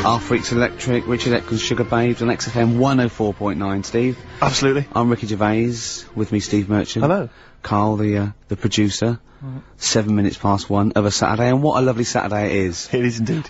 Our Freaks Electric, Richard Atkins, Sugar Babes on XFM 104.9, Steve. Absolutely. I'm Ricky Gervais, with me Steve Merchant. Hello. Karl, the producer. 7 minutes past 1 of a Saturday, and what a lovely Saturday it is. It is indeed.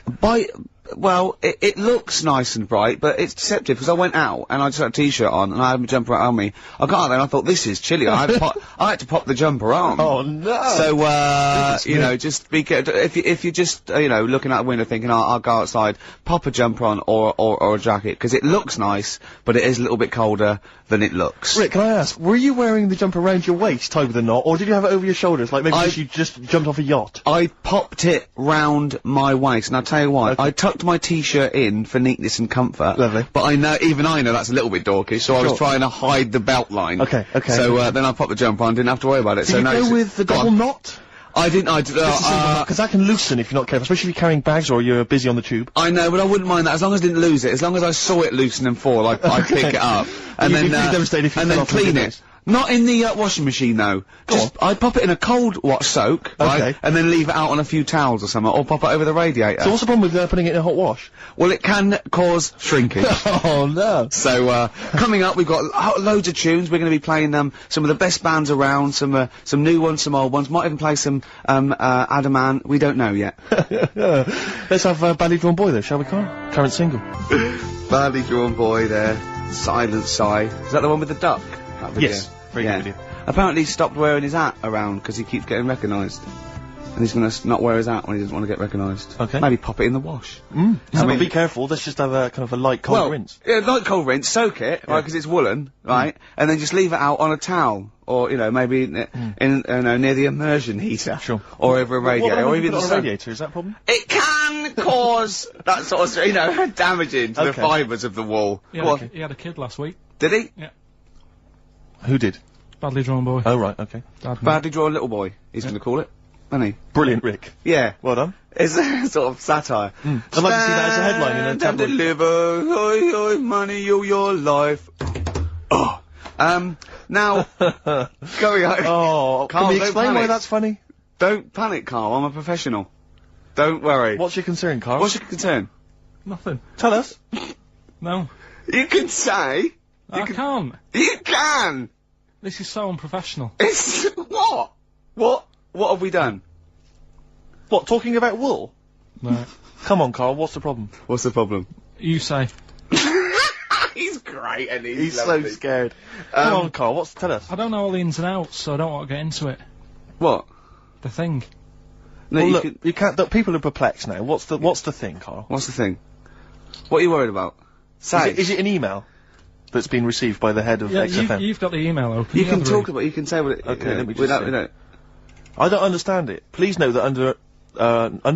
Well, it looks nice and bright, but it's deceptive, because I went out, and I just had a t-shirt on, and I had my jumper on me. I got out there, and I thought, this is chilly. I had to pop the jumper on. Oh, no! So, you know, just be careful. If you're just, you know, looking out the window thinking, I'll go outside, pop a jumper on, or a jacket, because it looks nice, but it is a little bit colder than it looks. Rick, can I ask, were you wearing the jumper around your waist, tied with a knot, or did you have it over your shoulders, like maybe you just jumped off a yacht? I popped it round my waist, and I'll tell you what, Okay. I tucked my t-shirt in for neatness and comfort. Lovely. But even I know that's a little bit dorkish, so I was trying to hide the belt line. Okay. So, then I popped the jumper on, didn't have to worry about it. Did you go with the double knot? I didn't, Because that can loosen if you're not careful, especially if you're carrying bags or you're busy on the tube. I know, but I wouldn't mind that, as long as I didn't lose it, as long as I saw it loosen and fall, I'd pick it up. And You'd be devastated if you and fell then off clean the it. Not in the washing machine though. I'd pop it in a cold wash soak, right? Okay. And then leave it out on a few towels or something, or pop it over the radiator. So what's the problem with putting it in a hot wash? Well, it can cause shrinkage. Oh no. So, coming up, we've got loads of tunes. We're going to be playing some of the best bands around, some new ones, some old ones. Might even play some Adaman. We don't know yet. Let's have Badly Drawn Boy though, shall we, Karl? Current single. Badly Drawn Boy there. Silent Sigh. Is that the one with the duck? That video? Yes. Very good video. Apparently he stopped wearing his hat around because he keeps getting recognised. And he's going to not wear his hat when he doesn't want to get recognised. Okay. Maybe pop it in the wash. I mean, be careful, let's just have a kind of a light cold rinse. Yeah, light cold rinse, soak it, right, because it's woolen, right, and then just leave it out on a towel, or, you know, maybe near the immersion heater. Sure. Or over a radiator, or even on a radiator, is that a problem? It can cause that sort of, you know, damaging to the fibres of the wall. He had a kid last week. Did he? Yeah. Who did? Badly Drawn Boy. Oh, right, okay. Badly drawn little boy, he's going to call it, isn't he? Brilliant, Rick. Yeah. Well done. It's a sort of satire. I'd like to see that as a headline in a Stand and tabloid. deliver, oi, oi, money, your life. Oh. Now, going on. Oh, Karl, can we don't explain why panic. that's funny? Don't panic, Karl, I'm a professional. Don't worry. What's your concern, Karl? What's your concern? Nothing. Tell us. No. You can say. I can't. You can! This is so unprofessional. It's, what? What have we done? What, talking about wool? Right. Come on, Karl, what's the problem? What's the problem? You say. He's great, and He's lovely. so scared. Come on, Karl, tell us. I don't know all the ins and outs, so I don't want to get into it. What? The thing. No, Well, you look, can, you can't, people are perplexed now. What's the thing, Karl? what's the thing? What are you worried about? Say. Is it an email that's been received by the head of Yeah, XFM? you've got the email open. You can have a talk read. about. You can say what it. Okay, let me just without, see. you know. I don't understand it. Please know that under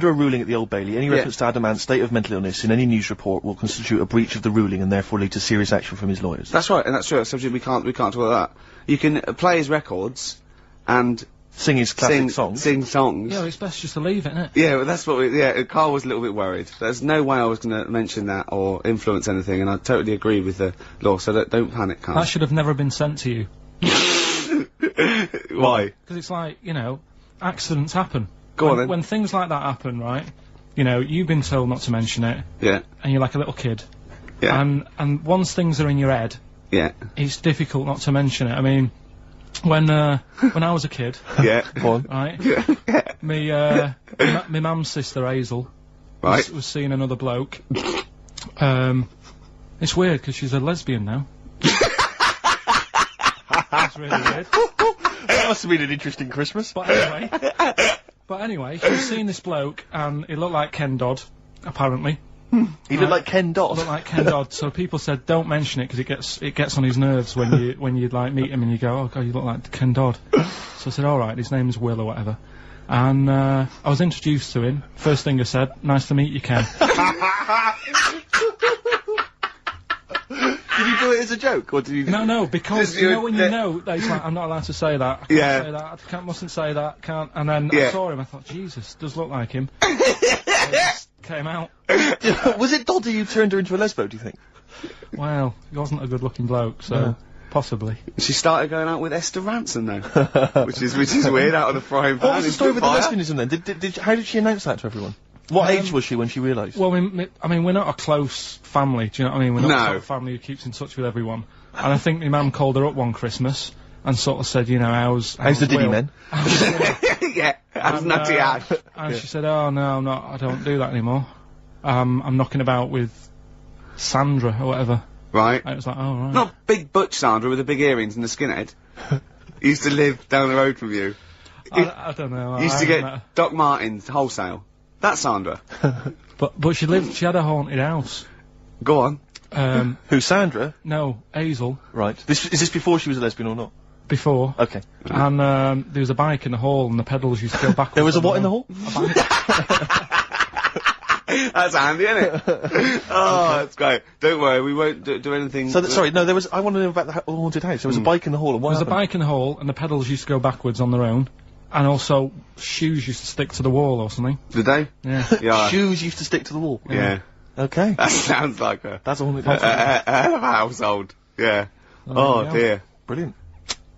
a ruling at the Old Bailey, any reference to Adamant's state of mental illness in any news report will constitute a breach of the ruling and therefore lead to serious action from his lawyers. That's right, and that's true. That's subject we can't talk about that. You can play his records and Sing his classic songs. Sing songs. Yeah, it's best just to leave it, isn't it? Yeah, well, that's what we. Yeah, Karl was a little bit worried. There's no way I was going to mention that or influence anything, and I totally agree with the law. So don't panic, Karl. That should have never been sent to you. Why? Because it's like, you know, accidents happen. Go on then. When things like that happen, right? You know, you've been told not to mention it, Yeah. and you're like a little kid. Yeah. And once things are in your head, Yeah. it's difficult not to mention it. I mean, when I was a kid, Yeah. Go on. right? Yeah. My mum's sister Hazel Right. was seeing another bloke. It's weird because she's a lesbian now. That's really weird. That must have been an interesting Christmas. But anyway, she was seeing this bloke, and he looked like Ken Dodd, apparently. He looked like Ken Dodd. Looked like Ken Dodd. So people said, don't mention it because it gets on his nerves when you like meet him and you go, oh god, you look like Ken Dodd. So I said, all right, his name's Will or whatever. And I was introduced to him. First thing I said, nice to meet you, Ken. Did you do it as a joke, or did you? No, because you know when you know that he's like, I'm not allowed to say that. I can't say that. I mustn't say that. Can't. And then I saw him. I thought, Jesus, does look like him. So it just came out. Was it Dodd you turned her into a lesbo? Do you think? Well, he wasn't a good-looking bloke, so possibly. She started going out with Esther Ransom though, which is weird. Out of the frying pan. What was the story with the fire. lesbianism then? How did she announce that to everyone? What age was she when she realised? Well, I mean, we're not a close family, do you know what I mean? We're not No. the sort of family who keeps in touch with everyone. And I think my mum called her up one Christmas and sort of said, you know, how's the Diddy Will? men? Yeah, that's And, nutty Ash. And she said, oh, no, I don't do that anymore. I'm knocking about with Sandra or whatever. Right. And it was like, oh, right. Not big butch Sandra with the big earrings and the skinhead. Used to live down the road from you. I don't know. Used to get Doc Martens wholesale. That's Sandra. But she had a haunted house. Go on. Who, Sandra? No, Hazel. Right. Is this before she was a lesbian or not? Before. Okay. And there was a bike in the hall and the pedals used to go backwards. There was a what in the hall? That's handy, isn't it? Oh, that's great. Don't worry, we won't do anything. So, sorry, no, I want to know about the haunted house. There was a bike in the hall, and what There was a happened? bike in the hall and the pedals used to go backwards on their own. And also, shoes used to stick to the wall or something. Did they? Yeah. Yeah. Shoes used to stick to the wall. Yeah. Okay. That sounds like a That's a haunted house. hell of a household. Yeah. Oh yeah. dear. Brilliant.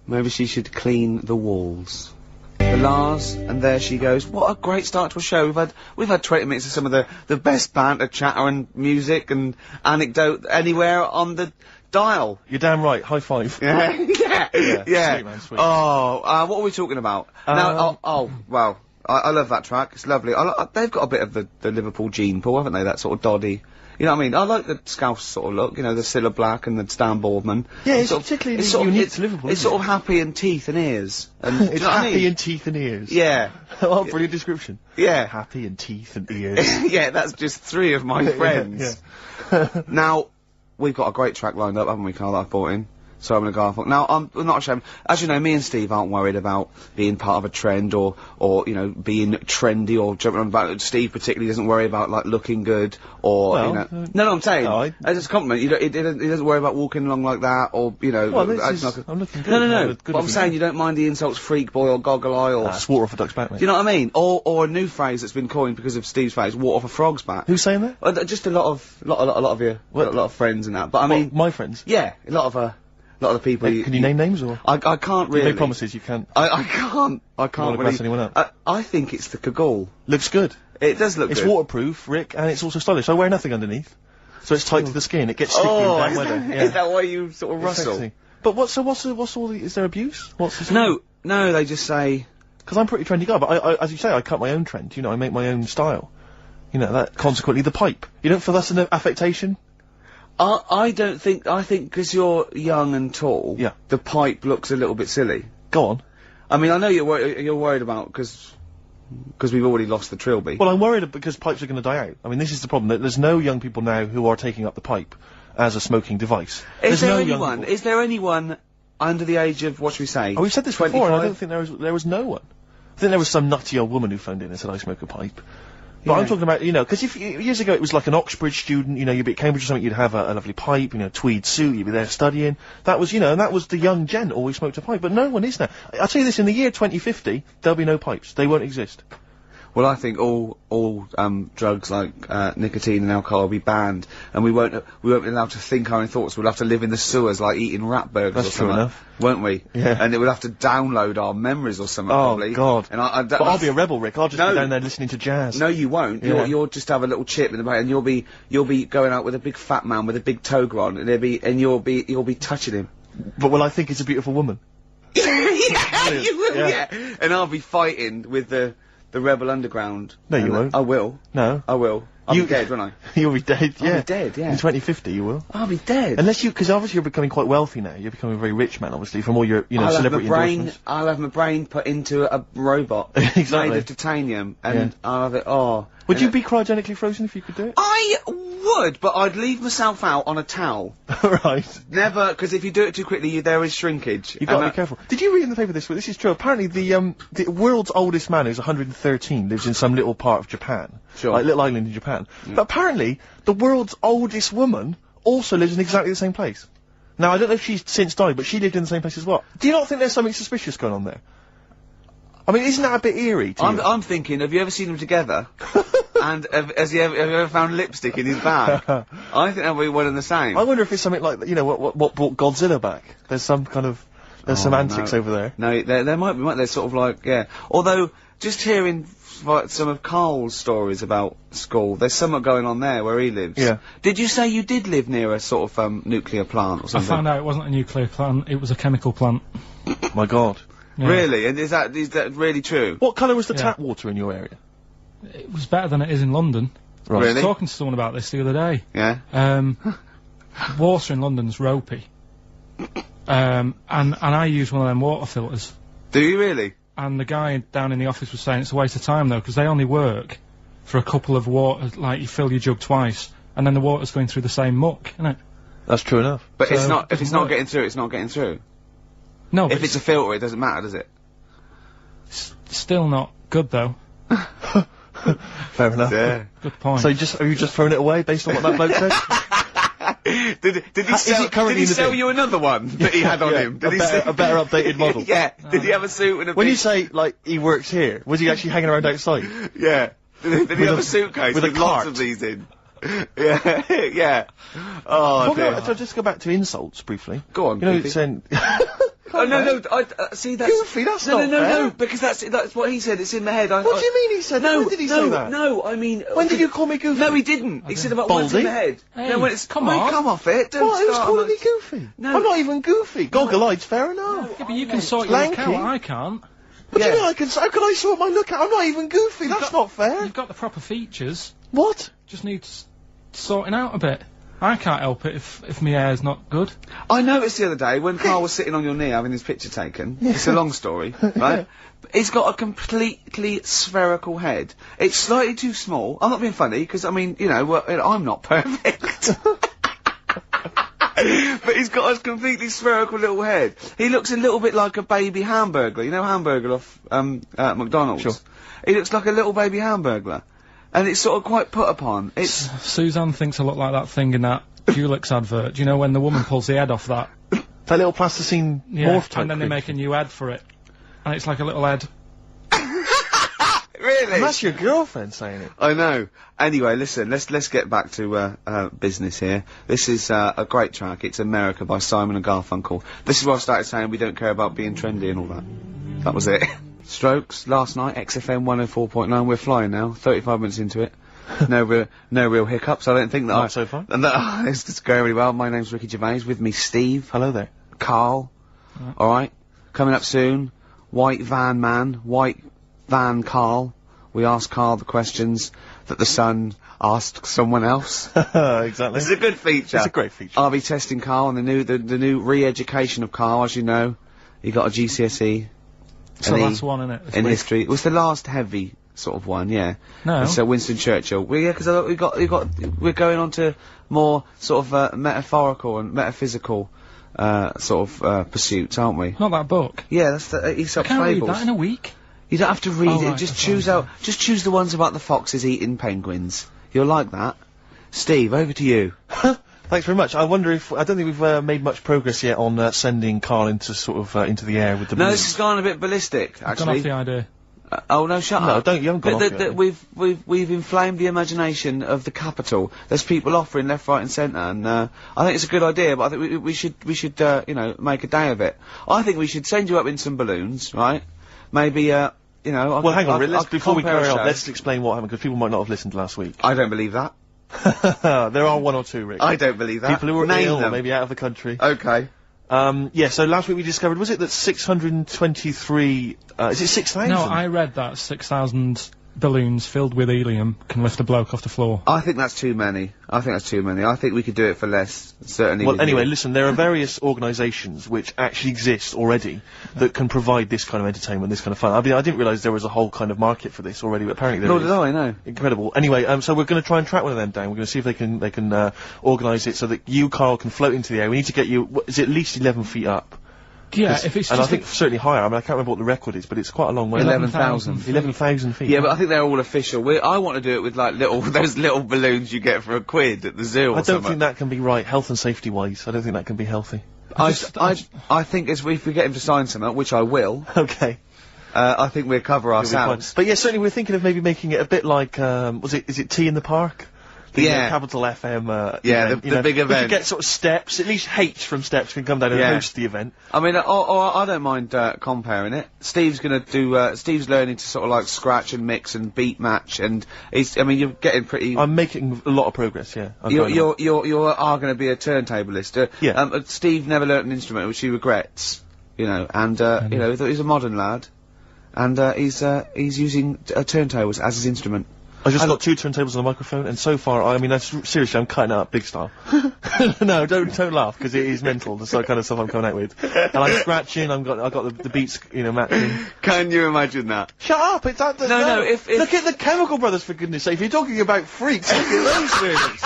Maybe she should clean the walls. The Lars, and there she goes. What a great start to a show. We've had 20 minutes of some of the best banter, chatter and music and anecdote anywhere on the dial. You're damn right. High five. Yeah, yeah. Sweet, man, sweet. Oh, what are we talking about? Now, well, I love that track. It's lovely. They've got a bit of the Liverpool gene pool, haven't they? That sort of doddy. You know what I mean? I like the Scouse sort of look, you know, the Cilla Black and the Stan Boardman. Yeah, it's particularly unique to Liverpool, It's isn't sort of happy and teeth and ears. And, It's do you know what I happy mean? in teeth and ears. Yeah. Oh, brilliant description. Yeah. Happy in teeth and ears. Yeah, that's just 3 of my friends. Now, we've got a great track lined up, haven't we, Karl, that I've brought in? So I'm gonna go off. Now, I'm not ashamed. As you know, me and Steve aren't worried about being part of a trend or, you know, being trendy or jumping on about. Steve particularly doesn't worry about, like, looking good or, Well, you know. No, I'm saying. no, As a compliment, he doesn't worry about walking along like that or, you know. Well, I'm looking good. No. Good But I'm looking saying good. you don't mind the insults freak boy or goggle eye or. That's water off a duck's back, mate. Do you know what I mean? Or a new phrase that's been coined because of Steve's phrase, water off a frog's back. Who's saying that? Just a lot of you, a lot of friends and that. But I mean, my friends. yeah, a lot of the people. Can you name names or? I can't really. You make promises, you can't. I can't wanna really. pass anyone up? I think it's the Kagul. Looks good. It does look It's good. waterproof, Rick, and it's also stylish. I wear nothing underneath, so it's tight to the skin. It gets sticky in Oh, bad is weather. that, is that why you sort of It's rustle? sexy. But what's all the, is there abuse? What's the No, they just say. Because I'm a pretty trendy guy, but I, as you say, I cut my own trend. You know, I make my own style. You know, that consequently the pipe. You don't feel that's an affectation? I don't think. I think because you're young and tall. Yeah. The pipe looks a little bit silly. Go on. I mean, I know you're worried about because we've already lost the trilby. Well, I'm worried because pipes are going to die out. I mean, this is the problem. There's no young people now who are taking up the pipe as a smoking device. Is there no young anyone? people. Is there anyone under the age of what should we say? Oh, we've said this 25? before, and I don't think there was no one. I think there was some nutty old woman who phoned in and said I smoke a pipe. But Yeah. I'm talking about, you know, because years ago it was like an Oxbridge student, you know, you'd be at Cambridge or something, you'd have a lovely pipe, you know, tweed suit, you'd be there studying. That was, you know, and that was the young gent always smoked a pipe, but no one is now. I'll tell you this, in the year 2050, there'll be no pipes. They won't exist. Well, I think all drugs like nicotine and alcohol will be banned, and we won't be allowed to think our own thoughts. We'll have to live in the sewers like eating rat burgers That's or true something, enough. won't we? Yeah. And it will have to download our memories or something. Oh, probably. God. And But I'll be a rebel, Rick. I'll just No. be down there listening to jazz. No, you won't. Yeah. You'll just have a little chip in the back, and you'll be going out with a big fat man with a big toga on, and you'll be touching him. But will I think it's a beautiful woman? Yeah, you will. Yeah. Yeah. And I'll be fighting with the Rebel Underground. No, you And won't. I will. No. I will. I'll be dead, won't I? You'll be dead, yeah. I'll be dead, yeah. In 2050, you will. I'll be dead. Unless because obviously you're becoming quite wealthy now. You're becoming a very rich man, obviously, from all your, you know, I'll have my celebrity brain. endorsements. I'll have my brain put into a robot Exactly. made of titanium, and Yeah. I'll have it. Oh, Would and you be cryogenically frozen if you could do it? I would, but I'd leave myself out on a towel. Right. Never, because if you do it too quickly, there is shrinkage. You've got to And be careful. Did you read in the paper this week? This is true. Apparently, the world's oldest man, who's 113, lives in some little part of Japan. Sure. Like little island in Japan. But apparently, the world's oldest woman also lives in exactly the same place. Now, I don't know if she's since died, but she lived in the same place as well. Do you not think there's something suspicious going on there? I mean, isn't that a bit eerie to you? I'm thinking, have you ever seen them together? And have you ever found lipstick in his bag? I think they'll be one and the same. I wonder if it's something like, you know, what brought Godzilla back. There's some kind of, there's some antics over there. No, there might be, there sort of like, yeah. Although, just hearing some of Karl's stories about school. There's something going on there where he lives. Yeah. Did you say you did live near a sort of nuclear plant or I something? found out it wasn't a nuclear plant, it was a chemical plant. My God. Yeah. Really? And is that really true? What colour was the Yeah. tap water in your area? It was better than it is in London. Right. I was Really? talking to someone about this the other day. Yeah. Water in London's ropey. And I use one of them water filters. Do you really? And the guy down in the office was saying it's a waste of time though, because they only work for a couple of water, like you fill your jug twice, and then the water's going through the same muck, isn't it? That's true enough. But it's So, not. If doesn't it's not work. getting through, it's not getting through. No, but If it's a filter, it doesn't matter, does it? still not good though. Fair enough. Yeah. Good point. So are you just throwing it away based on what that bloke said? Did he Is sell? it currently Did he in the sell bin? you another one that he had on Yeah, him? Did he a better updated model. Yeah. Did he have a suit and a? When big- you say, like, he works here, was he actually hanging around outside? Yeah. Did he have a- a suitcase with with, a lots cart? of these in? Yeah. Yeah. Oh Well, dear. no, so just go back to insults briefly. Go on, You know, Goofy. it's saying... Oh no, see that's Goofy, that's no, not no, fair. no, because that's what he said. It's in my head. What do you mean he said that? No, When did he no, say that? no. I mean, When did you call me Goofy? No, he didn't. He said about what's in Baldy? my head. Hey, no, when it's come mate, on. come off it. Don't What? Who's start calling on me a- Goofy? No. I'm not even Goofy. Goggle-eyed's fair enough. Yeah, but you can sort your look Lanky. out, I can't. What do Yeah. you mean I can... How can I sort my look out? I'm not even Goofy. That's not fair. You've got the proper features, What? just needs sorting out a bit. I can't help it if my hair's not good. I noticed the other day when Karl was sitting on your knee having his picture taken. It's a long story, right? He's got a completely spherical head. It's slightly too small. I'm not being funny because I mean, you know, I'm not perfect. But he's got a completely spherical little head. He looks a little bit like a baby hamburger. You know, hamburger off McDonald's. Sure. He looks like a little baby hamburger, and it's sort of quite put upon. It's Suzanne thinks I look like that thing in that Dulux advert. Do you know when the woman pulls the head off that? That little plasticine morph type and then they creature. make a new head for it. And it's like a little head. really. And that's your girlfriend saying it. I know. Anyway, listen, let's get back to business here. This is a great track. It's America by Simon and Garfunkel. This is where I started saying we don't care about being trendy and all that. That was it. Strokes last night, XFM 104.9. We're flying now. 35 minutes into it. No real hiccups. I don't think that. Not so far. And that, it's going really well. My name's Ricky Gervais. With me, Steve, Hello there. Karl. All right. Coming up soon. White Van Man. White Van Karl. We ask Karl the questions that the Sun asked someone else. Exactly. It's a good feature. It's a great feature. I'll be testing Karl on the new re-education of Karl, as you know. He got a GCSE. It's the and last one, innit? in history. It was the last heavy sort of one, yeah. No. So Winston Churchill. Well, yeah, because we're going on to more sort of metaphorical and metaphysical sort of pursuits, aren't we? Not that book. Yeah, that's the I Aesop's can't read fables. that in a week. You don't have to read Oh, it. right, Just that's choose fine. out. Just choose the ones about the foxes eating penguins. You'll like that. Steve, over to you. Thanks very much. I wonder if... I don't think we've made much progress yet on sending Karl into sort of into the air with the No, balloons. this has gone a bit ballistic, I've gone actually. off the idea. Oh no, shut No, up! don't- you haven't gone But off yet. we've inflamed the imagination of the capital. There's people offering left, right, and centre, and I think it's a good idea. But I think we should you know, make a day of it. I think we should send you up in some balloons, right? Maybe you know. Well, hang on, I could before we compare a carry on, show. let's explain what happened, because people might not have listened last week. I don't believe that. There are one or two, Rick. I don't believe that. People who are Name ill, or them. maybe out of the country. Okay. Yeah, so last week we discovered, was it that 623, is it 6,000? No, I read that 6,000 balloons filled with helium can lift a bloke off the floor. I think that's too many. I think we could do it for less. Certainly. Well, with anyway, you. listen, there are various organisations which actually exist already that can provide this kind of entertainment, this kind of fun. I mean, I didn't realise there was a whole kind of market for this already, but apparently there Nor is. did I, no. Incredible. Anyway, so we're going to try and track one of them down. We're going to see if they can organise it so that you, Karl, can float into the air. We need to get you, is it at least 11 feet up? Yeah, if it's And I just think certainly higher. I mean, I can't remember what the record is, but it's quite a long way. 11,000. 11,000 feet. Yeah, but I think they're all official. I want to do it with like those little balloons you get for £1 at the zoo or I don't something. think that can be right, health and safety wise. I don't think that can be healthy. I think if we get him to sign something, which I will, Okay. I think we'll cover It'll be fine. ourselves. But yeah, certainly we're thinking of maybe making it a bit like, is it Tea in the Park? The Yeah. Capital FM, Yeah, event, the big We event. could get sort of Steps, at least H from Steps can come down and Yeah. host the event. I mean, I don't mind comparing it. Steve's gonna do. Steve's learning to sort of like scratch and mix and beat match, and I mean, you're getting pretty. I'm making a lot of progress, yeah. You are going to be a turntablist. Yeah. Steve never learnt an instrument, which he regrets. You know, and you know, he's a modern lad, and he's using turntables as his instrument. I just got 2 turntables and a microphone, and so far, I mean, seriously, I'm cutting it up big style. No, don't laugh, because it is mental, the sort of kind of stuff I'm coming out with. And I'm scratching, I've got the beats, you know, matching. Can you imagine that? Shut up, it's that. No, if Look at the Chemical Brothers, for goodness sake, if you're talking about freaks, look at those things.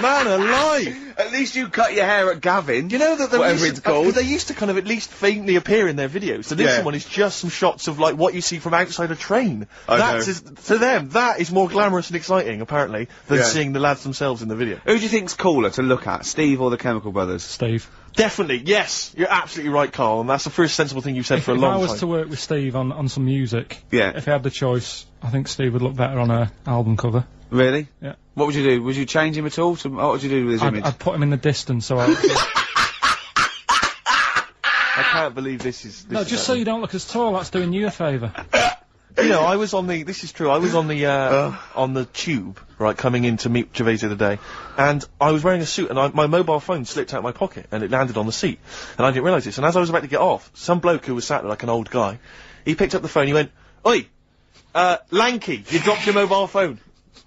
Man alive! At least you cut your hair at Gavin. You know that whatever it's called. they used to kind of at least faintly appear in their videos. So this Yeah. one is just some shots of like what you see from outside a train. I know. To them, that is more glamorous and exciting, apparently, than Yeah. seeing the lads themselves in the video. Who do you think's cooler to look at, Steve or the Chemical Brothers? Steve. Definitely, yes, you're absolutely right, Carl, and that's the first sensible thing you've said for a If long I was time. to work with Steve on some music, Yeah. if I had the choice, I think Steve would look better on a album cover. Really? Yeah. What would you do? Would you change him at all? What would you do with his image? I'd put him in the distance, so I. I can't believe this is. No, just so you don't look as tall. That's doing you a favour. You know, I was on the. This is true. I was on the tube, right, coming in to meet Gervais the other day, and I was wearing a suit, and my mobile phone slipped out of my pocket, and it landed on the seat, and I didn't realise this. And as I was about to get off, some bloke who was sat there like an old guy, he picked up the phone. He went, "Oi, lanky, you dropped your mobile phone."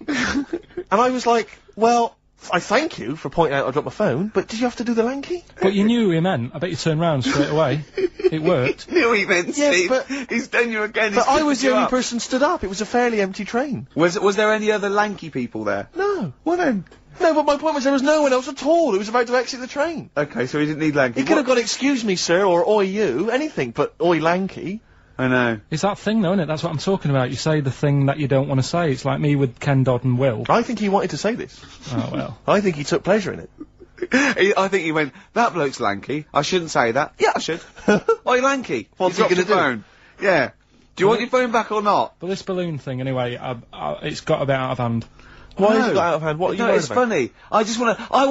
And I was like, "Well, I thank you for pointing out I dropped my phone, but did you have to do the lanky?" But you knew who he meant. I bet you turned round straight away. It worked. Knew he meant Yes, Steve. but- He's done you again. But he's I was picked the you only up. person stood up. It was a fairly empty train. Was there any other lanky people there? No. Well then. No, but my point was there was no one else at all who was about to exit the train. Okay, so he didn't need lanky. He could have gone, "Excuse me, sir," or "Oi, you," anything, but "Oi, lanky." I know. It's that thing, though, isn't it? That's what I'm talking about. You say the thing that you don't want to say. It's like me with Ken Dodd and Will. I think he wanted to say this. Oh, well. I think he took pleasure in it. I think he went, "That bloke's lanky. I shouldn't say that." Yeah, I should. Oi, lanky. What's You he dropped gonna your phone. Yeah. Do you want your phone back or not? But this balloon thing, anyway, it's got a bit out of hand. Why No. is it got out of hand? What are you No, worried it's about? funny. I just want to. I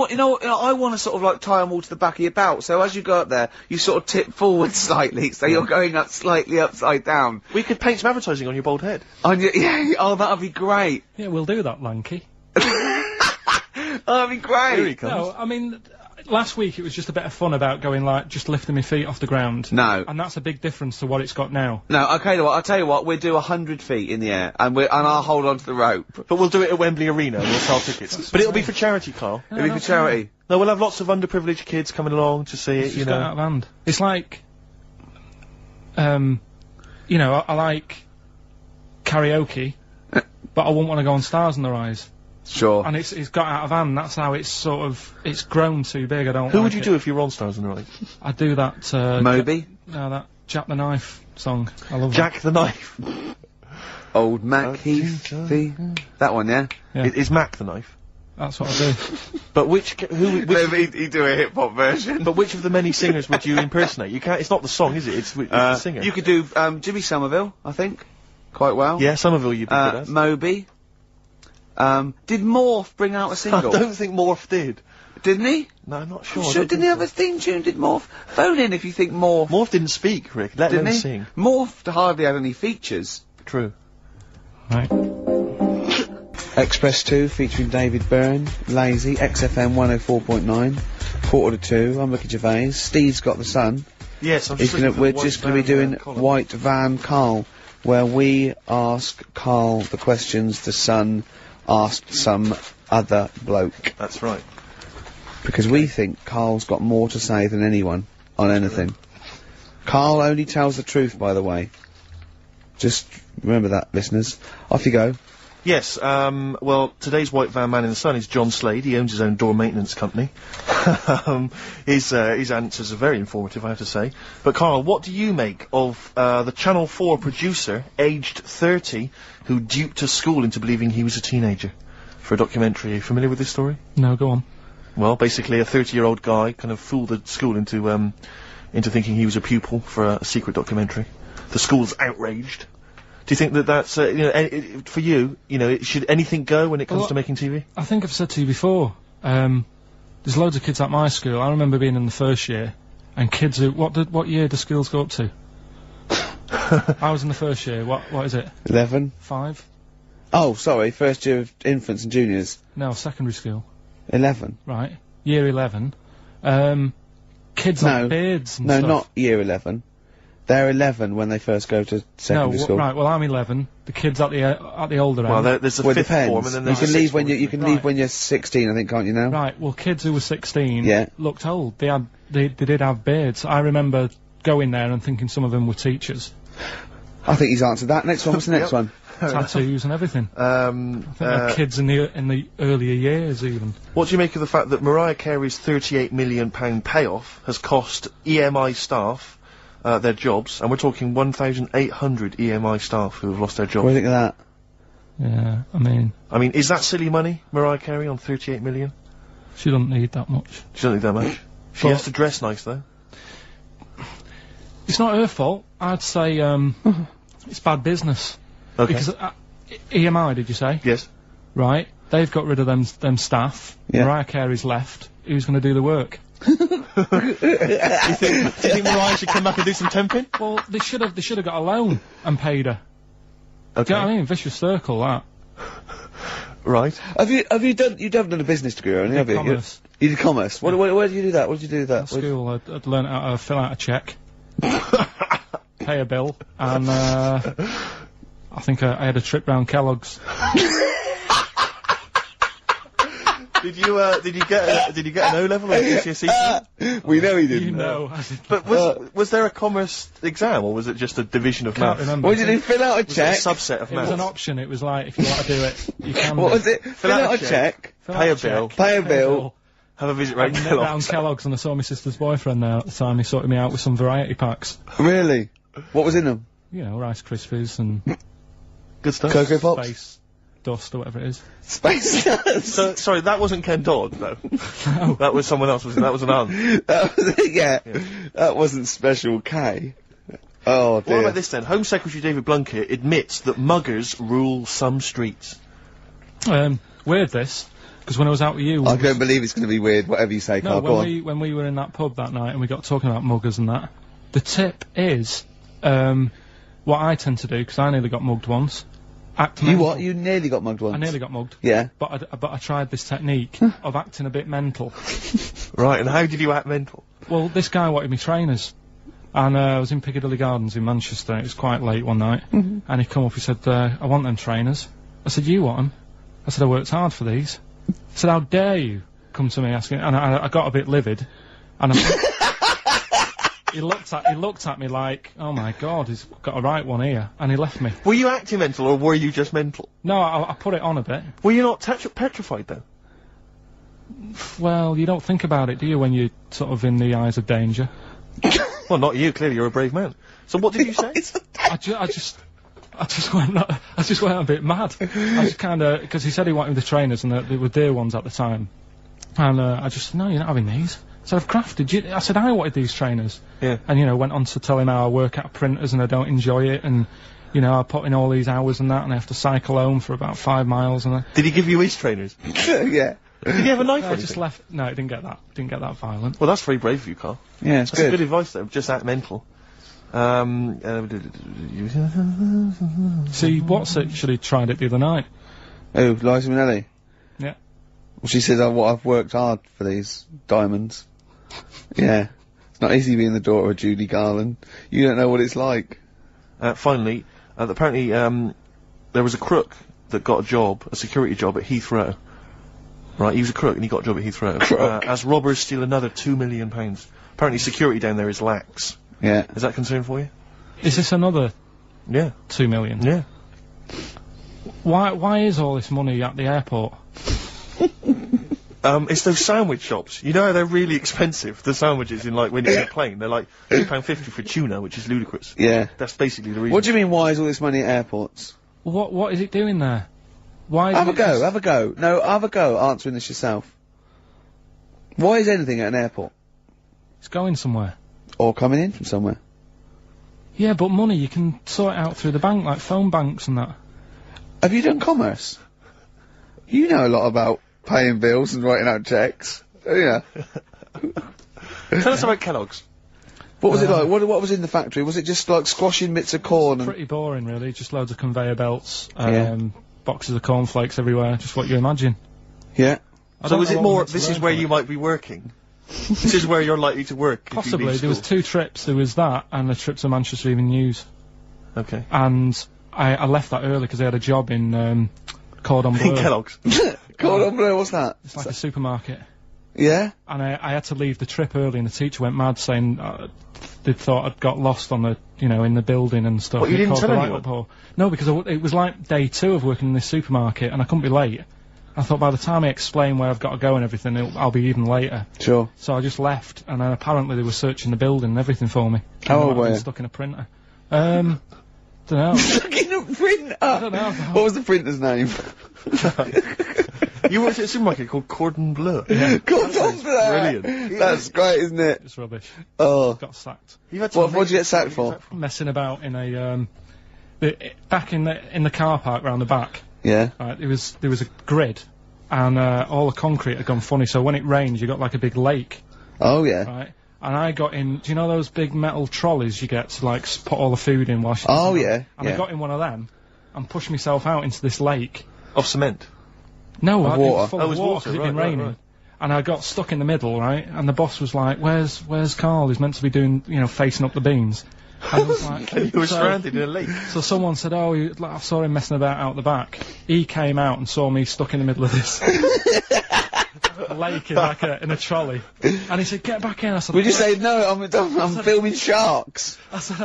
want to sort of like tie them all to the back of your belt. So as you go up there, you sort of tip forward slightly, so you're going up slightly upside down. We could paint some advertising on your bald head. Yeah. Oh, that'd be great. Yeah, we'll do that, Lanky. That'd be great. Here he comes. No, I mean, last week it was just a bit of fun about going, like, just lifting my feet off the ground. No. And that's a big difference to what it's got now. No, okay, I'll tell you what, we'll do 100 feet in the air, and I'll hold on to the rope. But we'll do it at Wembley Arena and we'll sell tickets. But it'll be for charity, Carl. It'll be for charity. No, we'll have lots of underprivileged kids coming along to see it, It's you just got out know. of hand. It's like, you know, I like karaoke, but I wouldn't want to go on Stars in Their Eyes. Sure. And it's got out of hand. That's how it's sort of, it's grown too big. I don't Who like would you it. do if you were on Stars in the Right? I'd do that, Moby? No, that Jack the Knife song. I love Jack the Knife. Old Mac Heath. That one, yeah? Yeah. Is Mac the Knife? that. That's what I do. But which He'd do a hip-hop version. but which of the many singers would you impersonate? You can't, it's not the song, is it? It's the singer. You could do, Jimmy Somerville, I think. Quite well. Yeah, Somerville you'd be good at. Moby. Did Morph bring out a I single? don't think Morph did. Didn't he? No, I'm not sure. I Sure, don't didn't think he have a so. theme tune? Did Morph? Phone in if you think Morph. Morph didn't speak, Rick. Let Didn't him he? sing. Morph hardly had any features. True. Right. Express 2 featuring David Byrne, Lazy, XFM 104.9, 1:45. I'm Ricky Gervais. Steve's got the sun. Yes, I'm just We're just going to be doing White Van Karl, where we ask Karl the questions the Sun asked some other bloke. That's right. Because we think Karl's got more to say than anyone on anything. Karl only tells the truth, by the way. Just remember that, listeners. Off you go. Yes, well, today's White Van Man in the Sun is John Slade. He owns his own door maintenance company. His answers are very informative, I have to say. But, Karl, what do you make of the Channel 4 producer, aged 30, who duped a school into believing he was a teenager for a documentary? Are you familiar with this story? No, go on. Well, basically, a 30-year-old guy kind of fooled the school into thinking he was a pupil for a secret documentary. The school's outraged. Do you think that that's, you know, for you, you know, should anything go when it comes to making TV? I think I've said to you before, there's loads of kids at my school. I remember being in the first year, and kids who, what year do schools go up to? I was in the first year, what is it? 11? 5? Oh, sorry, first year of infants and juniors. No, secondary school. 11. Right, year 11. Kids have beards and no, stuff. not year 11. They're 11 when they first go to secondary school. Right, well I'm 11, the kids at the older end. Well, there's the fifth form, and then there's you can leave when you can leave when you're 16, I think, can't you now? Right, well kids who were 16 Yeah. looked old. They did have beards. I remember going there and thinking some of them were teachers. I think he's answered that. Next one, what's the next one? Tattoos and everything. I think they're kids in the earlier years even. What do you make of the fact that Mariah Carey's £38 million payoff has cost EMI staff their jobs, and we're talking 1,800 EMI staff who have lost their jobs? What do you think of that? Yeah, I mean, is that silly money, Mariah Carey, on 38 million? She doesn't need that much. She doesn't need that much. She has to dress nice, though. It's not her fault. I'd say, it's bad business. Okay. Because, EMI, did you say? Yes. Right. They've got rid of them staff. Yeah. Mariah Carey's left. Who's gonna do the work? do you think Mariah should come back and do some temping? Well, they should have got a loan and paid her. Okay. Do you know what I mean? Vicious circle, that. Right. Have you done a business degree, or anything, have you? Commerce. You did commerce. Where did you do that? What did you do that? At school, I'd learned how to fill out a cheque, pay a bill, and I think I had a trip round Kellogg's. Did you get an O level or a GCSE? We know he didn't. You know. But was there a commerce exam, or was it just a division of Can't maths? remember. What did you fill out a check? A subset of It was maths. an option. It was like, if you want to do it, you can. What was it? Fill out a check. Pay a bill. Pay a bill. Have a visit And round round Kellogg's. Kellogg's, and I saw my sister's boyfriend there at the time. He sorted me out with some variety packs. Really? What was in them? You know, Rice Krispies and Good stuff. Cocoa Pops? Space Dust or whatever it is. Space Nuts. So, sorry, that wasn't Ken Dodd, though. No. That was someone else, wasn't it? That was an aunt. Yeah. That wasn't Special K. Oh, dear. What about this then? Home Secretary David Blunkett admits that muggers rule some streets. Weird this, because when I was out with you, I don't believe it's going to be weird, whatever you say, no, Karl. Go on. when we were in that pub that night and we got talking about muggers and that, the tip is, what I tend to do, because I nearly got mugged once. Act You mental. what? You nearly got mugged once? I nearly got mugged. Yeah. But I tried this technique of acting a bit mental. Right, and how did you act mental? Well, this guy wanted me trainers. And I was in Piccadilly Gardens in Manchester. It was quite late one night. And he come up, he said, I want them trainers. I said, you want them? I said, I worked hard for these. He said, how dare you come to me asking? And I got a bit livid. And he looked at me like, oh my God, he's got a right one here. And he left me. Were you acting mental, or were you just mental? No, I put it on a bit. Were you not petrified, though? Well, you don't think about it, do you, when you're sort of in the eyes of danger? Well, not you, clearly you're a brave man. So what did you say? I just went a bit mad. I just kinda, because he said he wanted the trainers and they were dear ones at the time. And I just, no, you're not having these. I said, I've crafted you. I said, I wanted these trainers. Yeah. And, you know, went on to tell him how I work at printers and I don't enjoy it, and, you know, I put in all these hours and that, and I have to cycle home for about 5 miles, and Did he give you his trainers? Yeah. Did he have a knife or I anything? just left. No, it didn't get that violent. Well, that's very brave of you, Karl. Yeah, it's That's good. good advice, though. Just act mental. See, what's actually tried it the other night. Oh, Liza Minnelli? Yeah. Well, she says, I've worked hard for these diamonds. Yeah. It's not easy being the daughter of Judy Garland. You don't know what it's like. Finally, apparently, there was a crook that got a security job at Heathrow. Right, he was a crook and he got a job at Heathrow. As robbers steal another £2 million. Apparently security down there is lax. Yeah. Is that concern for you? Is this another Yeah. 2 million? Yeah. Why is all this money at the airport? It's those sandwich shops. You know how they're really expensive, the sandwiches in, like, when you're in a plane? They're like £2.50 for tuna, which is ludicrous. Yeah. That's basically the reason. What do you mean, why is all this money at airports? What is it doing there? Why? Have a go. No, have a go answering this yourself. Why is anything at an airport? It's going somewhere. Or coming in from somewhere? Yeah, but money, you can sort it out through the bank, like phone banks and that. Have you done commerce? You know a lot about paying bills and writing out cheques. Yeah. Tell us about Kellogg's. What was it like? What was in the factory? Was it just like squashing bits of corn? And Pretty boring, really. Just loads of conveyor belts, Yeah. boxes of cornflakes everywhere, just what you imagine. yeah. I So don't is know it what more, we're meant to this is learn where from you it. might be working? This is where you're likely to work? if you Possibly. leave There was school. 2 trips. There was that and a trip to Manchester Evening News. Okay. And I left that early because I had a job in Cordon Bleu. In Kellogg's. Cordon Bleu, what's that? It's like a supermarket. Yeah? And I had to leave the trip early, and the teacher went mad saying they thought I'd got lost on the, in the building and stuff. What, you It didn't caused tell a light anyone? uproar. No, because it was like day 2 of working in this supermarket, and I couldn't be late. I thought by the time I explain where I've got to go and everything, I'll be even later. Sure. So I just left, and then apparently they were searching the building and everything for me. How And I old might have were been you? Stuck in a printer. Dunno. Fucking a printer! I don't know. What was the printer's name? You worked at a supermarket called Cordon Bleu. Cordon Bleu! brilliant. That's great, isn't it? It's rubbish. Oh. Got sacked. You've had some What'd you get amazing- sacked for? Messing about in a back in the car park round the back. Yeah. Right, there was a grid, and all the concrete had gone funny. So when it rains, you got like a big lake, Oh, yeah. right? And I got in. Do you know those big metal trolleys you get to like put all the food in while? Oh, yeah. And Yeah. I got in one of them, and pushed myself out into this lake. Of cement. No, Of it water. was full Oh, it of was water water, 'cause it'd been right, raining. right. And I got stuck in the middle, right? And the boss was like, "Where's Karl? He's meant to be doing, facing up the beans." And I was like, And you were so- stranded in a lake. So someone said, I saw him messing about out the back. He came out and saw me stuck in the middle of this lake in a trolley. And he said, "Get back in." I said, Would you say, no, I'm filming sharks? I said,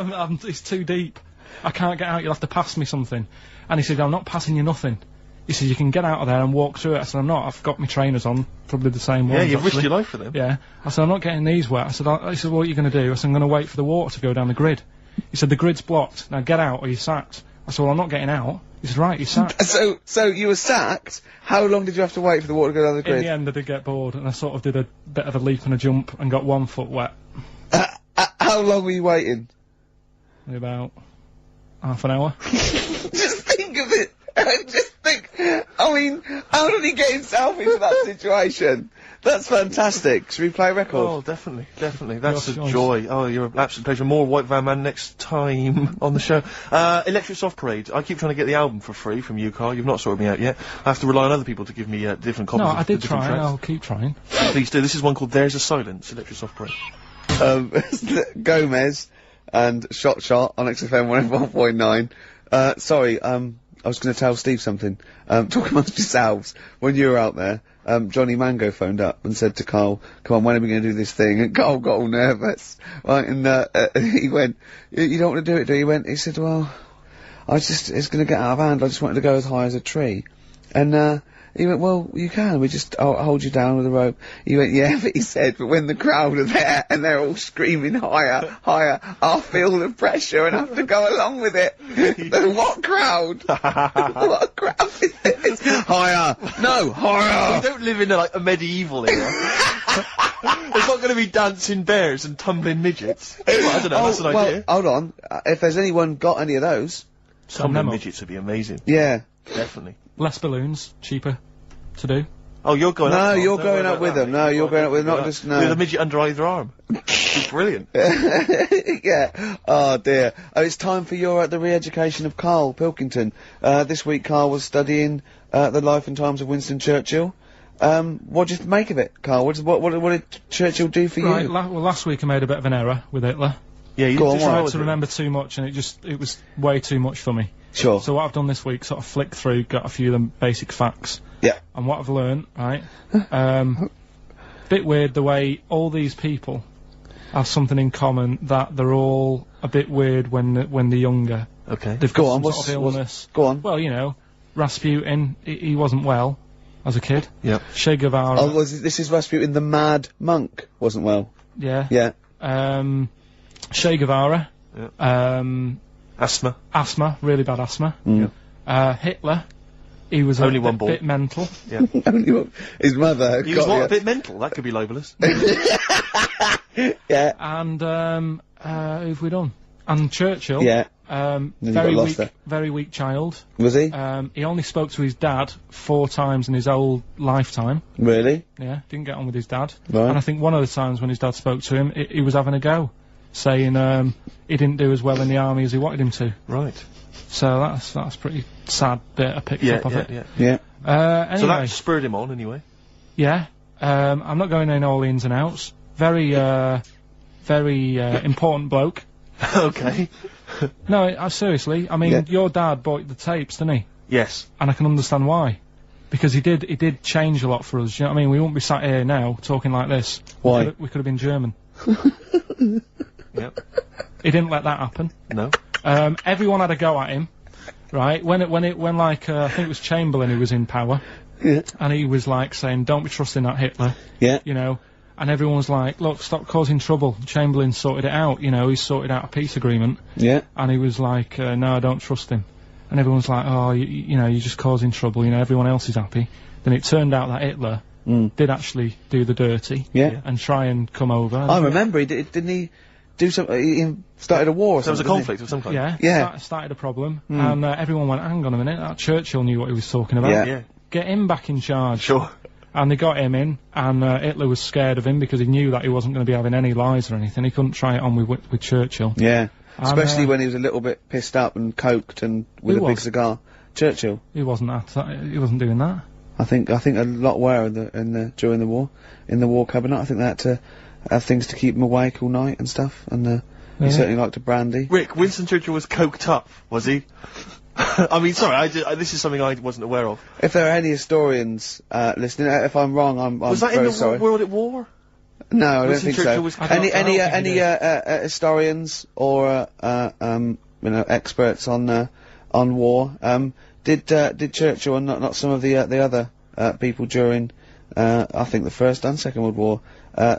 it's too deep. I can't get out. You'll have to pass me something. And he said, "I'm not passing you nothing." He said, "You can get out of there and walk through it." I said, "I'm not. I've got my trainers on. Probably the same ones." Yeah, you've risked actually. your life for them. Yeah. I said, "I'm not getting these wet." I said, he said, "What are you going to do?" I said, "I'm going to wait for the water to go down the grid." He said, "The grid's blocked. Now get out or you're sacked." I said, "Well, I'm not getting out." He said, "Right, you're sacked." So you were sacked? How long did you have to wait for the water to go down the In the grid? end, I did get bored, and I sort of did a bit of a leap and a jump and got 1 foot wet. How long were you waiting? In about half an hour. Just think of it. Just think. I mean, how did he get himself into that situation? That's fantastic. Should we play a record? Oh, definitely. That's Your a choice. joy. Oh, you're an absolute pleasure. More White Van Man next time on the show. Electric Soft Parade. I keep trying to get the album for free from you, Karl. You've not sorted me out yet. I have to rely on other people to give me different copies No, of I did the different try, and tracks. I'll keep trying. Please do. This is one called There's a Silence, Electric Soft Parade. Gomez and Shot on XFM 101.9. Sorry, I was going to tell Steve something. Talk amongst yourselves. When you were out there, Johnny Mango phoned up and said to Karl, "Come on, when are we going to do this thing?" And Karl got all nervous. Right, and he went, "You don't want to do it, do you?" He said, "Well, it's going to get out of hand. I just wanted to go as high as a tree." And, he went, "Well, you can. I'll hold you down with a rope." He went, "Yeah," but he said, "But when the crowd are there and they're all screaming higher, higher, I'll feel the pressure and have to go along with it." The what crowd? What crowd is this? Higher! No, higher! We don't live in a medieval era. There's not going to be dancing bears and tumbling midgets. Well, I don't know, that's an idea. Hold on. If there's anyone got any of those, Tumbling Nemo. midgets would be amazing. yeah. Definitely. Less balloons, cheaper to do. Oh, you're going up. No, Karl. you're Don't going worry up about with that, them. mate. No, you're going up with You're not going just up no. With a midget under either arm. It's brilliant. Yeah. Oh dear. Oh, it's time for your the re-education of Karl Pilkington. This week, Karl was studying the life and times of Winston Churchill. What did you make of it, Karl? What did Churchill do for Right, you? well, last week I made a bit of an error with Hitler. Yeah, you Go on, just why? Tried roll to with it. remember too much, and it was way too much for me. Sure. So what I've done this week, sort of flicked through, got a few of them basic facts. Yeah. And what I've learned, right? Bit weird the way all these people have something in common, that they're all a bit weird when they're younger. Okay. They've Go got on, some sort of illness. Go on. Well, Rasputin, he wasn't well as a kid. Yep. Che Guevara, Oh, this is Rasputin, the mad monk, wasn't well. yeah. Yeah. Che Guevara, Asthma. asthma, really bad asthma. Mm. Hitler, he was Only a one bit, ball. bit mental. Only one- His mother. He was got a bit mental. That could be libelous. Yeah. And who've we done? And Churchill. Yeah. Then you got lost there. Very weak child. Was he? He only spoke to his dad 4 times in his whole lifetime. Really? Yeah, didn't get on with his dad. Right. And I think one of the times when his dad spoke to him, he was having a go, saying he didn't do as well in the army as he wanted him to. Right. So that's pretty sad bit I picked up of it. Yeah. Anyway. So that spurred him on, anyway. Yeah. I'm not going in all the ins and outs. Very important bloke. Okay. No, seriously. I mean, your dad bought the tapes, didn't he? Yes. And I can understand why. Because he did change a lot for us. You know what I mean? We wouldn't be sat here now talking like this. Why? We could have been German. Yep. He didn't let that happen. No. Everyone had a go at him, right? When I think it was Chamberlain who was in power, and he was like saying, "Don't be trusting that Hitler." Yeah. You know, and everyone was like, "Look, stop causing trouble." Chamberlain sorted it out. You know, he sorted out a peace agreement. Yeah. And he was like, "No, I don't trust him." And everyone's like, "Oh, you know, you're just causing trouble." You know, everyone else is happy. Then it turned out that Hitler did actually do the dirty. Yeah. And try and come over. I remember didn't he do something? He started a war or There was something. a conflict of some kind. Yeah. Yeah. Started a problem. And everyone went, "Hang on a minute, that Churchill knew what he was talking about." Yeah. Yeah. Get him back in charge. Sure. And they got him in, and Hitler was scared of him because he knew that he wasn't going to be having any lies or anything. He couldn't try it on with Churchill. Yeah. And, Especially when he was a little bit pissed up and coked and with Who a big was? cigar. Churchill. He wasn't he wasn't doing that. I think a lot were during the war, in the war cabinet. I think they had to have things to keep him awake all night and stuff, and he certainly liked a brandy. Rick, Winston Churchill was coked up, was he? I mean, sorry, this is something I wasn't aware of. If there are any historians listening, if I'm wrong, I'm Was that in very the sorry. World at War? No, I don't Winston think Churchill so. was Any historians or experts on war did Churchill and not some of the other people during I think the First and Second World War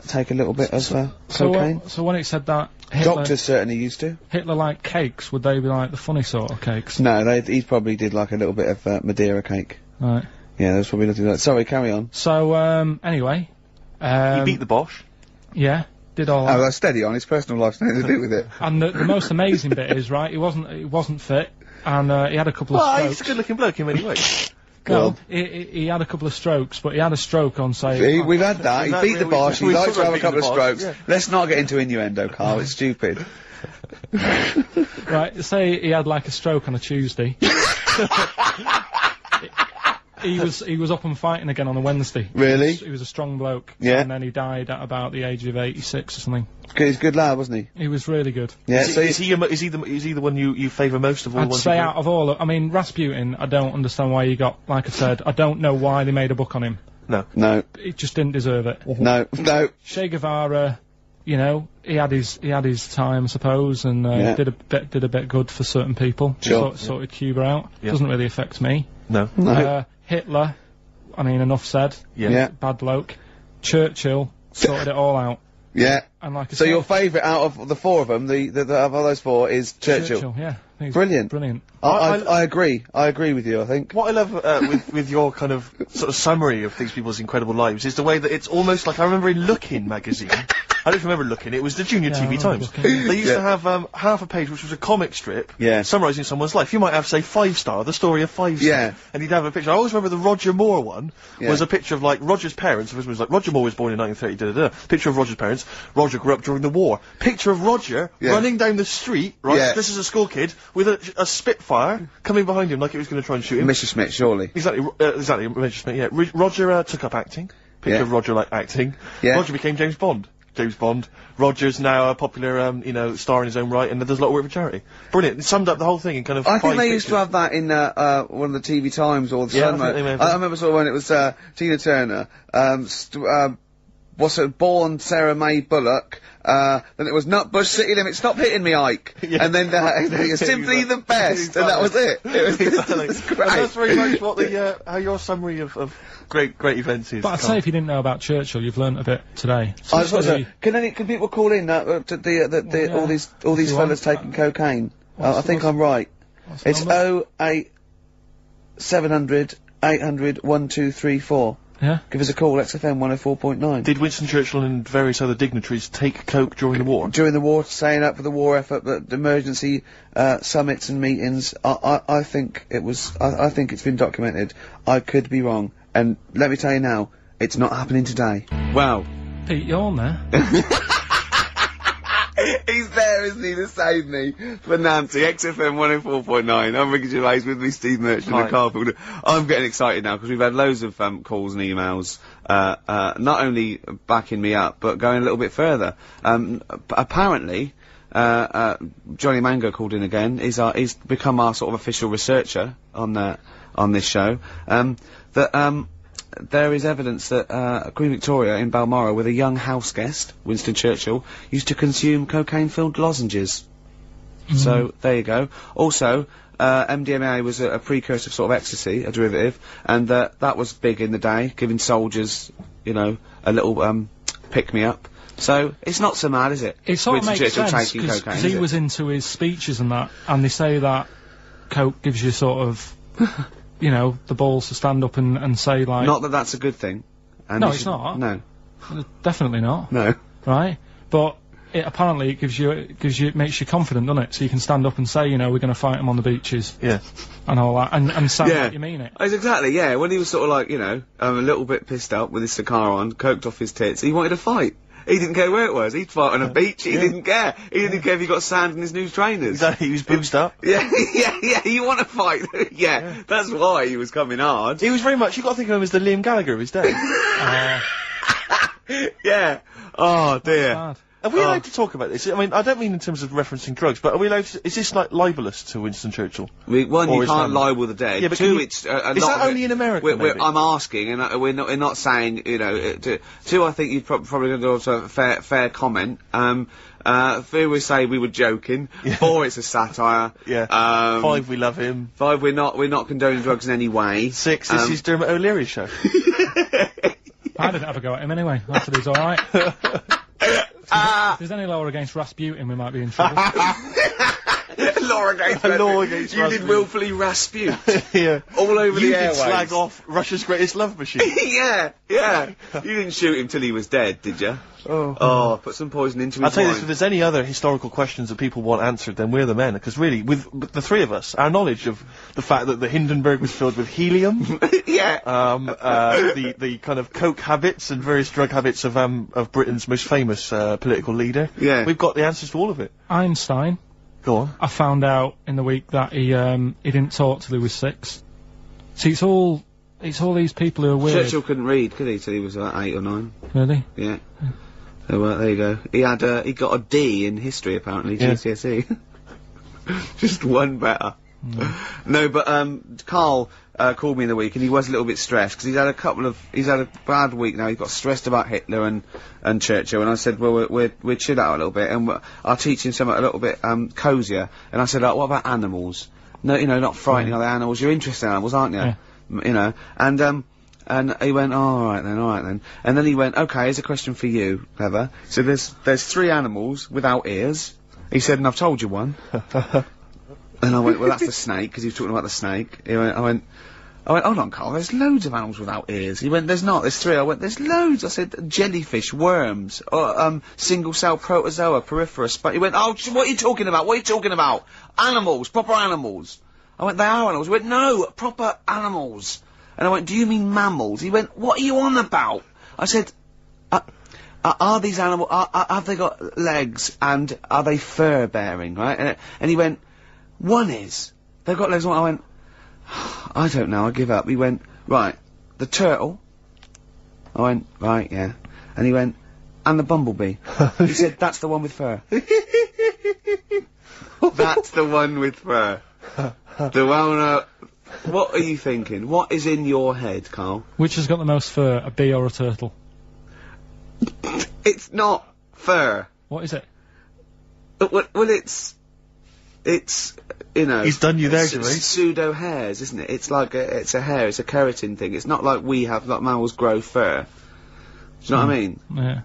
take a little bit of cocaine? So when it said that Hitler, Doctors certainly used to. Hitler liked cakes, would they be like the funny sort of cakes? No, he probably did like a little bit of Madeira cake. Right. Yeah, there's probably nothing like that. Sorry, carry on. So anyway, He beat the Bosch. yeah, did all that. Oh, that's steady on. His personal life's nothing to do with it. And the most amazing bit is, right, he wasn't fit, and he had a couple of Well, strokes. he's a good-looking bloke in many ways. No, he had a couple of strokes, but he had a stroke on, say... See, we've had that. He beat the Bosch. He we likes sort to of have a beat couple of the Bosch, strokes. Let's not get into innuendo, Karl. It's stupid. Right, say he had like a stroke on a Tuesday. He was up and fighting again on a Wednesday. Really? He was a strong bloke. Yeah. And then he died at about the age of 86 or something. He's a good lad, wasn't he? He was really good. Yeah. Is he the one you favour most of all? I'd the ones say you out of all, I mean, Rasputin, I don't understand why he got, like I said, I don't know why they made a book on him. No. He just didn't deserve it. No. Che Guevara, you know, he had his time, I suppose, and did a bit good for certain people. Sure. Sorted Cuba out. Yeah. Doesn't really affect me. No. Hitler, I mean, enough said. Yeah. Bad bloke. Churchill sorted it all out. Yeah. And like I So said, your favourite out of the four of them, the of those four, is Churchill. yeah. I think he's Brilliant. Brilliant. I agree. I agree with you, I think. What I love with your kind of sort of summary of these people's incredible lives is the way that it's almost like I remember in Lookin' magazine. I don't remember Lookin', it was the Junior Yeah, I TV remember Times. Lookin'. They used to have half a page which was a comic strip summarising someone's life. You might have, say, 5 Star, the story of 5 Star. Yeah. And you'd have a picture. I always remember the Roger Moore one was a picture of, like, Roger's parents. It was like, Roger Moore was born in 1930, Picture of Roger's parents. Roger grew up during the war. Picture of Roger running down the street, right? Yeah. This is a school kid with a Spitfire coming behind him like it was going to try and shoot him. Mr. Smith, surely. Exactly, Mr. Smith, yeah. Roger took up acting. Picture of Roger, like, acting. Yeah. Roger became James Bond. Roger's now a popular, star in his own right, and does a lot of work for charity. Brilliant. It summed up the whole thing in kind of I think 5 they used to pictures. have that in one of the TV Times or the Yeah, Sun. I think they may have I done. remember sort of when it was Tina Turner, born Sarah May Bullock. Then it was Nutbush City Limits. Stop hitting me, Ike. Yeah. And then simply the best, and that was it. It was Exactly. it's And great. that's very much what the how your summary of great events is. But I'd Carl. say if you didn't know about Churchill, you've learnt a bit today. I suppose so. Especially- Can people call in to yeah. all these If you fellas want. taking cocaine? What's- I think I'm right. what's the It's number? 08700 800 1234. Yeah. Give us a call, XFM 104.9. Did Winston Churchill and various other dignitaries take coke during the war? During the war, saying up for the war effort, but emergency summits and meetings. I think it was. I think it's been documented. I could be wrong, and let me tell you now, it's not happening today. Wow. Pete, you're on there. He's there, isn't he, to save me? For Nancy, XFM 104.9. I'm Ricky Gervais, with me, Steve Merchant and Karl. I'm getting excited now, because we've had loads of calls and emails, not only backing me up, but going a little bit further. Apparently, Johnny Mango called in again. He's become our sort of official researcher on this show. There is evidence that Queen Victoria in Balmoral, with a young house guest, Winston Churchill, used to consume cocaine-filled lozenges. So, there you go. Also, MDMA was a precursor of sort of ecstasy, a derivative, and that was big in the day, giving soldiers, you know, a little, pick-me-up. So, it's not so mad, is it? It sort of Winston makes Churchill sense, taking cocaine, because he was into his speeches and that, and they say that coke gives you sort of... you know, the balls to stand up and say, like... Not that that's a good thing. And no, it's not. No. Definitely not. No. Right? But apparently it makes you confident, doesn't it? So you can stand up and say, you know, we're going to fight them on the beaches. Yeah. And all that, and sound like you mean it. Exactly, yeah. When he was sort of like, you know, a little bit pissed up with his cigar on, coked off his tits, he wanted to fight. He didn't care where it was. He'd fight on a beach. He didn't care. He didn't care if he got sand in his new trainers. Exactly. He was boozed up. Yeah. You want to fight? yeah. That's why he was coming hard. He was very much. You got to think of him as the Liam Gallagher of his day. Yeah. Oh dear. Bad. Are we allowed to talk about this? I mean, I don't mean in terms of referencing drugs, but are we allowed to, is this like libelous to Winston Churchill? One, Or you his can't family? libel the dead. Yeah, but Two, can you- it's is that only in America, maybe? I'm asking, and we're not saying, you know. Two, I think you'd probably going to also a fair comment. Three, we say we were joking. Yeah. 4, it's a satire. Yeah. 5, we love him. 5, we're not condoning drugs in any way. 6, this is Dermot O'Leary's show. I didn't have a go at him anyway. I said he was alright. If there's any law against Rasputin, we might be in trouble. Law against Rasputin. You did willfully Raspute. Yeah. All over You the did airwaves. slag off Russia's greatest love machine. yeah. You didn't shoot him till he was dead, did you? Oh. Put some poison into his I'll tell you wine. this, if there's any other historical questions that people want answered, then we're the men, because really, with the three of us, our knowledge of the fact that the Hindenburg was filled with helium, Yeah. the kind of coke habits and various drug habits of Britain's most famous political leader, Yeah. we've got the answers to all of it. Einstein, Go on. I found out in the week that he didn't talk till he was 6. See, it's all these people who are weird. Churchill couldn't read, could he, till he was like 8 or 9? Really? Yeah. So, there you go. He got a D in history, apparently, Yeah. GCSE. Just one better. No, but, Karl, called me in the week, and he was a little bit stressed, because he's had a bad week now. He got stressed about Hitler and Churchill, and I said, well, we're chill out a little bit, and I'll teach him something a little bit, cosier. And I said, like, what about animals? No, you know, not frightening other animals. You're interested in animals, aren't you? Yeah. You know, and he went, oh, all right then. And then he went, okay, here's a question for you, Clever. So there's 3 animals without ears. He said, and I've told you one. And I went, well, that's the snake, because he was talking about the snake. I went, hold on, Karl, there's loads of animals without ears. He went, there's not, there's 3. I went, there's loads. I said, jellyfish, worms, single-cell protozoa, peripherous. But he went, oh, what are you talking about? What are you talking about? Animals, proper animals. I went, they are animals. He went, no, proper animals. And I went, do you mean mammals? He went, what are you on about? I said, are these animals, have they got legs, and are they fur-bearing, right? And he went, one is. They've got legs. I went, I don't know, I give up. He went, right, the turtle. I went, right, yeah. And he went, and the bumblebee. He said, that's the one with fur. That's the one with fur. The one, what are you thinking? What is in your head, Karl? Which has got the most fur, a bee or a turtle? It's not fur. What is it? Well, it's, you know... He's done you there, Gervais. Pseudo hairs, isn't it? It's like it's a hair, it's a keratin thing. It's not like we have, like mammals grow fur. Do you know what I mean? Yeah.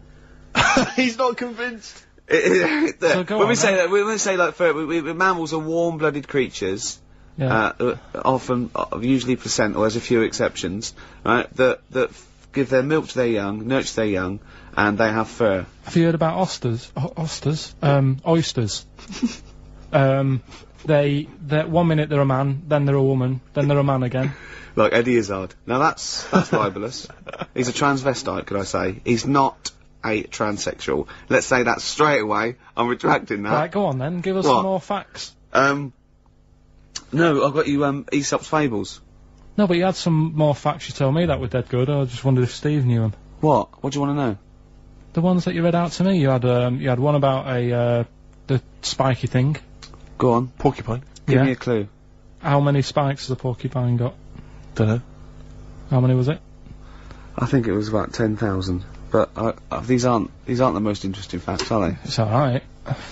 He's not convinced. So go when on, we say that, when we say like fur, mammals are warm-blooded creatures. Yeah. Often, usually placental. There's a few exceptions, right? That give their milk to their young, nurture their young, and they have fur. Have you heard about oysters? Oysters. They 1 minute they're a man, then they're a woman, then they're a man again. Like Eddie Izzard. Now that's libelous. He's a transvestite, could I say? He's not a transsexual. Let's say that straight away. I'm retracting that. Right, go on then. Give us What? some more facts. No, I've got you, Aesop's Fables. No, but you had some more facts you told me that were dead good. I just wondered if Steve knew them. What? What do you want to know? The ones that you read out to me. You had one about the spiky thing. Go on. Porcupine. Give me a clue. How many spikes has a porcupine got? Dunno. How many was it? I think it was about 10,000. But these aren't the most interesting facts, are they? It's alright.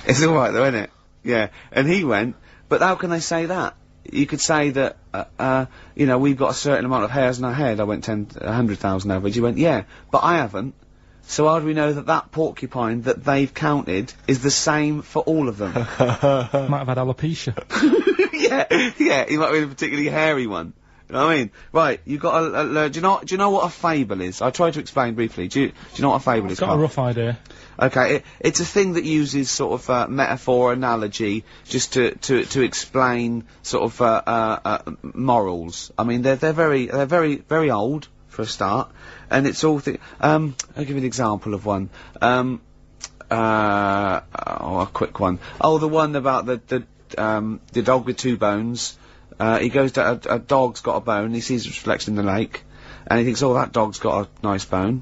It's alright though, isn't it? Yeah. And he went, but how can they say that? You could say that, you know, we've got a certain amount of hairs in our head. I went 100,000 average. You went, yeah, but I haven't. So how do we know that that porcupine that they've counted is the same for all of them? Might have had alopecia. yeah, he might be a particularly hairy one. You know what I mean? Right, you've got to, do you know what a fable is? I tried to explain briefly. Do you know what a fable is? I've got a rough idea. Okay, it's a thing that uses sort of, metaphor, analogy, just to explain sort of, morals. I mean, they're very old, for a start, and it's all I'll give you an example of one. A quick one. Oh, the one about the dog with two bones. He goes to a dog's got a bone, he sees its reflection in the lake, and he thinks, oh, that dog's got a nice bone.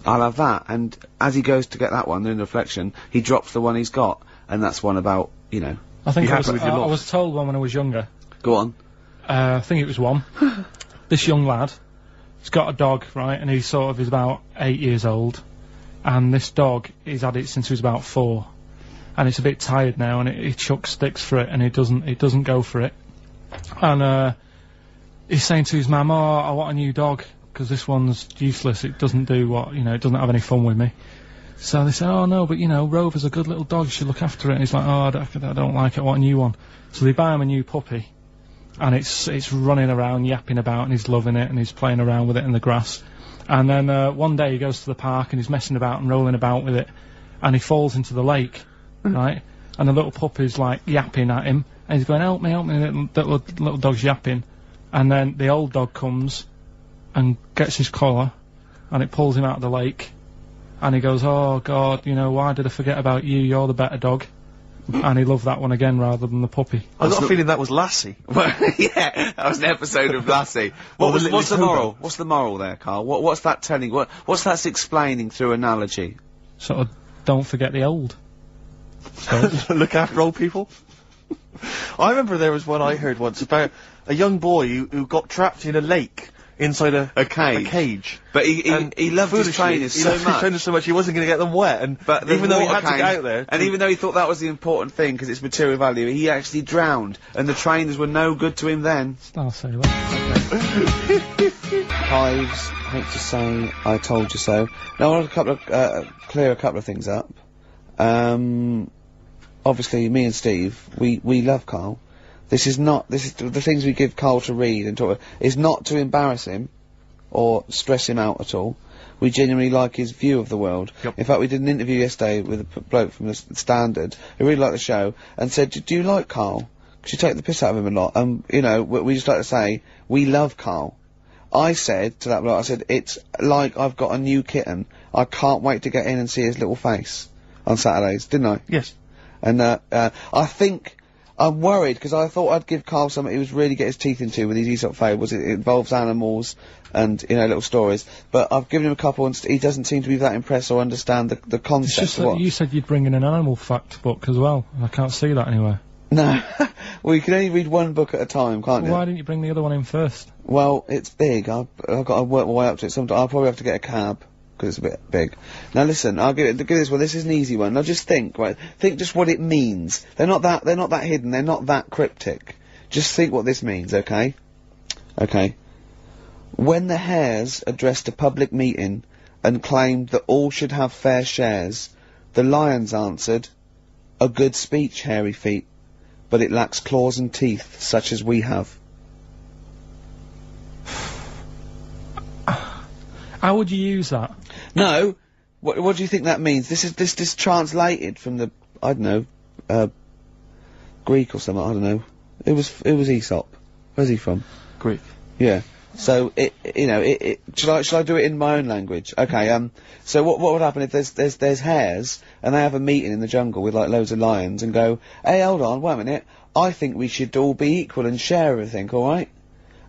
I'll have that. And as he goes to get that one in the reflection, he drops the one he's got, and that's one about, you know. I think I was told one when I was younger. Go on. I think it was one. This young lad, he's got a dog, right, and he's about 8 years old, and this dog, he's had it since he was about 4, and it's a bit tired now, and he chucks sticks for it, and it doesn't go for it. And he's saying to his mum, oh, I want a new dog, because this one's useless, it doesn't do what, you know, it doesn't have any fun with me. So they say, oh no, but you know, Rover's a good little dog, you should look after it. And he's like, oh, I don't like it, I want a new one. So they buy him a new puppy, and it's running around, yapping about, and he's loving it, and he's playing around with it in the grass. And then one day he goes to the park, and he's messing about and rolling about with it, and he falls into the lake, right? And the little puppy's like yapping at him, and he's going, help me, and the little dog's yapping. And then the old dog comes and gets his collar, and it pulls him out of the lake, and he goes, oh God, you know, why did I forget about you, you're the better dog. And he loved that one again rather than the puppy. I got a feeling that was Lassie. Well, yeah, that was an episode of Lassie. What's the moral? What's the moral there, Karl? What's that telling? What's that explaining through analogy? Sort of, don't forget the old. Look after old people. I remember there was one I heard once about a young boy who got trapped in a lake inside a cage. But he loved his trainers so much he wasn't going to get them wet, but even though he had to get out there, and even though he thought that was the important thing because it's material value, he actually drowned, and the trainers were no good to him then. I'll say that. Hives, hate to say, I told you so. Now I want to clear a couple of things up. Obviously, me and Steve, we love Karl. This is the things we give Karl to read and talk about, is not to embarrass him or stress him out at all. We genuinely like his view of the world. Yep. In fact, we did an interview yesterday with a bloke from the Standard who really liked the show and said, do you like Karl? Because you take the piss out of him a lot. You know, we just like to say, we love Karl. I said to that bloke, I said, it's like I've got a new kitten. I can't wait to get in and see his little face on Saturdays, didn't I? Yes. And, I think, I'm worried, because I thought I'd give Karl something he was really get his teeth into with these Aesop fables. It involves animals and, you know, little stories. But I've given him a couple and he doesn't seem to be that impressed or understand the concept. It's just that you said you'd bring in an animal fact book as well. I can't see that anywhere. No. Well, you can only read one book at a time, can't you? Why didn't you bring the other one in first? Well, it's big. I've got to work my way up to it. I'll probably have to get a cab, because it's a bit big. Now listen, I'll give this one. This is an easy one. Now just think, right? Think just what it means. They're not that hidden. They're not that cryptic. Just think what this means, okay? Okay. When the Hares addressed a public meeting and claimed that all should have fair shares, the Lions answered, "A good speech, hairy feet, but it lacks claws and teeth such as we have." How would you use that? No. What do you think that means? This is translated from the, I don't know, Greek or something, I don't know. It was Aesop. Where's he from? Greek. Yeah. So should I do it in my own language? Okay. So what would happen if there's hares and they have a meeting in the jungle with like loads of lions and go, hey, hold on, wait a minute. I think we should all be equal and share everything, all right?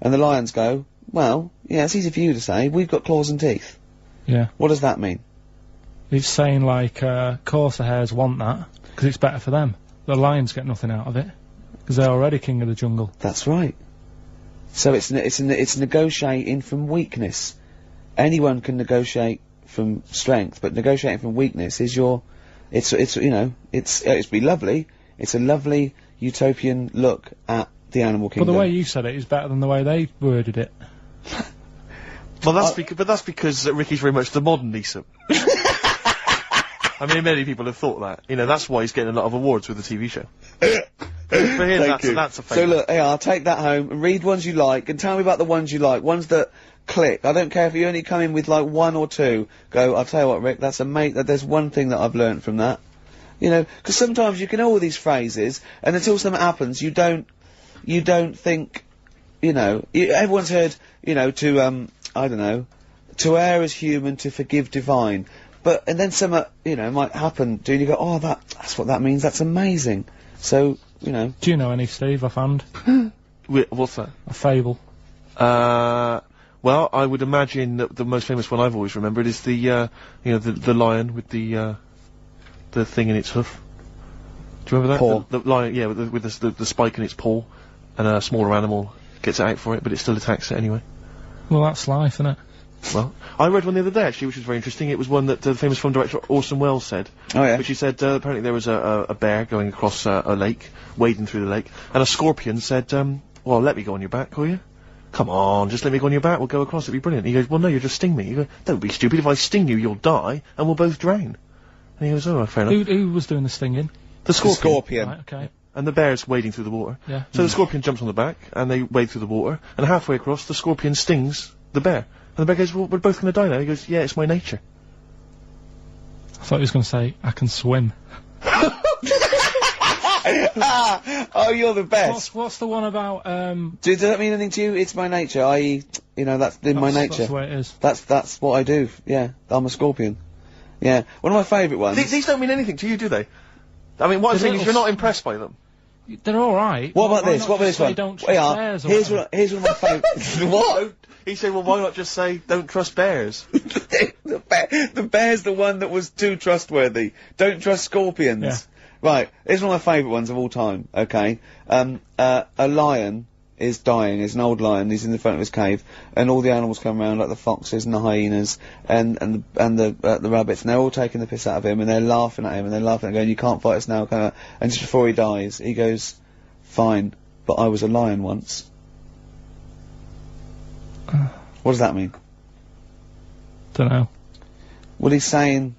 And the lions go, well, yeah, it's easy for you to say. We've got claws and teeth. Yeah. What does that mean? It's saying like, course the hares want that because it's better for them. The lions get nothing out of it because they're already king of the jungle. That's right. So it's negotiating from weakness. Anyone can negotiate from strength, but negotiating from weakness is it's be lovely. It's a lovely utopian look at the animal kingdom. But the way you said it is better than the way they worded it. Well, that's because Ricky's very much the modern Aesop. I mean, many people have thought that. You know, that's why he's getting a lot of awards with the TV show. For him, that's a favourite. So look, hey, I'll take that home and read ones you like and tell me about the ones you like. Ones that click. I don't care if you only come in with like one or two. Go, I'll tell you what, Rick, that's there's one thing that I've learnt from that. You know, because sometimes you can know all these phrases and until something happens, you don't think, you know, everyone's heard, you know, I don't know, to err is human, to forgive divine. And then something, you know, might happen, and you go, oh, that's what that means, that's amazing. So, you know. Do you know any, Steve, offhand? What's that? A fable. Well, I would imagine that the most famous one I've always remembered is the, you know, the lion with the thing in its hoof. Do you remember that? Paw. The lion, yeah, with the spike in its paw, and a smaller animal gets out for it, but it still attacks it anyway. Well, that's life, isn't it? Well, I read one the other day, actually, which was very interesting. It was one that the famous film director Orson Welles said. Oh, yeah? Which he said, apparently there was a bear going across a lake, wading through the lake, and a scorpion said, well, let me go on your back, will you? Come on, just let me go on your back, we'll go across, it'll be brilliant. He goes, well, no, you'll just sting me. You go, don't be stupid, if I sting you, you'll die, and we'll both drown. And he goes, oh, fair enough. Who was doing the stinging? The scorpion. Right, okay. And the bear's wading through the water. Yeah. So the scorpion jumps on the back, and they wade through the water, and halfway across, the scorpion stings the bear. And the bear goes, well, we're both gonna die now. He goes, yeah, it's my nature. I thought he was gonna say, I can swim. Oh, you're the best. What's the one about, Does that mean anything to you? It's my nature, i.e., you know, that's in my nature. That's the way it is. That's what I do, yeah. I'm a scorpion. Yeah. One of my favourite ones. These don't mean anything to you, do they? I mean, what I'm saying is you're not impressed by them. They're alright. What about this? What about this one? Don't trust bears or here's whatever. here's one of my favourites. What? He said, well, why not just say, don't trust bears? the bear's the one that was too trustworthy. Don't trust scorpions. Yeah. Right, here's one of my favourite ones of all time, okay? A lion is dying, it's an old lion, he's in the front of his cave, and all the animals come around, like the foxes and the hyenas, and the rabbits, and they're all taking the piss out of him, and they're laughing at him, and they're laughing, going, you can't fight us now, and just before he dies, he goes, fine, but I was a lion once. What does that mean? Don't know. Well, he's saying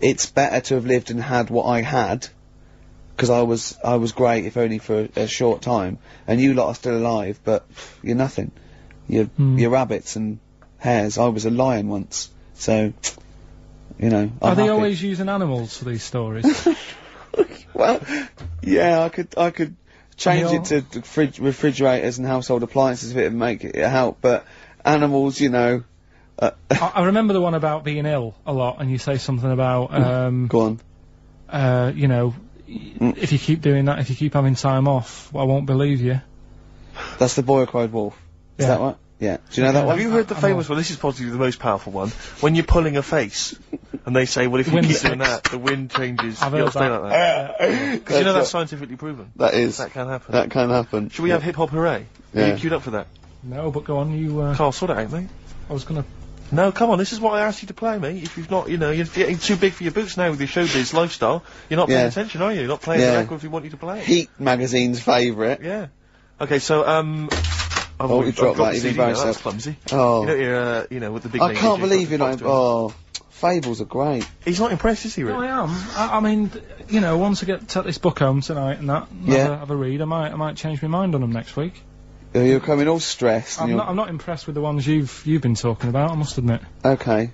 it's better to have lived and had what I had, because I was great, if only for a short time, and you lot are still alive, but you're nothing. You're rabbits and hares. I was a lion once, so you know. Are they always using animals for these stories? Well, yeah, I could change it to refrigerators and household appliances if it would make it help, but animals, you know. I remember the one about being ill a lot, and you say something about go on. you know, if you keep doing that, if you keep having time off, I won't believe you. That's the Boy Who Cried Wolf. Is that right? Yeah. Do you know that one? Have you heard the famous one? This is possibly the most powerful one. When you're pulling a face, and they say, well, if you keep doing that, the wind changes. I've You'll heard stay like that. Because you know that's scientifically proven. That is. That can happen. That can happen. Should we have hip hop hooray? Yeah. Are you queued up for that? No, but go on, you. Carl, sort it out, mate. I was gonna. No, come on, this is what I asked you to play, mate. If you've not, you know, you're getting too big for your boots now with your showbiz lifestyle, you're not paying attention, are you? You're not playing the record if we want you to play it. Heat magazine's favourite. Yeah. Okay, so, Oh, you dropped that, the you've CD embarrassed now, that's yourself. clumsy. Oh. You know, you're, you know, with the big I can't name, believe you're not. Oh, fables are great. He's not impressed, is he, Rick? No, I am. I mean, you know, once I take this book home tonight and that, have a read, I might change my mind on them next week. You're coming all stressed. I'm not impressed with the ones you've been talking about, I must admit. Okay.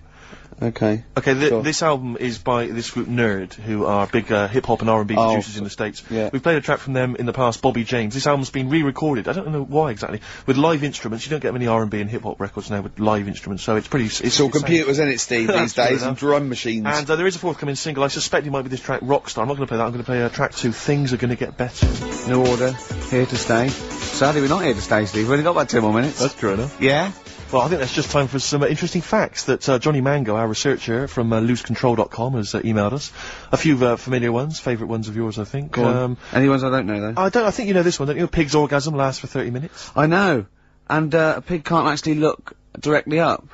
Okay, Sure. this album is by this group Nerd, who are big hip-hop and R&B producers in the States. Yeah. We've played a track from them in the past, Bobby James. This album's been re-recorded, I don't know why exactly, with live instruments. You don't get many R&B and hip-hop records now with live instruments, so it's pretty... It's all computers, isn't it, Steve, these days, and drum machines. And there is a forthcoming single. I suspect it might be this track, Rockstar. I'm not going to play that, I'm going to play track 2, Things Are Gonna Get Better. New Order, here to stay. Sadly, we're not here to stay, Steve. We've only got about 2 more minutes. That's true enough. Yeah? Well, I think that's just time for some interesting facts that Johnny Mango, our researcher from losecontrol.com, has emailed us. A few familiar ones, favourite ones of yours, I think. Go on. Any ones I don't know, though? I think you know this one, don't you? A pig's orgasm lasts for 30 minutes. I know. And a pig can't actually look directly up.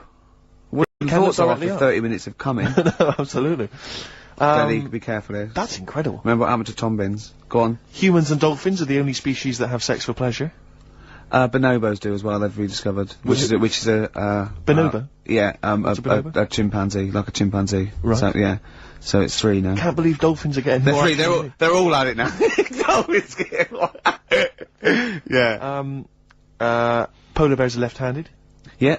Thoughts are after 30 minutes of coming. No, absolutely. Daddy, be careful here. That's incredible. Remember what happened to Tom Bins? Go on. Humans and dolphins are the only species that have sex for pleasure. Bonobos do as well, they've rediscovered. Which is a Bonobo? Yeah, a chimpanzee, like a chimpanzee. Right. So, yeah. So it's 3 now. Can't believe dolphins are getting They're more 3, they're all at it now. Dolphins get Yeah. Polar bears are left-handed. Yeah.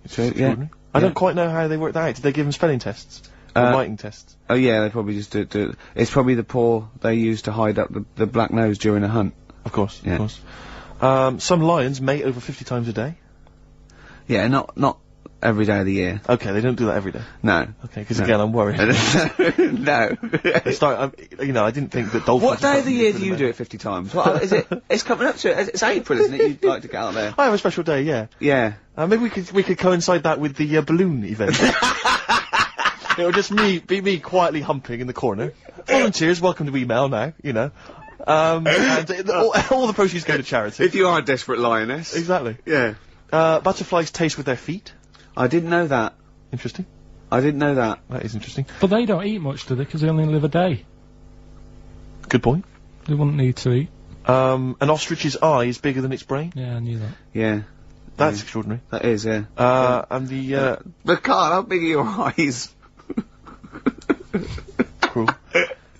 True, yeah. Extraordinary. I don't quite know how they work that out. Did they give them spelling tests? Or writing tests? Oh yeah, they probably just do it. It's probably the paw they use to hide up the black nose during a hunt. Of course, Yeah. of course. Some lions mate over 50 times a day. Yeah, not every day of the year. Okay, they don't do that every day. No. Okay, because again, I'm worried. No. I didn't think that dolphins... What day of the year do you do it 50 times? What, is it? It's coming up to it. It's April, isn't it? You'd like to get out there. I have a special day, yeah. Yeah. Maybe we could coincide that with the balloon event. It'll just be me quietly humping in the corner. Volunteers, welcome to email now, you know. And all the proceeds go to charity. If you are a desperate lioness. Exactly. Yeah. Butterflies taste with their feet. I didn't know that. Interesting. I didn't know that. That is interesting. But they don't eat much, do they? Because they only live a day. Good point. They wouldn't need to eat. An ostrich's eye is bigger than its brain. Yeah, I knew that. Yeah. That's extraordinary. That is, yeah. And the, But Karl, how big are your eyes? Cruel.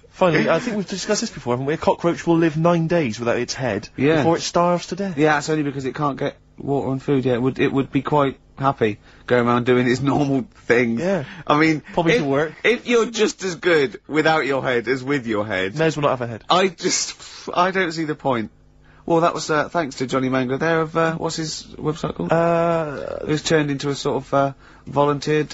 Finally, I think we've discussed this before, haven't we? A cockroach will live 9 days without its head before it starves to death. Yeah, it's only because it can't get water and food. Yeah, it would be quite happy going around doing its normal things. Yeah. I mean, probably to work. If you're just as good without your head as with your head, may as well not have a head. I don't see the point. Well, that was thanks to Johnny Mango there of what's his website called? Who's turned into a sort of volunteered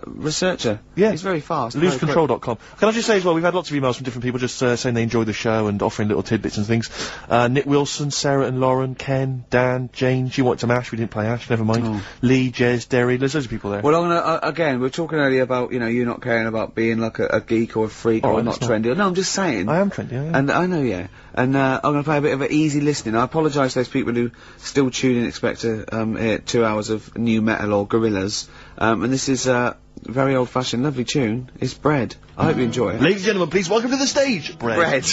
researcher. Yeah, he's very fast. Losecontrol.com. Can I just say as well, we've had lots of emails from different people just saying they enjoy the show and offering little tidbits and things. Nick Wilson, Sarah and Lauren, Ken, Dan, Jane. She wanted some Ash. We didn't play Ash. Never mind. Oh. Lee, Jez, Derry. There's loads of people there. Well, I'm gonna again. We were talking earlier about you not caring about being like a geek or a freak or not trendy. No, I'm just saying. I am trendy. Yeah. And I know, yeah. And I'm going to play a bit of an easy listening. I apologise to those people who still tune in, expect to hear 2 hours of new metal or Gorillaz. And this is a very old-fashioned, lovely tune. It's Bread. I hope you enjoy it. Ladies and gentlemen, please welcome to the stage, Bread.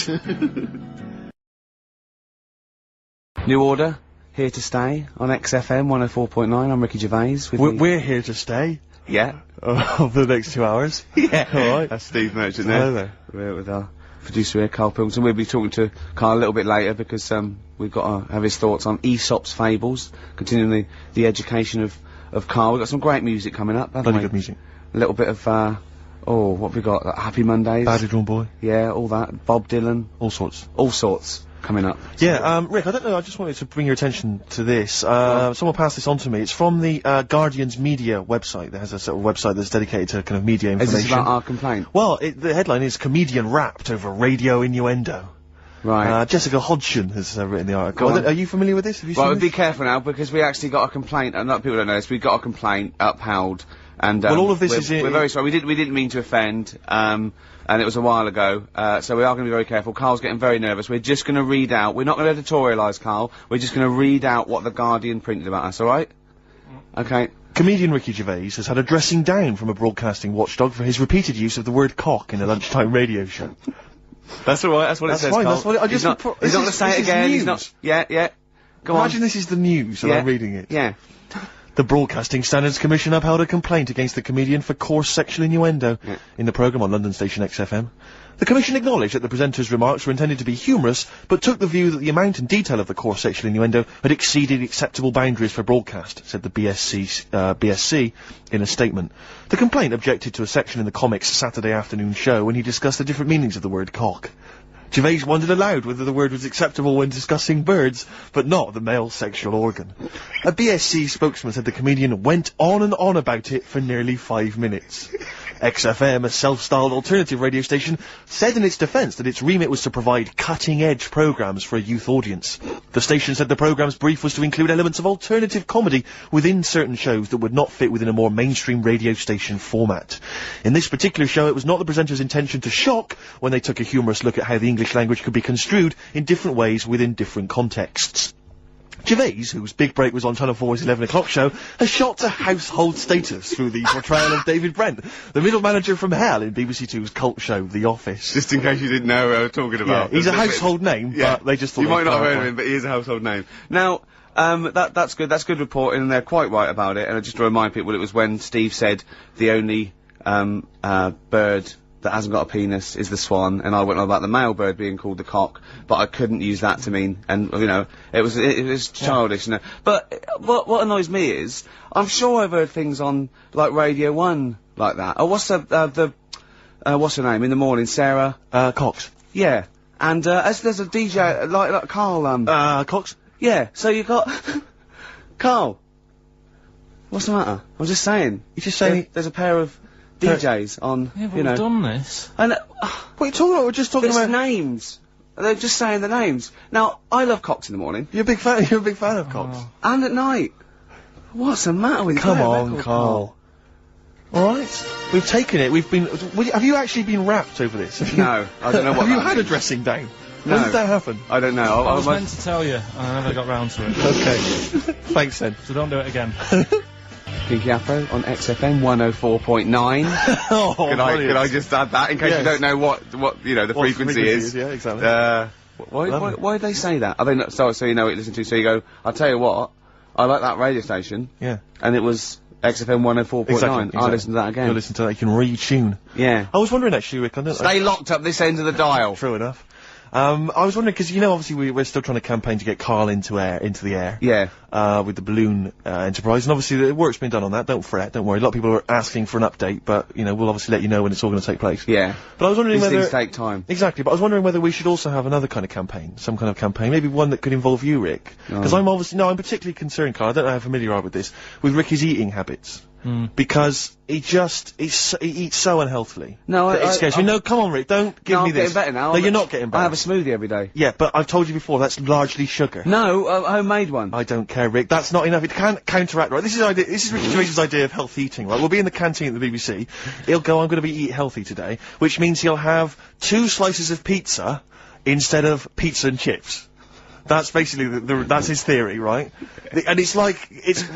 New Order, here to stay on XFM 104.9. I'm Ricky Gervais. We're here to stay. Yeah. For the next 2 hours. Yeah. All right. That's Steve Merchant there. Hello there. We're with our producer here, Karl Pilkington. We'll be talking to Karl a little bit later because we've got to have his thoughts on Aesop's fables, continuing the education of Karl. We've got some great music coming up, haven't we? Bloody good music. A little bit of what have we got? Happy Mondays. Badly Drawn Boy. Yeah, all that. Bob Dylan. All sorts coming up. Yeah, Rick, I don't know, I just wanted to bring your attention to this. Someone passed this on to me. It's from the Guardian's media website. There has a sort of website that's dedicated to kind of media information. Is this about our complaint? Well, the headline is Comedian Rapped Over Radio Innuendo. Right. Jessica Hodgson has written the article. Are you familiar with this? Have you seen Well, this? be careful now, because we actually got a complaint, and people don't know this, we got a complaint upheld, and well, all of this we're very sorry, we didn't mean to offend, and it was a while ago, so we are going to be very careful. Karl's getting very nervous. We're just going to read out, we're not going to editorialise, Karl, we're just going to read out what the Guardian printed about us, alright? Okay. Comedian Ricky Gervais has had a dressing down from a broadcasting watchdog for his repeated use of the word cock in a lunchtime radio show. That's alright, that's what it says, fine, Karl. that's what he's not going to say it again, he's not... Yeah. Go Imagine this is the news, and I'm reading it. Yeah. The Broadcasting Standards Commission upheld a complaint against the comedian for coarse sexual innuendo in the programme on London station XFM. The Commission acknowledged that the presenter's remarks were intended to be humorous, but took the view that the amount and detail of the coarse sexual innuendo had exceeded acceptable boundaries for broadcast, said the BSC in a statement. The complaint objected to a section in the comic's Saturday afternoon show when he discussed the different meanings of the word cock. Gervais wondered aloud whether the word was acceptable when discussing birds, but not the male sexual organ. A BSC spokesman said the comedian went on and on about it for nearly 5 minutes. XFM, a self-styled alternative radio station, said in its defence that its remit was to provide cutting-edge programmes for a youth audience. The station said the programme's brief was to include elements of alternative comedy within certain shows that would not fit within a more mainstream radio station format. In this particular show, it was not the presenter's intention to shock when they took a humorous look at how the English language could be construed in different ways within different contexts. Gervais, whose big break was on Channel 4's 11 o'clock show, has shot to household status through the portrayal of David Brent, the middle manager from hell in BBC Two's cult show, The Office. Just in case you didn't know who I was talking about. Yeah, he's a household name, but they just thought... You might not have heard of him, but he is a household name. Now, that's good, that's good reporting, and they're quite right about it, and just to remind people, it was when Steve said the only, bird that hasn't got a penis is the swan, and I went on about the male bird being called the cock, but I couldn't use that to mean, and, you know, it was childish, you know. But, what annoys me is, I'm sure I've heard things on, like, Radio 1 like that. Oh, what's what's her name, in the morning, Sarah? Cox. Yeah. And, there's a DJ, like Karl, Cox? Yeah, so you got... Karl. What's the matter? I'm just saying. You're just saying... There's a pair of DJs on, Yeah, but you know... we've done this. And, What are you talking about? We're just talking about... names. They're just saying the names. Now, I love cocks in the morning. You're a big fan of Cox. Oh. And at night. What's the matter with you? Come Play a on, record, Karl. Alright. We've taken it, we've been... have you actually been wrapped over this? No, I don't know what Have you that had a means. dressing down? No. When did that happen? I don't know. I was meant to tell you, and I never got round to it. Okay. Thanks then. So don't do it again. Pinky Afro on XFM 104.9. Oh, Could I just add that in case you don't know what you know the frequency is? Yeah, exactly. Why did they say that? Are they not, so you know what you listen to? So you go, I'll tell you what, I like that radio station. Yeah. And it was XFM 104.9. Exactly. I'll listen to that again. You'll listen to that, you can retune. Yeah. I was wondering actually, Rick, I don't Stay locked up this end of the dial. True enough. I was wondering, because, you know, obviously we're still trying to campaign to get Karl into the air. Yeah. With the balloon, enterprise, and obviously the work's been done on that, don't fret, don't worry. A lot of people are asking for an update, but, you know, we'll obviously let you know when it's all gonna take place. Yeah. But I was wondering These whether... things take time. Exactly, but I was wondering whether we should also have another kind of campaign, some kind of campaign, maybe one that could involve you, Rick. Because I'm particularly concerned, Karl, I don't know how familiar you are with this, with Ricky's eating habits. Because he eats so unhealthily. No, it scares you. No, come on, Rick, don't give me this. I'm getting better now. No, you're not getting better. I have a smoothie every day. Yeah, but I've told you before, that's largely sugar. No, a homemade one. I don't care, Rick. That's not enough. It can't counteract, right? This is Ricky Gervais's idea of health eating, right? We'll be in the canteen at the BBC. He'll go, I'm going to eat healthy today, which means he'll have 2 slices of pizza instead of pizza and chips. That's basically that's his theory, right? And it's like,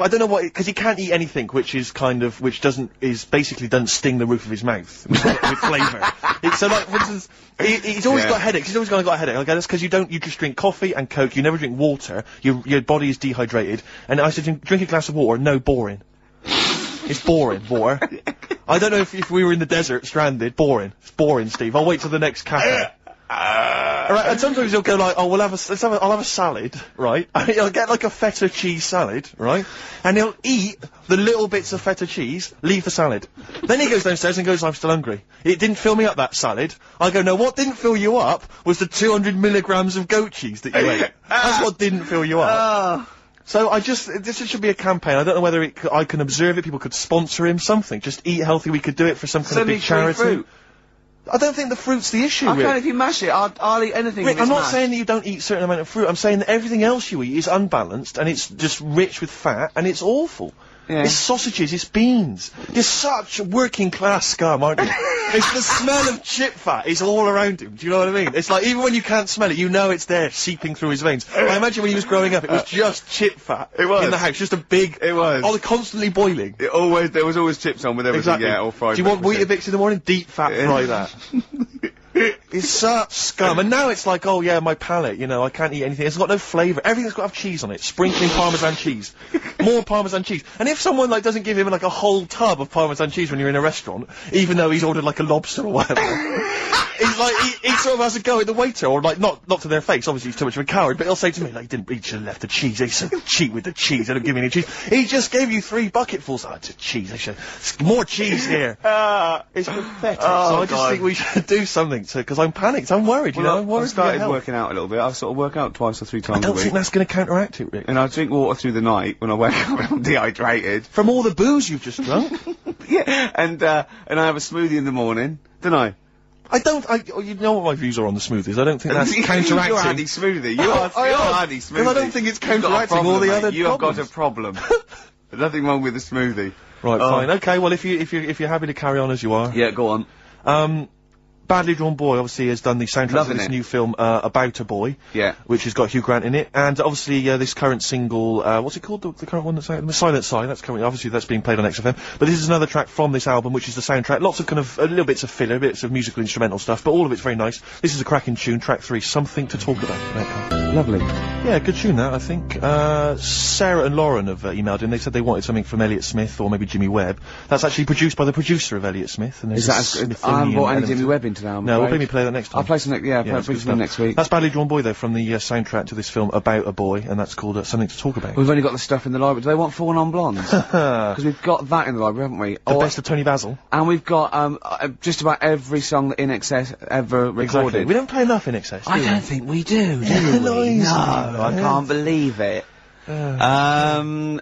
I don't know what, because he can't eat anything basically doesn't sting the roof of his mouth with flavour. So like, for instance, he's always got headaches, he's always got a headache. Okay, that's because you just drink coffee and Coke, you never drink water, your body is dehydrated, and I said, drink a glass of water, no, boring. It's boring, water. I don't know if we were in the desert, stranded, boring. It's boring, Steve. I'll wait till the next cafe. Right, and sometimes he'll go like, oh, I'll have a salad, right? And he'll get like a feta cheese salad, right? And he'll eat the little bits of feta cheese, leave the salad. Then he goes downstairs and goes, I'm still hungry. It didn't fill me up, that salad. I go, no, what didn't fill you up was the 200 milligrams of goat cheese that you ate. That's what didn't fill you up. So this should be a campaign. I don't know whether I can observe it, people could sponsor him, something. Just eat healthy, we could do it for some kind of big charity. Fruit. I don't think the fruit's the issue, Rick. Okay, if you mash it, I'll eat anything. Rick, I'm not mashed. saying that you don't eat a certain amount of fruit. I'm saying that everything else you eat is unbalanced, and it's just rich with fat, and it's awful. Yeah. It's sausages, it's beans. You're such a working class scum, aren't you? It's the smell of chip fat is all around him, do you know what I mean? It's like, even when you can't smell it, you know it's there, seeping through his veins. I imagine when he was growing up, it was just chip fat. It was. In the house, just a big... It was. Oh, constantly boiling. There was always chips on with everything, Exactly. yeah, or fried Do you want breakfast, Weetabix in the morning? Deep fat fry that. It's such scum. And now it's like, oh yeah, my palate, you know, I can't eat anything. It's got no flavour. Everything's got to have cheese on it. Sprinkling Parmesan cheese. More Parmesan cheese. And if someone, like, doesn't give him, like, a whole tub of Parmesan cheese when you're in a restaurant, even though he's ordered, like, a lobster or whatever, he's like, he sort of has a go at the waiter, or, like, not to their face, obviously he's too much of a coward, but he'll say to me, like, he should have left the cheese. He's so cheap with the cheese. They don't give me any cheese. He just gave you 3 bucketfuls. Oh, it's cheese. I should... More cheese here. It's pathetic. So I just think we should do something because I'm panicked. I'm worried, you know. I'm worried. I started working out a little bit. I sort of work out twice or 3 times a week. I don't think that's going to counteract it, Rick. And I drink water through the night when I wake up and I'm dehydrated. From all the booze you've just drunk. Yeah, and I have a smoothie in the morning, don't I? You know what my views are on the smoothies. I don't think that's counteracting. You're anti-smoothie. You're anti-smoothie. Because I don't think it's counteracting all the other You have got a problem. There's nothing wrong with the smoothie. Right, fine. Okay, well, if you're happy to carry on as you are. Yeah, go on. Badly Drawn Boy obviously has done the soundtrack to this new film, About a Boy. Yeah. Which has got Hugh Grant in it. And obviously, this current single, what's it called? The current one that's out? Silent Sigh. That's currently, obviously that's being played on XFM. But this is another track from this album, which is the soundtrack. Lots of kind of, little bits of filler, bits of musical instrumental stuff, but all of it's very nice. This is a cracking tune, track 3, Something to Talk About. Lovely. Yeah, good tune that, I think. Sarah and Lauren have emailed in. They said they wanted something from Elliott Smith or maybe Jimmy Webb. That's actually produced by the producer of Elliott Smith. And is that I haven't brought any Jimmy Webb into now. No, we'll maybe play that next time. I'll play some next week. That's Badly Drawn Boy though, from the soundtrack to this film About a Boy, and that's called Something to Talk About. We've only got the stuff in the library. Do they want Four Non-Blondes? Because we've got that in the library, haven't we? The best of Tony Basil. And we've got just about every song that In Excess ever recorded. Exactly. We don't play enough In Excess. I don't think we do we? No, I can't believe it. XFM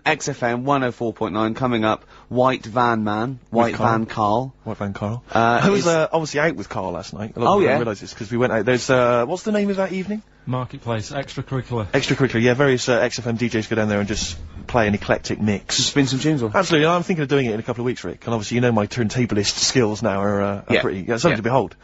104.9 coming up. White Van Karl. White Van Karl. I was obviously out with Karl last night. A lot of people don't realise this because we went out. There's what's the name of that evening? Marketplace, extracurricular. Extracurricular, yeah. Various XFM DJs go down there and just play an eclectic mix. Just spin some tunes on. Absolutely. I'm thinking of doing it in a couple of weeks, Rick. And obviously, you know, my turntablist skills now are pretty something to behold.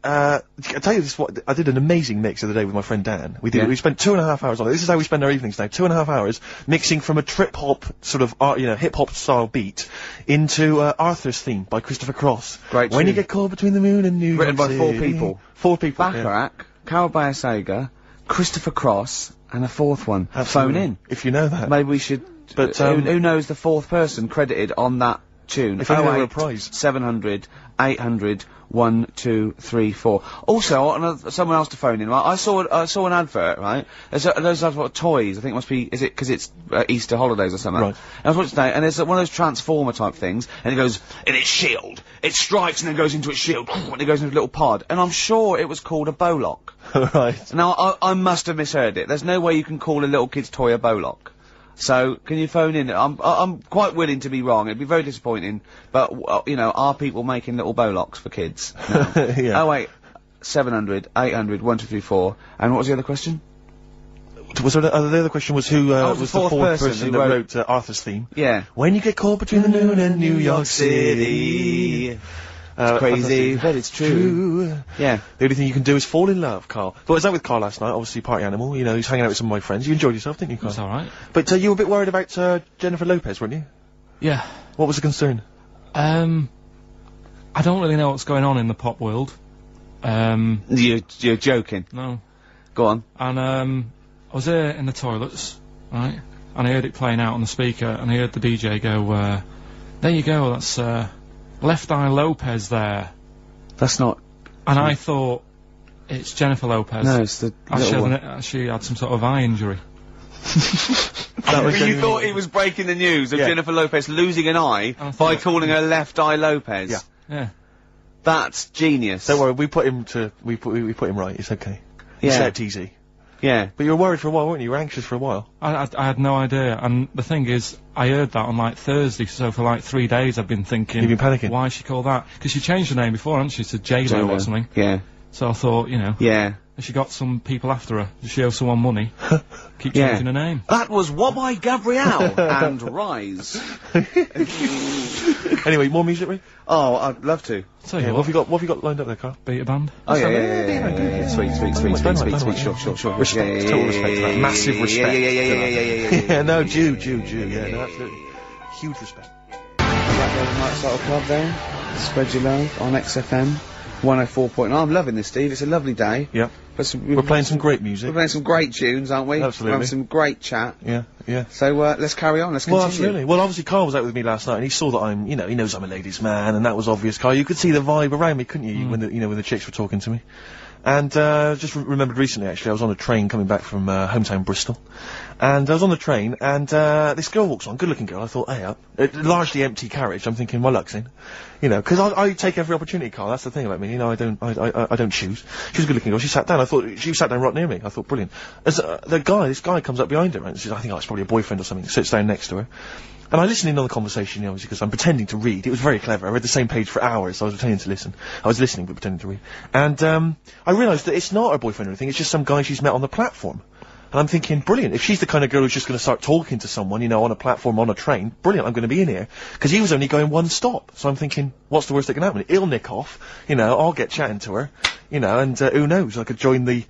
I tell you this, I did an amazing mix the other day with my friend Dan. We spent 2.5 hours on it. This is how we spend our evenings now. 2.5 hours mixing from a trip-hop sort of, hip-hop style beat into, Arthur's Theme by Christopher Cross. Great When You Get Caught Between the Moon and New York Written by City. 4 people. 4 people. Bacharach, Carol Bayer-Sager, Christopher Cross, and a 4th one. Absolutely. Phone in. If you know that. Maybe we should, but, who knows the 4th person credited on that tune? If only there were a prize. 700, 800, 1, 2, 3, 4. Also, someone else to phone in, right? I saw an advert, right? There's toys. I think it must be, is it because it's Easter holidays or something? Right. And I was watching today, and there's one of those Transformer type things, and it goes, and its shield. It strikes and then goes into its shield, and it goes into a little pod. And I'm sure it was called a Bowlock. Right. Now, I must have misheard it. There's no way you can call a little kid's toy a Bowlock. So, can you phone in? I'm quite willing to be wrong. It'd be very disappointing, but, are people making little Bowlocks for kids? No. Yeah. Oh wait, 700, 800, 1, 2, 3, 4. And what was the other question? Was there the other question was who, was the fourth person that wrote Arthur's Theme? Yeah. When you get caught between the moon and New York City. It's crazy, but it's true. Yeah. The only thing you can do is fall in love, Karl. But I was out with Karl last night, obviously party animal, you know, he's hanging out with some of my friends. You enjoyed yourself, didn't you, Karl? It's alright. But you were a bit worried about Jennifer Lopez, weren't you? Yeah. What was the concern? I don't really know what's going on in the pop world. You're joking. No. Go on. And I was there in the toilets, right? And I heard it playing out on the speaker, and I heard the DJ go, there you go, that's Left Eye Lopez there. That's not... And I thought, it's Jennifer Lopez. No, it's the she had some sort of eye injury. You thought he was breaking the news of Jennifer Lopez losing an eye by calling her Left Eye Lopez? Yeah. Yeah. That's genius. Don't worry, we put him right, it's okay. Yeah. He slept easy. Yeah. But you were worried for a while, weren't you? You were anxious for a while. I had no idea, and the thing is, I heard that on like Thursday, so for like 3 days I've been thinking... You've been panicking? Why she called that? Because she changed her name before, hadn't she, to J-Lo or something? Yeah. So I thought, Yeah. She got some people after her. Does she owe someone money? Keep changing her name. That was What by Gabrielle and Rise. Anyway, more music, Rick? Oh, I'd love to. Tell you what have you got lined up there, Karl? Beta band. Oh, yeah. Sweet. Sure. Respect. Total respect for that. Massive respect. Yeah, no, Jew. Yeah, no, absolutely. Huge respect. Black Night Club there. Spread your love on XFM 104.9. I'm loving this, Steve. It's a lovely day. Yeah. We're playing some great music. We're playing some great tunes, aren't we? Absolutely. We're having some great chat. Yeah, yeah. So, let's carry on. Let's continue. Well, absolutely. Well, obviously, Karl was out with me last night, and he saw that I'm, you know, he knows I'm a ladies' man, and that was obvious, Karl. You could see the vibe around me, couldn't you, when the chicks were talking to me. And, just remembered recently, actually, I was on a train coming back from, hometown Bristol. And I was on the train, and, this girl walks on, good-looking girl. I thought, hey up. Largely empty carriage. I'm thinking, my luck's in. You know, 'cause I take every opportunity, Karl. That's the thing about me. You know, I don't choose. She was a good-looking girl. She sat down. I thought, she sat down right near me. I thought, brilliant. As, this guy comes up behind her, and says, I think it's probably a boyfriend or something, sits down next to her. And I listened in on the conversation, you know, obviously, because I'm pretending to read. It was very clever. I read the same page for hours, so I was pretending to listen. I was listening, but pretending to read. And, I realised that it's not her boyfriend or anything, it's just some guy she's met on the platform. And I'm thinking, brilliant, if she's the kind of girl who's just gonna start talking to someone, you know, on a platform, on a train, brilliant, I'm gonna be in here. 'Cause he was only going one stop. So I'm thinking, what's the worst that can happen? He'll nick off, you know, I'll get chatting to her, you know, and, who knows, I could join the...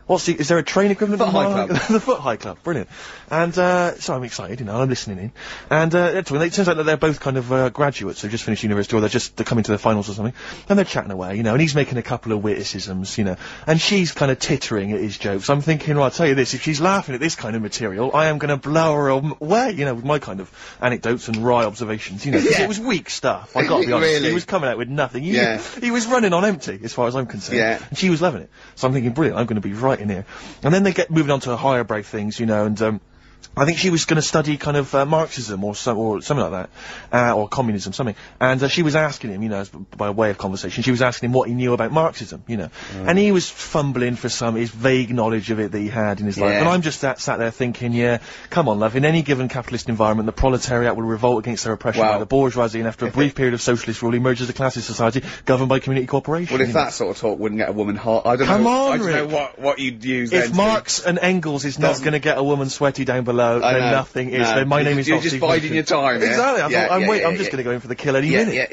is there a train equivalent? Foot High Club. The Foot High Club, brilliant. And, so I'm excited, you know, I'm listening in. And, it turns out that they're both kind of, graduates, they've just finished university, or they're coming to their finals or something. And they're chatting away, you know, and he's making a couple of witticisms, you know. And she's kind of tittering at his jokes. I'm thinking, well, I'll tell you this, if she's laughing at this kind of material, I am gonna blow her away, you know, with my kind of anecdotes and wry observations, you know. 'Cause it was weak stuff, I gotta be honest. Really? He was coming out with nothing. He was running on empty, as far as I'm concerned. Yeah. And she was loving it. So I'm thinking, brilliant, I'm gonna be right in here. And then they get moving on to higher brow things, you know, and, I think she was going to study kind of Marxism or something like that, or communism, something. And she was asking him, you know, by way of conversation, she was asking him what he knew about Marxism, you know. And he was fumbling for his vague knowledge of it that he had in his life. And I'm just sat there thinking, yeah, come on, love, in any given capitalist environment, the proletariat will revolt against their oppression by the bourgeoisie, and after a brief period of socialist rule emerges a classist society governed by community cooperation. Well, if that sort of talk wouldn't get a woman hot, I don't know. I don't know what you'd use then. If Marx and Engels is not going to get a woman sweaty down below, then nothing is. Then my name is You're not just Steve biding your time. Exactly. I thought, I'm just going to go in for the kill any minute.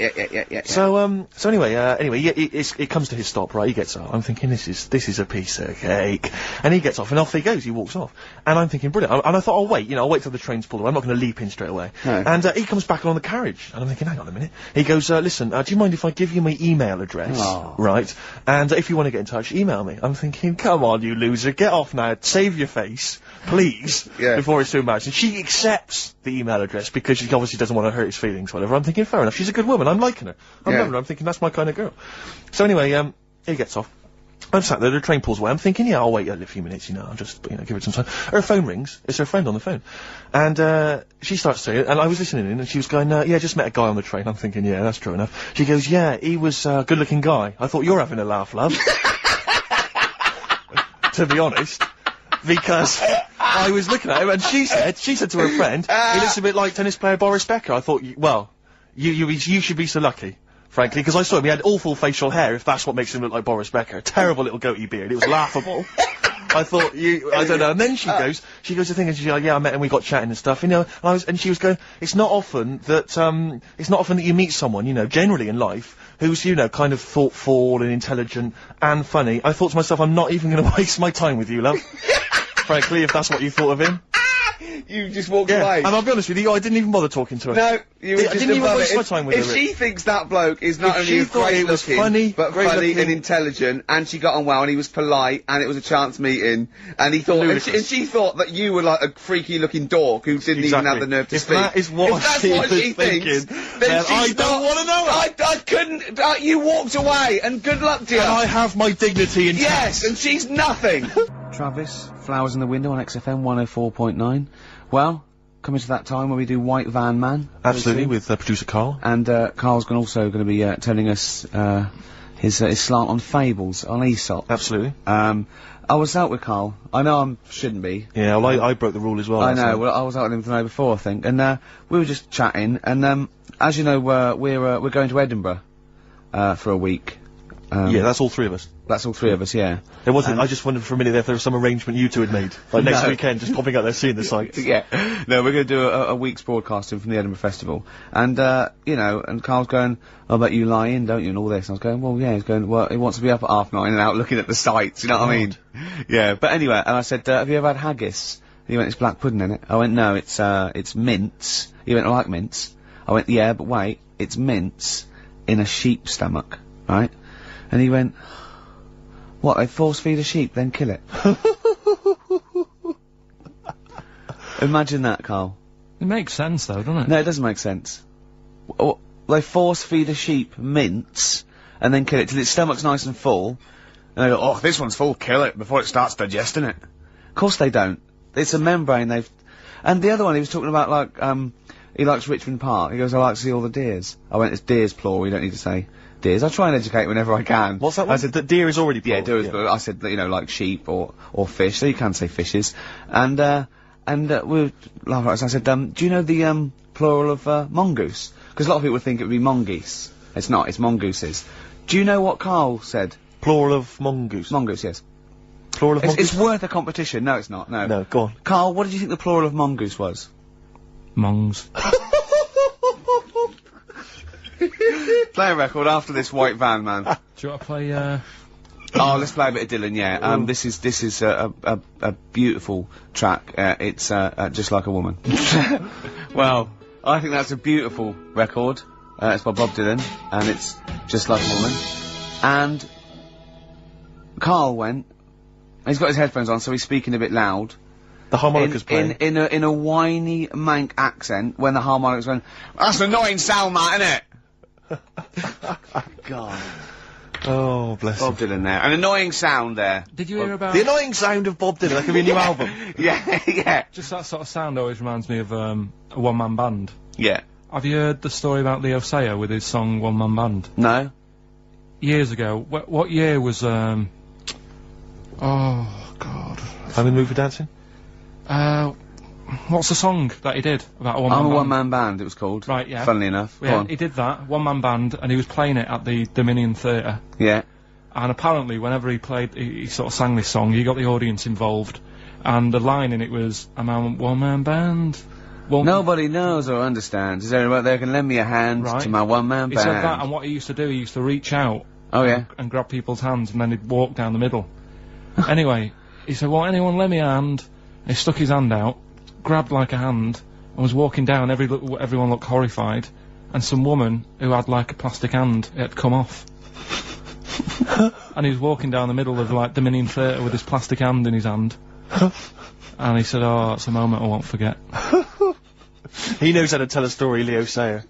Yeah. So anyway, it comes to his stop, right? He gets off. I'm thinking, this is a piece of cake. And he gets off, and off he goes. He walks off. And I'm thinking, brilliant. And I thought, I'll wait till the train's pulled away. I'm not going to leap in straight away. No. And he comes back on the carriage. And I'm thinking, hang on a minute. He goes, listen, do you mind if I give you my email address? Oh. Right? And if you want to get in touch, email me. I'm thinking, come on, you loser. Get off now. Save your face. Please. Before it's too much. And she accepts the email address because she obviously doesn't want to hurt his feelings, whatever. I'm thinking, fair enough. She's a good woman. I'm liking her. I'm loving her. I'm thinking, that's my kind of girl. So anyway, he gets off. I'm sat there, the train pulls away. I'm thinking, yeah, I'll wait a few minutes, you know, I'll just, you know, give it some time. Her phone rings. It's her friend on the phone. And, she starts saying, and I was listening in, and she was going, yeah, just met a guy on the train. I'm thinking, yeah, that's true enough. She goes, yeah, he was a good-looking guy. I thought, you're having a laugh, love. To be honest. Because I was looking at him, and she said to her friend, he looks a bit like tennis player Boris Becker. I thought, well, you should be so lucky. Frankly, because I saw him, he had awful facial hair, if that's what makes him look like Boris Becker. Terrible little goatee beard, it was laughable. I thought, I don't know, and then she goes to thing, and she's like, yeah, I met him, we got chatting and stuff, you know, and she was going, it's not often that you meet someone, you know, generally in life, who's, you know, kind of thoughtful and intelligent and funny. I thought to myself, I'm not even gonna waste my time with you, love. Frankly, if that's what you thought of him. You just walked away. And I'll be honest with you, I didn't even bother talking to her. No, you were just didn't even waste my time with her. If she thinks that bloke is not only great looking, but funny and intelligent, and she got on well, and he was polite, and it was a chance meeting, and he thought, and she thought that you were like a freaky looking dork who didn't even have the nerve to speak. That is what she was thinking, then I don't want to know it. I couldn't, you walked away, and good luck to you. And I have my dignity intact. Yes, and she's nothing. Travis, Flowers in the Window on XFM 104.9. Well, coming to that time where we do White Van Man. Absolutely, with producer Karl. And Karl's also going to be telling us his slant on fables, on Aesop. Absolutely. I was out with Karl. I know I shouldn't be. Yeah, well, I broke the rule as well. I know. Well, I was out with him the night before, I think, and we were just chatting. And as you know, we're going to Edinburgh for a week. Yeah, that's all three of us. That's all three of us, yeah. There wasn't, I just wondered for a minute if there was some arrangement you two had made. Like next weekend, just popping out there seeing the sights. Yeah. No, we're going to do a week's broadcasting from the Edinburgh Festival. And, you know, and Karl's going, I bet you lie in, don't you, and all this. And I was going, well, yeah, he's going, well, he wants to be up at 9:30 and out looking at the sights, you know what I mean? Yeah, but anyway, and I said, have you ever had haggis? He went, it's black pudding in it. I went, no, it's mince. He went, I like mince. I went, yeah, but wait, it's mince in a sheep's stomach, right? And he went, what, they force feed a sheep, then kill it? Imagine that, Karl. It makes sense, though, doesn't it? No, it doesn't make sense. They force feed a sheep mince, and then kill it till its stomach's nice and full, and they go, oh, this one's full, kill it, before it starts digesting it. Of course they don't. It's a membrane and the other one, he was talking about, like, he likes Richmond Park. He goes, I like to see all the deers. I went, it's deers, plural, you don't need to say deers. I try and educate whenever I can. What's that one? I said that deer is already plural. Yeah, deer is plural. I said, that, you know, like sheep or fish, so you can say fishes. And we were laughing at it. I said, do you know the, plural of, mongoose? Because a lot of people would think it would be mongoose. It's not, it's mongooses. Do you know what Karl said? Plural of mongoose. Mongoose, yes. Plural of mongoose? It's worth a competition. No, it's not, no. No, go on. Karl, what did you think the plural of mongoose was? Mongs. Play a record after this white van, man. Do you want to play, Oh, let's play a bit of Dylan, yeah. This is a beautiful track. It's, Just Like a Woman. Well, I think that's a beautiful record. It's by Bob Dylan, and it's Just Like a Woman. And Karl went, he's got his headphones on, so he's speaking a bit loud. The harmonica's playing. In a whiny mank accent, when the harmonica's going, that's an annoying sound, that, innit? God. Oh, bless Bob Dylan there. An annoying sound there. Did you hear about... The annoying sound of Bob Dylan, that could be a new album. Yeah, yeah. Just that sort of sound always reminds me of, a one-man band. Yeah. Have you heard the story about Leo Sayer with his song One Man Band? No. Years ago. What year was, oh, God. I'm in the mood for dancing? What's the song that he did about a one-man band? I'm a one-man band, it was called. Right, yeah. Funnily enough. Yeah, he did that, one-man band, and he was playing it at the Dominion Theatre. Yeah. And apparently, whenever he played, he sort of sang this song, he got the audience involved. And the line in it was, I'm a one-man band. Nobody knows or understands. Is anyone out there can lend me a hand to my one-man band? He said that, and what he used to do, he used to reach out. Oh, yeah? And grab people's hands, and then he'd walk down the middle. Anyway, he said, well, anyone lend me a hand? And he stuck his hand out, grabbed like a hand, and was walking down. Everyone looked horrified. And some woman who had like a plastic hand, it had come off. And he was walking down the middle of like Dominion Theatre with his plastic hand in his hand. And he said, oh, it's a moment I won't forget. He knows how to tell a story, Leo Sayer.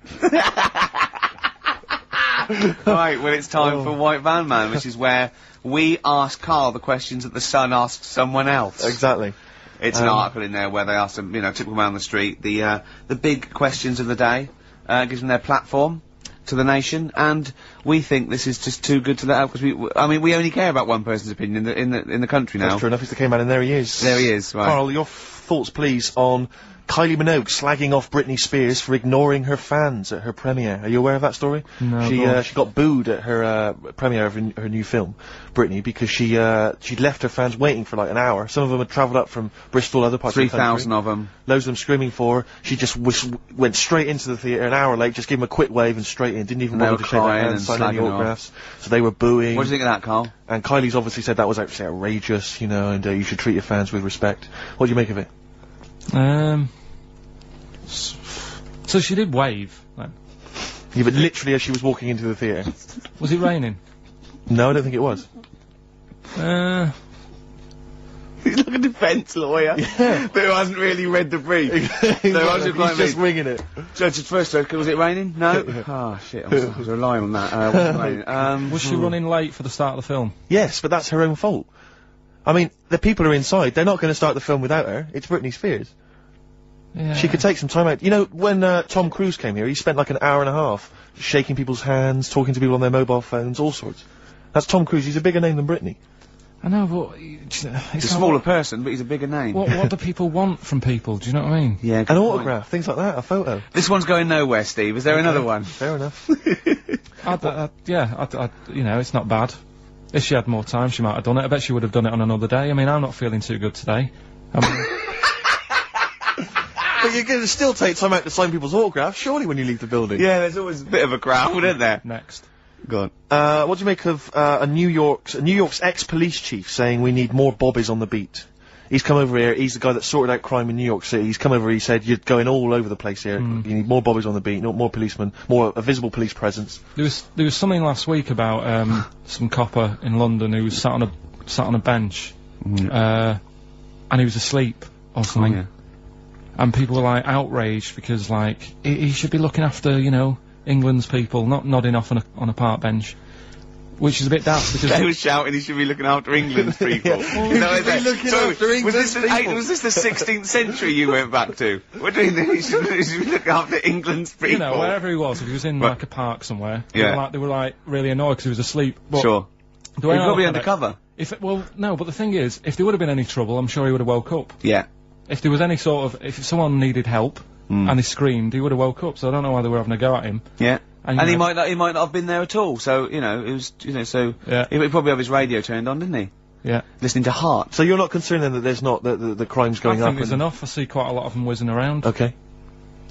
Right, well, it's time for White Van Man, which is where we ask Karl the questions that the Sun asks someone else. Exactly. It's an article in there where they ask them, you know, typical man on the street, the big questions of the day, gives them their platform to the nation, and we think this is just too good to let out, because we only care about one person's opinion in the country now. That's true enough, it's the came out, and there he is. There he is, right. Karl, your thoughts, please, on Kylie Minogue slagging off Britney Spears for ignoring her fans at her premiere. Are you aware of that story? No. She got booed at her premiere of her new film, Britney, because she'd left her fans waiting for like an hour. Some of them had travelled up from Bristol, other parts of the country. 3,000 of them. Loads of them screaming for her. She just went straight into the theatre an hour late, just gave them a quick wave and straight in. Didn't even bother to shake their hands, sign any autographs. So they were booing. What do you think of that, Karl? And Kylie's obviously said that was actually outrageous, you know, and you should treat your fans with respect. What do you make of it? So she did wave, then? Yeah, but literally as she was walking into the theatre. Was it raining? No, I don't think it was. He's like a defence lawyer. Yeah. But who hasn't really read the brief. He's just winging it. Judge's first joke, was it raining? No? Oh, shit, I was relying on that. Wasn't raining. Was she running late for the start of the film? Yes, but that's her own fault. I mean, the people are inside, they're not going to start the film without her. It's Britney Spears. Yeah. She could take some time out. You know, when Tom Cruise came here, he spent like an hour and a half shaking people's hands, talking to people on their mobile phones, all sorts. That's Tom Cruise. He's a bigger name than Britney. I know, but he's a smaller person, but he's a bigger name. What do people want from people? Do you know what I mean? Yeah, an autograph, things like that, a photo. This one's going nowhere, Steve. Is there another one? Fair enough. You know, it's not bad. If she had more time, she might have done it. I bet she would have done it on another day. I mean, I'm not feeling too good today. But you're going to still take time out to sign people's autographs, surely, when you leave the building. Yeah, there's always a bit of a crowd, isn't there? Next. Go on. What do you make of New York's ex-police chief saying we need more bobbies on the beat? He's come over here. He's the guy that sorted out crime in New York City. He's come over. He said, "You're going all over the place here. You need more bobbies on the beat, more policemen, more a visible police presence." There was something last week about some copper in London who was sat on a bench, and he was asleep or something. Oh, yeah. And people were like outraged because like he should be looking after, you know, England's people, not nodding off on a park bench, which is a bit daft because they were shouting he should be looking after England's people. Was this the 16th century you went back to? What do you think he should be looking after England's people? You know, wherever he was, if he was in like a park somewhere, Yeah. they were like really annoyed because he was asleep. But Sure. the way He'd I probably look at it, undercover. Well, no, but the thing is, if there would have been any trouble, I'm sure he would have woke up. Yeah. If there was any sort of, if someone needed help and he screamed, he would have woke up. So I don't know why they were having a go at him. Yeah. And, And you he know, might not have been there at all. So, you know, it was, you know, so Yeah. he would probably have his radio turned on, didn't he? Yeah. Listening to Heart. So you're not concerned then that there's not the crime's going I up? think there's enough. I see quite a lot of them whizzing around. Okay.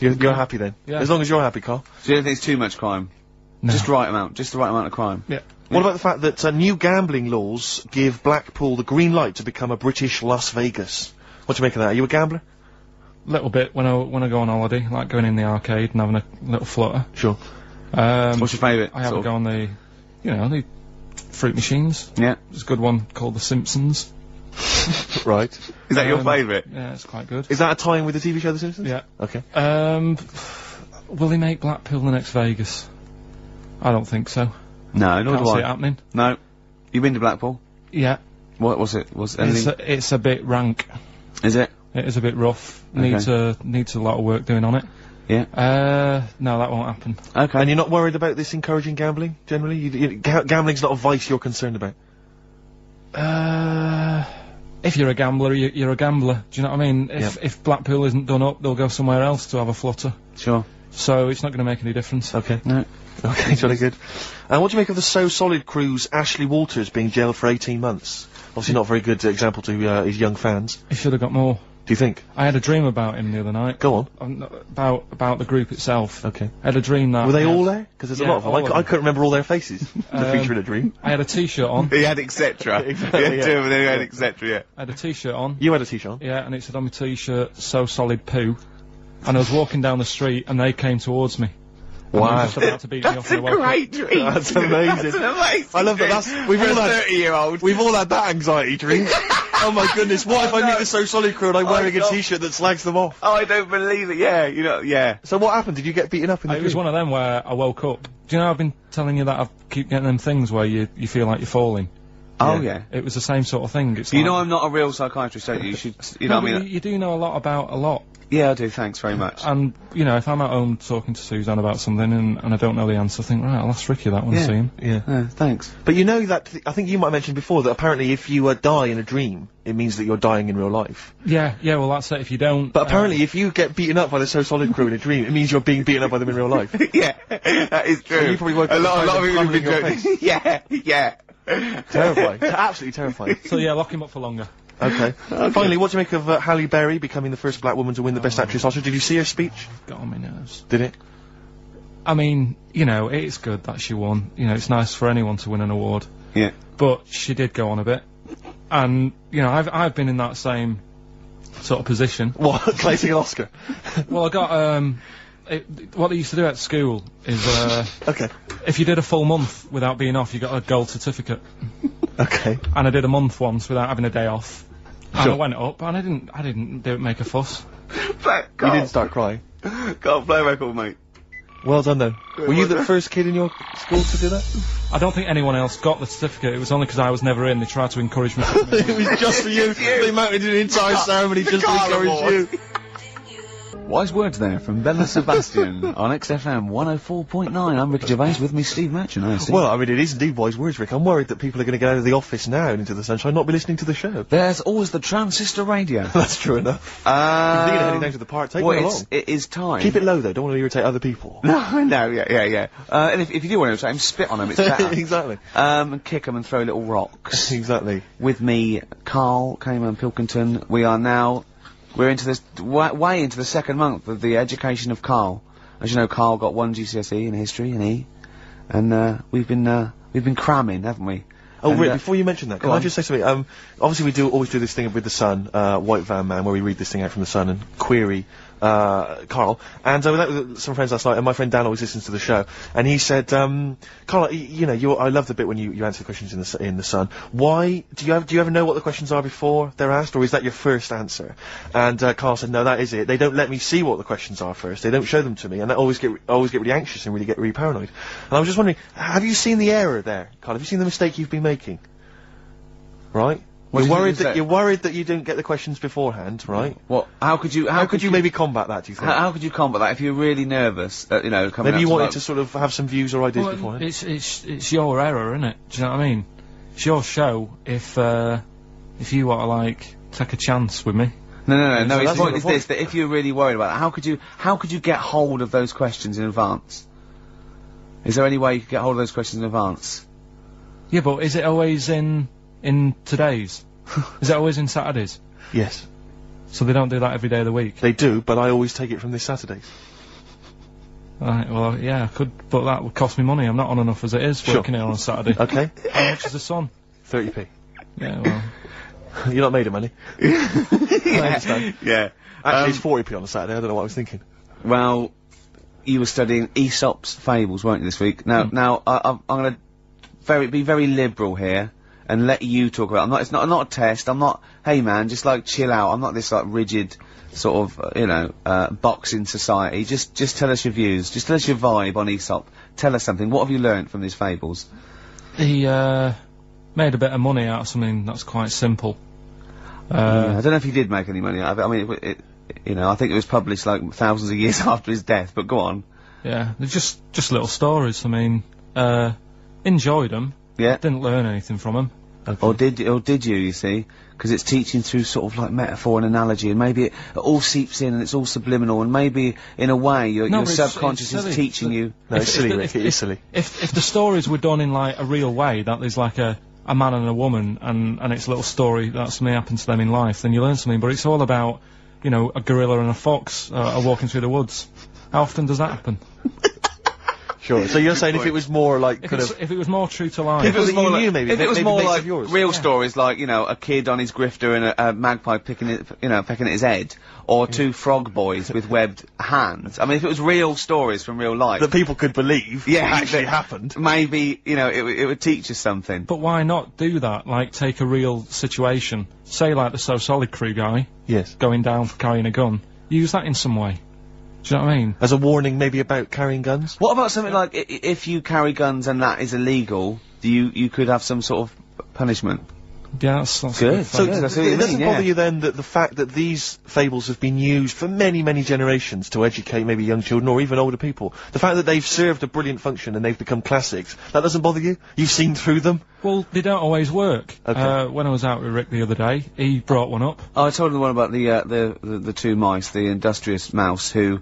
You're happy then? Yeah. As long as you're happy, Karl. So you don't think it's too much crime? No. Just the right amount of crime. Yeah. What about the fact that new gambling laws give Blackpool the green light to become a British Las Vegas? What do you make of that? Are you a gambler? Little bit when I go on holiday, like going in the arcade and having a little flutter. Sure. What's your favourite? I have a sort go on the, you know, the fruit machines. Yeah. There's a good one called The Simpsons. Right. Is that your favourite? Yeah, it's quite good. Is that a tie-in with the TV show The Simpsons? Yeah. Okay. Will he make Blackpool the next Vegas? I don't think so. No, nor Can't do see it I. happening. No. You been to Blackpool? Yeah. What was it? Was anything? It's a bit rank. Is it? It is a bit rough. Okay. Needs a lot of work doing on it. Yeah. No, that won't happen. Okay. And you're not worried about this encouraging gambling, generally? Gambling's not a vice you're concerned about? If you're a gambler, you're a gambler. Do you know what I mean? If Blackpool isn't done up, they'll go somewhere else to have a flutter. Sure. So it's not going to make any difference. Okay. No. Okay, jolly good. What do you make of the So Solid crew's Ashley Walters being jailed for 18 months? Obviously not a very good example to his young fans. He should have got more. Do you think? I had a dream about him the other night. Go on. About the group itself. Okay. I had a dream that... Were they all there? Because there's a Yeah, lot of them. all of I them. couldn't remember all their faces. The feature in a dream. I had a t-shirt on. He had etc. Exactly, He had yeah. two, and then he had etc. Yeah. I had a t-shirt on. You had a t-shirt on? Yeah, and it said on my t-shirt, "So Solid Poo." And I was walking down the street and they came towards me. And they were Wow. just about to beat me off That's a and I woke up. great dream. That's amazing. That's an amazing I love that. dream. That's we've For all a had 30-year-old. we've all had that anxiety dream. Oh my goodness! What if I meet the So Solid crew and I'm wearing a God. t-shirt that slags them off? Oh, I don't believe it. Yeah, you know, yeah. So what happened? Did you get beaten up in the It was dream? one of them where I woke up. Do you know I've been telling you that I keep getting them things where you feel like you're falling? Oh, yeah. It was the same sort of thing. It's You like, know I'm not a real psychiatrist, don't you? You should, you know No, what I but mean? you do know a lot about a lot. Yeah, I do, thanks very much. And, you know, if I'm at home talking to Suzanne about something and I don't know the answer, I think, right, I'll ask Ricky that one, Yeah. see him. Yeah. Thanks. But you know that I think you might have mentioned before that apparently if you die in a dream, it means that you're dying in real life. Yeah, well, that's it. If you don't... But apparently, if you get beaten up by the So Solid crew in a dream, it means you're being beaten up by them in real life. Yeah, that is true. you probably woke up a lot and of people have been crumbling your joking. Yeah. Terrifying. Absolutely terrifying. So, yeah, lock him up for longer. Okay. Finally, what do you make of Halle Berry becoming the first black woman to win the Best Actress Oscar? Did you see her speech? Got on my nerves. Did it? I mean, you know, it's good that she won. You know, it's nice for anyone to win an award. Yeah. But she did go on a bit. And, you know, I've been in that same sort of position. What? Claiming an Oscar? Well, I got, what they used to do at school is, Okay. if you did a full month without being off, you got a gold certificate. Okay. And I did a month once without having a day off. And Sure. I went up, and I didn't make a fuss. You didn't start crying. Can't play record, mate. Well done, then. Were you the first kid in your school to do that? I don't think anyone else got the certificate. It was only because I was never in. They tried to encourage me. It was just for you. They mounted an entire ceremony just to encourage you. Wise words there from Bella Sebastian on XFM 104.9. I'm Ricky Gervais, with me Steve Matchin. Hi, Steve. Well, I mean, it is indeed wise words, Rick. I'm worried that people are going to get out of the office now and into the sunshine, not be listening to the show. There's always the transistor radio. That's true enough. You're heading down to the park. Take me along. It is time. Keep it low, though. Don't want to irritate other people. No, I know, yeah. And if you do want to irritate him, spit on him, it's better. Exactly. And kick 'em and throw little rocks. Exactly. With me, Karl, came in Pilkington. We're into this, way into the second month of the education of Karl. As you know, Karl got 1 GCSE in history and E. And, we've been cramming, haven't we? Oh, And, Rick, before you mention that, can go I on. just say something? Obviously we always do this thing with the Sun, White Van Man, where we read this thing out from the Sun and query, Karl. And I was out with some friends last night, and my friend Dan always listens to the show, and he said, Karl, you know, I love the bit when you answer the questions in the Sun. Why, do you ever know what the questions are before they're asked, or is that your first answer? And, Karl said, no, that is it. They don't let me see what the questions are first. They don't show them to me, and I always get really anxious and get really paranoid. And I was just wondering, have you seen the error there, Karl? Have you seen the mistake you've been making? Right? What You're did you worried say? you're worried that you didn't get the questions beforehand, right? What? How could you maybe combat that, do you think? How could you combat that if you're really nervous? You know, coming Maybe you out wanted like- to sort of have some views or ideas beforehand. It's your error, isn't it? Do you know what I mean? It's your show. If you want to like take a chance with me. No. so His that's point the is point. this: that if you're really worried about that, how could you get hold of those questions in advance? Is there any way you could get hold of those questions in advance? Yeah, but is it always in today's? Is it always in Saturdays? Yes. So they don't do that every day of the week. They do, but I always take it from this Saturday. Right. Well, yeah, I could, but that would cost me money. I'm not on enough as it is Sure. working here on a Saturday. Okay. How much is the Sun? 30p. Yeah, well. You're not made of money. I understand. Yeah. Actually, it's 40p on a Saturday. I don't know what I was thinking. Well, you were studying Aesop's fables, weren't you, this week? Now, I'm going to be very liberal here and let you talk about it. It's not a test. I'm not, hey man, just like chill out. I'm not this like rigid sort of, box in society. Just tell us your views. Just tell us your vibe on Aesop. Tell us something. What have you learnt from these fables? He, made a bit of money out of something that's quite simple. Yeah, I don't know if he did make any money out of it. I mean, I think it was published like thousands of years after his death, but go on. Yeah, they're just little stories. I mean, enjoyed them. Yeah. Didn't learn anything from them. Okay. Or did you see? Because it's teaching through sort of like metaphor and analogy, and maybe it all seeps in and it's all subliminal, and maybe in a way your but it's subconscious silly. is teaching you. No, it's silly, Rick. It is silly. If the stories were done in like a real way, that there's like a man and a woman, and it's a little story that something happened to them in life, then you learn something. But it's all about, you know, a gorilla and a fox are walking through the woods. How often does that happen? Sure. So you're saying if it was more like If it was more true to life. If it was that you more like, knew, maybe, if it was maybe more mates like of yours. real stories, like, you know, a kid on his grifter and a magpie pecking at his head, or two frog boys with webbed hands. I mean, if it was real stories from real life, that people could believe actually happened. maybe, you know, it would teach us something. But why not do that? Like, take a real situation. Say, like, the So Solid Crew guy Yes. going down for carrying a gun. Use that in some way. Do you know what I mean? As a warning, maybe about carrying guns. What about something like, if you carry guns and that is illegal, you could have some sort of punishment? Yeah, that's Good. So, Yeah, that's what you it doesn't mean, bother yeah. you then that the fact that these fables have been used for many, many generations to educate maybe young children or even older people, the fact that they've served a brilliant function and they've become classics, that doesn't bother you? You've seen through them? well, they don't always work. Okay. When I was out with Rick the other day, he brought one up. Oh, I told him the one about the two mice, the industrious mouse who,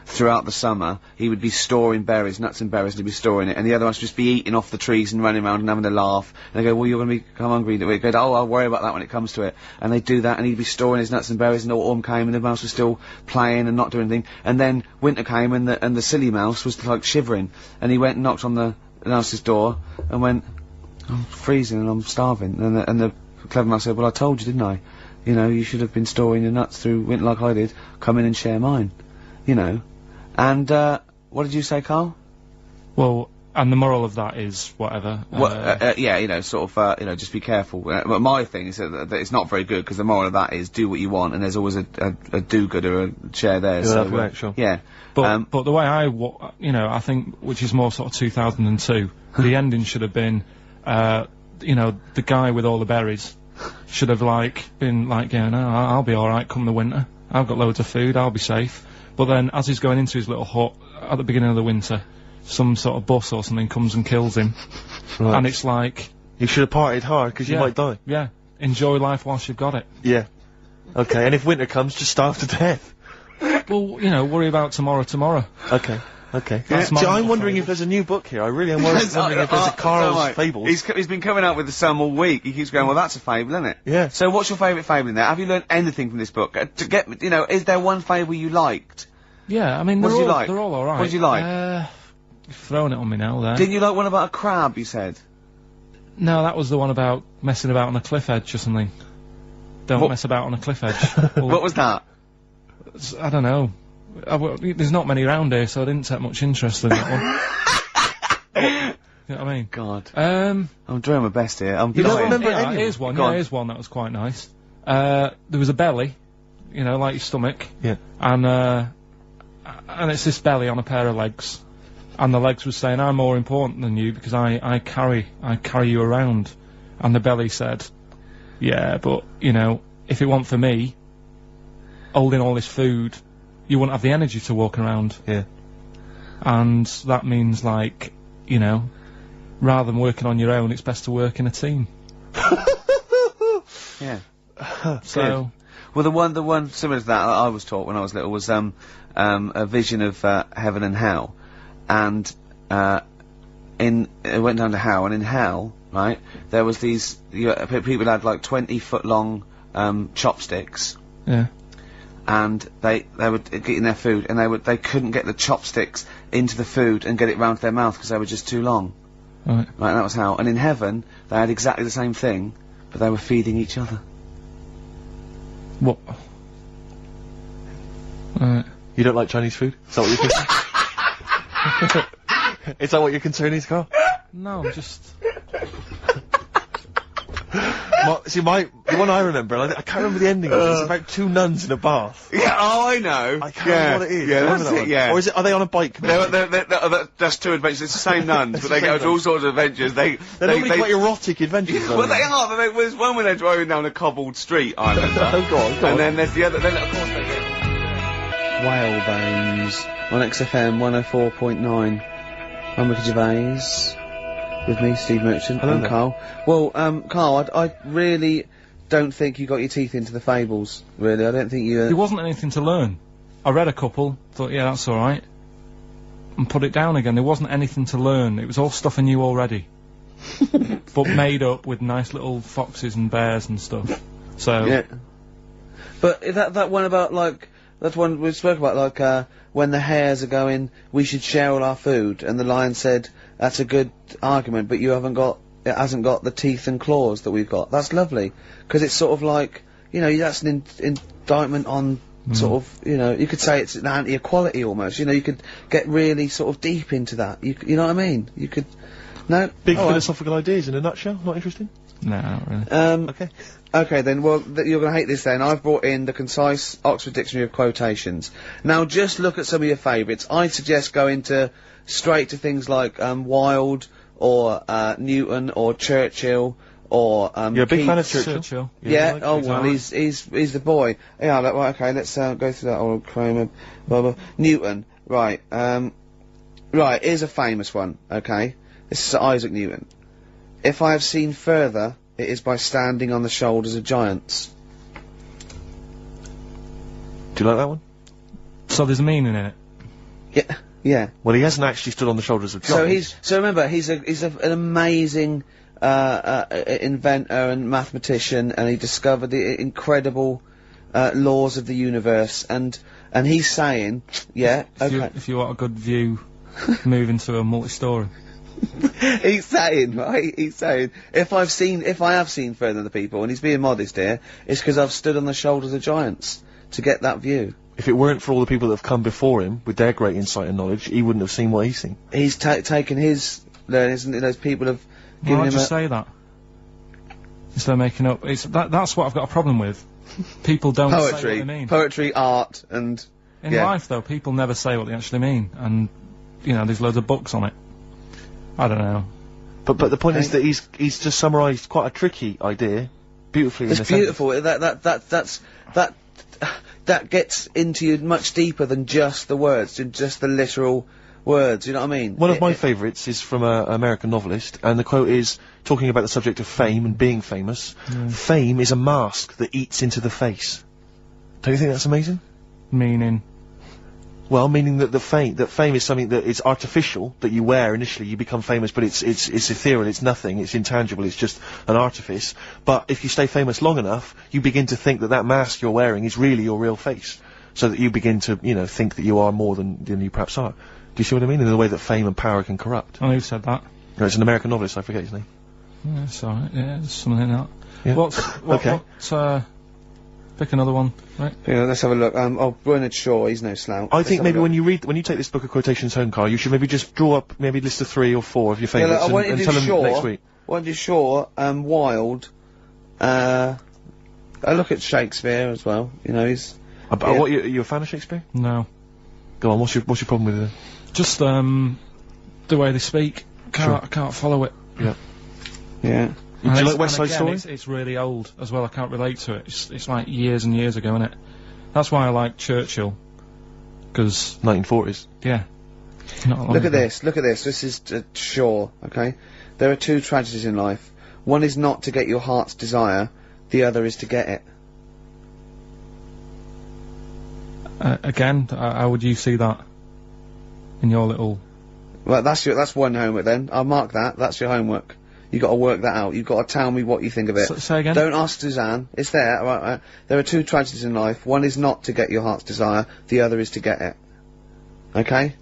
throughout the summer, he would be storing berries, nuts and berries, and he'd be storing it, and the other ones would just be eating off the trees and running around and having a laugh. And they go, well, you're going to become hungry. They go, oh, I'll worry about that when it comes to it. And they'd do that, and he'd be storing his nuts and berries, and autumn came, and the mouse was still playing and not doing anything. And then winter came, and the silly mouse was like shivering, and he went and knocked on the mouse's door and went, I'm freezing and I'm starving. And the clever mouse said, well, I told you, didn't I? You know, you should have been storing your nuts through winter like I did. Come in and share mine. You know. And, what did you say, Karl? Well, and the moral of that is whatever. Yeah, you know, sort of, you know, just be careful. But my thing is that it's not very good, because the moral of that is do what you want, and there's always a do-gooder, a share there. Yeah, So, right, sure. Yeah. But the way I think, which is more sort of 2002, the ending should have been, you know, the guy with all the berries should have, like, been, like, going, oh, I'll be alright come the winter. I've got loads of food, I'll be safe. But then, as he's going into his little hut at the beginning of the winter, some sort of bus or something comes and kills him. Right. And it's like, You should have partied hard, because you Yeah. might die. yeah, enjoy life whilst you've got it. Yeah. Okay, and if winter comes, just starve to death. Well, you know, worry about tomorrow. Okay. Okay. That's See, my I'm little wondering fable. if there's a new book here. I really am wondering if there's a Karl's Fables. He's been coming out with some all week. He keeps going, well, that's a fable, isn't it? Yeah. So what's your favourite fable in there? Have you learned anything from this book? To get, you know, is there one fable you liked? Yeah, I mean, What they're did you all, like? they're all alright. What did you like? You've thrown it on me now, there. Didn't you like one about a crab, you said? No, that was the one about messing about on a cliff edge or something. Don't mess about on a cliff edge. What was that? I don't know. There's not many around here, so I didn't take much interest in that one. You know what I mean? God. I'm doing my best here. You don't remember any of them? Here's one. Yeah, here's one that was quite nice. There was a belly, you know, like your stomach. Yeah. And it's this belly on a pair of legs. And the legs was saying, I'm more important than you because I carry you around. And the belly said, yeah, but, you know, if it weren't for me, holding all this food, you wouldn't have the energy to walk around. Yeah. And that means, like, you know, rather than working on your own, it's best to work in a team. Yeah. So... Well, the one similar to that I was taught when I was little was, a vision of, heaven and hell. And, it went down to hell, and in hell, right, there was these, people had like 20-foot long, chopsticks. Yeah. And they would get in their food, and they couldn't get the chopsticks into the food and get it round to their mouth because they were just too long. Right. Right, and that was hell. And in heaven, they had exactly the same thing, but they were feeding each other. What? Right. You don't like Chinese food? Is that what you're concerned? Is that what your concern is, Carl? No, I'm just... The one I remember, I can't remember the ending of it, it's about two nuns in a bath. Yeah, oh, I know. I can't remember what it is. Yeah, Remember that's that it, one? yeah. Or is it, are they on a bike? That's two adventures. It's the same nuns, but they go to all sorts of adventures. They're normally quite erotic adventures. Well, they are, but there's one when they're driving down a cobbled street, I remember. Go on. And then there's the other, then of course they get... Whalebones on XFM 104.9. I'm Ricky Gervais. With me, Steve Merchant, and Karl. Well, Karl, I really don't think you got your teeth into the fables, really. I don't think you... There wasn't anything to learn. I read a couple, thought, yeah, that's alright. And put it down again. There wasn't anything to learn. It was all stuff I knew already. But made up with nice little foxes and bears and stuff. So... Yeah. But that one about, like... That's one we spoke about, like, when the hares are going, we should share all our food, and the lion said, that's a good argument, but it hasn't got the teeth and claws that we've got. That's lovely. Because it's sort of like, you know, that's an indictment on sort of, you know, you could say it's an anti-equality almost, you know, you could get really sort of deep into that. You know what I mean? You could... No? Big philosophical ideas in a nutshell, not interesting? No, not really. Okay. Okay then, well, you're gonna hate this then. I've brought in the concise Oxford Dictionary of Quotations. Now, just look at some of your favourites. I'd suggest going straight to things like, Wilde, or, Newton, or Churchill, or, You're a big fan of Keats. Churchill? Yeah, like oh well, he's the boy. Yeah, right, okay, let's, go through that, or Kramer, blah, blah. Newton, right, right, here's a famous one, okay? This is Sir Isaac Newton. If I have seen further, it is by standing on the shoulders of giants. Do you like that one? So there's a meaning in it? Yeah, yeah. Well, he hasn't actually stood on the shoulders of giants. So remember, he's an amazing, inventor and mathematician, and he discovered the incredible, laws of the universe, and he's saying, yeah, If you want a good view, move into a multi-story. He's saying, right, if I have seen further than the people, and he's being modest here, it's because I've stood on the shoulders of giants to get that view. If it weren't for all the people that have come before him, with their great insight and knowledge, he wouldn't have seen what he's seen. He's taken his learnings, and those people have given him just say that. Instead of making up, that's what I've got a problem with. People don't say what they mean. Poetry, art, and... In life, though, people never say what they actually mean, and, you know, there's loads of books on it. I don't know. But the point is that he's just summarised quite a tricky idea, beautifully. It's beautiful. That gets into you much deeper than just the words, just the literal words. You know what I mean? One of my favourites is from an American novelist, and the quote is talking about the subject of fame and being famous. Fame is a mask that eats into the face. Don't you think that's amazing? Meaning? Well, meaning that fame is something that is artificial, that you wear initially, you become famous, but it's ethereal, it's nothing, it's intangible, it's just an artifice. But if you stay famous long enough, you begin to think that mask you're wearing is really your real face. So that you begin to, you know, think that you are more than you perhaps are. Do you see what I mean? In the way that fame and power can corrupt. Oh, who said that? No, it's an American novelist, I forget his name. Yeah, it's alright, yeah, there's something in that. Yeah. Okay. Pick another one, right? Yeah, let's have a look. Bernard Shaw, he's no slouch. I think maybe when you take this book of quotations home, Karl, you should maybe just draw up maybe a list of 3 or 4 of your favourites and tell them next week. I want to do Shaw, Wilde, I look at Shakespeare as well, you know, he's... What, you a fan of Shakespeare? No. Go on, what's your problem with it? Just, the way they speak. I can't follow it. Yeah. Yeah. Do you like West Side Story? It's really old as well. I can't relate to it. It's like years and years ago, isn't it? That's why I like Churchill. Because 1940s. Yeah. Look at this. This is Shaw. Okay. There are 2 tragedies in life. One is not to get your heart's desire. The other is to get it. Again, how would you see that in your little? Well, that's one homework then. I'll mark that. That's your homework. You got to work that out. You've got to tell me what you think of it. Say again? Don't ask Suzanne. It's there. Right. There are 2 tragedies in life. One is not to get your heart's desire. The other is to get it. Okay?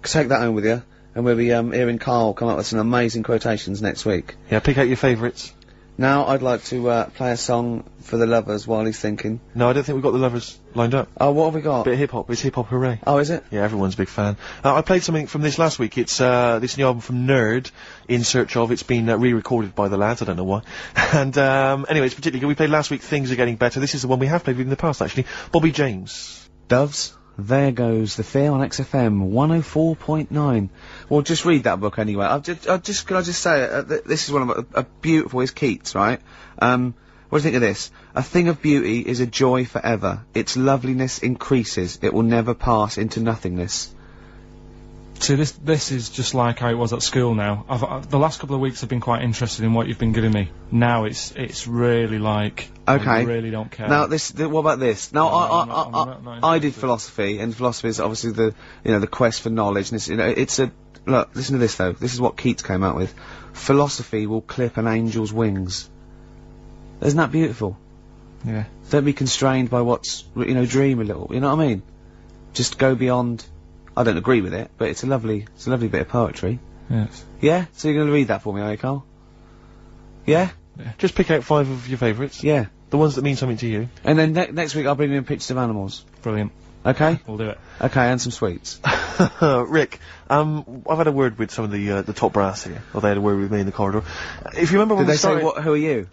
Take that home with you. And we'll be hearing Karl come up with some amazing quotations next week. Yeah, pick out your favourites. Now I'd like to play a song for the lovers while he's thinking. No, I don't think we've got the lovers lined up. Oh, what have we got? Bit of hip-hop. It's hip-hop hooray. Oh, is it? Yeah, everyone's a big fan. I played something from this last week. It's this new album from Nerd, In Search Of. It's been re-recorded by the lads, I don't know why. And anyway, it's particularly good. We played last week Things Are Getting Better. This is the one we have played in the past, actually. Bobby James. Doves, there goes the fear on XFM 104.9. Well, just read that book anyway. Can I just say, this is one of a beautiful, is Keats, right? What do you think of this? A thing of beauty is a joy forever. Its loveliness increases. It will never pass into nothingness. See, this is just like how it was at school now. The last couple of weeks I've been quite interested in what you've been giving me. Now it's really like... Okay. I really don't care. Now what about this? Now I did philosophy, and philosophy is obviously the quest for knowledge, and look, listen to this though. This is what Keats came out with. Philosophy will clip an angel's wings. Isn't that beautiful? Yeah. Don't be constrained by what's, dream a little, you know what I mean? Just go beyond. I don't agree with it, but it's a lovely bit of poetry. Yes. Yeah? So you're gonna read that for me, are you, Karl? Yeah? Yeah. Just pick out 5 of your favourites. Yeah. The ones that mean something to you. And then next week I'll bring you in pictures of animals. Brilliant. Okay? We'll do it. Okay, and some sweets. Rick, I've had a word with some of the top brass here. Or they had a word with me in the corridor. If you remember when Did we they started... say, who are you?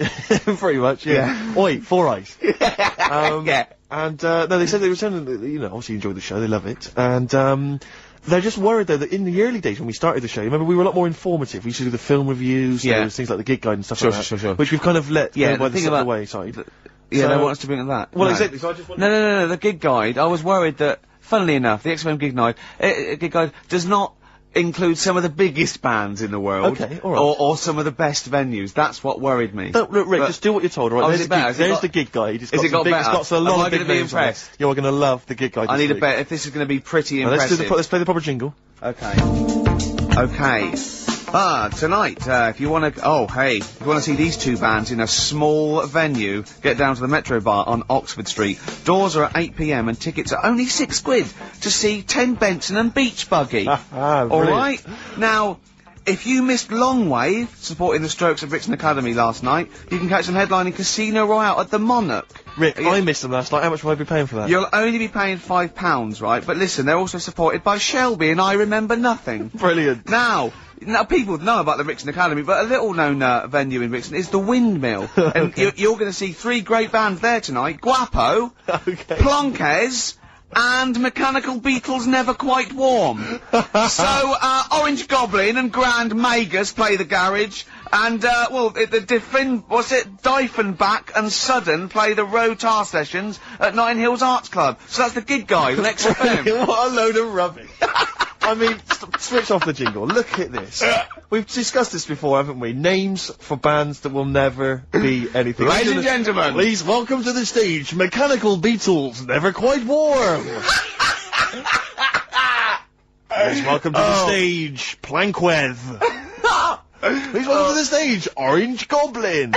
Pretty much, yeah. Oi, 4 eyes. Yeah. And, no, they said they were telling, obviously enjoyed the show, they love it. And, they're just worried though that in the early days when we started the show, remember we were a lot more informative. We used to do the film reviews, there was things like the gig guide and stuff like that. Sure. Which we've kind of let go by the wayside. Yeah, they want us to bring that. Well, exactly, so I just want No, the gig guide, I was worried that, funnily enough, the XFM gig guide does not include some of the biggest bands in the world. Okay, alright. Or some of the best venues. That's what worried me. No, look, Rick, just do what you're told, alright? There's the gig guide. Has it got better? It's got a lot of big names on it. impressed? You're gonna love the gig guide. I need a bet if this is gonna be pretty now, impressive. let's play the proper jingle. Okay. Tonight, if you wanna see these 2 bands in a small venue, get down to the Metro Bar on Oxford Street. Doors are at 8 PM and tickets are only £6 to see 10 Benson and Beach Buggy. Alright? Now, if you missed Longwave, supporting the Strokes at Brixton Academy last night, you can catch them headlining Casino Royale at the Monarch. Rick, I missed them last night. How much will I be paying for that? You'll only be paying £5, right? But listen, they're also supported by Shelby and I Remember Nothing. Brilliant. Now, people know about the Brixton Academy, but a little-known venue in Brixton is the Windmill. And you're going to see 3 great bands there tonight. Guapo, Plonkes, and Mechanical Beatles Never Quite Warm. So, Orange Goblin and Grand Magus play the garage, and, Diefenbach and Sudden play the Rotar sessions at Notting Hills Arts Club. So that's the gig guide on XFM. What a load of rubbish. I mean, switch off the jingle. Look at this. We've discussed this before, haven't we? Names for bands that will never be anything. Ladies and gentlemen, please welcome to the stage, Mechanical Beatles Never Quite Warm. Please welcome to the stage, Plankweth. Please welcome to the stage, Orange Goblin.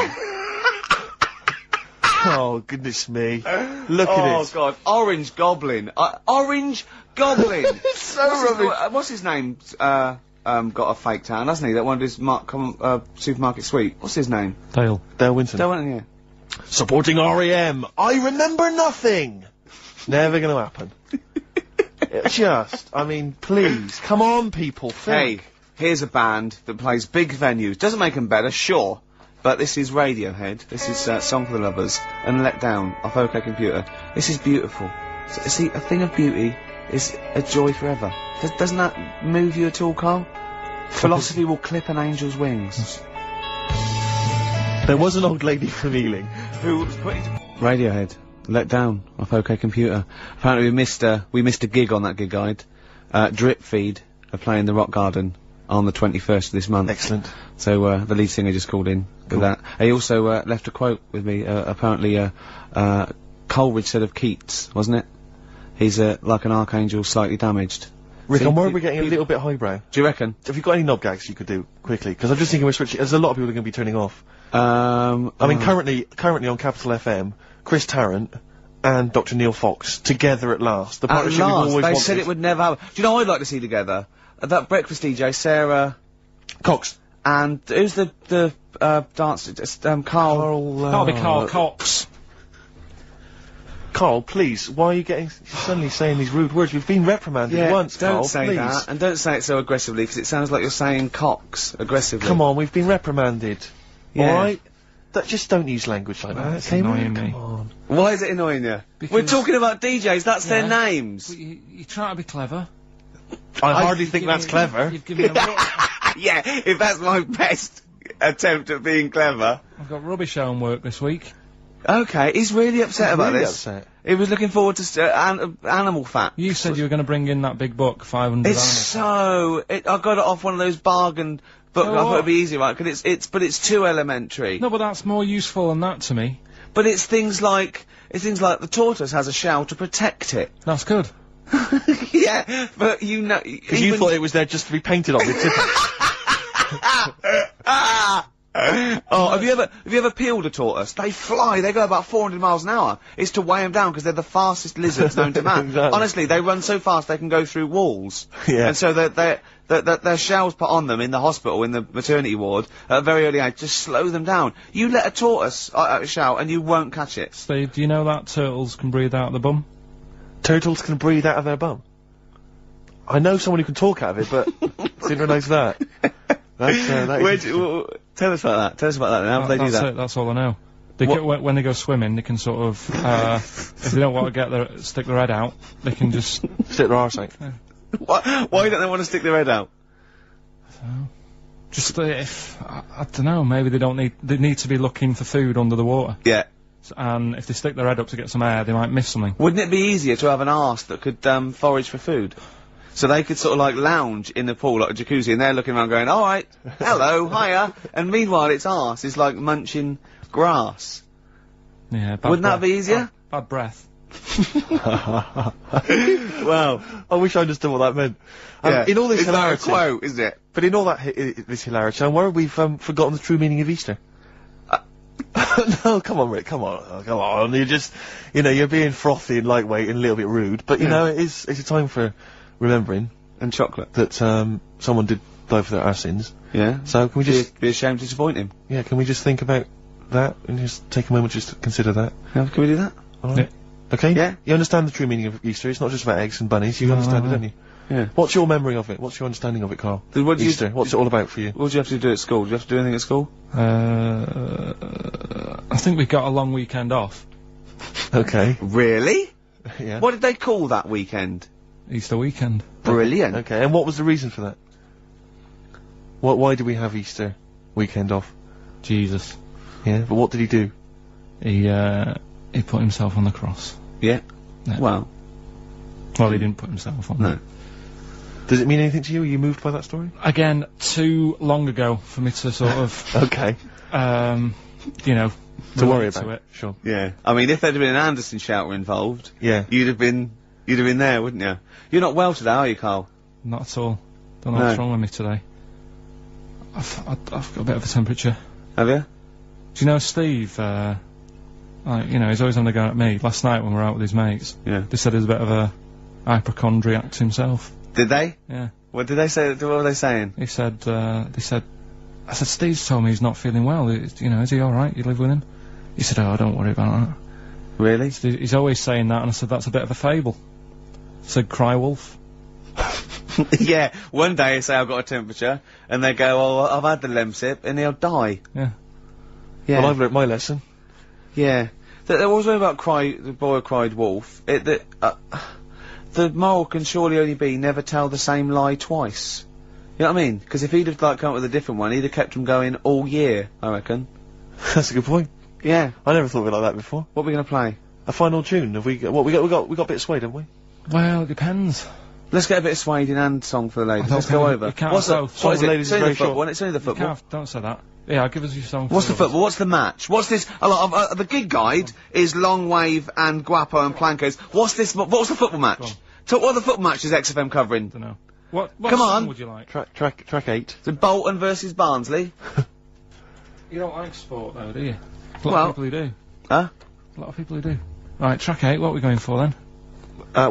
Oh, goodness me. Look at it. Oh, God. Orange Goblin. Orange Goblin. So rubbish. What's his name? got a fake town, hasn't he? That one of his supermarket sweep. What's his name? Dale. Dale Winton. Dale Winton, yeah. Supporting REM. I remember nothing. Never going to happen. I mean, please, come on, people. Think. Hey, here's a band that plays big venues. Doesn't make them better, sure. But this is Radiohead. This is Song for the Lovers and Let Down off OK Computer. This is beautiful. So, see, a thing of beauty is a joy forever. Doesn't that move you at all, Karl? Philosophy will clip an angel's wings. There was an old lady from Ealing who was putting Radiohead. Let Down off OK Computer. Apparently we missed a gig on that gig guide. Drip Feed are playing the Rock Garden on the 21st of this month. Excellent. So the lead singer just called in with that. He also left a quote with me. Apparently Coleridge said of Keats, wasn't it? He's like an archangel slightly damaged. Rick, I'm worried we're getting a little bit highbrow. Do you reckon? Have you got any knob gags you could do quickly? Because I'm just thinking we're switching. There's a lot of people who are going to be turning off. I mean, currently on Capital FM, Chris Tarrant and Dr. Neil Fox together at last. The partnership we've always wanted. They said it would never happen. Do you know what I'd like to see together? That breakfast DJ, Sarah Cox. And who's the dancer? Karl. That'll be Karl Cox. Karl, please, why are you suddenly saying these rude words? We've been reprimanded once, Karl, don't say please. that, and don't say it so aggressively, because it sounds like you're saying Cox aggressively. Come on, we've been reprimanded. Yeah. Alright? Just don't use language like that. That's annoying me. Come on. Why is it annoying you? Because we're talking about DJs, that's their names. But you try to be clever. I hardly think that's clever. You've given me a Yeah, if that's my best attempt at being clever. I've got rubbish homework this week. Okay, he's really upset about really this. Upset. He was looking forward to animal fat. You said you were going to bring in that big book, 500 It's animals. I got it off one of those bargain books. I thought it'd be easy, right? Cause but it's too elementary. No, but that's more useful than that to me. But it's things like the tortoise has a shell to protect it. That's good. Yeah, but you know, because you thought it was there just to be painted on the tip. Oh, have you ever peeled a tortoise? They fly, they go about 400 miles an hour. It's to weigh them down because they're the fastest lizards known to man. Exactly. Honestly, they run so fast they can go through walls. Yeah. And so their shells put on them in the hospital, in the maternity ward, at a very early age, just slow them down. You let a tortoise shell and you won't catch it. Steve, do you know that turtles can breathe out of the bum? Turtles can breathe out of their bum? I know someone who can talk out of it, but didn't realise that. Tell us about that. Tell us about that. How do they do that? That's all I know. When they go swimming, they can sort of, if they don't want to stick their head out, they can just stick their arse out. Why don't they want to stick their head out? Just I don't know. Maybe they need to be looking for food under the water. Yeah. And if they stick their head up to get some air, they might miss something. Wouldn't it be easier to have an arse that could forage for food? So they could sort of like lounge in the pool like a jacuzzi and they're looking around going, alright, hello, hiya, and meanwhile its arse is like munching grass. Yeah, Wouldn't that be easier? Bad breath. Wow. I wish I understood what that meant. Yeah. In all this it's hilarity. Like a quote, isn't it? But in all that this hilarity, I'm worried we've forgotten the true meaning of Easter. No, come on, Rick, come on. You're just, you're being frothy and lightweight and a little bit rude, but it's a time for remembering. And chocolate. That, someone did die for our sins. Yeah. So can we just... Be ashamed to disappoint him. Yeah, can we just think about that and just take a moment just to consider that? Yeah, can we do that? Alright. Yeah. Okay? Yeah. You understand the true meaning of Easter, it's not just about eggs and bunnies, you understand it, don't you? Yeah. What's your memory of it? What's your understanding of it, Karl? Easter, what's it all about for you? What do you have to do at school? Do you have to do anything at school? I think we got a long weekend off. Okay. Really? Yeah. What did they call that weekend? Easter weekend. Brilliant. Okay, and what was the reason for that? Why did we have Easter weekend off? Jesus. Yeah, but what did he do? He put himself on the cross. Yeah. Yeah. Well, he didn't put himself on. No. Does it mean anything to you? Are you moved by that story? Again, too long ago for me to sort of... Okay. To worry about it. Sure. Yeah. I mean, if there'd been an Anderson shouter involved, yeah, you'd have been there, wouldn't you? You're not well today, are you, Karl? Not at all. Don't know what's wrong with me today. I've got a bit of a temperature. Have you? Do you know Steve? He's always on the go at me. Last night when we were out with his mates, yeah, they said he's a bit of a hypochondriac himself. Did they? Yeah. What did they say? What were they saying? He said, they said, I said, Steve's told me he's not feeling well. You know, is he alright? You live with him? He said, oh, don't worry about that. Really? He's always saying that, and I said, that's a bit of a fable. I said, cry wolf. Yeah, one day they say I've got a temperature, and they go, oh, I've had the Lemsip, and he'll die. Yeah. Yeah. Well, I've learnt my lesson. Yeah. There was one about the boy who cried wolf. The moral can surely only be never tell the same lie twice. You know what I mean? Because if he'd have, like, come up with a different one, he'd have kept them going all year, I reckon. That's a good point. Yeah. I never thought of it like that before. What are we gonna play? A final tune. Have we got, what, we got a bit of Suede, haven't we? Well, it depends. Let's get a bit of Suede in and song for the ladies. Let's go over. You can't What's the, both. what is Song for it? the ladies It's is only very the football. short. It's only the You football. can't, don't say that. Yeah, give us your song. What's the for football? What's the match? What's this? The gig guide is Long Wave and Guapo and Plancos. What's this? What's the football match? So what are the football matches XFM covering? Don't know. What Come song on. would you like? Track 8. So Bolton versus Barnsley. You don't like sport though, do you? A lot Well- of people who do. Huh? A lot of people who do. Right, track 8, what are we going for then?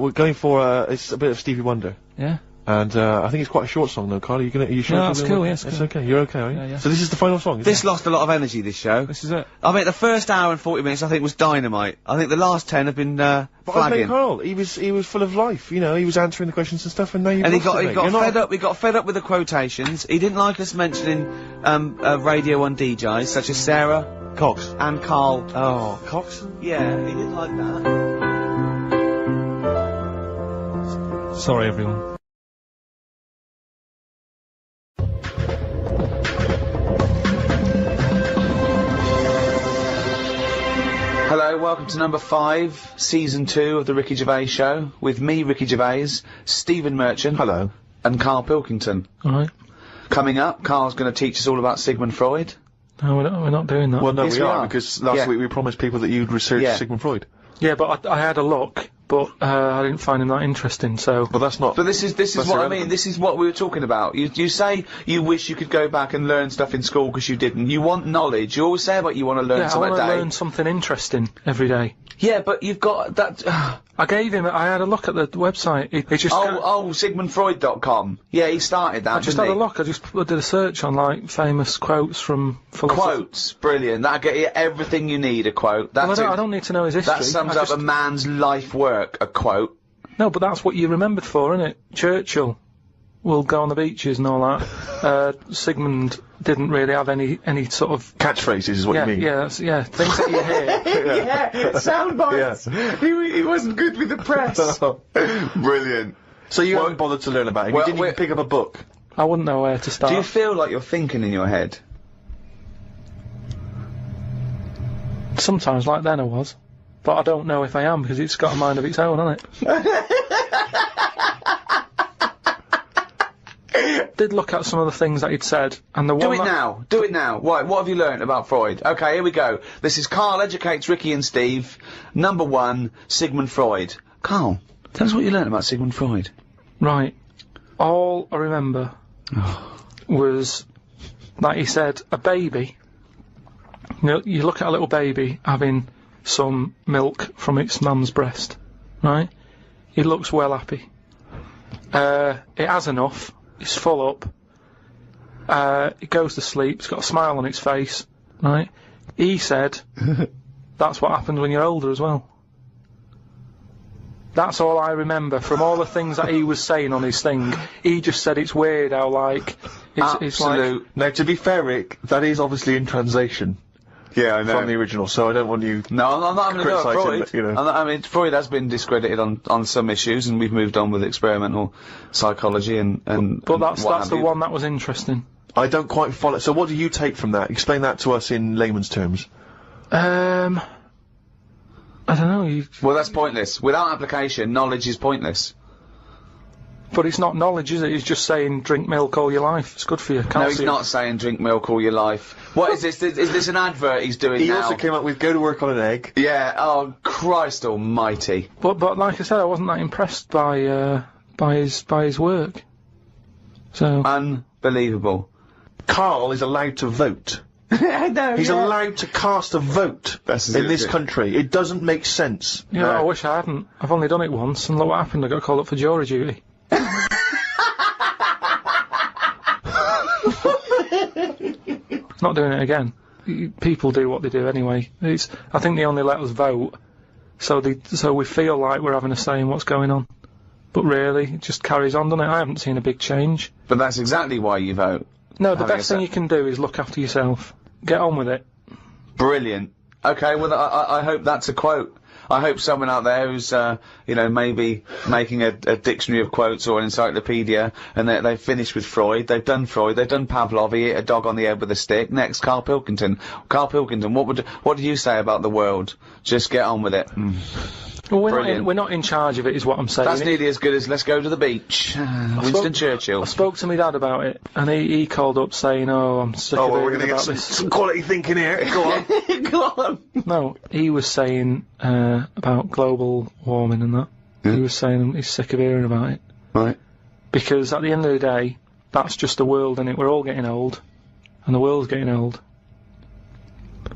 We're going for, it's a bit of Stevie Wonder. Yeah? And, I think it's quite a short song though, Karl. Are you sure? No, that's cool, Yes, yes, it's cool. okay. You're okay, are you? Yeah, yeah. So this is the final song, isn't This it? lost a lot of energy, this show. This is it. I mean, the first hour and 40 minutes, I think, was dynamite. I think the last 10 have been, But I flagging. think Karl, he was full of life, you know, he was answering the questions and stuff, and now you've And he lost it, mate. got You're not- fed up. He got fed up with the quotations. He didn't like us mentioning Radio 1 DJs such as Sarah Cox. and Karl. Oh, Cox? Yeah, he didn't like that. Sorry, everyone. Hello, welcome to number 5, season 2 of the Ricky Gervais Show, with me, Ricky Gervais, Stephen Merchant. Hello. And Karl Pilkington. Alright. Coming up, Karl's going to teach us all about Sigmund Freud. No, we're not doing that. Well, no, Yes, we we are, are. because last Yeah. week we promised people that you'd research Yeah. Sigmund Freud. Yeah, but I had a look, but I didn't find him that interesting, so... But that's not... But this is That's what I irrelevant. mean. This is what we were talking about. You say you wish you could go back and learn stuff in school because you didn't. You want knowledge. You always say about you want to learn Yeah, I something want a to day. learn something interesting every day. Yeah, but you've got that. I had a look at the website. It just... SigmundFreud.com. Yeah, he started that. I just didn't had a he? look. I just did a search on, like, famous quotes from philosophers. Quotes, brilliant. That'll get you everything you need. A quote. Well, That's I don't need to know his history. that sums I up a just- man's life work. A quote. No, but that's what you're remembered for, isn't it? Churchill will go on the beaches and all that. Sigmund didn't really have any sort of... Catchphrases is what Yeah, you mean. yeah, things that you hear. Yeah, sound bites. He wasn't good with the press. Brilliant. So you Well- haven't bothered to learn about him. well, You didn't even we're- pick up a book. I wouldn't know where to start. Do you feel like you're thinking in your head? Sometimes, like then I was. But I don't know if I am, because it's got a mind of its own, hasn't it? Did look at some of the things that he'd said, and the one Do it that- now. Do it now. What have you learnt about Freud? Okay, here we go. This is Karl Educates Ricky and Steve. Number 1, Sigmund Freud. Karl, tell us what you learnt about Sigmund Freud. Right. All I remember was that he said a baby, you know, you look at a little baby having some milk from its mum's breast, right? It looks well happy. It has enough, it's full up, it goes to sleep, it's got a smile on its face, right? He said that's what happens when you're older as well. That's all I remember from all the things that he was saying on his thing. He just said it's weird how, like, it's like... Absolute. Now, to be fair, Rick, that is obviously in translation Yeah, I from the original, so I don't want you... No, I'm not having a go at Criticise him, Freud. but, you know. I mean, Freud has been discredited on some issues, and we've moved on with experimental psychology and But that's what the have you. one that was interesting. I don't quite follow... So what do you take from that? Explain that to us in layman's terms. I don't know, Well, that's pointless. Without application, knowledge is pointless. but it's not knowledge, is it? He's just saying drink milk all your life. It's good for you. No, he's not saying drink milk all your life. What is this? Is this an advert he's doing He now? also came up with go to work on an egg. Yeah. Oh, Christ Almighty. But like I said, I wasn't that impressed by his work. So Unbelievable. Karl is allowed to vote. I know. He's allowed to cast a vote That's in this it. country. It doesn't make sense. yeah, I wish I hadn't. I've only done it once, and look what happened. I got called up for jury duty. not doing it again. People do what they do anyway. I think they only let us vote, so we feel like we're having a say in what's going on. But really, it just carries on, doesn't it? I haven't seen a big change. But that's exactly why you vote. No, the best thing you can do is look after yourself. Get on with it. Brilliant. Okay, well, I hope that's a quote. I hope someone out there who's, you know, maybe making a dictionary of quotes or an encyclopedia, and they've finished with Freud, they've done Pavlov, he hit a dog on the head with a stick. Next, Karl Pilkington. Karl Pilkington, what do you say about the world? Just get on with it. Well, we're not in charge of it, is what I'm saying. That's nearly as good as let's go to the beach. Winston Churchill. I spoke to my dad about it, and he called up saying, "Oh, I'm sick of we're hearing going to about get this." some quality thinking here. Go on. Go on. No, he was saying about global warming and that. Yeah. He was saying he's sick of hearing about it. Right. Because at the end of the day, that's just the world, innit? We're all getting old, and the world's getting old.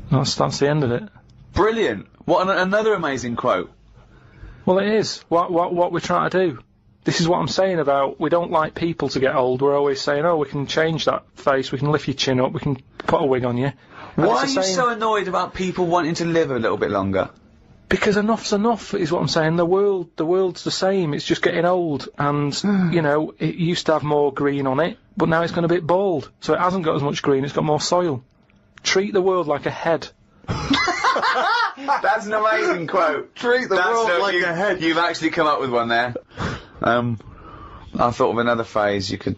That's the end of it. Brilliant. What another amazing quote. Well, it is. What we're trying to do. This is what I'm saying about we don't like people to get old. We're always saying, oh, we can change that face, we can lift your chin up, we can put a wig on you. And Why are you so annoyed about people wanting to live a little bit longer? Because enough's enough, is what I'm saying. The world's the same. It's just getting old, and you know, it used to have more green on it, but now it's gone a bit bald, so it hasn't got as much green. It's got more soil. Treat the world like a head. That's an amazing quote. Treat the world like a head. You've actually come up with one there. I thought of another phrase you could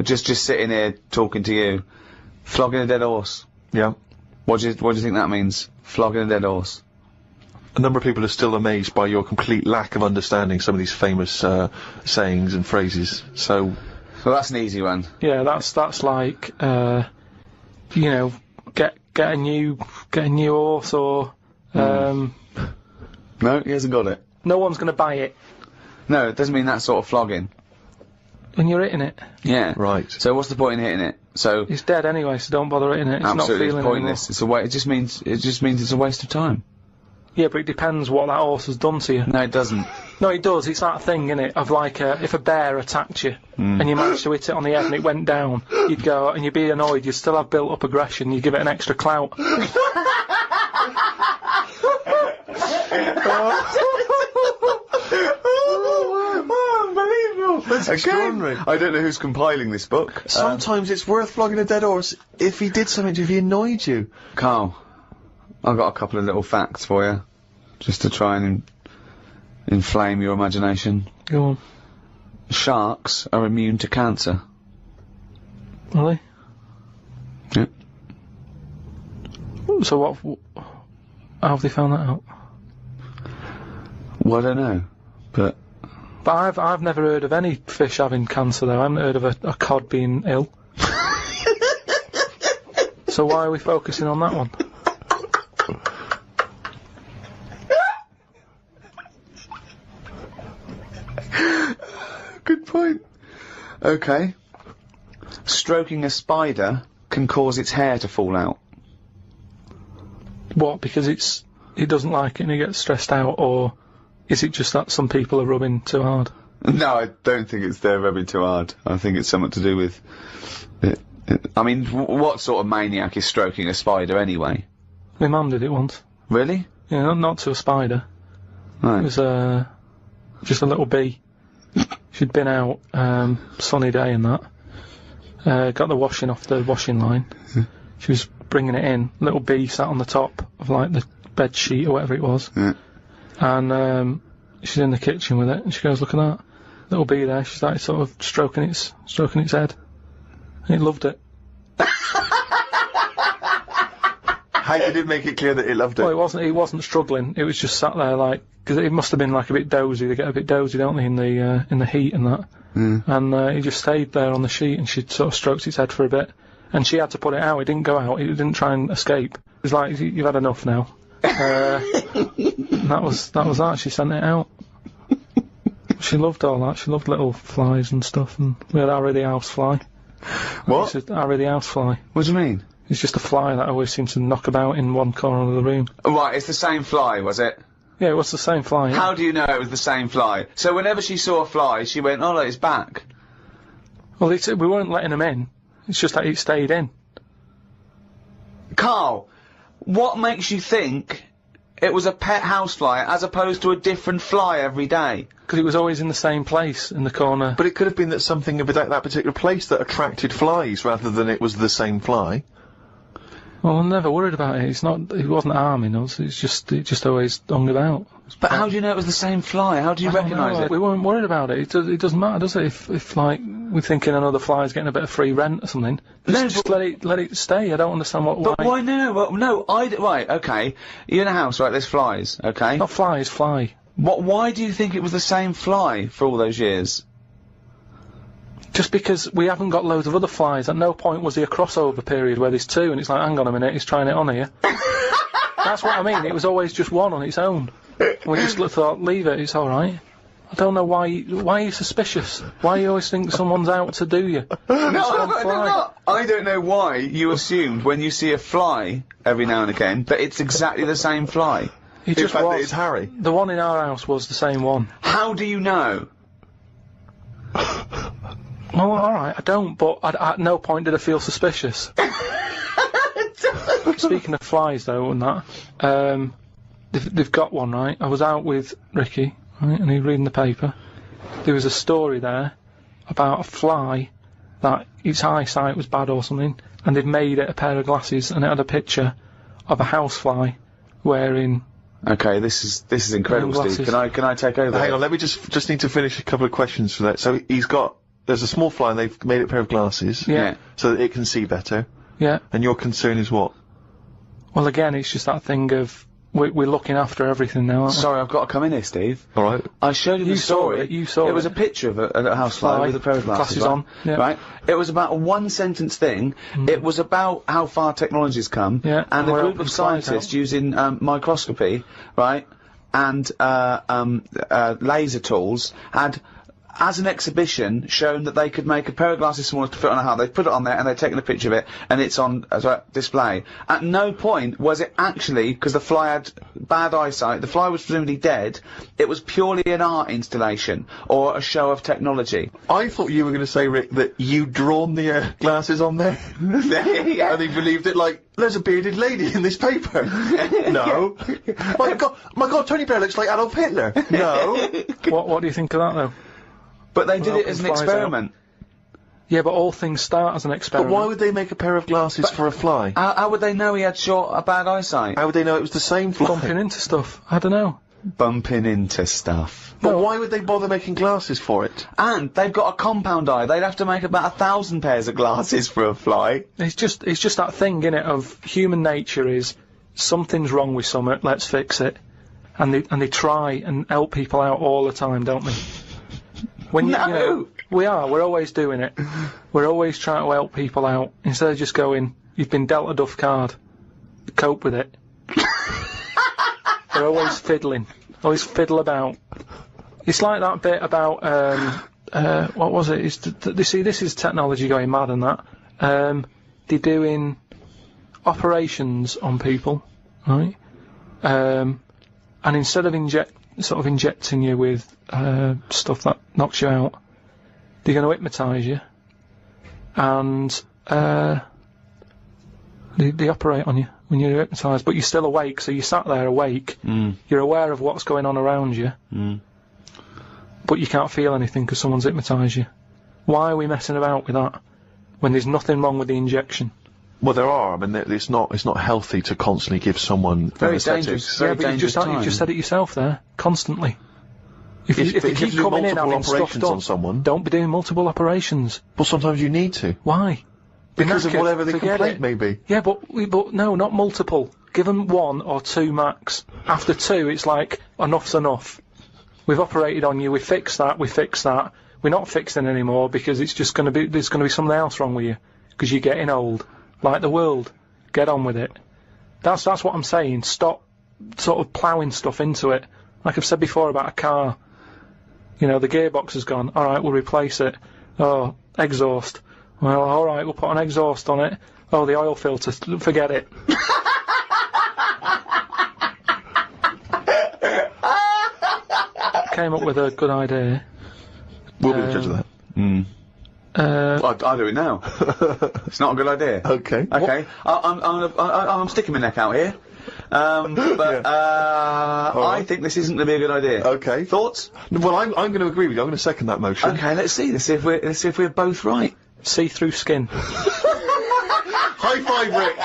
just sitting here talking to you. Flogging a dead horse. Yeah. What do you think that means? Flogging a dead horse. A number of people are still amazed by your complete lack of understanding some of these famous sayings and phrases. So that's an easy one. Yeah, that's like you know, get a new horse or No, he hasn't got it. No one's going to buy it. No, it doesn't mean that sort of flogging. When you're hitting it. Yeah. Right. So what's the point in hitting it? So it's dead anyway, so don't bother hitting it. It's absolutely, not feeling it's pointless. anymore. It just means it's a waste of time. Yeah, but it depends what that horse has done to you. No, it doesn't. No, it does. It's that thing, innit, of like if a bear attacked you and you managed to hit it on the head and it went down, you'd go and you'd be annoyed. You'd still have built up aggression. You'd give it an extra clout. Unbelievable. That's extraordinary. I don't know who's compiling this book. Sometimes it's worth flogging a dead horse if he did something to you, if he annoyed you. Karl, I've got a couple of little facts for you, just to try and inflame your imagination. Go on. Sharks are immune to cancer. Are they? Yep. So how have they found that out? Well, I don't know, but I've never heard of any fish having cancer though. I haven't heard of a cod being ill. So why are we focusing on that one? good point. Okay. Stroking a spider can cause its hair to fall out. What? Because it doesn't like it and it gets stressed out, or is it just that some people are rubbing too hard? No, I don't think it's they're rubbing too hard. I think it's something to do with it. I mean, what sort of maniac is stroking a spider anyway? My mum did it once. Really? Yeah, not to a spider. Right. It was just a little bee. She'd been out, sunny day and that. Got the washing off the washing line. She was bringing it in. Little bee sat on the top of like the bed sheet or whatever it was. Yeah. And she's in the kitchen with it, and she goes, "Look at that little bee there." She started sort of stroking its head, and it loved it. How did it make it clear that it loved it? Well, it wasn't struggling. It was just sat there like, because it must have been like a bit dozy. They get a bit dozy, don't they, in the heat and that. Mm. And he just stayed there on the sheet, and she sort of stroked its head for a bit, and she had to put it out. It didn't go out. It didn't try and escape. It was like, "You've had enough now." That was that. She sent it out. She loved all that. She loved little flies and stuff, and we had Harry the housefly. What? Harry the housefly. What do you mean? It's just a fly that always seems to knock about in one corner of the room. Oh, right, it's the same fly, was it? Yeah, it was the same fly. Yeah. How do you know it was the same fly? So whenever she saw a fly, she went, "Oh, look, it's back." Well, we weren't letting him in. It's just that it stayed in. Karl, what makes you think it was a pet housefly as opposed to a different fly every day? Because it was always in the same place, in the corner. But it could have been that something about that particular place that attracted flies rather than it was the same fly. Well, I'm never worried about it. It wasn't harming us. It just always hung about. But how do you know it was the same fly? How do you recognise it? We weren't worried about it. It doesn't matter, does it? If like, we're thinking another fly's getting a bit of free rent or something, just let it stay. I don't understand why. But why no? Well, no, right, okay. You're in a house, right, there's flies, okay? Not flies, fly. Why do you think it was the same fly for all those years? Just because we haven't got loads of other flies. At no point was there a crossover period where there's two and it's like, hang on a minute, he's trying it on here. That's what I mean. It was always just one on its own. We just thought, leave it, it's alright. I don't know why are you suspicious? Why you always think someone's out to do you? No, I'm not. I don't know why you assumed when you see a fly every now and again that it's exactly the same fly. It just was. It's Harry. The one in our house was the same one. How do you know? Well, alright, I don't, but at no point did I feel suspicious. Speaking of flies, though, and that, they've got one, right? I was out with Ricky, right, and he was reading the paper. There was a story there about a fly that its eyesight was bad or something, and they'd made it a pair of glasses, and it had a picture of a housefly wearing... Okay, this is incredible, Steve. Can I take over? Hang on, let me just need to finish a couple of questions for that. So there's a small fly and they've made it a pair of glasses. Yeah. So that it can see better. Yeah. And your concern is what? Well, again, it's just that thing of we're looking after everything now, aren't we? Sorry, I've got to come in here, Steve. Alright. I showed you the story. You saw it. It was a picture of a housefly with a pair of glasses on. Yeah. Right? It was about a one-sentence thing. It was about how far technology's come. Yeah. And a group of scientists using microscopy, right, and laser tools had, as an exhibition, shown that they could make a pair of glasses smaller to fit on a hat. They put it on there and they'd taken a picture of it and it's on display. At no point was it actually, because the fly had bad eyesight, the fly was presumably dead, it was purely an art installation or a show of technology. I thought you were going to say, Rick, that you'd drawn the glasses on there. Yeah. And he believed it like, there's a bearded lady in this paper. No. My God, Tony Blair looks like Adolf Hitler. No. What do you think of that, though? But they did it as an experiment. Yeah, but all things start as an experiment. But why would they make a pair of glasses for a fly? How would they know he had bad eyesight? How would they know it was the same fly? Bumping into stuff. I don't know. Bumping into stuff. But why would they bother making glasses for it? And they've got a compound eye. They'd have to make about 1,000 pairs of glasses for a fly. It's just that thing, innit, of human nature is something's wrong with something, let's fix it. And they try and help people out all the time, don't they? We're always doing it. We're always trying to help people out, instead of just going, you've been dealt a duff card, cope with it. We're always fiddling. Always fiddle about. It's like that bit about, what was it? See, this is technology going mad and that. They're doing operations on people, right? And instead of injecting you with stuff that knocks you out, they're going to hypnotise you, and they operate on you when you're hypnotised, but you're still awake, so you sat there awake, you're aware of what's going on around you, but you can't feel anything because someone's hypnotised you. Why are we messing about with that when there's nothing wrong with the injection? Well, there are. I mean, it's not healthy to constantly give someone very dangerous. Yeah, but you just said it yourself there. Constantly. If you keep coming in having stuff done, on someone, don't be doing multiple operations. Well, sometimes you need to. Why? Because of whatever the complaint may be. Yeah, but no, not multiple. Give them 1 or 2 max. After 2, it's like, enough's enough. We've operated on you, we fixed that. We're not fixing anymore because it's just there's gonna be something else wrong with you. Because you're getting old. Like the world. Get on with it. That's what I'm saying. Stop sort of ploughing stuff into it. Like I've said before about a car. You know, the gearbox has gone. Alright, we'll replace it. Oh, exhaust. Well, alright, we'll put an exhaust on it. Oh, the oil filter. Forget it. Came up with a good idea. We'll be the judge of that. I'll do it now. It's not a good idea. Okay. Okay. I'm sticking my neck out here. I think this isn't going to be a good idea. Okay. Thoughts? Well, I'm going to agree with you. I'm going to second that motion. Okay, let's see if we're both right. See-through skin. High five, Rick!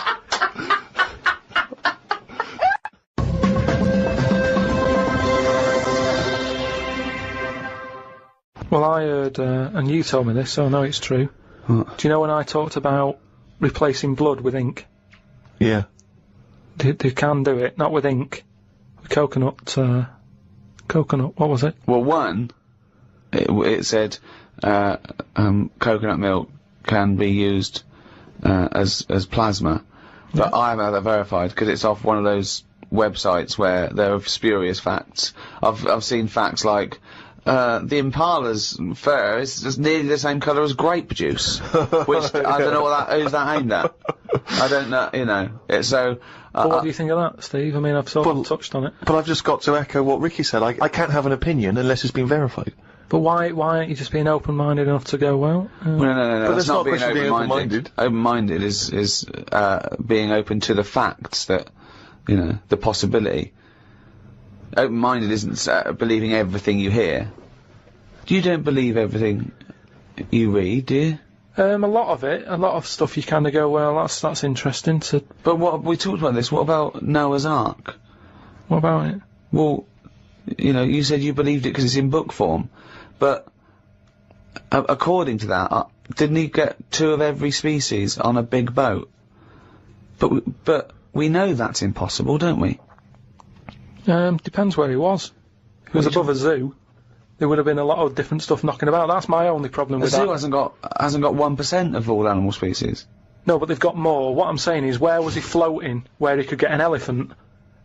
Well, I heard, and you told me this, so I know it's true. What? Do you know when I talked about replacing blood with ink? Yeah. They can do it, not with ink. With coconut, what was it? Well, one, it said, coconut milk can be used, as plasma. But I haven't had that verified, because it's off one of those websites where there are spurious facts. I've seen facts like, the Impala's fur is just nearly the same colour as grape juice, which I don't know who's that aimed at. I don't know, you know. So. But what do you think of that, Steve? I mean, I've sort of touched on it. But I've just got to echo what Ricky said. I can't have an opinion unless it's been verified. But why aren't you just being open-minded enough to go, well? No. But That's not being being open-minded. Open-minded is being open to the facts that, you know, the possibility. Open-minded isn't believing everything you hear. You don't believe everything you read, do you? A lot of stuff you kind of go, well, that's interesting. But we talked about this. What about Noah's Ark? What about it? Well, you know, you said you believed it because it's in book form, but according to that, didn't he get 2 of every species on a big boat? But we know that's impossible, don't we? Depends where he was. If he was above a zoo, there would have been a lot of different stuff knocking about. That's my only problem with that. The zoo hasn't got 1% of all animal species. No, but they've got more. What I'm saying is, where was he floating where he could get an elephant,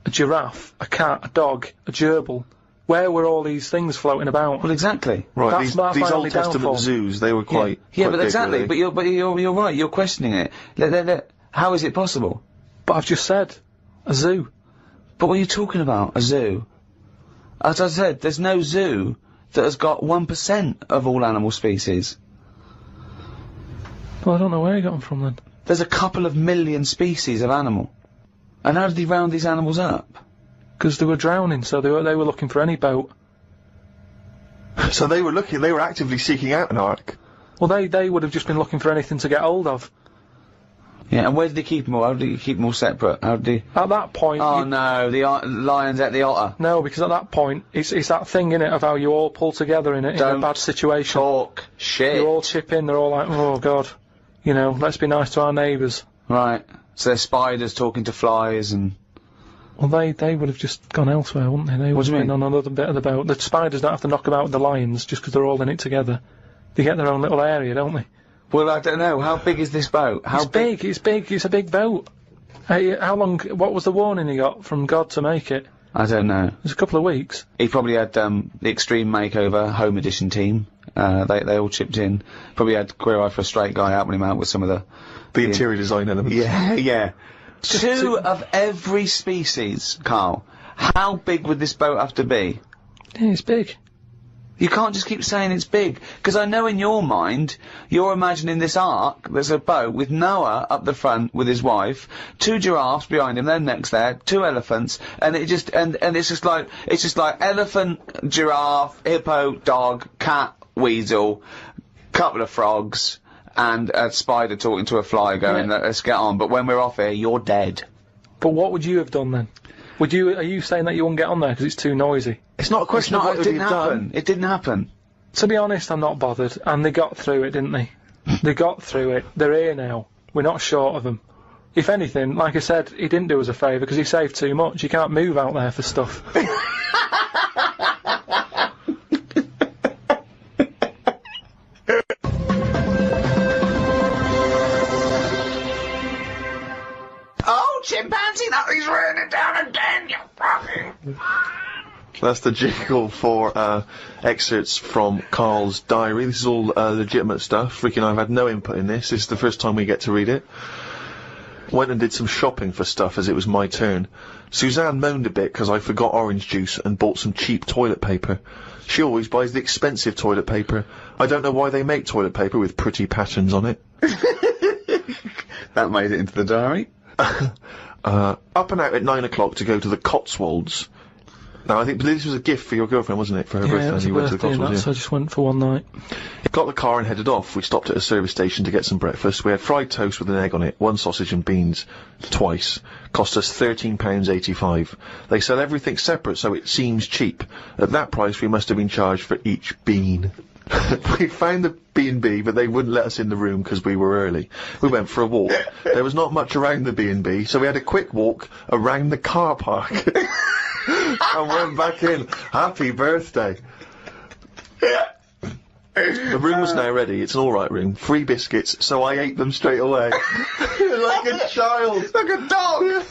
a giraffe, a cat, a dog, a gerbil? Where were all these things floating about? Well, exactly. Right, That's these my Old Testament downfall. zoos, they were quite... Yeah, quite but big, exactly. really. But you're right. You're questioning it. How is it possible? But I've just said, a zoo. But what are you talking about? A zoo? As I said, there's no zoo that has got 1% of all animal species. Well, I don't know where he got them from then. There's a couple of million species of animal. And how did he round these animals up? Because they were drowning, so they were looking for any boat. So they were actively seeking out an ark. Well, they would have just been looking for anything to get hold of. Yeah, and where did he keep them all? How did he keep them all separate? How did he... At that point... Oh no, the lions ate the otter. No, because at that point, it's that thing, innit, of how you all pull together in a bad situation. Talk shit. You all chip in, they're all like, oh god, you know, let's be nice to our neighbours. Right. So there's spiders talking to flies and... Well, they would have just gone elsewhere, wouldn't they? They would have been on another bit of the boat. The spiders don't have to knock about the lions just because they're all in it together. They get their own little area, don't they? Well, I don't know. How big is this boat? It's big. It's a big boat. Hey, how long... What was the warning he got from God to make it? I don't know. It was a couple of weeks. He probably had, the Extreme Makeover Home Edition team. They all chipped in. Probably had Queer Eye for a Straight Guy helping him out with some of the interior design elements. Yeah. 2 of every species, Karl. How big would this boat have to be? Yeah, it's big. You can't just keep saying it's big, because I know in your mind, you're imagining this ark, there's a boat with Noah up the front with his wife, 2 giraffes behind him, then next there, 2 elephants, and it just, and it's just like elephant, giraffe, hippo, dog, cat, weasel, couple of frogs, and a spider talking to a fly going, let's get on, but when we're off here, you're dead. But what would you have done then? Are you saying that you wouldn't get on there because it's too noisy? It's not a question of what it didn't happen. It didn't happen. To be honest, I'm not bothered, and they got through it, didn't they? They got through it. They're here now. We're not short of them. If anything, like I said, he didn't do us a favour because he saved too much. You can't move out there for stuff. Chimpanzee, that is raining down again, you fucking... That's the jingle for excerpts from Karl's diary. This is all legitimate stuff. Ricky and I have had no input in this. This is the first time we get to read it. Went and did some shopping for stuff as it was my turn. Suzanne moaned a bit because I forgot orange juice and bought some cheap toilet paper. She always buys the expensive toilet paper. I don't know why they make toilet paper with pretty patterns on it. That made it into the diary. Up and out at 9 o'clock to go to the Cotswolds. Now, I think this was a gift for your girlfriend, wasn't it, for her birthday? Yeah, it was a You went to the birthday and Cotswolds, that, so I just went for one night. Got the car and headed off. We stopped at a service station to get some breakfast. We had fried toast with an egg on it, 1 sausage and beans, twice. Cost us £13.85. They sell everything separate, so it seems cheap. At that price, we must have been charged for each bean. We found the B&B, but they wouldn't let us in the room because we were early. We went for a walk. There was not much around the B&B, so we had a quick walk around the car park. And went back in. Happy birthday. The room was now ready. It's an alright room. 3 biscuits, so I ate them straight away. Like a child. Like a dog.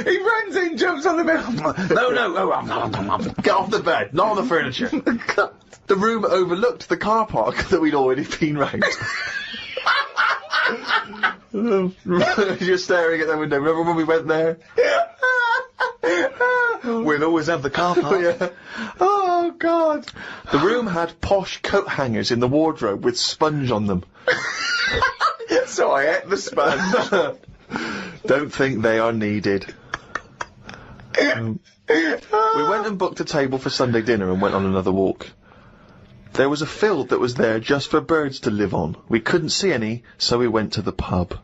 He runs in, jumps on the bed. No. Get off the bed, not on the furniture. The room overlooked the car park that we'd already been round. You're staring at the window. Remember when we went there? We'll always have the car park. Yeah. Oh, God. The room had posh coat hangers in the wardrobe with sponge on them. So I ate the sponge. Don't think they are needed. We went and booked a table for Sunday dinner and went on another walk. There was a field that was there just for birds to live on. We couldn't see any, so we went to the pub.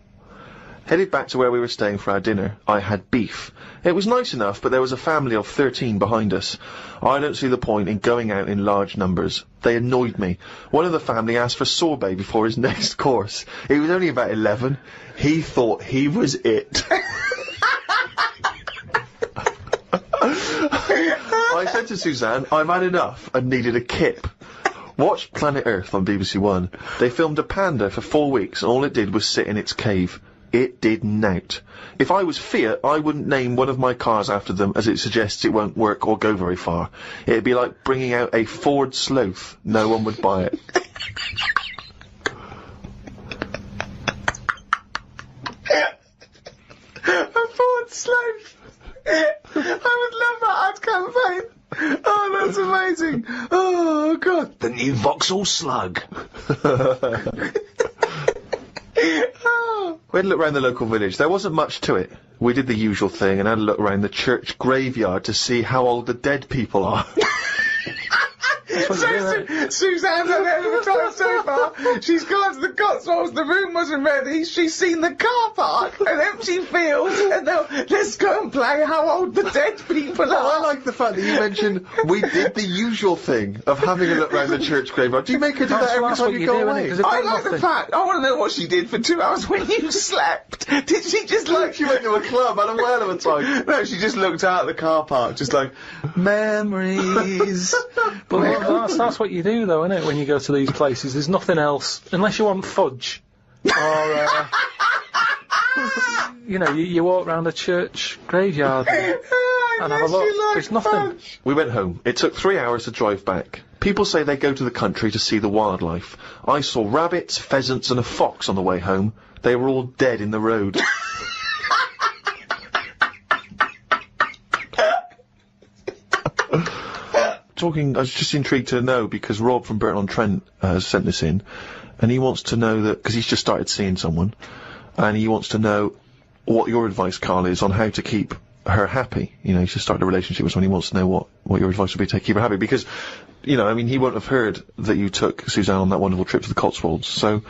Headed back to where we were staying for our dinner. I had beef. It was nice enough, but there was a family of 13 behind us. I don't see the point in going out in large numbers. They annoyed me. One of the family asked for sorbet before his next course. He was only about 11. He thought he was it. I said to Suzanne, I've had enough and needed a kip. Watched Planet Earth on BBC One. They filmed a panda for 4 weeks and all it did was sit in its cave. It did nout. If I was Fiat, I wouldn't name one of my cars after them as it suggests it won't work or go very far. It'd be like bringing out a Ford Sloth. No one would buy it. A Ford Sloth. I would love that ad campaign. Oh, that's amazing. Oh, God. The new Vauxhall Slug. We had a look around the local village. There wasn't much to it. We did the usual thing and had a look around the church graveyard to see how old the dead people are. Suzanne's had it over time so far. She's gone to the Cotswolds, the room wasn't ready, she's seen the car park, an empty field, and now let's go and play how old the dead people are. I like the fact that you mentioned we did the usual thing of having a look round the church graveyard. Do you make her do that every time you go away? I like the fact, I want to know what she did for 2 hours when you slept. Did she just like... She went to a club, had a whale of a time. No, she just looked out at the car park, just like, memories. But that's what you do, though, isn't it? When you go to these places, there's nothing else unless you want fudge, or you know, you walk round a church graveyard and have a look. There's nothing. We went home. It took 3 hours to drive back. People say they go to the country to see the wildlife. I saw rabbits, pheasants, and a fox on the way home. They were all dead in the road. I was just intrigued to know, because Rob from Burton-on-Trent has sent this in, and he wants to know that, because he's just started seeing someone, and he wants to know what your advice, Karl, is on how to keep her happy. You know, he's just started a relationship with someone, he wants to know what your advice would be to keep her happy, because, you know, I mean, he won't have heard that you took Suzanne on that wonderful trip to the Cotswolds, so...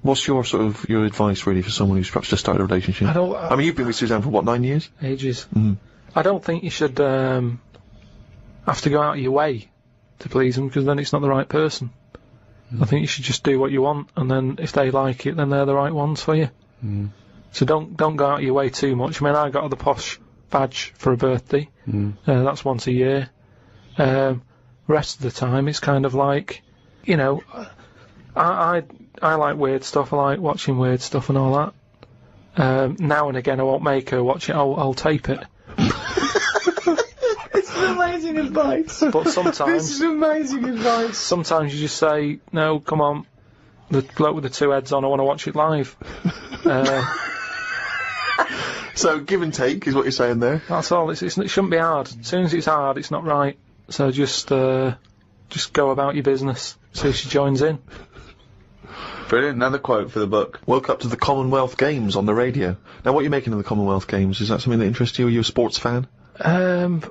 What's your your advice, really, for someone who's perhaps just started a relationship? I mean, you've been with Suzanne for, what, 9 years? Ages. Mm. I don't think you should, have to go out of your way to please them, because then it's not the right person. I think you should just do what you want, and then if they like it, then they're the right ones for you. So don't go out of your way too much. I mean, I got the posh badge for a birthday. That's once a year. Rest of the time, it's kind of like, you know, I like weird stuff. I like watching weird stuff and all that. Now and again, I won't make her watch it. I'll tape it. This is amazing advice. But sometimes... This is amazing advice. Sometimes you just say, no, come on, the bloke with the 2 heads on, I want to watch it live. So, give and take is what you're saying there. That's all. It shouldn't be hard. As soon as it's hard, it's not right. So just go about your business. See if she joins in. Brilliant. Another quote for the book. Woke up to the Commonwealth Games on the radio. Now, what are you making of the Commonwealth Games? Is that something that interests you? Are you a sports fan? I'm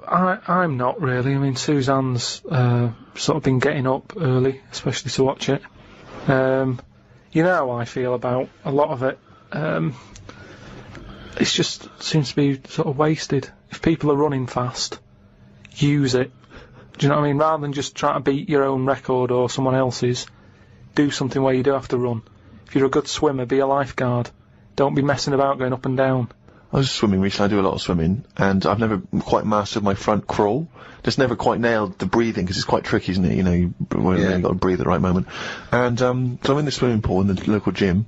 not really. I mean, Suzanne's sort of been getting up early, especially to watch it. You know how I feel about a lot of it. It just seems to be sort of wasted. If people are running fast, use it. Do you know what I mean? Rather than just trying to beat your own record or someone else's, do something where you do have to run. If you're a good swimmer, be a lifeguard. Don't be messing about going up and down. I was swimming recently. I do a lot of swimming, and I've never quite mastered my front crawl. Just never quite nailed the breathing, because it's quite tricky, isn't it? You know, you've got to breathe at the right moment. And so I'm in the swimming pool in the local gym,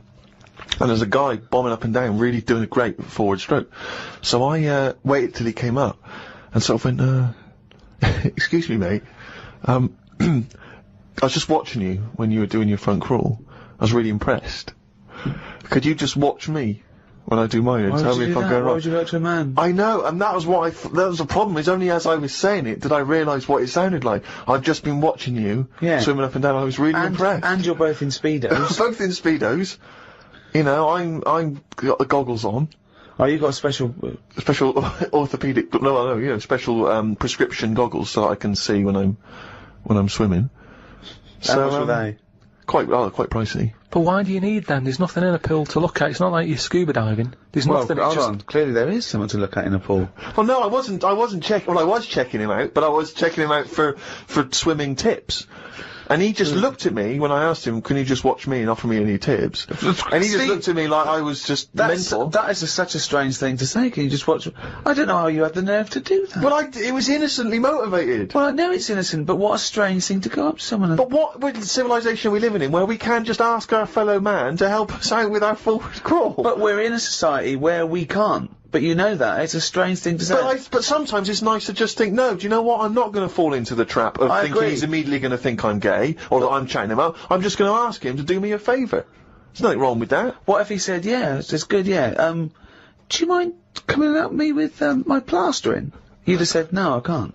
and there's a guy bombing up and down, really doing a great forward stroke. So I waited till he came up, and sort of went, excuse me, mate. I was just watching you when you were doing your front crawl. I was really impressed. Could you just watch me when I do mine and tell me if I'm going Why wrong? would you go to a man? I know, and that was what that was the problem. Is only as I was saying it did I realise what it sounded like. I've just been watching you swimming up and down. I was really impressed. And you're both in Speedos. Both in Speedos. You know, I'm got the goggles on. Oh, you've got special orthopedic, special prescription goggles so I can see when I'm swimming. How much were they? Quite pricey. But why do you need them? There's nothing in a pool to look at. It's not like you're scuba diving. There's nothing. Hold on. Clearly there is something to look at in a pool. Well, no, I wasn't checking. Well, I was checking him out, but I was checking him out for swimming tips. And he just looked at me when I asked him, can you just watch me and offer me any tips? And he just looked at me like I was just mental. That is such a strange thing to say. Can you just watch? I don't know how you had the nerve to do that. Well, it was innocently motivated. Well, I know it's innocent, but what a strange thing to go up to someone and... But what civilization are we living in where we can't just ask our fellow man to help us out with our forward crawl? But we're in a society where we can't. But you know that. It's a strange thing to say. But sometimes it's nice to just think, no, do you know what? I'm not going to fall into the trap of thinking he's immediately going to think I'm gay, or that I'm chatting him up. I'm just going to ask him to do me a favour. There's nothing wrong with that. What if he said, yeah, it's good, yeah, do you mind coming at me with, my plastering? You'd have said, no, I can't.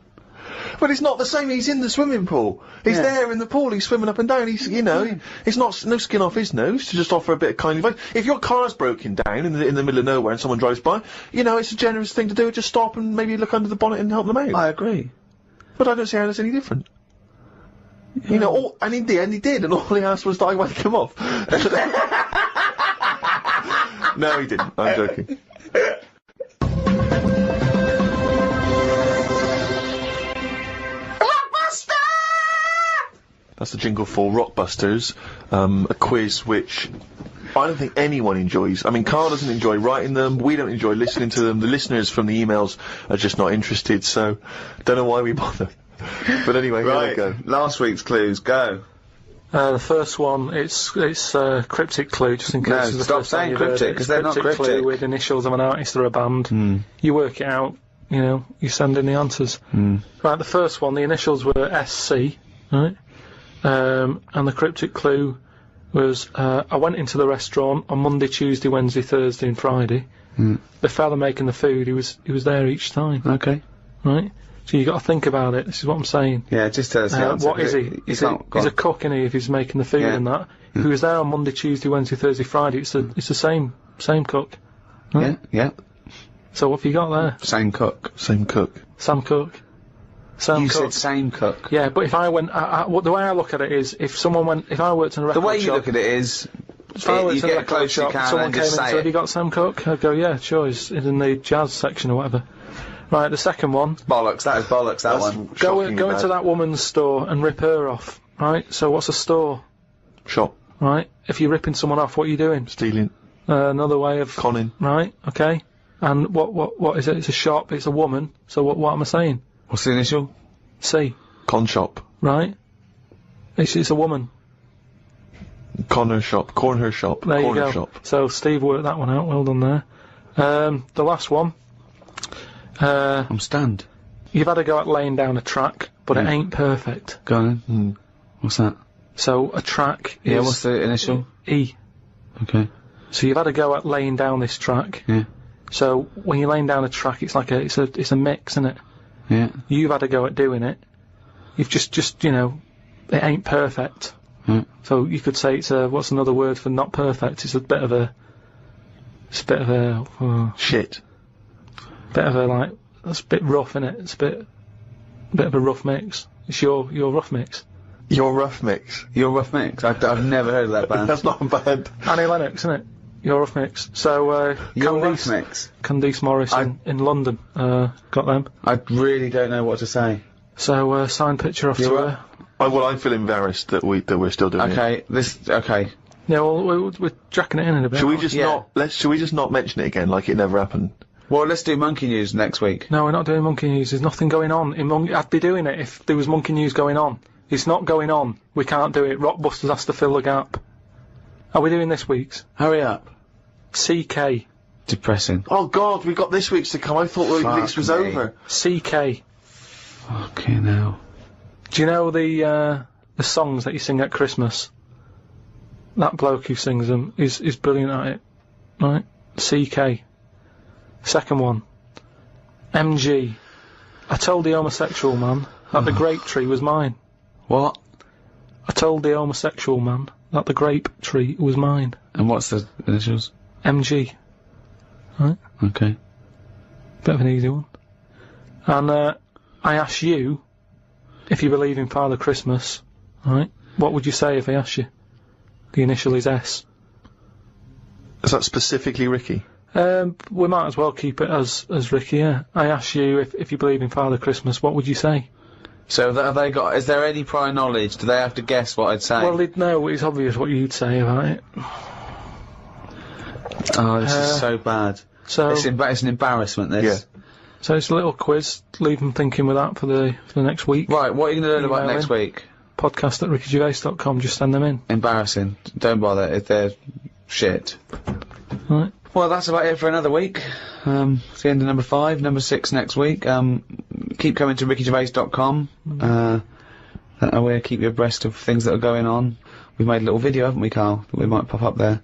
But it's not the same. He's in the swimming pool. He's there in the pool. He's swimming up and down. He's, it's not no skin off his nose to just offer a bit of kindly advice. If your car's broken down in the middle of nowhere and someone drives by, it's a generous thing to do. Just stop and maybe look under the bonnet and help them out. I agree. But I don't see how that's any different. Yeah. And in the end he did, and all he asked was that I wake him off. No, he didn't. I'm joking. That's the jingle for Rockbusters, a quiz which I don't think anyone enjoys. I mean, Karl doesn't enjoy writing them, we don't enjoy listening to them, the listeners from the emails are just not interested, so don't know why we bother. But anyway, here we go. Last week's clues, go. The first one, it's cryptic clue, just in case. No, stop saying cryptic, because they're not cryptic. Clue with initials of an artist or a band. You work it out, you send in the answers. Right, the first one, the initials were SC, right? And the cryptic clue was, I went into the restaurant on Monday, Tuesday, Wednesday, Thursday and Friday. The fella making the food, he was there each time. Okay. Right? So you got to think about it, this is what I'm saying. Yeah, just tell us the answer. What is he? He's a cook, isn't he, if he's making the food and that. If he was there on Monday, Tuesday, Wednesday, Thursday, Friday, it's the same cook. Right? Yeah. So what have you got there? Same cook. Same cook. Sam Cook. You said same cook. Yeah, but if I went, the way I look at it is, if I worked in a record shop... The way you look at it is, if I worked you in a get record close shop, you can someone and came in just and say said, have you got Sam Cook? I'd go, yeah, sure, he's in the jazz section or whatever. Right, the second one... Bollocks, that is bollocks, that one. Go into that woman's store and rip her off, right? So what's a store? Shop. Right? If you're ripping someone off, what are you doing? Stealing. Another way of... Conning. Right, okay. And what is it? It's a shop, it's a woman, so what am I saying? What's the initial? C. Con shop. Right? It's a woman. Corner shop. Corner shop. There corner you go. Shop. So Steve worked that one out, well done there. The last one. I'm stunned. You've had a go at laying down a track, but it ain't perfect. Go on then. What's that? So a track is... Yeah, what's the initial? E. Okay. So you've had a go at laying down this track. Yeah. So when you're laying down a track, it's like it's a mix, isn't it? Yeah. You've had a go at doing it, You've just it ain't perfect. So you could say it's what's another word for not perfect? It's a bit of a shit. Bit of a that's a bit rough, innit? It's a bit of a rough mix. It's your rough mix. Your rough mix. Your rough mix. I've never heard of that band. That's not a band. Annie Lennox, isn't it? Your rough mix. So Your rough mix. Candice Morris in London. Got them. I really don't know what to say. So signed picture off to her. I feel embarrassed that we're still doing it. Okay. Yeah, well, we're jacking it in a bit. Should we just not mention it again, like it never happened? Well, let's do monkey news next week. No, we're not doing monkey news. There's nothing going on. I'd be doing it if there was monkey news going on. It's not going on. We can't do it. Rockbusters has to fill the gap. Are we doing this week's? Hurry up. CK. Depressing. Oh God, we've got this week's to come. I thought this was over. CK. Okay, now. Do you know the songs that you sing at Christmas? That bloke who sings them is brilliant at it. Right? CK. Second one. MG. I told the homosexual man that the grape tree was mine. What? I told the homosexual man that the grape tree was mine. And what's the initials? MG. Right? Okay. Bit of an easy one. And I ask you if you believe in Father Christmas, right? What would you say if I asked you? The initial is S. Is that specifically Ricky? We might as well keep it as Ricky, yeah. I ask you if you believe in Father Christmas, what would you say? So have they got, is there any prior knowledge? Do they have to guess what I'd say? Well, they'd know. It's obvious what you'd say about it. Oh, this is so bad. So it's an embarrassment, this. Yeah. So it's a little quiz. Leave them thinking with that for the next week. Right, what are you going to learn about Email next week? podcast@rickygervais.com. Just send them in. Embarrassing. Don't bother if they're shit. Right. Well, that's about it for another week. It's the end of number 5, number 6 next week. Keep coming to rickygervais.com. We'll keep you abreast of things that are going on. We've made a little video, haven't we, Karl? That we might pop up there.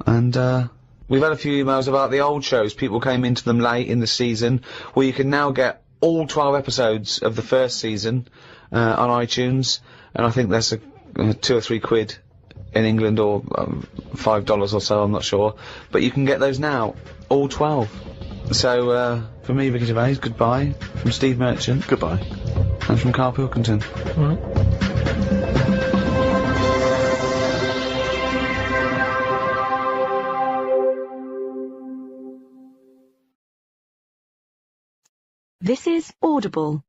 And, we've had a few emails about the old shows. People came into them late in the season, where you can now get all 12 episodes of the first season, on iTunes. And I think there's 2 or 3 quid in England, or $5 or so, I'm not sure. But you can get those now, all 12. So, from me, Ricky Gervais, goodbye. From Steve Merchant, Goodbye. and from Karl Pilkington. Right. This is Audible.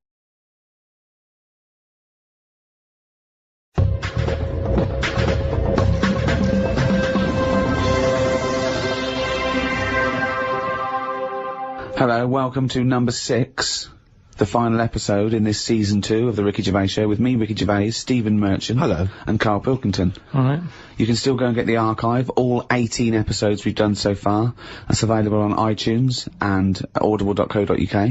Hello, welcome to number 6, the final episode in this season 2 of the Ricky Gervais Show, with me, Ricky Gervais, Stephen Merchant. Hello. And Karl Pilkington. Alright. You can still go and get the archive, all 18 episodes we've done so far. That's available on iTunes and audible.co.uk.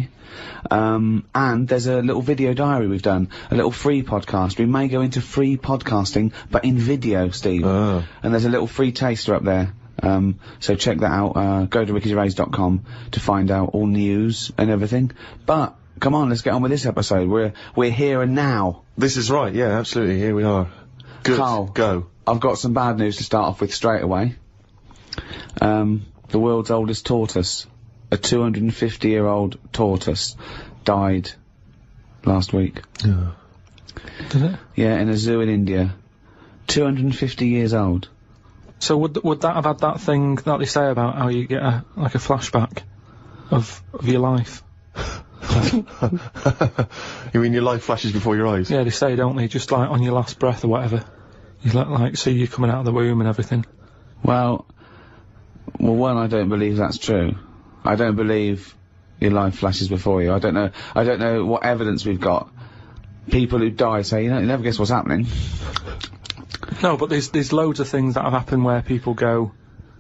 And there's a little video diary we've done, a little free podcast. We may go into free podcasting, but in video, Steve. Oh. And there's a little free taster up there. So check that out. Go to rickygervais.com to find out all news and everything. But come on, let's get on with this episode. We're here and now. This is right, yeah, absolutely, here we are. Good, Karl, go. I've got some bad news to start off with straight away. The world's oldest tortoise, a 250-year-old tortoise, died last week. Yeah. Did it? Yeah, in a zoo in India. 250 years old. So would that have had that thing that they say about how you get a flashback of your life? You mean your life flashes before your eyes? Yeah, they say, don't they? Just like on your last breath or whatever. You like see you coming out of the womb and everything. Well, one, I don't believe that's true. I don't believe your life flashes before you. I don't know what evidence we've got. People who die say, you never guess what's happening. No, but there's loads of things that have happened where people go,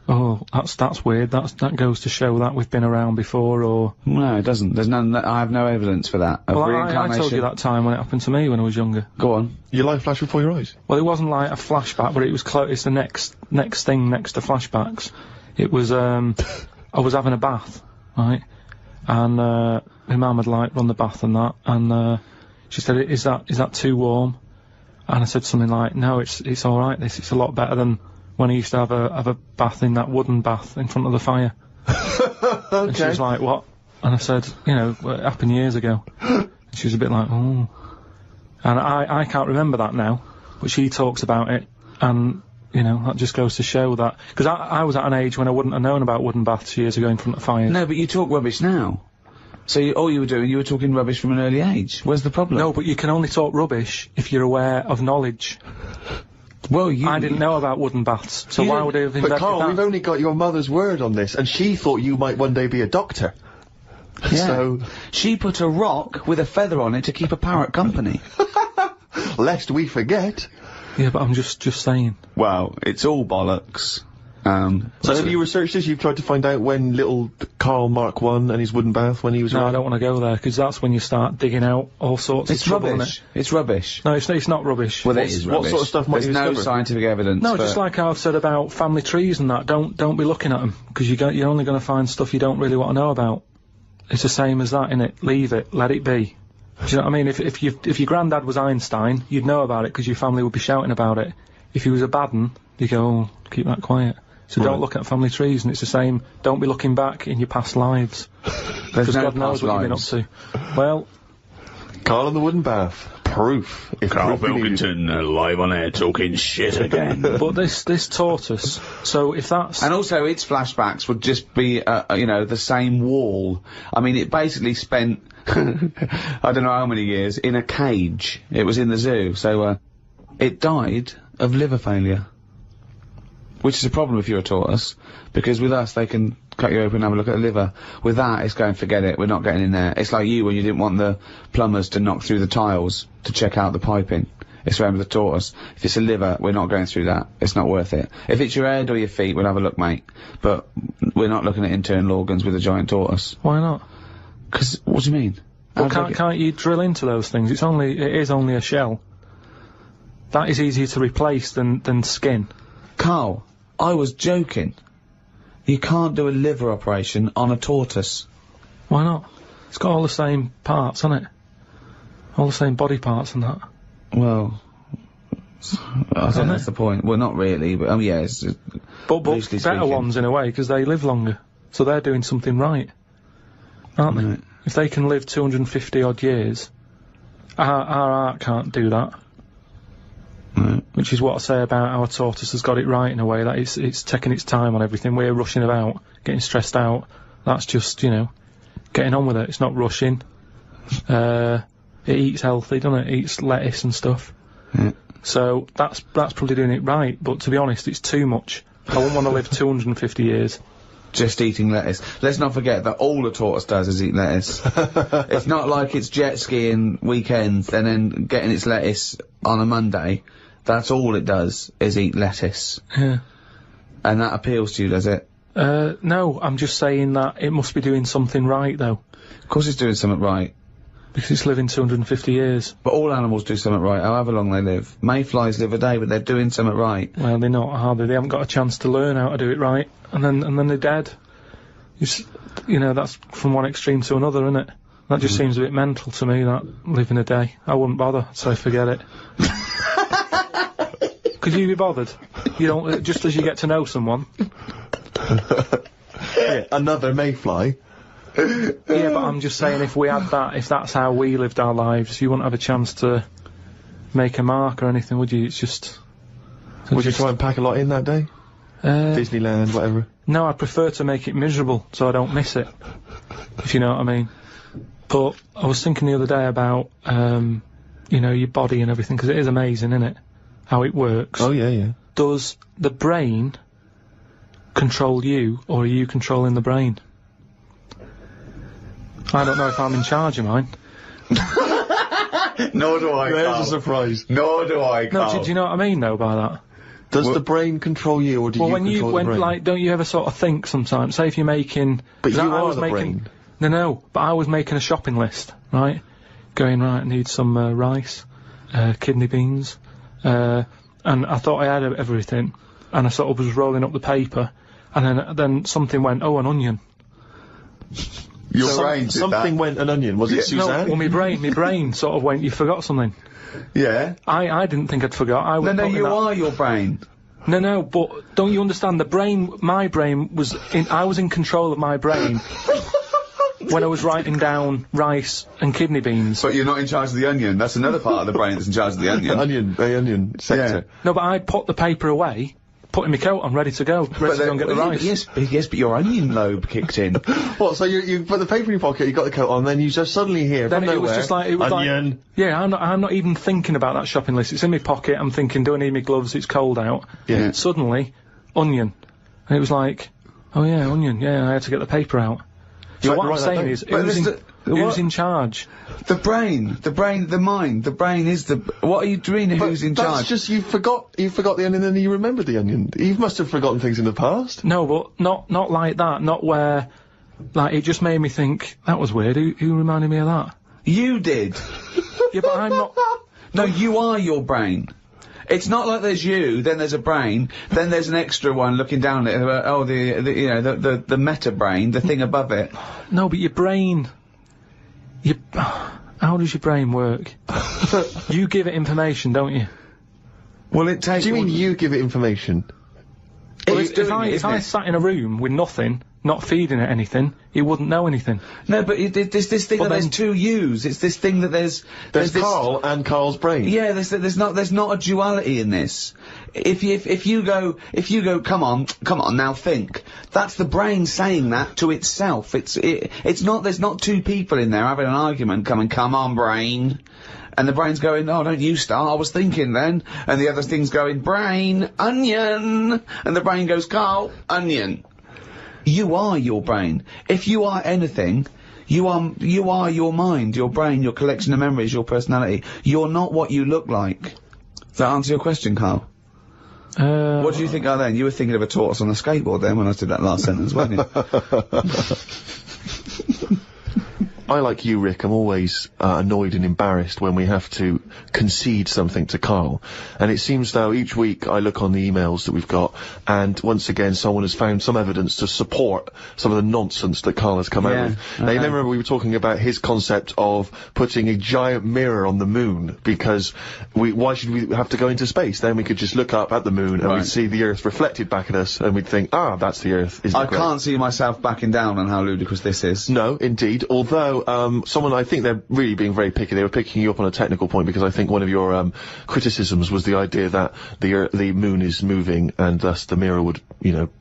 oh, that's weird. That goes to show that we've been around before, or no, it doesn't. There's none. I have no evidence for that. Of well, reincarnation. I told you that time when it happened to me when I was younger. Go on. Your life flashed before your eyes? Well, it wasn't like a flashback, but it was close. It's the next thing next to flashbacks. It was I was having a bath, right, and my mum had like run the bath and that, and She said, is that too warm? And I said something like, no, it's alright, it's a lot better than when I used to have a bath in that wooden bath in front of the fire. Okay. And she was like, what? And I said, you know, it happened years ago. And she was a bit like, oh. And I can't remember that now, but she talks about it, and, you know, that just goes to show that, because I was at an age when I wouldn't have known about wooden baths years ago in front of fires. No, but you talk rubbish now. So all you were doing, you were talking rubbish from an early age. Where's the problem? No, but you can only talk rubbish if you're aware of knowledge. Well, I didn't know about wooden baths, so why would I have invented But Karl, that? we've only got your mother's word on this, and she thought you might one day be a doctor. Yeah. So, she put a rock with a feather on it to keep a parrot company. lest we forget. Yeah, but I'm just saying. Well, it's all bollocks. So have you researched this? You've tried to find out when little Karl Mark I and his wooden bath, when he was No, around? I don't want to go there, because that's when you start digging out all sorts of trouble, rubbish. innit? It's rubbish. No, it's not rubbish. Well, it is rubbish. What sort of stuff might There's you no discover? scientific evidence. No, for- just like I've said about family trees and that, don't be looking at them, because you're only going to find stuff you don't really want to know about. It's the same as that, innit? Leave it, let it be. Do you know what I mean? If your granddad was Einstein, you'd know about it, because your family would be shouting about it. If he was a bad un, you go, oh, keep that quiet. So Right. don't look at family trees, and it's the same, don't be looking back in your past lives. Because no God knows past what you've been up lives. to. Well, Karl and the wooden bath. Proof. If Karl proof be needed. Pilkington, live on air, talking shit again. but this taught us, so if that's... And also, its flashbacks would just be, you know, the same wall. I mean, it basically spent, I don't know how many years, in a cage. It was in the zoo, so, it died of liver failure. Which is a problem if you're a tortoise, because with us, they can cut you open and have a look at the liver. With that, it's going, forget it, we're not getting in there. It's like you when you didn't want the plumbers to knock through the tiles to check out the piping. It's around with the tortoise. If it's a liver, we're not going through that. It's not worth it. If it's your head or your feet, we'll have a look, mate. But we're not looking at internal organs with a giant tortoise. Why not? 'Cause, what do you mean? Well, How do they can't you drill into those things? It is only a shell. That is easier to replace than skin. Karl, I was joking. You can't do a liver operation on a tortoise. Why not? It's got all the same parts, hasn't it? All the same body parts and that. Well, I think that's the point. Well, not really, but, yeah, it's... But loosely better speaking. ones in a way, because they live longer. So they're doing something right. Aren't they? Right. If they can live 250 odd years, our art can't do that. Right. Which is what I say about our tortoise has got it right in a way, that it's taking its time on everything. We're rushing about, getting stressed out. That's just, you know, getting on with it. It's not rushing. It eats healthy, doesn't it? It eats lettuce and stuff. Yeah. So that's probably doing it right, but to be honest, it's too much. I wouldn't want to live 250 years. Just eating lettuce. Let's not forget that all a tortoise does is eat lettuce. It's not like it's jet skiing weekends and then getting its lettuce on a Monday. That's all it does, is eat lettuce. Yeah. And that appeals to you, does it? No, I'm just saying that it must be doing something right, though. Of course it's doing something right. Because it's living 250 years. But all animals do something right, however long they live. Mayflies live a day, but they're doing something right. Well, they're not, are they? They haven't got a chance to learn how to do it right. And then they're dead. You know, that's from one extreme to another, isn't it? That just seems a bit mental to me, that living a day. I wouldn't bother, so forget it. Could you be bothered? You don't, just as you get to know someone. Yeah, another mayfly. Yeah, but I'm just saying, if we had that, if that's how we lived our lives, you wouldn't have a chance to make a mark or anything, would you? It's just... Would you try and pack a lot in that day? Disneyland, whatever. No, I'd prefer to make it miserable, so I don't miss it. If you know what I mean. But I was thinking the other day about, you know, your body and everything, because it is amazing, isn't it? How it works. Oh, yeah, yeah. Does the brain control you, or are you controlling the brain? I don't know if I'm in charge of mine. Nor do I, There's a surprise. Nor do I, No, do you know what I mean, though, by that? Does the brain control you, or do you control the brain? Like, don't you ever sort of think sometimes, say if you're making... But 'cause you I are was the brain. No, but I was making a shopping list, right? Going, right, I need some rice, kidney beans, and I thought I had everything, and I sort of was rolling up the paper, and then something went, oh, an onion. Your brain did something that. went an onion. Was it No, Suzanne? well, my brain sort of went, you forgot something. Yeah. I didn't think I'd forgot. I was No, putting you that- are your brain. No, but don't you understand? My brain was I was in control of my brain when I was writing down rice and kidney beans. But you're not in charge of the onion. That's another part of the brain that's in charge of the onion. The onion sector. No, but I put the paper away, putting my coat on, ready to go and get the rice. Yes, but your onion lobe kicked in. What, so you put the paper in your pocket, you got the coat on, then you just suddenly hear Then from it nowhere, was just like, it was onion. like, yeah, I'm not even thinking about that shopping list. It's in my pocket. I'm thinking, do I need my gloves? It's cold out. Yeah. Suddenly, onion. And it was like, oh yeah, onion. Yeah, I had to get the paper out. So You what I'm write that saying down. is, But who's in charge? The brain, the mind, the brain is the. What are you doing? Who's in That's charge? just, you forgot the onion and then you remembered the onion. You must have forgotten things in the past. No, but not like that. Not where, like, it just made me think, that was weird. Who reminded me of that? You did. Yeah, but I'm not. No, you are your brain. It's not like there's you, then there's a brain, then there's an extra one looking down at it. The meta brain, the thing above it. No, but your brain. How does your brain work? You give it information, don't you? Well, it takes. Do you mean you give it information? Well, If I sat in a room with nothing, not feeding it anything, it wouldn't know anything. No, but there's this thing Well, that there's then- two yous. It's this thing that there's There's this. Karl and Karl's brain. Yeah, there's not a duality in this. If you go, come on, now think. That's the brain saying that to itself. It's not, there's not two people in there having an argument, come on, brain. And the brain's going, oh, don't you start, I was thinking then. And the other thing's going, brain, onion. And the brain goes, Karl, onion. You are your brain. If you are anything, you are your mind, your brain, your collection of memories, your personality. You're not what you look like. Does that answer your question, Karl? What do you think of then? You were thinking of a tortoise on a skateboard then when I did that last sentence, weren't you? I, like you, Rick, I'm always annoyed and embarrassed when we have to concede something to Karl. And it seems though each week I look on the emails that we've got, and once again someone has found some evidence to support some of the nonsense that Karl has come out with. Now, you may remember we were talking about his concept of putting a giant mirror on the moon, because why should we have to go into space? Then we could just look up at the moon and we'd see the Earth reflected back at us, and we'd think, ah, that's the Earth. Isn't it great? can't see myself backing down on how ludicrous this is. No, indeed. Although, someone, I think they're really being very picky. They were picking you up on a technical point, because I think one of your criticisms was the idea that the moon is moving and thus the mirror would,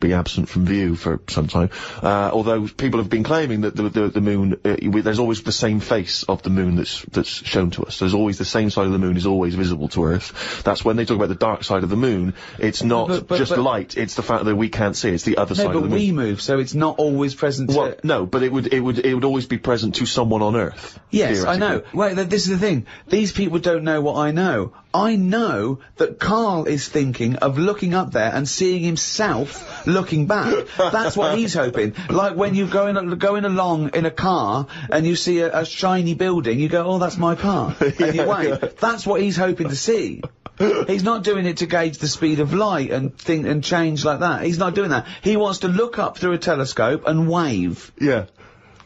be absent from view for some time. Although people have been claiming that the moon, there's always the same face of the moon that's shown to us. There's always the same side of the moon is always visible to Earth. That's when they talk about the dark side of the moon. It's not just light. It's the fact that we can't see. It's the other side of the moon. No, but we move, so it's not always present. Well, no, but it would always be present to someone on Earth. Yes, I know. Wait, this is the thing. These people don't know what I know. I know that Karl is thinking of looking up there and seeing himself looking back. That's what he's hoping. Like when you're going along in a car and you see a shiny building, you go, oh, that's my car. And you wait. That's what he's hoping to see. He's not doing it to gauge the speed of light and think and change like that. He's not doing that. He wants to look up through a telescope and wave. Yeah.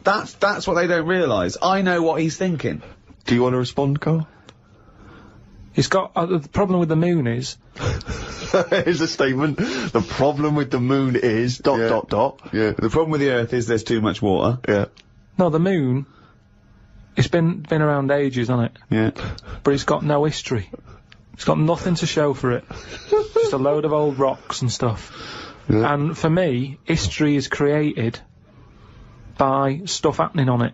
That's what they don't realise. I know what he's thinking. Do you want to respond, Karl? He's got, the problem with the moon is... Here's a statement. The problem with the moon is... ... Yeah. The problem with the Earth is there's too much water. Yeah. No, the moon, it's been around ages, hasn't it? Yeah. But it's got no history. It's got nothing to show for it. Just a load of old rocks and stuff. Yeah. And for me, history is created by stuff happening on it.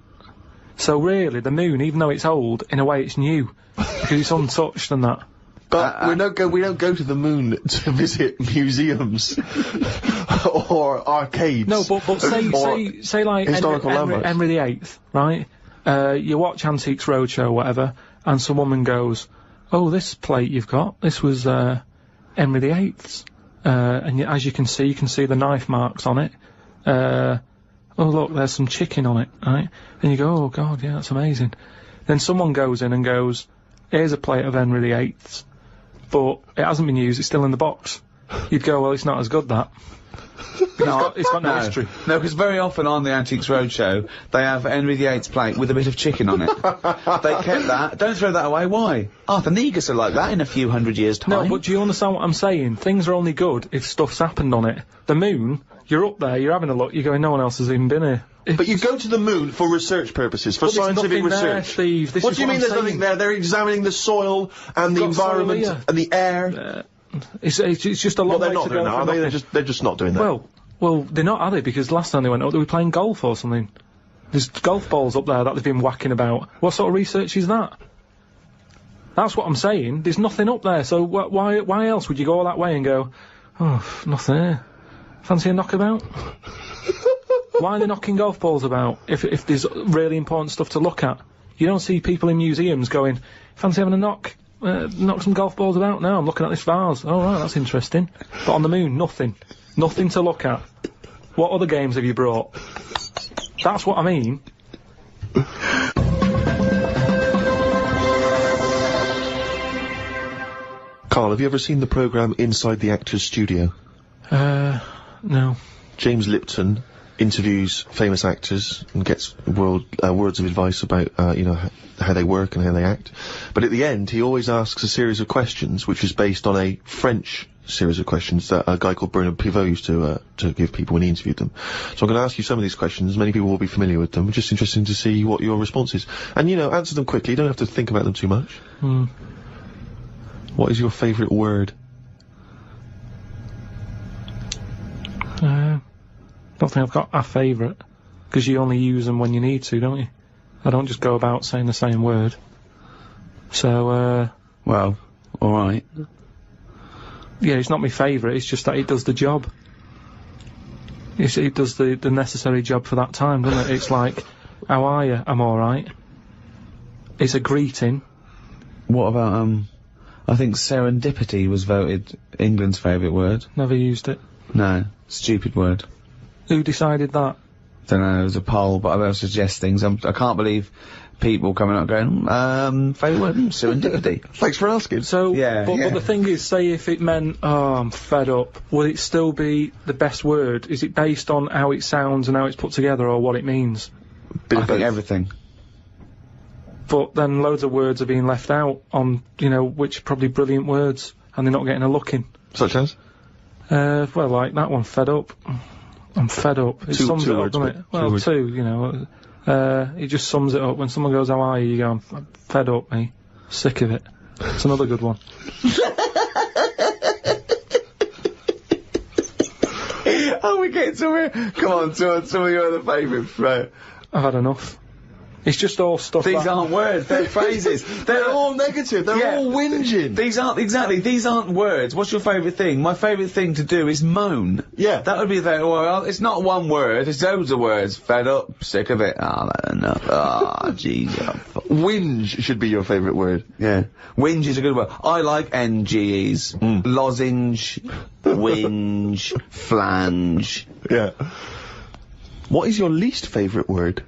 So really, the moon, even though it's old, in a way it's new. Because it's untouched and that. But we don't go to the moon to visit museums or arcades. No, but say like historical landmarks. Henry VIII, right? You watch Antiques Roadshow or whatever, and some woman goes, oh, this plate you've got, this was Henry VIII's. And as you can see the knife marks on it. Oh look, there's some chicken on it, right? And you go, oh god, yeah, that's amazing. Then someone goes in and goes, here's a plate of Henry VIII's, but it hasn't been used, it's still in the box. You'd go, well, it's not as good, that. It's got no history. No, because very often on the Antiques Roadshow, they have Henry VIII's plate with a bit of chicken on it. They kept that. Don't throw that away. Why? Arthur Negus are like that in a few hundred years' time. No, but do you understand what I'm saying? Things are only good if stuff's happened on it. The moon, you're up there, you're having a look, you're going, no one else has even been here. But you go to the moon for research purposes, for scientific research. There, Steve. What do you mean there's nothing there? They're examining the soil and the environment and the air. It's just a long way to go. Well, they're not doing that, are they? They're just not doing that. Well, they're not, are they? Because last time they went up, they were playing golf or something. There's golf balls up there that they've been whacking about. What sort of research is that? That's what I'm saying. There's nothing up there, so why else would you go all that way and go, oh, nothing here. Fancy a knockabout? Why are they knocking golf balls about if there's really important stuff to look at? You don't see people in museums going, fancy having a knock some golf balls about? No, I'm looking at this vase. Oh, right, that's interesting. But on the moon, nothing. Nothing to look at. What other games have you brought? That's what I mean. Karl, have you ever seen the programme Inside the Actors Studio? No. James Lipton interviews famous actors and gets words of advice about, how they work and how they act. But at the end, he always asks a series of questions, which is based on a French series of questions that a guy called Bernard Pivot used to give people when he interviewed them. So I'm going to ask you some of these questions. Many people will be familiar with them. Just interesting to see what your response is. And, answer them quickly. You don't have to think about them too much. What is your favourite word? Don't think I've got a favourite, because you only use them when you need to, don't you? I don't just go about saying the same word. So, well, alright. Yeah, it's not my favourite, it's just that it does the job. It does the necessary job for that time, doesn't it? It's like, how are you? I'm alright. It's a greeting. What about, I think serendipity was voted England's favourite word. Never used it. No, stupid word. Who decided that? Don't know, it was a poll, but I will suggest things. I can't believe people coming up going, favourite word, serendipity. Thanks for asking. So, yeah, but the thing is, say if it meant, oh, I'm fed up, will it still be the best word? Is it based on how it sounds and how it's put together, or what it means? I think everything. But then loads of words are being left out on, which are probably brilliant words, and they're not getting a look in. Such as? Well, like that one, fed up. I'm fed up. It sums it up, doesn't it? Well, two, it just sums it up. When someone goes, how are you? You go, I'm fed up, mate. Sick of it. It's another good one. Oh, we get somewhere. Come on, some of your other favourites, right? I've had enough. It's just all stuff. These aren't words, they're phrases. They're all negative, they're all whinging. These aren't words. What's your favourite thing? My favourite thing to do is moan. Yeah. That would be well, it's not one word, it's loads of words. Fed up, sick of it, that's enough. Jeez. Whinge should be your favourite word. Yeah. Whinge is a good word. I like NGEs. Lozenge, whinge, flange. Yeah. What is your least favourite word?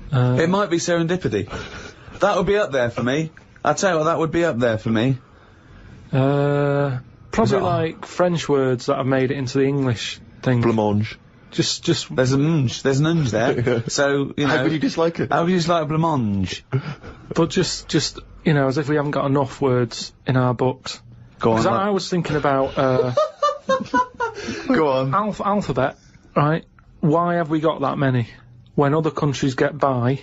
It might be serendipity. That would be up there for me. I tell you what, that would be up there for me. Probably like French words that have made it into the English thing. Blancmange. Just there's an unge there. So, How could you dislike it? How would you dislike blancmange? But just as if we haven't got enough words in our books. Go on. Because I was thinking about, Go on. Alphabet, right? Why have we got that many? When other countries get by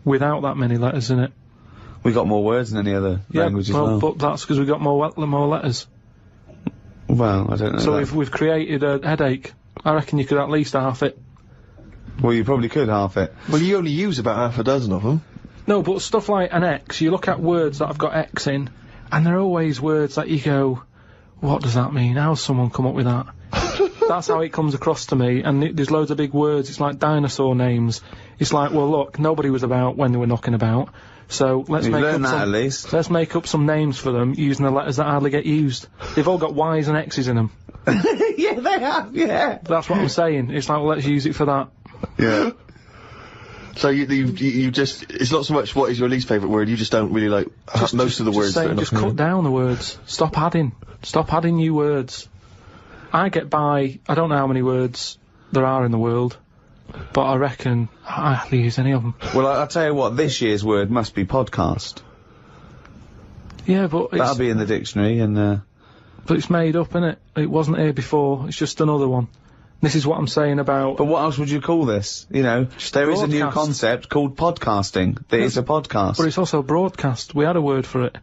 without that many letters in it. We got more words than any other language as well. But that's because we got more letters. Well, I don't know. So if we've created a headache, I reckon you could at least half it. Well, you probably could half it. Well, you only use about half a dozen of them. No, but stuff like an X, you look at words that have got X in, and they're always words that you go, what does that mean? How's someone come up with that? That's how it comes across to me, and there's loads of big words. It's like dinosaur names. It's like, well, look, nobody was about when they were knocking about, so let's let's make up some names for them using the letters that hardly get used. They've all got Y's and X's in them. Yeah, they have, yeah. That's what I'm saying. It's like, well, let's use it for that. Yeah. So you just, it's not so much what is your least favourite word, you just don't really like most of the words. Just cut down the words. Stop adding new words. I get by, I don't know how many words there are in the world, but I reckon I hardly use any of them. Well, I'll tell you what, this year's word must be podcast. Yeah, but That'll be in the dictionary, and, but it's made up, innit? It wasn't here before, it's just another one. This is what I'm saying about... But what else would you call this? You know, there is a new concept called podcasting. That is a podcast. But it's also a broadcast. We had a word for it.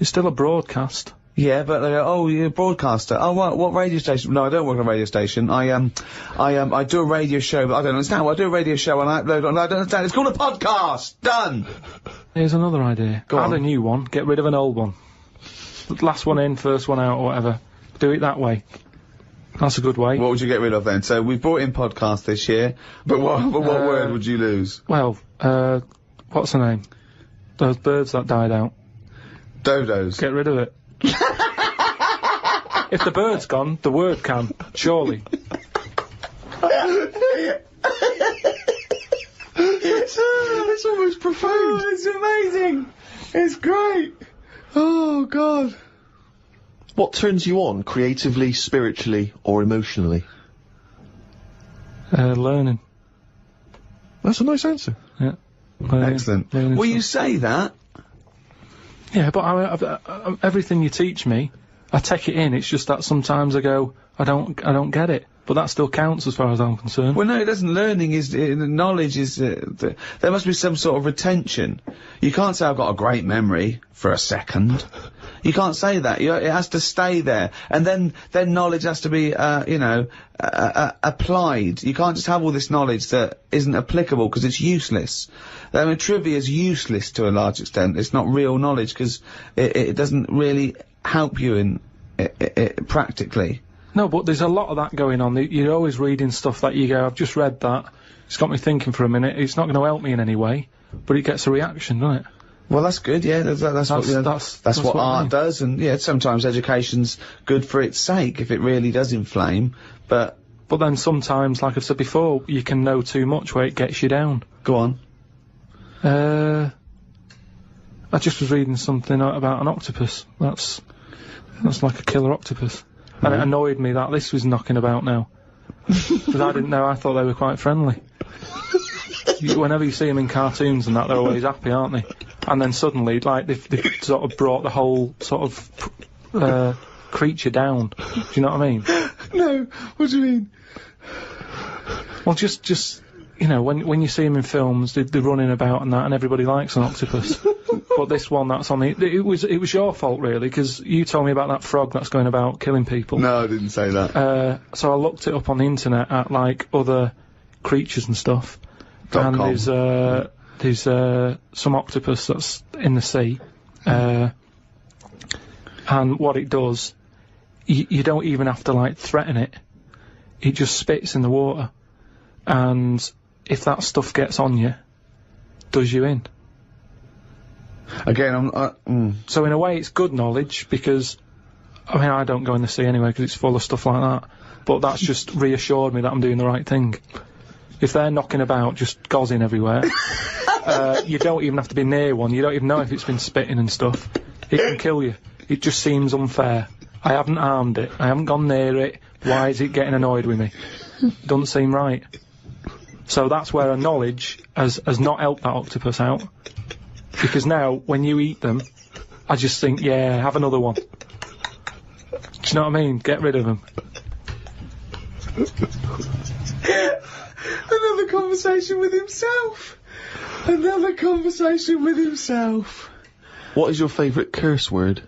It's still a broadcast. Yeah, but they go, oh, you're a broadcaster. Oh, what radio station? No, I don't work on a radio station. I do a radio show, but I don't understand. Well, I do a radio show and I upload on, I don't understand. It's called a podcast! Done! Here's another idea. Go on. Add a new one, get rid of an old one. Last one in, first one out, or whatever. Do it that way. That's a good way. What would you get rid of then? So we've brought in podcast this year, but what word would you lose? Well, what's the name? Those birds that died out. Dodos. Get rid of it. If the bird's gone, the word can, surely. It's almost profound. Oh, it's amazing. It's great. Oh, God. What turns you on, creatively, spiritually, or emotionally? Learning. That's a nice answer. Yeah. Excellent. Will you say that? Yeah, but I everything you teach me, I take it in. It's just that sometimes I go, I don't get it. But that still counts as far as I'm concerned. Well, no, it doesn't. Learning is, knowledge is, there must be some sort of retention. You can't say I've got a great memory for a second. You can't say that. It has to stay there. And then knowledge has to be, you know, applied. You can't just have all this knowledge that isn't applicable because it's useless. I mean, trivia is useless to a large extent. It's not real knowledge because it doesn't really help you in, practically. No, but there's a lot of that going on. You're always reading stuff that you go, I've just read that. It's got me thinking for a minute. It's not going to help me in any way, but it gets a reaction, doesn't it? Well, that's good, yeah. That's what art does, and yeah, sometimes education's good for its sake if it really does inflame, but then sometimes, like I've said before, you can know too much where it gets you down. Go on. I just was reading something about an octopus. That's like a killer octopus. And it annoyed me that this was knocking about now. Because I didn't know, I thought they were quite friendly. Whenever you see them in cartoons and that, they're always happy, aren't they? And then suddenly, like, they've sort of brought the whole sort of, creature down. Do you know what I mean? No, what do you mean? Well, just, you know, when you see them in films, they're running about and that, and everybody likes an octopus. But this one that's on it was your fault really, because you told me about that frog that's going about killing people. No, I didn't say that. So I looked it up on the internet at like other creatures and stuff. And there's some octopus that's in the sea. And what it does, you don't even have to like threaten it. It just spits in the water. And if that stuff gets on you, does you in. Again, So in a way it's good knowledge because, I mean, I don't go in the sea anyway because it's full of stuff like that, but that's just reassured me that I'm doing the right thing. If they're knocking about, just gozzing everywhere, you don't even have to be near one, you don't even know if it's been spitting and stuff. It can kill you. It just seems unfair. I haven't harmed it, I haven't gone near it, why is it getting annoyed with me? Doesn't seem right. So that's where a knowledge has not helped that octopus out. Because now, when you eat them, I just think, yeah, have another one. Do you know what I mean? Get rid of them. Another conversation with himself. Another conversation with himself. What is your favourite curse word?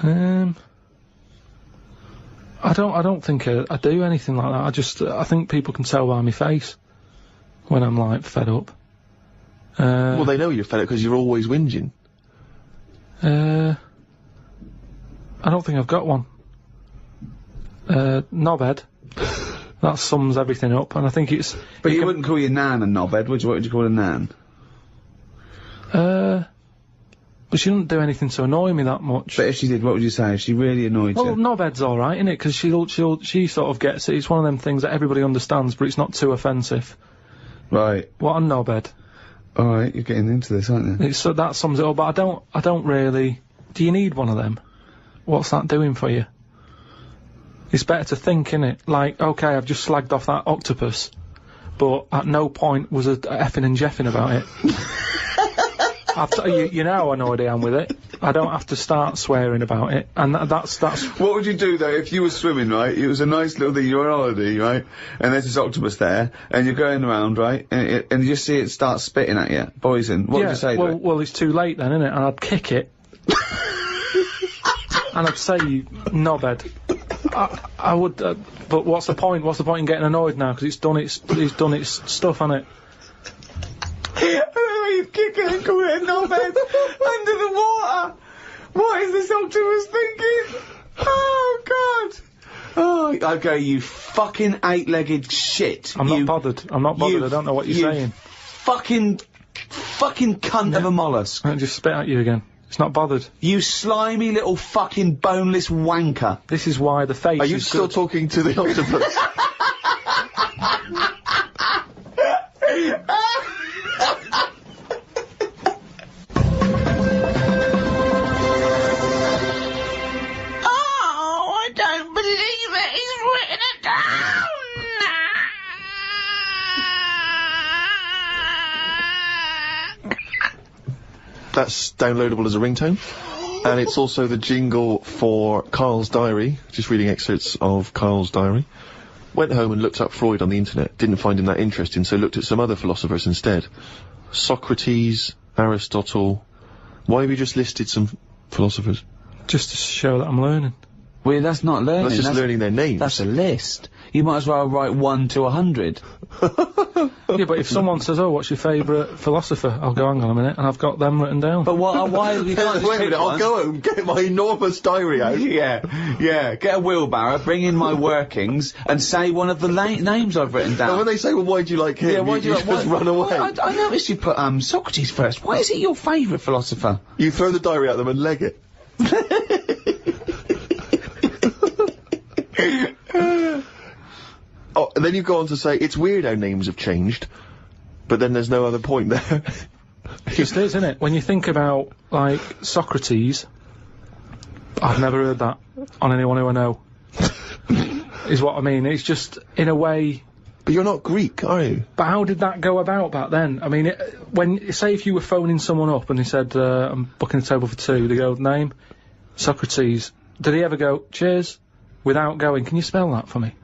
I don't think I do anything like that. I think people can tell by my face when I'm like fed up. Well, they know you're fed up because you're always whinging. I don't think I've got one. Knobhead. That sums everything up, and I think it's... But you wouldn't call your nan a knobhead, would you? What would you call a nan? But she doesn't do anything to annoy me that much. But if she did, what would you say? If she really annoyed you? Well, knobhead's alright, innit? Because she sort of gets it. It's one of them things that everybody understands, but it's not too offensive. Right. What a knobhead. Alright, you're getting into this, aren't you? So that sums it up, but I don't really... Do you need one of them? What's that doing for you? It's better to think, innit? Like, okay, I've just slagged off that octopus, but at no point was a effing and jeffing about it. You know how annoyed I am with it. I don't have to start swearing about it, and that's. What would you do though if you were swimming, right? It was a nice little thing. You're on holiday, right? And there's this octopus there, and you're going around, right? And you just see it start spitting at you, poison. What would you say? Well, it's too late then, isn't it? And I'd kick it, and I'd say, "You knobhead." I would, but what's the point? What's the point in getting annoyed now? Because it's done its stuff, hasn't it? He's kicking and calling it knobhead under the water. What is this octopus thinking? Oh God! Oh, okay, you fucking eight-legged shit. I'm not bothered. I don't know what you're saying. Fucking cunt of a mollusk. I just spit at you again. It's not bothered. You slimy little fucking boneless wanker. This is why the face. Are you still talking to the octopus? That's downloadable as a ringtone, and it's also the jingle for Karl's diary. Just reading excerpts of Karl's diary. Went home and looked up Freud on the internet. Didn't find him that interesting, so looked at some other philosophers instead. Socrates, Aristotle. Why have you just listed some philosophers? Just to show that I'm learning. Well, that's not learning. That's just learning their names. That's a list. You might as well write 1 to 100. Yeah, but if someone says, "Oh, what's your favourite philosopher?" I'll go, "Hang on a minute," and I've got them written down. But why you can't just Wait a pick minute, I'll one? go home, get my enormous diary out. Yeah. Get a wheelbarrow, bring in my workings, and say one of the names I've written down. And when they say, "Well, why do you like him?" why do you like, just run away. I noticed you put Socrates first. Why is he your favourite philosopher? You throw the diary at them and leg it. Oh, and then you go on to say, it's weird how names have changed, but then there's no other point there. It just is, isn't it? When you think about, like, Socrates, I've never heard that on anyone who I know. Is what I mean. It's just, in a way... But you're not Greek, are you? But how did that go about back then? I mean, say if you were phoning someone up and he said, "I'm booking a table for 2, they go, "Name? Socrates." Did he ever go, "Cheers," without going, "Can you spell that for me?"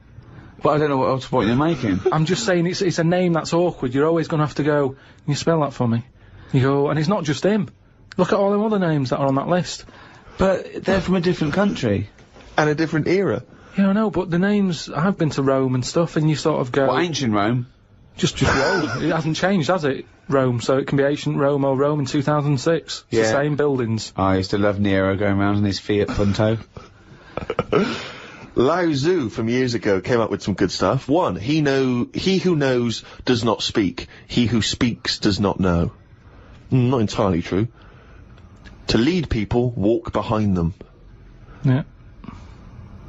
But I don't know what else point you're making. I'm just saying it's a name that's awkward. You're always going to have to go, "Can you spell that for me?" You go, and it's not just him. Look at all the other names that are on that list. But they're from a different country. And a different era. Yeah, I know, but the names, I've been to Rome and stuff, and you sort of go... What, ancient Rome? Just Rome. It hasn't changed, has it? Rome, so it can be ancient Rome or Rome in 2006. It's the same buildings. I used to love Nero going around in his Fiat Punto. Lao Tzu from years ago came up with some good stuff. 1, he who knows does not speak. He who speaks does not know. Not entirely true. To lead people, walk behind them. Yeah.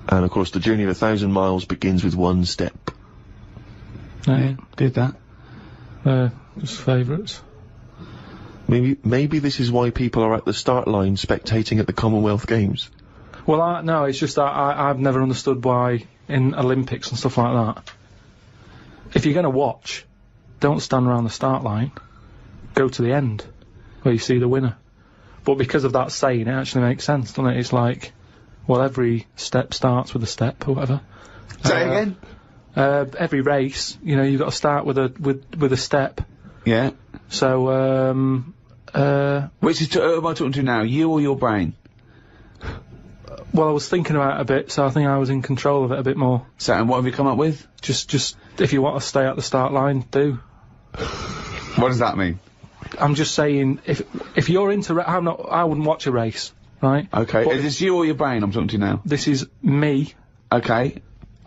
And of course, the journey of 1,000 miles begins with 1 step. Yeah. Did that. Just favourites. Maybe this is why people are at the start line spectating at the Commonwealth Games. Well, no, it's just that I've never understood why in Olympics and stuff like that, if you're going to watch, don't stand around the start line. Go to the end, where you see the winner. But because of that saying, it actually makes sense, doesn't it? It's like, well, every step starts with a step, or whatever. Say again? Every race, you know, you've got to start with a step. Yeah. So, Which is, who am I talking to now, you or your brain? well, I was thinking about it a bit, so I think I was in control of it a bit more. So, and what have you come up with? Just, if you want to stay at the start line, do. What does that mean? I'm just saying, if you're into I wouldn't watch a race, right? Okay, But is this you or your brain I'm talking to now? this is me. Okay.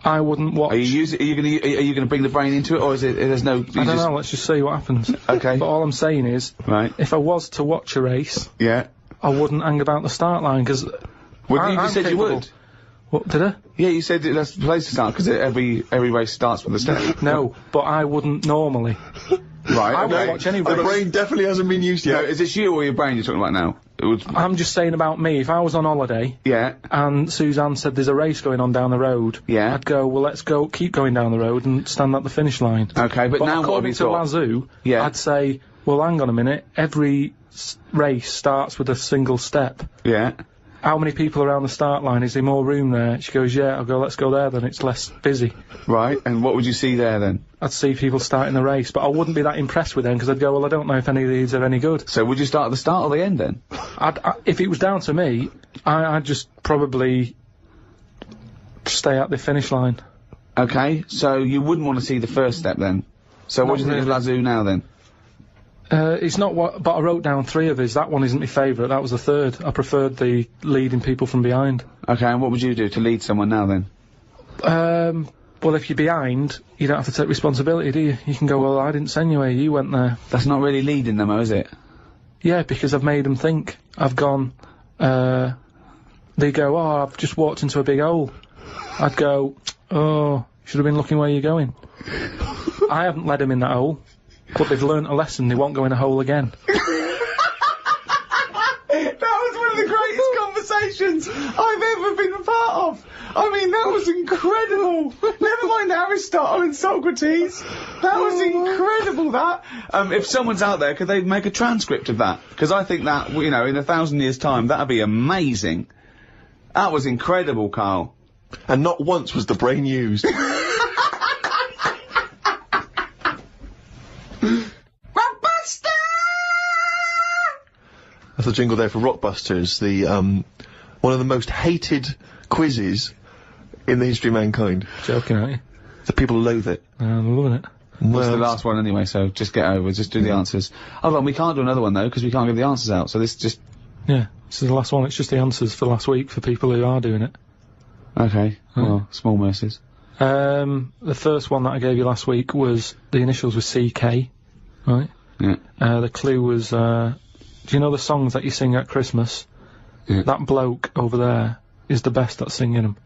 I wouldn't watch. Are you gonna bring the brain into it, or is it, there's no... I don't know, let's just see what happens. Okay. But all I'm saying is, Right. if I was to watch a race, Yeah. I wouldn't hang about the start line, because... Well, you just said you would. What, did I? Yeah, you said that's the place to start, because every race starts with a step. No, but I wouldn't normally. Right, I okay. won't watch any The race. brain definitely hasn't been used No, yet. is this you or your brain you're talking about now? I'm just saying about me, if I was on holiday... Yeah. And Suzanne said there's a race going on down the road... Yeah. I'd go, well, let's go, keep going down the road and stand at the finish line. Okay, but now what have you according to Lazoo, Yeah. I'd say, well, hang on a minute, every race starts with a single step. Yeah. How many people around the start line? Is there more room there? She goes, yeah. I'll go, let's go there then, it's less busy. Right, and what would you see there then? I'd see people starting the race, but I wouldn't be that impressed with them, because I'd go, well, I don't know if any of these are any good. So would you start at the start or the end then? If it was down to me, I'd just probably stay at the finish line. Okay, so you wouldn't want to see the first step then? So what do you think of Lazoo now then? It's not what, but I wrote down 3 of his. That one isn't my favourite, that was the 3rd. I preferred the leading people from behind. Okay, and what would you do to lead someone now then? Well, if you're behind, you don't have to take responsibility, do you? You can go, well, I didn't send you here, you went there. That's not really leading them, though, is it? Yeah, because I've made them think. I've gone, they go, oh, I've just walked into a big hole. I'd go, oh, should have been looking where you're going. I haven't led them in that hole, but they've learnt a lesson, they won't go in a hole again. That was one of the greatest conversations I've ever been a part of. I mean, that was incredible. Never mind Aristotle and Socrates. That was incredible, that. If someone's out there, could they make a transcript of that? Because I think that, you know, in 1,000 years' time, that'd be amazing. That was incredible, Karl. And not once was the brain used. That's the jingle there for Rockbusters, the, one of the most hated quizzes in the history of mankind. Joking, aren't you? The people loathe it. I'm loving it. Well, it's the last one anyway, so just get over, just do the answers. Hold on, we can't do another one though, because we can't give the answers out, so this just... Yeah, this is the last one, it's just the answers for last week for people who are doing it. Okay, well, small mercies. The first one that I gave you last week was, the initials were CK, right? Yeah. The clue was, do you know the songs that you sing at Christmas? Yeah. That bloke over there is the best at singing them.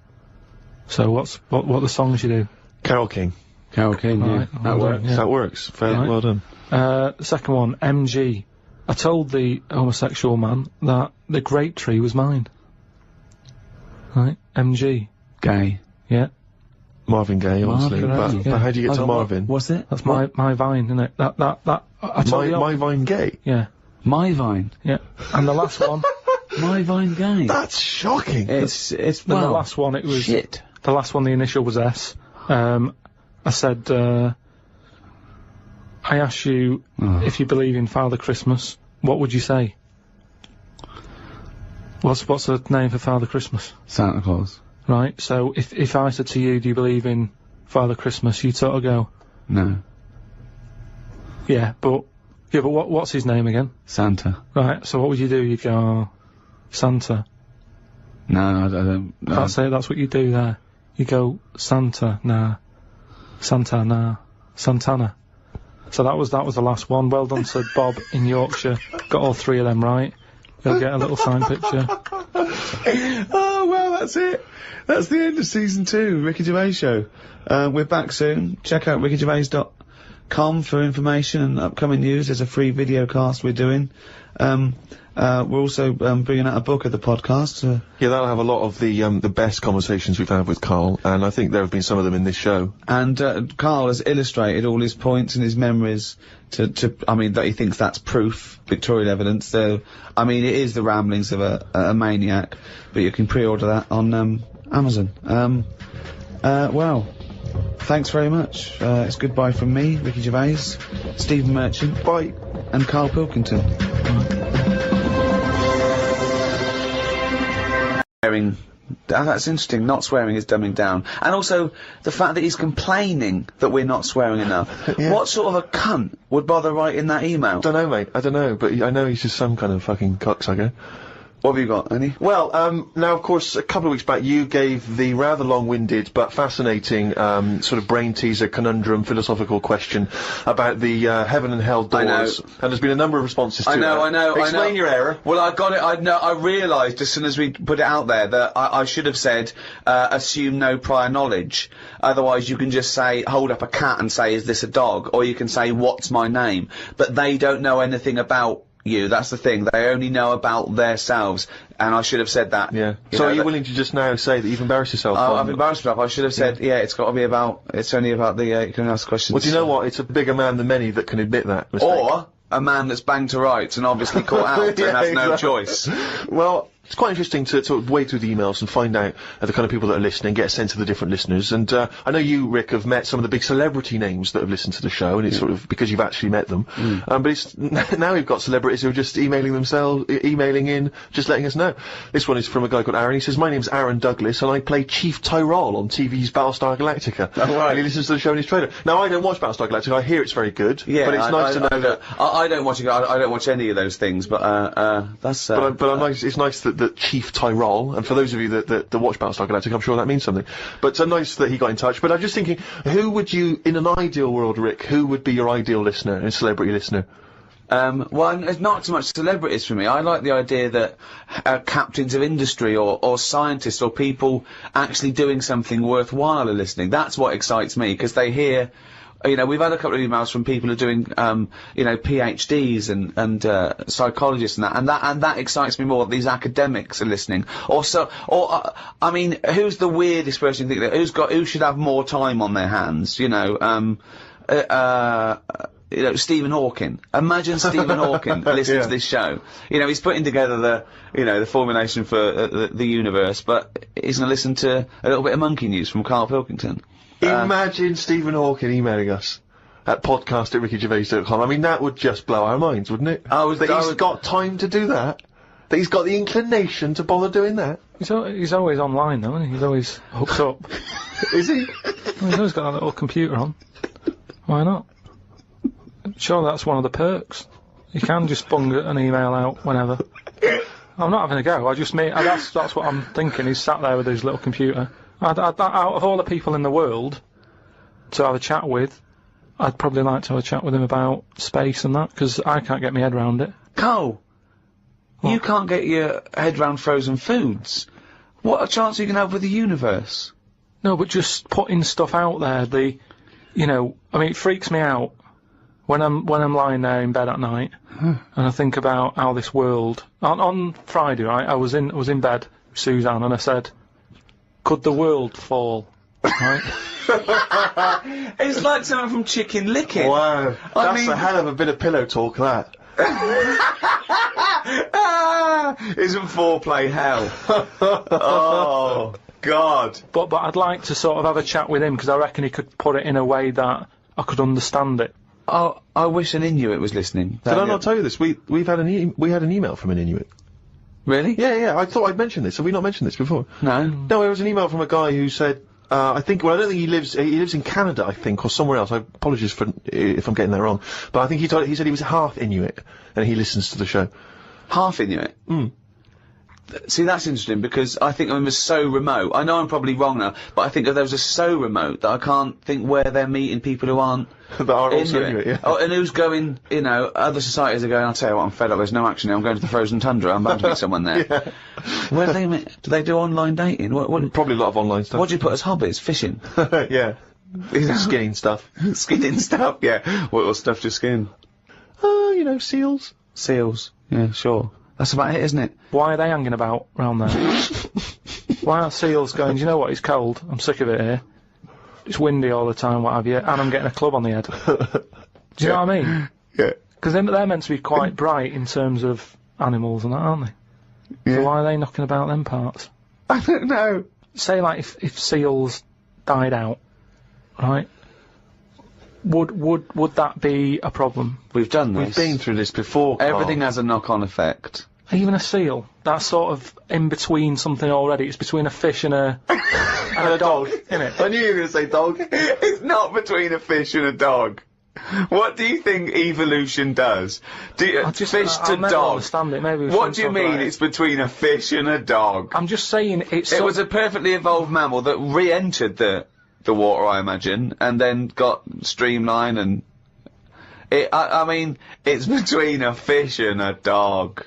So what are the songs you do? Carol King. Carol King, yeah. Right, That well works. done, yeah. That works. Fair, Right. well done. The second one, MG. I told the homosexual man that the grape tree was mine. Right, MG. Gay. Yeah, Marvin Gaye, obviously. Marvin But, Gaye, but how do you get to Marvin? What's it? that's my vine, isn't it? I told you. My Vine Gay? Yeah, My Vine. yeah. And the last one, My Vine Gay. That's shocking. It's, then well... the last one, it was... Shit. The last one, the initial was S. I said, I asked you if you believe in Father Christmas, what would you say? What's the name for Father Christmas? Santa Claus. Right, so if I said to you, do you believe in Father Christmas, you'd sort of go, No. yeah, but what's his name again? Santa. Right, so what would you do? You'd go, oh, Santa. No, I don't... No. That's it, that's what you do there. You go, Santa, nah. Santa, nah. Santana. So that was the last one. Well done to Bob in Yorkshire. Got all 3 of them right. You'll get a little signed picture. Oh, well, that's it. That's the end of season 2, Ricky Gervais Show. We're back soon. Check out rickygervais.com for information and upcoming news. There's a free video cast we're doing. We're also bringing out a book of the podcast. Yeah, that'll have a lot of the best conversations we've had with Karl, and I think there have been some of them in this show. And Karl has illustrated all his points and his memories I mean, that he thinks that's proof, pictorial evidence. So, I mean, it is the ramblings of a maniac, but you can pre-order that on Amazon. Well, thanks very much. It's goodbye from me, Ricky Gervais, Stephen Merchant, Bye. and Karl Pilkington. Swearing. That's interesting. Not swearing is dumbing down. And also, the fact that he's complaining that we're not swearing enough. Yeah. What sort of a cunt would bother writing that email? Don't know, mate. I don't know, but I know he's just some kind of fucking cocksucker. What have you got, Annie? Well, now, of course, a couple of weeks back, you gave the rather long-winded but fascinating sort of brain teaser, conundrum, philosophical question about the heaven and hell doors. And there's been a number of responses to I know. Explain your error. Well, I got it. I realised as soon as we put it out there that I should have said, assume no prior knowledge. Otherwise, you can just say, hold up a cat and say, is this a dog? Or you can say, what's my name? But they don't know anything about you. That's the thing. They only know about themselves. And I should have said that. Yeah. You So know, are you that- willing to just now say that you've embarrassed yourself? I've embarrassed myself. I should have said, it's only about the, you can ask questions. Well, do you know what? It's a bigger man than many that can admit that mistake. Or a man that's banged to rights and obviously caught out and has no choice. Well, it's quite interesting to sort of wade through the emails and find out the kind of people that are listening, get a sense of the different listeners. And I know you, Rick, have met some of the big celebrity names that have listened to the show, and it's sort of because you've actually met them. But it's now we've got celebrities who are just emailing in, just letting us know. This one is from a guy called Aaron. He says, "My name's Aaron Douglas, and I play Chief Tyrol on TV's Battlestar Galactica." Oh, right. And he listens to the show in his trailer. Now, I don't watch Battlestar Galactica. I hear it's very good. Yeah, but it's nice to know that. I don't watch it. I don't watch any of those things. But that's. But I'm nice. It's nice that Chief Tyrol, and for those of you that watch Battlestar Galactica, I'm sure that means something. But it's nice that he got in touch. But I'm just thinking, who would you, in an ideal world, Rick, who would be your ideal listener, a celebrity listener? Well, it's not so much celebrities for me. I like the idea that captains of industry or scientists or people actually doing something worthwhile are listening. That's what excites me, because they hear. You know, we've had a couple of emails from people who are doing, you know, PhDs and psychologists and that excites me more. These academics are listening. I mean, who's the weirdest person you think that, who should have more time on their hands? You know, Stephen Hawking. Imagine Stephen Hawking listening to this show. You know, he's putting together the formulation for the universe, but he's going to listen to a little bit of monkey news from Karl Pilkington. Imagine Stephen Hawking emailing us at podcast@rickygervais.com. I mean, that would just blow our minds, wouldn't it? He's got time to do that. That he's got the inclination to bother doing that. He's always online, though, isn't he? He's always hooked up. Is he? Well, he's always got that little computer on. Why not? Sure, that's one of the perks. You can just bung an email out whenever. I'm not having a go. That's what I'm thinking. He's sat there with his little computer. Out of all the people in the world to have a chat with, I'd probably like to have a chat with him about space and that, because I can't get my head around it. Carl, you can't get your head round frozen foods. What a chance you can have with the universe. No, but just putting stuff out there, you know, I mean, it freaks me out when I'm lying there in bed at night and I think about how this world. On Friday, right, I was in bed with Suzanne and I said, could the world fall? Right? It's like something from Chicken Licken. Wow. That's a hell of a bit of pillow talk, that. Isn't foreplay hell? Oh, God. But I'd like to sort of have a chat with him, because I reckon he could put it in a way that I could understand it. Oh, I wish an Inuit was listening. Did I not tell you this? We had an email from an Inuit. Really? Yeah, I thought I'd mentioned this. Have we not mentioned this before? No. No, it was an email from a guy who said, I don't think he lives in Canada, I think, or somewhere else. I apologize if I'm getting that wrong. But I think he said he was half Inuit, and he listens to the show. Half Inuit? See, that's interesting, because I think of them as so remote. I know I'm probably wrong now, but I think of those as so remote that I can't think where they're meeting people who aren't that are also Inuit, yeah. Oh, and who's going, you know, other societies are going, I'll tell you what, I'm fed up, there's no action here, I'm going to the frozen tundra, I'm bound to meet someone there. Yeah. Where do they meet? Do they do online dating? What Probably a lot of online stuff. What do you put as hobbies? Fishing? Yeah. Skinning stuff. Skinning stuff, yeah. What stuff to skin? You know, seals. Seals, yeah, sure. That's about it, isn't it? Why are they hanging about round there? Why aren't seals going, do you know what, it's cold, I'm sick of it here. It's windy all the time, what have you, and I'm getting a club on the head. Do you know what I mean? Yeah. Because they're meant to be quite bright in terms of animals and that, aren't they? Yeah. So why are they knocking about them parts? I don't know. Say, like, if seals died out, right? Would that be a problem? We've done this. We've been through this before, Karl. Everything has a knock-on effect. Even a seal, that's sort of in between something already. It's between a fish and a dog, innit? I knew you were going to say dog. It's not between a fish and a dog. What do you think evolution does? Fish to never dog. Understand it. Maybe What do you mean it's between a fish and a dog? I'm just saying It was a perfectly evolved mammal that re-entered the water, I imagine, and then got streamlined and... I mean, it's between a fish and a dog.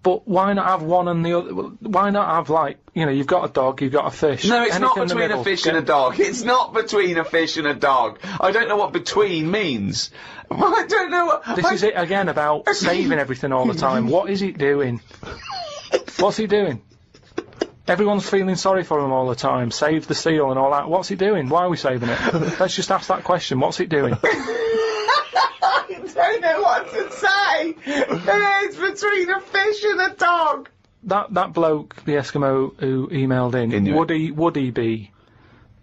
But why not have one and the other? Why not have, like, you know, you've got a dog, you've got a fish. No, it's not anything in the between a middle, fish and a dog. It's not between a fish and a dog. I don't know what between means. I don't know what... This is it again about saving everything all the time. What is it doing? What's he doing? Everyone's feeling sorry for him all the time. Save the seal and all that. What's it doing? Why are we saving it? Let's just ask that question. What's it doing? I don't know what to say. It's between a fish and a dog. That bloke, the Eskimo who emailed in, would he be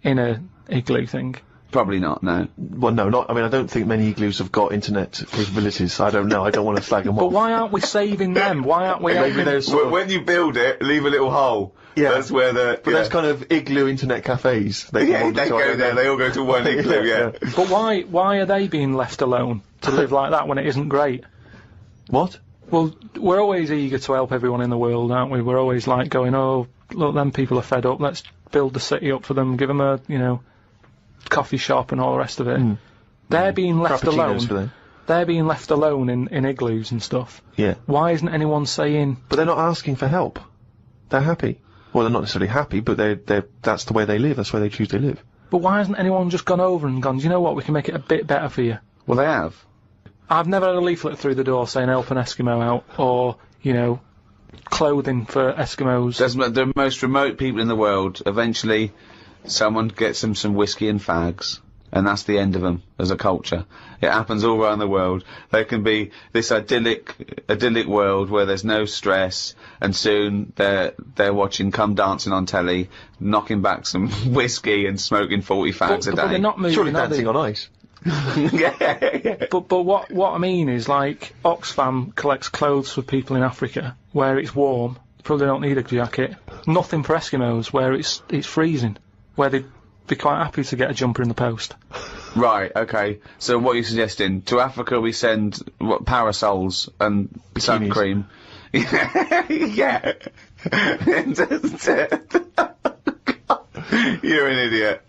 in a igloo thing? Probably not, no. Well, no, not. I mean, I don't think many igloos have got internet capabilities. So I don't know. I don't want to slag them off. But why aren't we saving them? Why aren't we? Maybe there's sort of, When you build it, leave a little hole. Yeah. That's where the... But there's kind of igloo internet cafes. They go there, they all go to one igloo, yeah. But why are they being left alone to live like that when it isn't great? What? Well, we're always eager to help everyone in the world, aren't we? We're always like going, oh, look, them people are fed up, let's build the city up for them, give them a, you know, coffee shop and all the rest of it. They're being left alone. For them. They're being left alone in igloos and stuff. Yeah. Why isn't anyone saying... But they're not asking for help. They're happy. Well, they're not necessarily happy, but that's the way they live, that's where they choose to live. But why hasn't anyone just gone over and gone, do you know what, we can make it a bit better for you? Well, they have. I've never had a leaflet through the door saying help an Eskimo out, or, you know, clothing for Eskimos. The most remote people in the world, eventually someone gets them some whiskey and fags, and that's the end of them as a culture. It happens all around the world. There can be this idyllic world where there's no stress, and soon they're watching Come Dancing on telly, knocking back some whiskey and smoking 40 fags a day. But they're not moving, surely Dancing on Ice. Yeah. But what I mean is, like, Oxfam collects clothes for people in Africa where it's warm. Probably don't need a jacket. Nothing for Eskimos where it's freezing, where they'd be quite happy to get a jumper in the post. Right, okay. So what are you suggesting? To Africa we send, what, parasols and sun cream? Yeah. You're an idiot.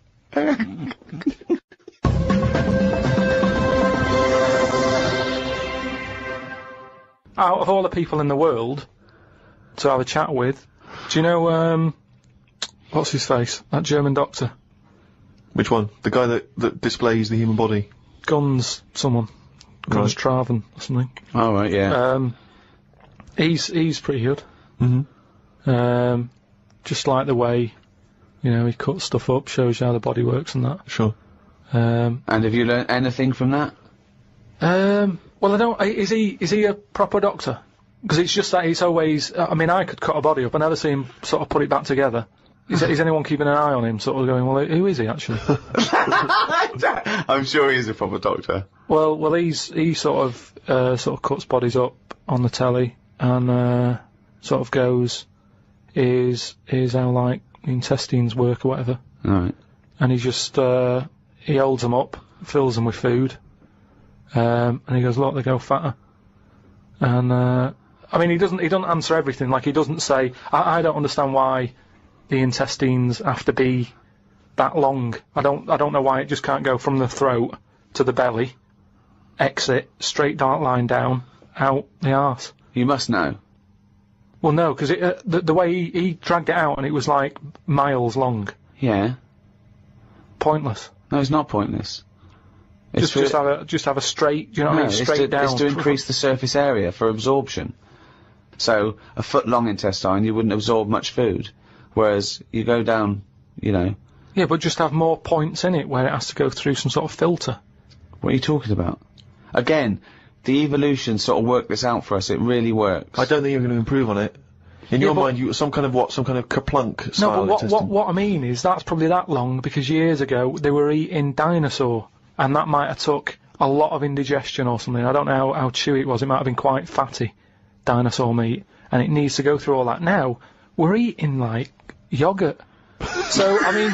Out of all the people in the world to have a chat with, do you know, what's his face? That German doctor. Which one? The guy that displays the human body? Guns Traven or something. Oh, right, yeah. He's pretty good. Just like the way, you know, he cuts stuff up, shows you how the body works and that. Sure. And have you learned anything from that? Well, I don't. Is he a proper doctor? Because it's just that he's always. I mean, I could cut a body up. I never see him sort of put it back together. Is anyone keeping an eye on him? Sort of going, well, who is he actually? I'm sure he's a proper doctor. Well, he sort of cuts bodies up on the telly and sort of goes, here's how, like, the intestines work or whatever. Right. And he just he holds them up, fills them with food. And he goes, look, they go fatter. And, I mean, he doesn't answer everything. Like, he doesn't say, I don't understand why the intestines have to be that long. I don't know why it just can't go from the throat to the belly, exit, straight dark line down, out the arse. You must know. Well, no, because the way he dragged it out and it was, like, miles long. Yeah. Pointless. No, it's not pointless. Just have a straight, do you know what I mean? Straight down. It's to increase the surface area for absorption. So, a foot long intestine, you wouldn't absorb much food. Whereas, you go down, you know... Yeah, but just have more points in it where it has to go through some sort of filter. What are you talking about? Again, the evolution sort of worked this out for us, it really works. I don't think you're going to improve on it. In your mind, some kind of kerplunk style. No, but what I mean is, that's probably that long, because years ago, they were eating dinosaur. And that might have took a lot of indigestion or something. I don't know how chewy it was. It might have been quite fatty, dinosaur meat. And it needs to go through all that. Now, we're eating, like, yoghurt. So, I mean,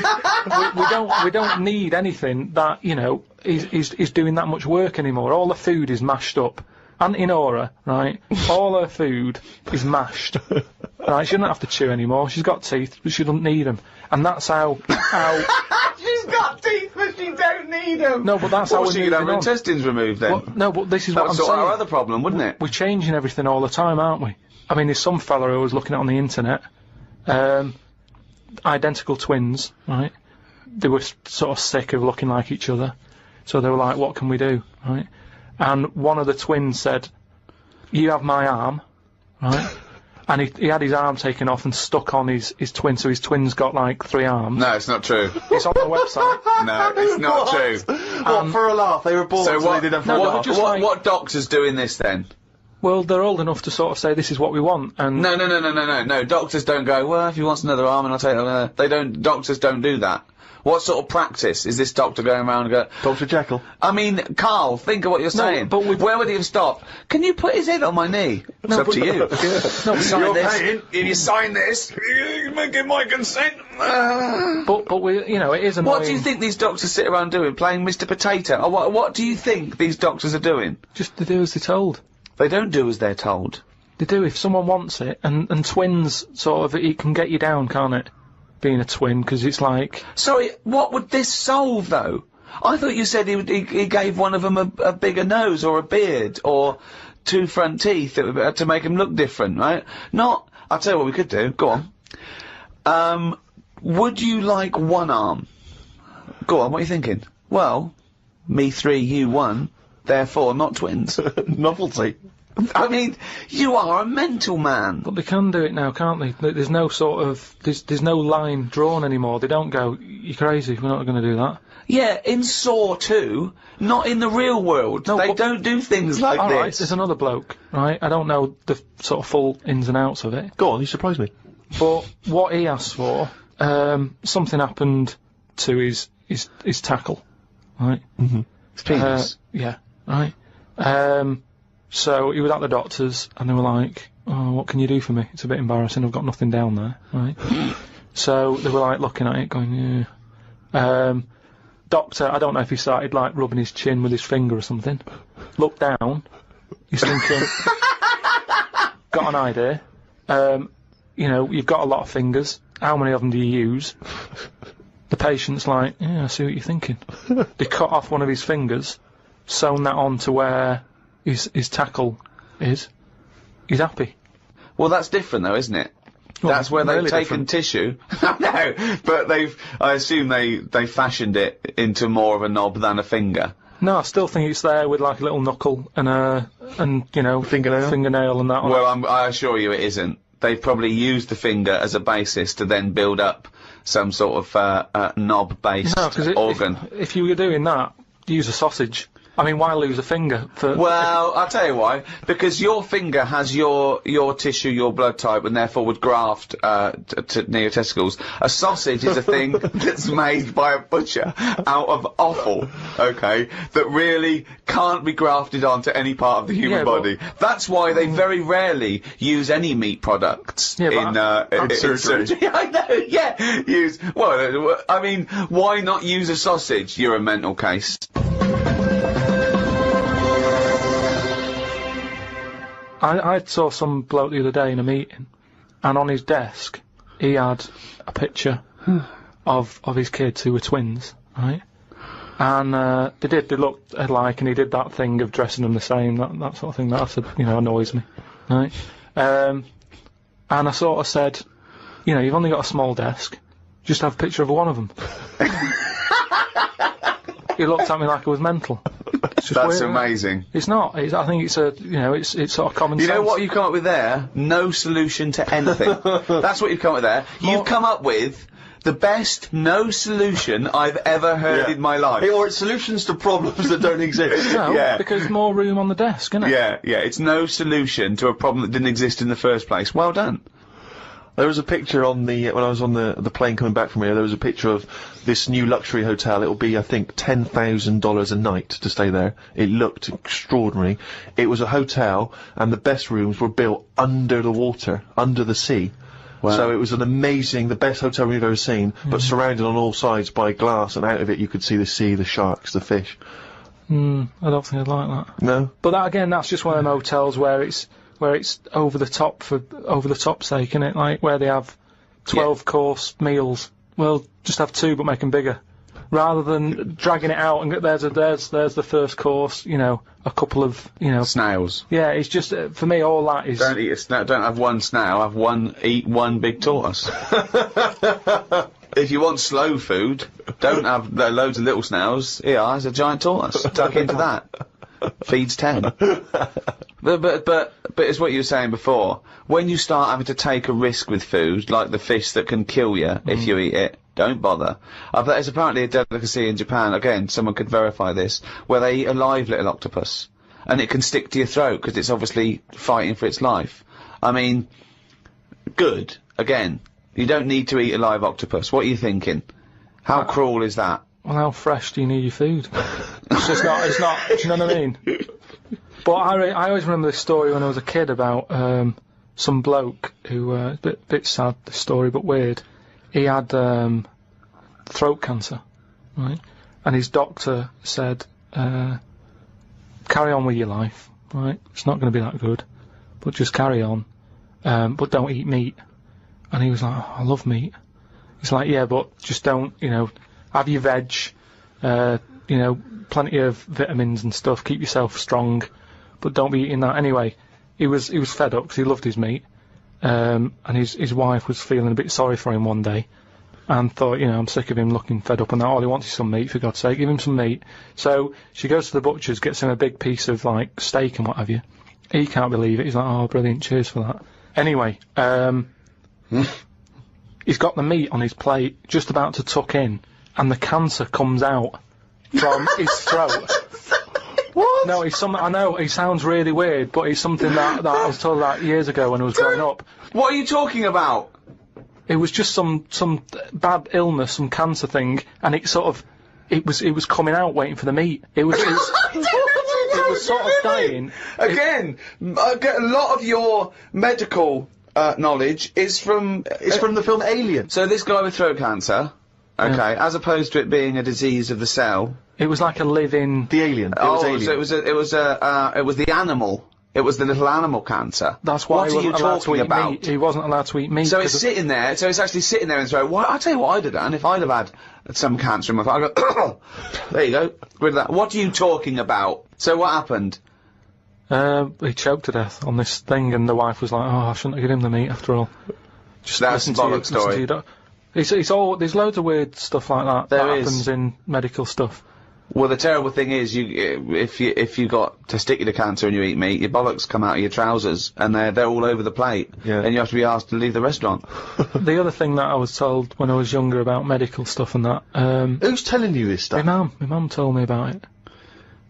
we don't need anything that, you know, is doing that much work anymore. All the food is mashed up. Auntie Nora, right, all her food is mashed. Right, she doesn't have to chew anymore. She's got teeth, but she doesn't need them. And that's how... She's got teeth, but she don't need them. No, but that's how Well, we're you could have moving her on. intestines removed then. Well, no, but this is That what would I'm sort saying. out our other problem, wouldn't it? We're changing everything all the time, aren't we? I mean, there's some fella who was looking at on the internet, identical twins, right? They were sort of sick of looking like each other, so they were like, what can we do, right? And one of the twins said, you have my arm, right? And he had his arm taken off and stuck on his twin, so his twin's got like 3 arms. No, it's not true. It's on the website. No, it's not true. What, for a laugh? They were born, So they did it for a laugh. what doctor's doing this then? Well, they're old enough to sort of say this is what we want, and No. Doctors don't go, well, if he wants another arm and I'll take it. They don't, doctors don't do that. What sort of practice is this doctor going around and go, Dr. Jekyll. I mean, Karl, think of what you're saying. but where would he have stopped? Can you put his head on my knee? It's up to you. No, Sign this. If you sign this, you give my consent. but we, you know, it is annoying. What do you think these doctors sit around doing? Playing Mr. Potato? Or what do you think these doctors are doing? Just to do as they're told. They don't do as they're told. They do if someone wants it, and twins, sort of, it can get you down, can't it? Being a twin, because it's like... Sorry, what would this solve, though? I thought you said he gave one of them a bigger nose, or a beard, or 2 front teeth to make him look different, right? Not... I'll tell you what we could do. Go on. Would you like 1 arm? Go on, what are you thinking? Well, me 3, you 1, therefore not twins. Novelty. I mean, you are a mental man. But they can do it now, can't they? There's no sort of... There's no line drawn anymore. They don't go, you're crazy, we're not going to do that. Yeah, in Saw 2, not in the real world. No, they but- don't do things like All this. right, there's another bloke, right? I don't know the sort of full ins and outs of it. Go on, you surprised me. But what he asked for, something happened to his tackle, right? His penis. Yeah, right. So he was at the doctor's, and they were like, oh, what can you do for me? It's a bit embarrassing, I've got nothing down there, right? So they were like looking at it, going, yeah. Doctor, I don't know if he started like rubbing his chin with his finger or something. Looked down, he's thinking, got an idea. You know, you've got a lot of fingers, how many of them do you use? The patient's like, yeah, I see what you're thinking. They cut off one of his fingers, sewn that on to where his tackle is. He's happy. Well, that's different though, isn't it? Well, That's where they've really taken different. tissue. No, but I assume they fashioned it into more of a knob than a finger. No, I still think it's there with like a little knuckle and you know, fingernail and that. Well, I assure you it isn't. They've probably used the finger as a basis to then build up some sort of knob-based No, because organ. if you were doing that, use a sausage. I mean, why lose a finger for... Well, I'll tell you why. Because your finger has your tissue, your blood type, and therefore would graft near your testicles. A sausage is a thing that's made by a butcher out of offal, okay, that really can't be grafted onto any part of the human body. That's why they very rarely use any meat products in surgery. I know, yeah. Well, I mean, why not use a sausage? You're a mental case. I saw some bloke the other day in a meeting, and on his desk, he had a picture of his kids who were twins, right? And, they looked alike, and he did that thing of dressing them the same, that sort of thing, that, you know, annoys me, right? And I sort of said, you know, you've only got a small desk, just have a picture of one of them. He looked at me like I was mental. That's amazing. It's not. I think it's it's sort of common sense. You know what you've come up with there? No solution to anything. That's what you've come up with there. You've come up with the best no solution I've ever heard in my life. Or it's solutions to problems that don't exist. No, because more room on the desk, isn't it? Yeah, it's no solution to a problem that didn't exist in the first place. Well done. There was a picture on when I was on the plane coming back from here, there was a picture of this new luxury hotel. It'll be, I think, $10,000 a night to stay there. It looked extraordinary. It was a hotel, and the best rooms were built under the water, under the sea. Wow. So it was the best hotel we've ever seen, but surrounded on all sides by glass, and out of it you could see the sea, the sharks, the fish. I don't think I'd like that. No? But that, again, that's just one of them hotels where it's over the top for over the top sake, isn't it? Like where they have 12 course meals. Well, just have 2 but make them bigger. rather than dragging it out and there's the first course, you know, a couple of, you know, snails. Yeah, it's just for me all that is. Don't eat a snail. Don't have one snail. Eat one big tortoise. If you want slow food, don't have loads of little snails. Here, there's a giant tortoise. Tuck into that. Feeds 10. But it's what you were saying before. When you start having to take a risk with food, like the fish that can kill you if you eat it, don't bother. There's apparently a delicacy in Japan, again, someone could verify this, where they eat a live little octopus. And it can stick to your throat, because it's obviously fighting for its life. I mean, good. Again, you don't need to eat a live octopus. What are you thinking? How cruel is that? Well, how fresh do you need your food? it's not, do you know what I mean? But I always remember this story when I was a kid about, some bloke who, bit sad, the story, but weird. He had, throat cancer, right? And his doctor said, carry on with your life, right? It's not going to be that good, but just carry on, but don't eat meat. And he was like, oh, I love meat. He's like, yeah, but just don't, you know, have your veg, you know, plenty of vitamins and stuff, keep yourself strong, but don't be eating that. Anyway, he was fed up because he loved his meat, and his wife was feeling a bit sorry for him one day, and thought, you know, I'm sick of him looking fed up and that, all he wants is some meat, for God's sake, give him some meat. So she goes to the butcher's, gets him a big piece of, like, steak and what have you. He can't believe it, he's like, oh, brilliant, cheers for that. Anyway, he's got the meat on his plate, just about to tuck in, and the cancer comes out from his throat. What? No, it's something, I know, it sounds really weird, but it's something that I was told that years ago when I was growing up. What are you talking about? It was just some bad illness, some cancer thing, and it sort of, it was coming out waiting for the meat. It was sort of dying. Again, I get a lot of your medical, knowledge is from the film Alien. So this guy with throat cancer, okay, as opposed to it being a disease of the cell. It was like a living. The alien. It was alien. So it was the animal. It was the little animal cancer. That's why what are you talking about? Meat. He wasn't allowed to eat meat. So it's sitting there. So it's actually sitting there in his throat. Well, I'll tell you what I'd have done if I'd have had some cancer in my throat. I'd go, there you go, rid of that. What are you talking about? So what happened? He choked to death on this thing, and the wife was like, "Oh, I shouldn't have given him the meat after all." Just that's a bollock story. It's all. There's loads of weird stuff like that that happens in medical stuff. Well, the terrible thing is, if you got testicular cancer and you eat meat, your bollocks come out of your trousers, and they're all over the plate, and you have to be asked to leave the restaurant. The other thing that I was told when I was younger about medical stuff and that. Who's telling you this stuff? My mum told me about it.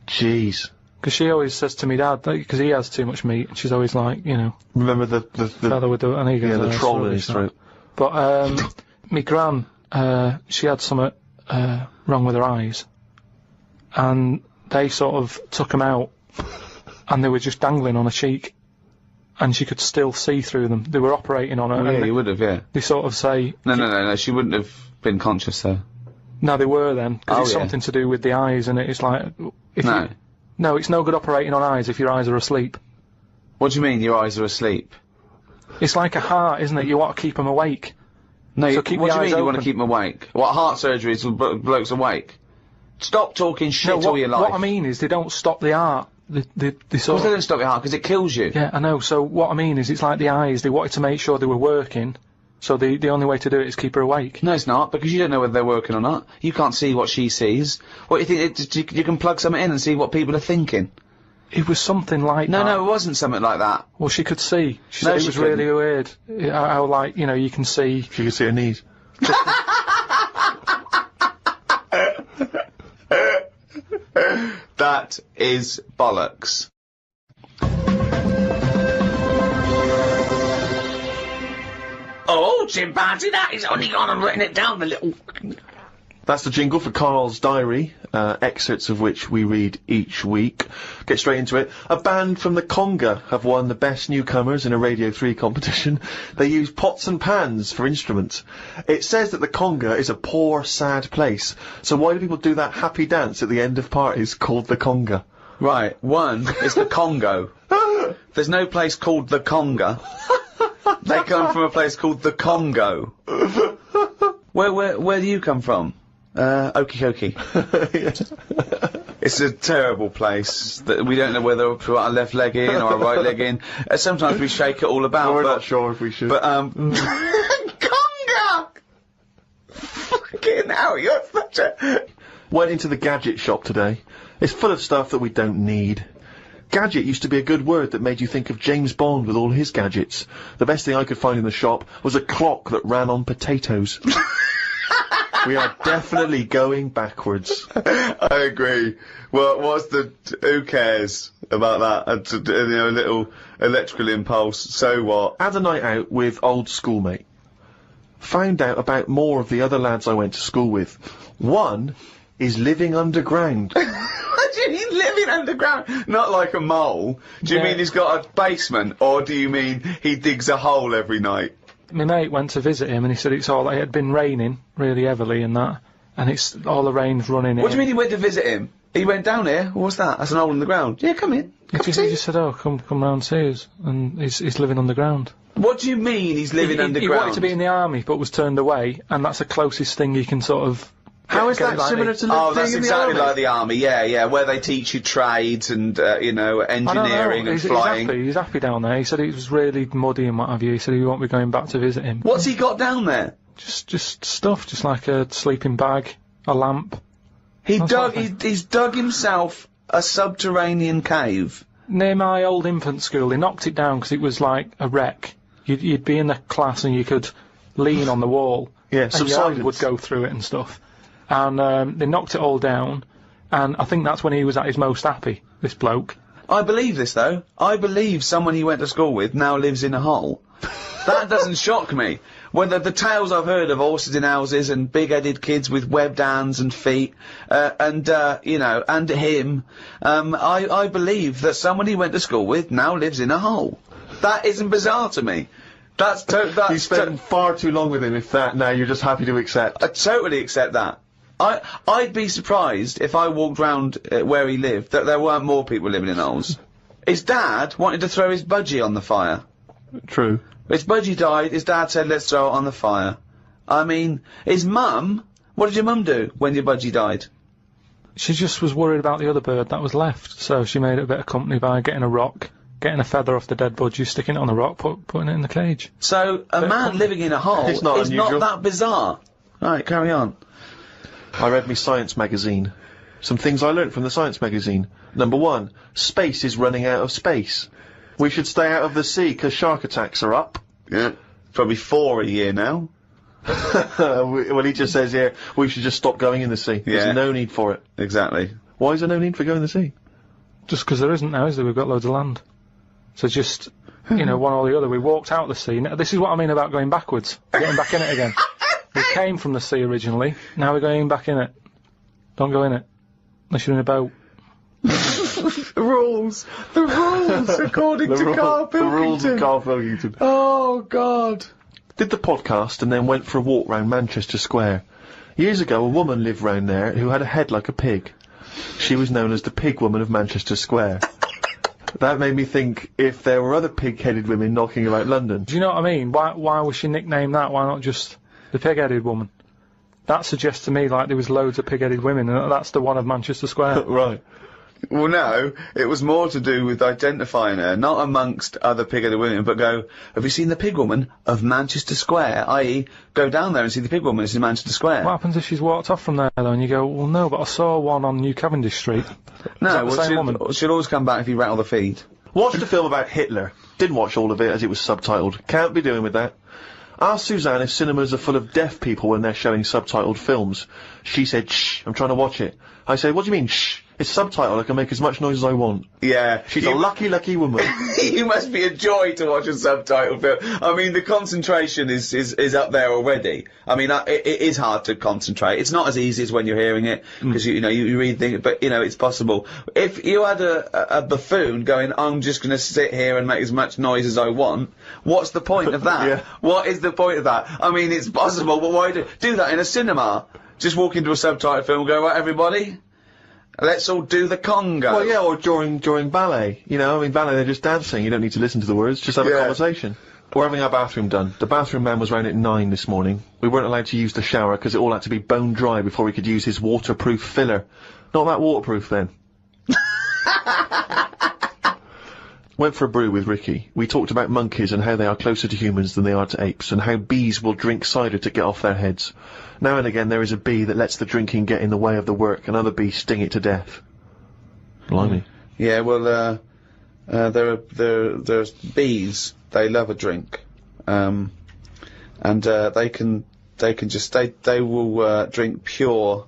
Jeez. Because she always says to me dad, because he has too much meat, and she's always like, you know. Remember the fella with the, and he goes, the troll in his throat. But me gran, she had something wrong with her eyes, and they sort of took them out, and they were just dangling on her cheek, and she could still see through them. They were operating on her. Oh, yeah, you would have, yeah. They sort of say. No, she wouldn't have been conscious though. No, they were then, because it's something to do with the eyes, and it's like No, it's no good operating on eyes if your eyes are asleep. What do you mean, your eyes are asleep? It's like a heart, isn't it? You want to keep them awake. No, so what do you mean you want to keep them awake? What, heart surgery is blokes awake? Stop talking shit all your life. What I mean is they don't stop the heart. They sort of... they don't stop your heart, because it kills you. Yeah, I know. So what I mean is it's like the eyes, they wanted to make sure they were working, so the only way to do it is keep her awake. No, it's not, because you don't know whether they're working or not. You can't see what she sees. What, you think, you can plug something in and see what people are thinking? It was something like that. No, it wasn't something like that. Well, she could see. She said it was really weird. How, like, you know, you can see... She could see her knees. That is bollocks. Oh, chimpanzee, that is only gone and written it down, the little... That's the jingle for Karl's diary, excerpts of which we read each week. Get straight into it. A band from the Conga have won the Best Newcomers in a Radio 3 competition. They use pots and pans for instruments. It says that the Conga is a poor, sad place. So why do people do that happy dance at the end of parties called the Conga? Right, one is the Congo. There's no place called the Conga. They come from a place called the Congo. Where do you come from? Okie dokie. It's a terrible place that we don't know whether to put our left leg in or our right leg in. Sometimes we shake it all about. We're not sure if we should. But, Conga! Fucking hell, you're such a... Went into the gadget shop today. It's full of stuff that we don't need. Gadget used to be a good word that made you think of James Bond with all his gadgets. The best thing I could find in the shop was a clock that ran on potatoes. We are definitely going backwards. I agree. Well, who cares about that? A little electrical impulse, so what? Had a night out with old schoolmate. Found out about more of the other lads I went to school with. One is living underground. What do you mean living underground? Not like a mole. Do you mean he's got a basement, or do you mean he digs a hole every night? My mate went to visit him and he said it had been raining really heavily and that, and it's all the rain's running in. What do you mean he went to visit him? He went down here? What's that? That's an hole in the ground. Yeah, come in. He just said, oh, come round see us, and he's living underground. What do you mean he's living underground? He wanted to be in the army but was turned away, and that's the closest thing you can sort of... How is that similar to Oh, that's exactly like the army, yeah, where they teach you trades and, engineering and flying. He's happy down there. He said it was really muddy and what have you. He said he won't be going back to visit him. What's he got down there? Just stuff, just like a sleeping bag, a lamp. He's dug himself a subterranean cave. Near my old infant school, they knocked it down because it was like a wreck. You'd be in the class and you could lean on the wall. Yeah, and your hand would go through it and stuff. And they knocked it all down, and I think that's when he was at his most happy, this bloke. I believe this, though. I believe someone he went to school with now lives in a hole. That doesn't shock me. When the tales I've heard of horses in houses and big-headed kids with webbed hands and feet, and him, I believe that someone he went to school with now lives in a hole. That isn't bizarre to me. You spent far too long with him if now you're just happy to accept. I totally accept that. I'd be surprised if I walked round where he lived that there weren't more people living in holes. His dad wanted to throw his budgie on the fire. True. His budgie died, his dad said, let's throw it on the fire. I mean, his mum, what did your mum do when your budgie died? She just was worried about the other bird that was left, so she made it a bit of company by getting a rock, getting a feather off the dead budgie, sticking it on the rock, putting it in the cage. So, a man living in a hole is not that bizarre. Right, carry on. I read me science magazine. Some things I learnt from the science magazine. Number 1, space is running out of space. We should stay out of the sea 'cause shark attacks are up. Yeah, probably 4 a year now. Well, he just says here, we should just stop going in the sea. Yeah. There's no need for it. Exactly. Why is there no need for going in the sea? Just 'cause there isn't now, is there? We've got loads of land. So just, one or the other. We walked out the sea. Now, this is what I mean about going backwards. Getting back in it again. We came from the sea originally, now we're going back in it. Don't go in it. Unless you're in a boat. The rules, according to Karl Pilkington. The rules of Karl Pilkington. Oh, God. Did the podcast and then went for a walk round Manchester Square. Years ago, a woman lived round there who had a head like a pig. She was known as the Pig Woman of Manchester Square. That made me think if there were other pig-headed women knocking about London. Do you know what I mean? Why was she nicknamed that? Why not just the pig-headed woman? That suggests to me like there was loads of pig-headed women, and that's the one of Manchester Square. Right. Well, no, it was more to do with identifying her, not amongst other pig-headed women, but have you seen the pig woman of Manchester Square? I.e., go down there and see the pig woman in Manchester Square. What happens if she's walked off from there, though, and you go, well, no, but I saw one on New Cavendish Street? No, she'll always come back if you rattle the feed. Watched a film about Hitler. Didn't watch all of it as it was subtitled. Can't be doing with that. Asked Suzanne if cinemas are full of deaf people when they're showing subtitled films. She said, shh, I'm trying to watch it. I said, what do you mean, shh? It's subtitled, I can make as much noise as I want. Yeah. She's a lucky, lucky woman. You must be a joy to watch a subtitled film. I mean, the concentration is up there already. I mean, it is hard to concentrate. It's not as easy as when you're hearing it, because, you read things, but, it's possible. If you had a buffoon going, I'm just gonna sit here and make as much noise as I want, what's the point of that? Yeah. What is the point of that? I mean, it's possible, but why do that in a cinema? Just walk into a subtitled film and go, right, everybody? Let's all do the conga. Well, yeah, or during ballet. Ballet, they're just dancing. You don't need to listen to the words, just have a conversation. We're having our bathroom done. The bathroom man was round at 9 this morning. We weren't allowed to use the shower because it all had to be bone dry before we could use his waterproof filler. Not that waterproof then. Went for a brew with Ricky. We talked about monkeys and how they are closer to humans than they are to apes, and how bees will drink cider to get off their heads. Now and again there is a bee that lets the drinking get in the way of the work, and other bees sting it to death. Blimey. Yeah, well, there's bees. They love a drink, and they will drink pure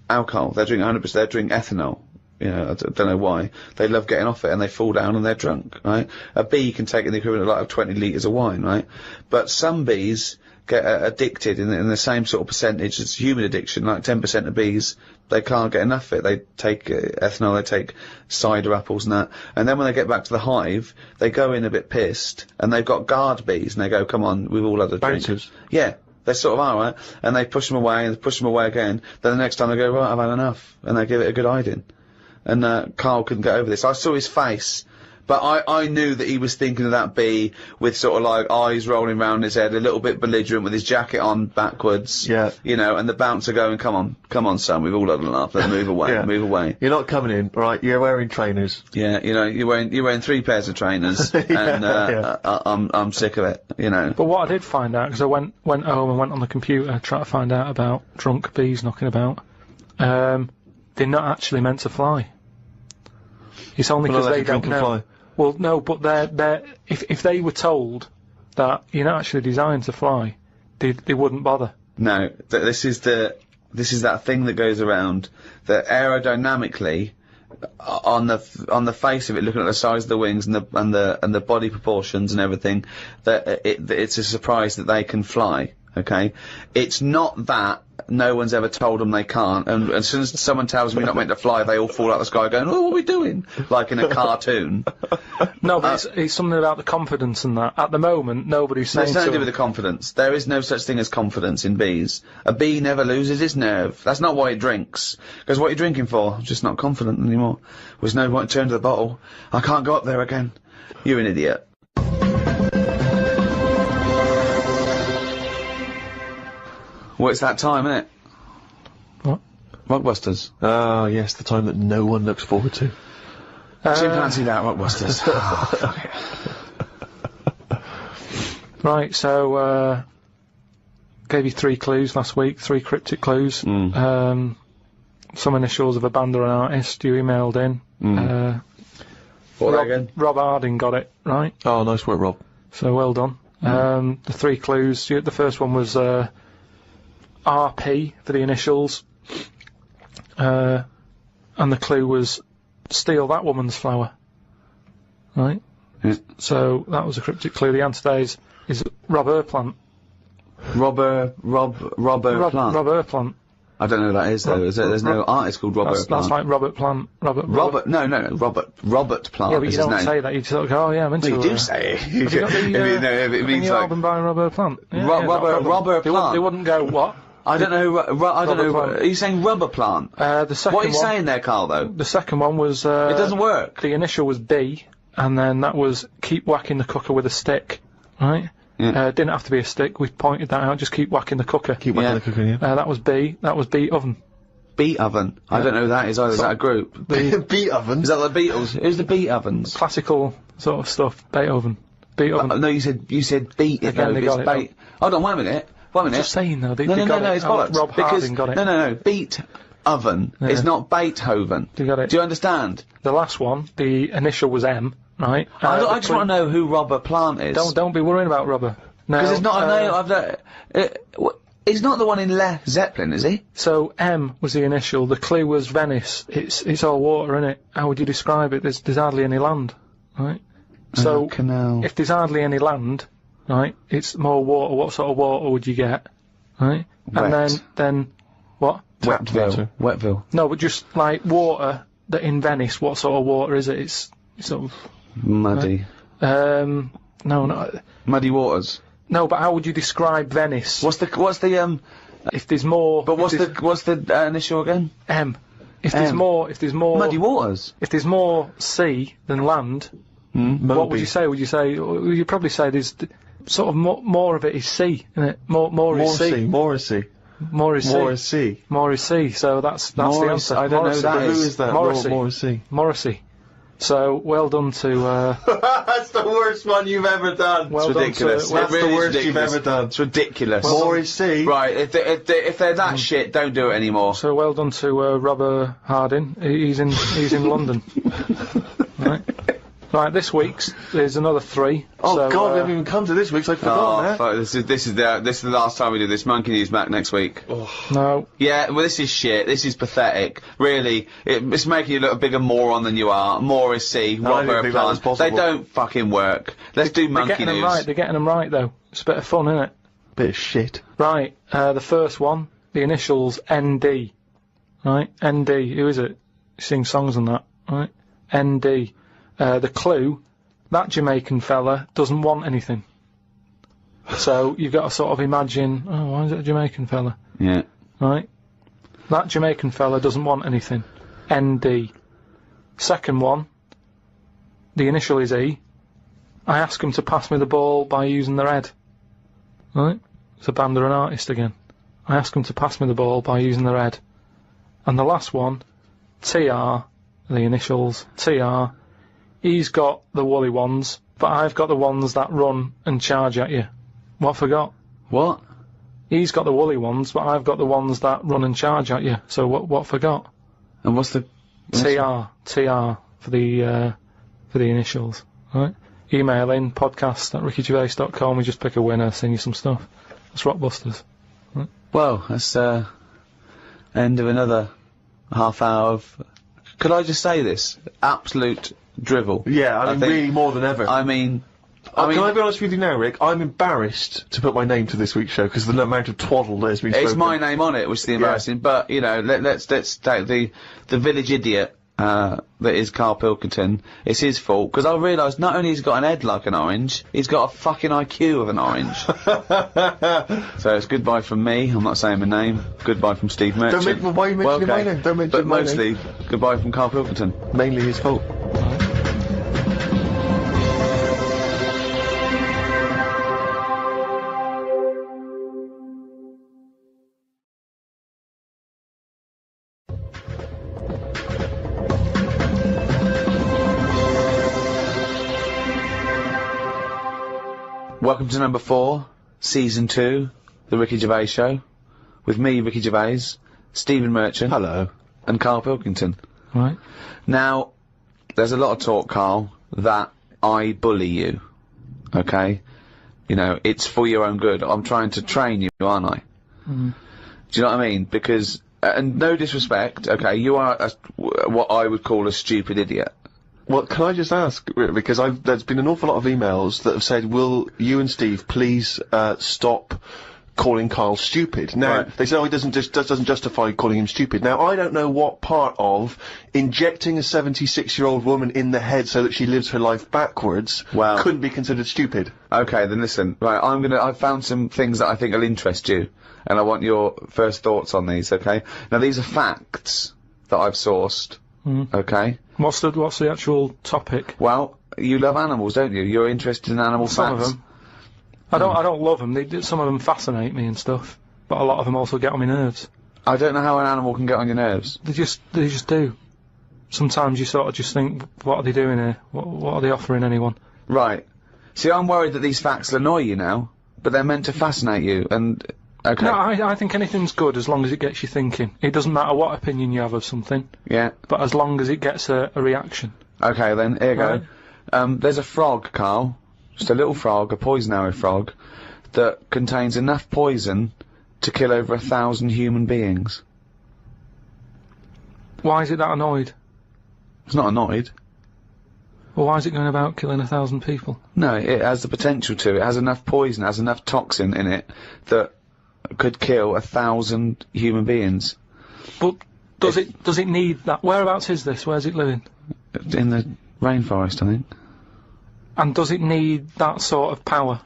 alcohol. They drink 100%. They drink ethanol. You know, I don't know why. They love getting off it, and they fall down and they're drunk, right? A bee can take in the equivalent of 20 litres of wine, right? But some bees get addicted in the same sort of percentage as human addiction, like 10% of bees, they can't get enough of it. They take ethanol, they take cider apples and that, and then when they get back to the hive, they go in a bit pissed, and they've got guard bees, and they go, come on, we've all had a drink. Bouncers. Yeah. They sort of are, right? And they push them away, and push them away again, then the next time they go, right, I've had enough, and they give it a good hiding. And Karl couldn't get over this. I saw his face, but I knew that he was thinking of that bee with sort of like eyes rolling round his head, a little bit belligerent with his jacket on backwards. Yeah. You know, and the bouncer going, come on, son, we've all had enough, let's move away, Yeah. move away. You're not coming in, right? You're wearing trainers. Yeah, you know, you're wearing 3 pairs of trainers, and I'm sick of it, you know. But what I did find out, because I went home and went on the computer trying to find out about drunk bees knocking about, they're not actually meant to fly. It's only because they don't know. Fly. Well, no, but if they were told that you're not actually designed to fly, they wouldn't bother. No, this is that thing that goes around that aerodynamically, on the face of it, looking at the size of the wings and the body proportions and everything, that it's a surprise that they can fly. Okay, it's not that no one's ever told them they can't, and as soon as someone tells me not meant to fly, they all fall out of the sky going, oh, what are we doing? Like in a cartoon. No, but it's something about the confidence and that. At the moment, nobody's saying It's nothing to do with the confidence. There is no such thing as confidence in bees. A bee never loses its nerve. That's not why it drinks. Because what are you drinking for? I'm just not confident anymore. There's no point to turn to the bottle. I can't go up there again. You're an idiot. Well, it's that time, isn't it? What? Rockbusters. Ah, yes, the time that no one looks forward to. Chimpanzee that, Rockbusters. Right, so, gave you 3 clues last week, 3 cryptic clues. Some initials of a band or an artist you emailed in. What again? Rob Harding got it, right? Oh, nice work, Rob. So, well done. The 3 clues, the first one was, RP for the initials, and the clue was steal that woman's flower, right? Yeah. So that was a cryptic clue. The answer today is Rob Plant. Rob Plant. Rob Plant. I don't know who that is though. There's no artist called Robert Plant. That's like Robert Plant. Robert Plant. Yeah, but you don't say that. You sort of go, oh yeah, I'm into you do say it. Have you got the, it means new like album by Robert Plant. Yeah, Robert Plant. They wouldn't go what? I don't know. I don't know. Plant. Are you saying Rubber Plant? The second What are you one, saying there, Karl? Though the second one was. it doesn't work. The initial was B, and then that was keep whacking the cooker with a stick, right? Yeah. Didn't have to be a stick. We pointed that out. Just keep whacking the cooker. Keep whacking the cooker, yeah. That was B. That was Beat Oven. Beat Oven. Yeah. I don't know who that is either. Is that a group? Beat Oven? Is that the Beatles? Who's the Beat Ovens? Classical sort of stuff. Beethoven. Beethoven. No, you said beat. Again, they got it. Hold on, 1 minute. 1 minute. Just saying though. They No, got it. it's bollocks. Rob Harding got it. No. Beat Oven. Yeah. It's not Beethoven. You got it. Do you understand? The last one, the initial was M, right? I just want to know who Robert Plant is. Don't be worrying about Rubber. No. Because it's not a name. He's not the one in Led Zeppelin, is he? So M was the initial. The clue was Venice. It's all water, innit? How would you describe it? There's hardly any land, right? So canal. if there's hardly any land, right, it's more water. What sort of water would you get, right? Wet. And then what? Wetville. No, but just like water that in Venice. What sort of water is it? It's sort of Muddy. right? No. Muddy waters. No, but how would you describe Venice? What's the If there's more. But what's the initial again? M. If there's more. Muddy waters. If there's more sea than land, what would you say? Would you probably say there's sort of more of it is C, isn't it? More is C. Morrissey. More is C. Morrissey. More is C. So that's the answer. I don't know who that Who is. is that? Morrissey. Morrissey. So well done to. That's the worst one you've ever done. Well It's done ridiculous. to- That's It really the is worst you've ridiculous. ever done. It's ridiculous. Morrissey. Right, if they're that shit, don't do it anymore. So well done to Robert Harding. He's in London. Right, this week's there's another 3. Oh so, God, we haven't even come to this week, so I've forgotten that. Fuck, this is the last time we do this. Monkey News back next week. No. Yeah, well, this is shit. This is pathetic. Really, it's making you look a bigger moron than you are. More is C. I didn't Robert think that was Plant. possible. They don't fucking work. Let's do They're Monkey getting them News. right. They're getting them right though. It's a bit of fun, isn't it? Bit of shit. Right. The first one, the initials ND. Right. ND. Who is it? Sing songs and that. Right. ND. The clue. That Jamaican fella doesn't want anything. So you've got to sort of imagine, oh, why is it a Jamaican fella? Yeah. Right? That Jamaican fella doesn't want anything. ND. Second one, the initial is E. I ask him to pass me the ball by using their head. Right? It's a band or an artist again. I ask him to pass me the ball by using their head. And the last one, TR, the initials, TR. He's got the woolly ones, but I've got the ones that run and charge at you. What forgot? What? He's got the woolly ones, but I've got the ones that run and charge at you. So what forgot? And what's the... TR for the initials. Right? Email in podcast@rickygervais.com. We just pick a winner, sing you some stuff. That's Rockbusters. Well, that's end of another half hour of... Could I just say this? Absolute drivel. Yeah, I mean, think. really more than ever. I mean... Can I be honest with you now, Rick? I'm embarrassed to put my name to this week's show because of the amount of twaddle that has been It's spoken. my name on it, which is the embarrassing. But you know, let's take the village idiot that is Karl Pilkington. It's his fault because I realised not only he's got an head like an orange, he's got a fucking IQ of an orange. So it's goodbye from me. I'm not saying my name. Goodbye from Steve Merchant. Why are you mentioning my name? Don't mention But my mostly goodbye from Karl Pilkington. Mainly his fault. Welcome to number 4, season 2, the Ricky Gervais Show, with me, Ricky Gervais, Stephen Merchant, Hello. and Karl Pilkington. Right? Now, there's a lot of talk, Karl, that I bully you. Okay? You know, it's for your own good. I'm trying to train you, aren't I? Mm-hmm. Do you know what I mean? Because, and no disrespect, okay, you are what I would call a stupid idiot. Well, can I just ask, because there's been an awful lot of emails that have said, will you and Steve please stop calling Karl stupid? Now, Right. they say, oh, it doesn't justify calling him stupid. Now, I don't know what part of injecting a 76-year-old woman in the head so that she lives her life backwards Well- couldn't be considered stupid. Okay, then listen. Right, I've found some things that I think will interest you, and I want your first thoughts on these, okay? Now, these are facts that I've sourced, okay? What's the actual topic? Well, you love animals, don't you? You're interested in animal Some facts. of them. I don't love them. Some of them fascinate me and stuff, but a lot of them also get on my nerves. I don't know how an animal can get on your nerves. They just do. Sometimes you sort of just think, what are they doing here? What are they offering anyone? Right. See, I'm worried that these facts will annoy you now, but they're meant to fascinate you, and... Okay. No, I think anything's good as long as it gets you thinking. It doesn't matter what opinion you have of something, Yeah. but as long as it gets a reaction. Okay, then, here you Right. go. There's a frog, Karl. Just a little frog, a poison arrow frog, that contains enough poison to kill over 1,000 human beings. Why is it that annoyed? It's not annoyed. Or why is it going about killing 1,000 people? No, it has the potential to. It has enough poison, has enough toxin in it that could kill 1,000 human beings. But does it need that? Whereabouts is this? Where's it living? In the rainforest, I think. And does it need that sort of power?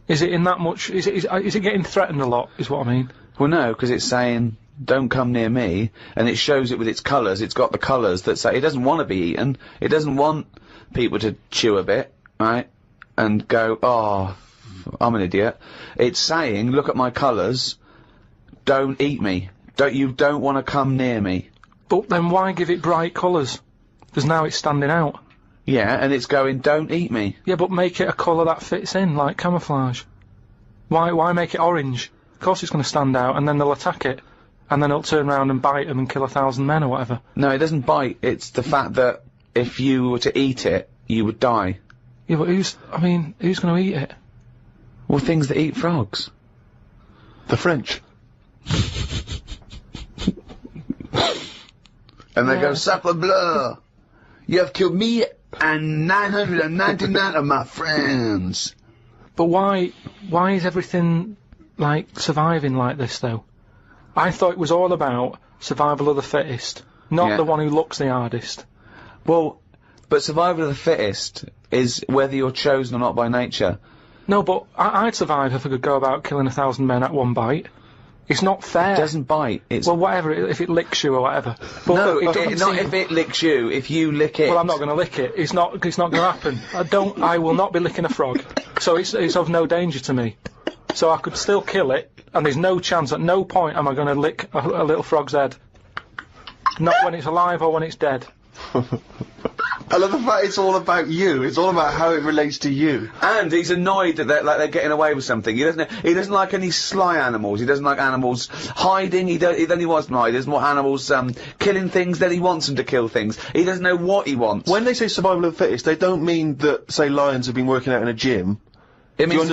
Is it in that much? Is it getting threatened a lot? Is what I mean. Well, no, because it's saying, don't come near me, and it shows it with its colours. It's got the colours that say it doesn't want to be eaten. It doesn't want people to chew a bit, right? And go, oh, I'm an idiot. It's saying, look at my colours, don't eat me. You don't want to come near me. But then why give it bright colours? Because now it's standing out. Yeah, and it's going, don't eat me. Yeah, but make it a colour that fits in, like camouflage. Why make it orange? Of course it's going to stand out, and then they'll attack it. And then it'll turn around and bite them and kill 1,000 men or whatever. No, it doesn't bite. It's the fact that if you were to eat it, you would die. Yeah, but who's going to eat it? Well, things that eat frogs. The French. And they go, sacre bleu! You have killed me and 999 of my friends. But why is everything, like, surviving like this, though? I thought it was all about survival of the fittest, not the one who looks the hardest. Well, but survival of the fittest is whether you're chosen or not by nature. No, but I'd survive if I could go about killing 1,000 men at one bite. It's not fair. It doesn't bite. It's well, whatever, if it licks you or whatever. But no, not if it licks you, if you lick it. Well, I'm not going to lick it. It's not going to happen. I will not be licking a frog. So it's of no danger to me. So I could still kill it, and there's no chance, at no point am I going to lick a little frog's head. Not when it's alive or when it's dead. I love the fact it's all about you. It's all about how it relates to you. And he's annoyed that they're getting away with something. He doesn't like any sly animals. He doesn't like animals hiding. He only wants to hide. He doesn't want animals killing things. Then he wants them to kill things. He doesn't know what he wants. When they say survival of the fittest, they don't mean that, say, lions have been working out in a gym. It means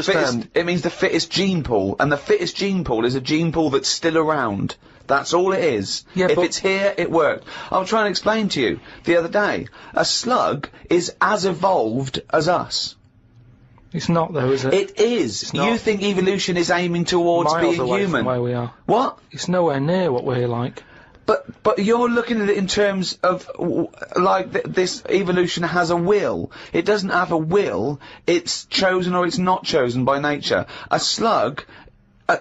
the fittest gene pool, and the fittest gene pool is a gene pool that's still around. That's all it is. Yeah, if it's here, it worked. I was trying to explain to you the other day. A slug is as evolved as us. It's not, though, is it? It is. You think evolution is aiming towards miles being away human? From where we are. What? It's nowhere near what we're like. But you're looking at it in terms of, this evolution has a will. It doesn't have a will. It's chosen or it's not chosen by nature. A slug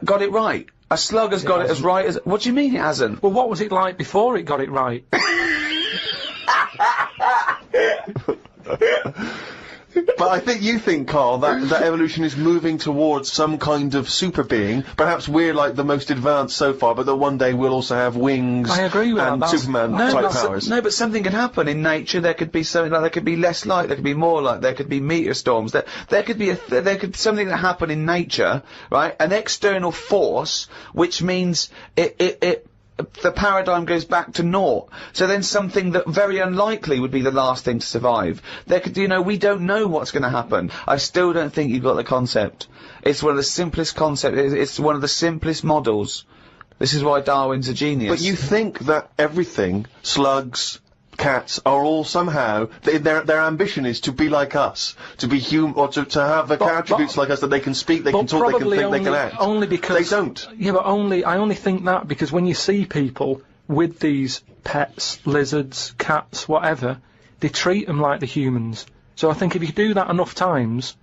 got it right. A slug has got it as right as... What do you mean it hasn't? Well, what was it like before it got it right? But I think you think, Karl, that evolution is moving towards some kind of super being. Perhaps we're like the most advanced so far, but that one day we'll also have wings. I agree with and that. Superman type powers. No, but something can happen in nature. There could be something like, there could be less light, there could be more light, there could be meteor storms. There could be something that happen in nature, right? An external force, which means the paradigm goes back to naught. So then something that very unlikely would be the last thing to survive. We don't know what's going to happen. I still don't think you've got the concept. It's one of the simplest concepts. It's one of the simplest models. This is why Darwin's a genius. But you think that everything, slugs, cats, are all somehow, their ambition is to be like us, to be human, or to have the attributes like us, that they can speak, they can talk, they can think, they can act. Only because they don't. Yeah, but I only think that because when you see people with these pets, lizards, cats, whatever, they treat them like the humans. So I think if you do that enough times,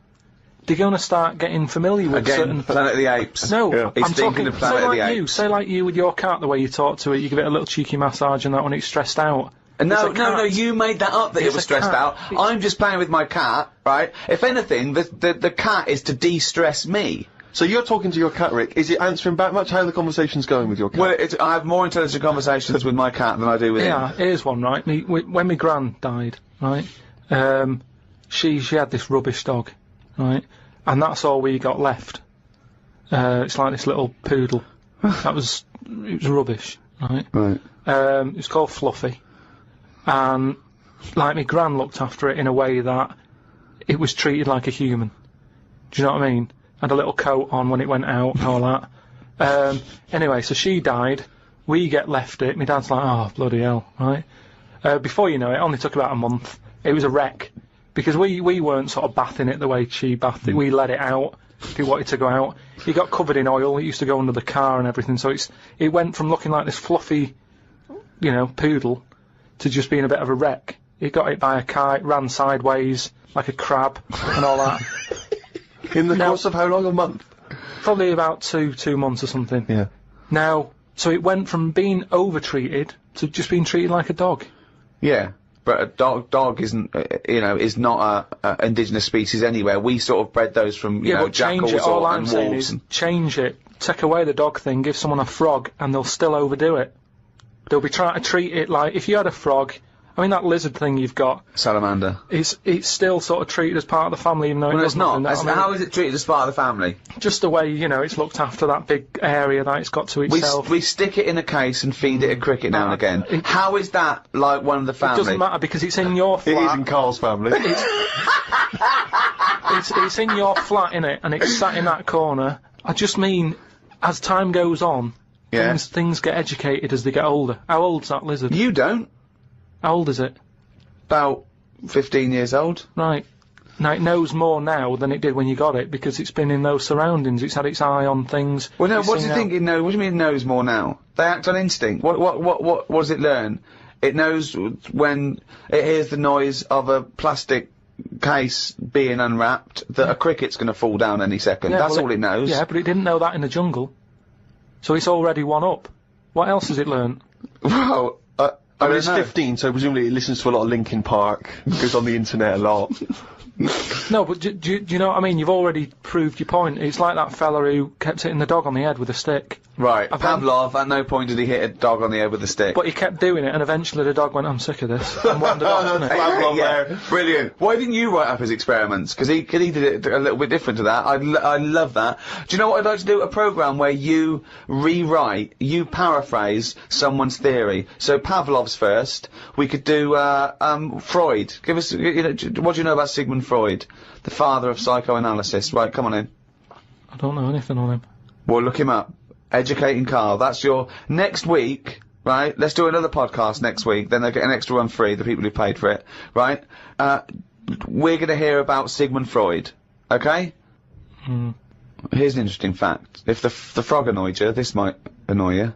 they're going to start getting familiar with certain... Planet of the Apes. No, yeah. I'm talking, of Planet of the Apes. Say like you with your cat, the way you talk to it, you give it a little cheeky massage and that when it's stressed out. No, you made that up that it was stressed out. It's I'm just playing with my cat, right? If anything, the cat is to de-stress me. So you're talking to your cat, Rick. Is it answering back much? How are the conversations going with your cat? Well, I have more intelligent conversations with my cat than I do with him. Yeah, here's one, right? When my gran died, right, she had this rubbish dog, right, and that's all we got left. It's like this little poodle. It was rubbish, right? Right. It was called Fluffy. And, like, my gran looked after it in a way that it was treated like a human. Do you know what I mean? Had a little coat on when it went out and all that. Anyway, so she died. We left it. My dad's like, oh, bloody hell, right? Before you know it only took about a month. It was a wreck. Because we weren't sort of bathing it the way she bathed it. We let it out. If it wanted to go out. It got covered in oil. It used to go under the car and everything. So it went from looking like this fluffy, poodle, to just being a bit of a wreck. It got hit by a car, it ran sideways, like a crab, and all that. In the course of how long? A month? Probably about two months or something. Yeah. Now, so it went from being over-treated to just being treated like a dog. Yeah. dog isn't, is not a indigenous species anywhere. We sort of bred those from, but jackals change it. All I'm and saying wolves. is change it. Take away the dog thing, give someone a frog, and they'll still overdo it. They'll be trying to treat it like, if you had a frog, I mean that lizard thing you've got, Salamander. it's still sort of treated as part of the family, even though Well, it it's doesn't. not. How is it treated as part of the family? Just the way, it's looked after, that big area that it's got to itself. We stick it in a case and feed it a cricket now and again. How is that like one of the family? It doesn't matter because it's in your flat. It is in Karl's family. It's in your flat, innit, and it's sat in that corner. I just mean, as time goes on, things get educated as they get older. How old's that lizard? You don't. How old is it? About 15 years old. Right. Now, it knows more now than it did when you got it, because it's been in those surroundings, it's had its eye on things. Well, no, what do you think it knows? What do you mean it knows more now? They act on instinct. What does it learn? It knows when it hears the noise of a plastic case being unwrapped that a cricket's going to fall down any second. Yeah, That's all it knows. Yeah, but it didn't know that in the jungle. So it's already one up. What else has it learned? Well, I mean, it's 15, so presumably it listens to a lot of Linkin Park, goes on the internet a lot. No, but do you know what I mean? You've already proved your point. It's like that fella who kept hitting the dog on the head with a stick. Right, Pavlov, at no point did he hit a dog on the head with a stick. But he kept doing it, and eventually the dog went, I'm sick of this, and wandered off, didn't it? Pavlov Yeah, brilliant. Why didn't you write up his experiments? Because he did it a little bit different to that. I love that. Do you know what I'd like to do? A programme where you paraphrase someone's theory. So Pavlov's first. We could do, Freud. Give us, what do you know about Sigmund Freud? The father of psychoanalysis. Right, come on in. I don't know anything on him. Well, look him up. Educating Karl. That's your next week, right? Let's do another podcast next week. Then they get an extra one free, the people who paid for it, right? We're going to hear about Sigmund Freud, okay? Here's an interesting fact. If the frog annoyed you, this might annoy you.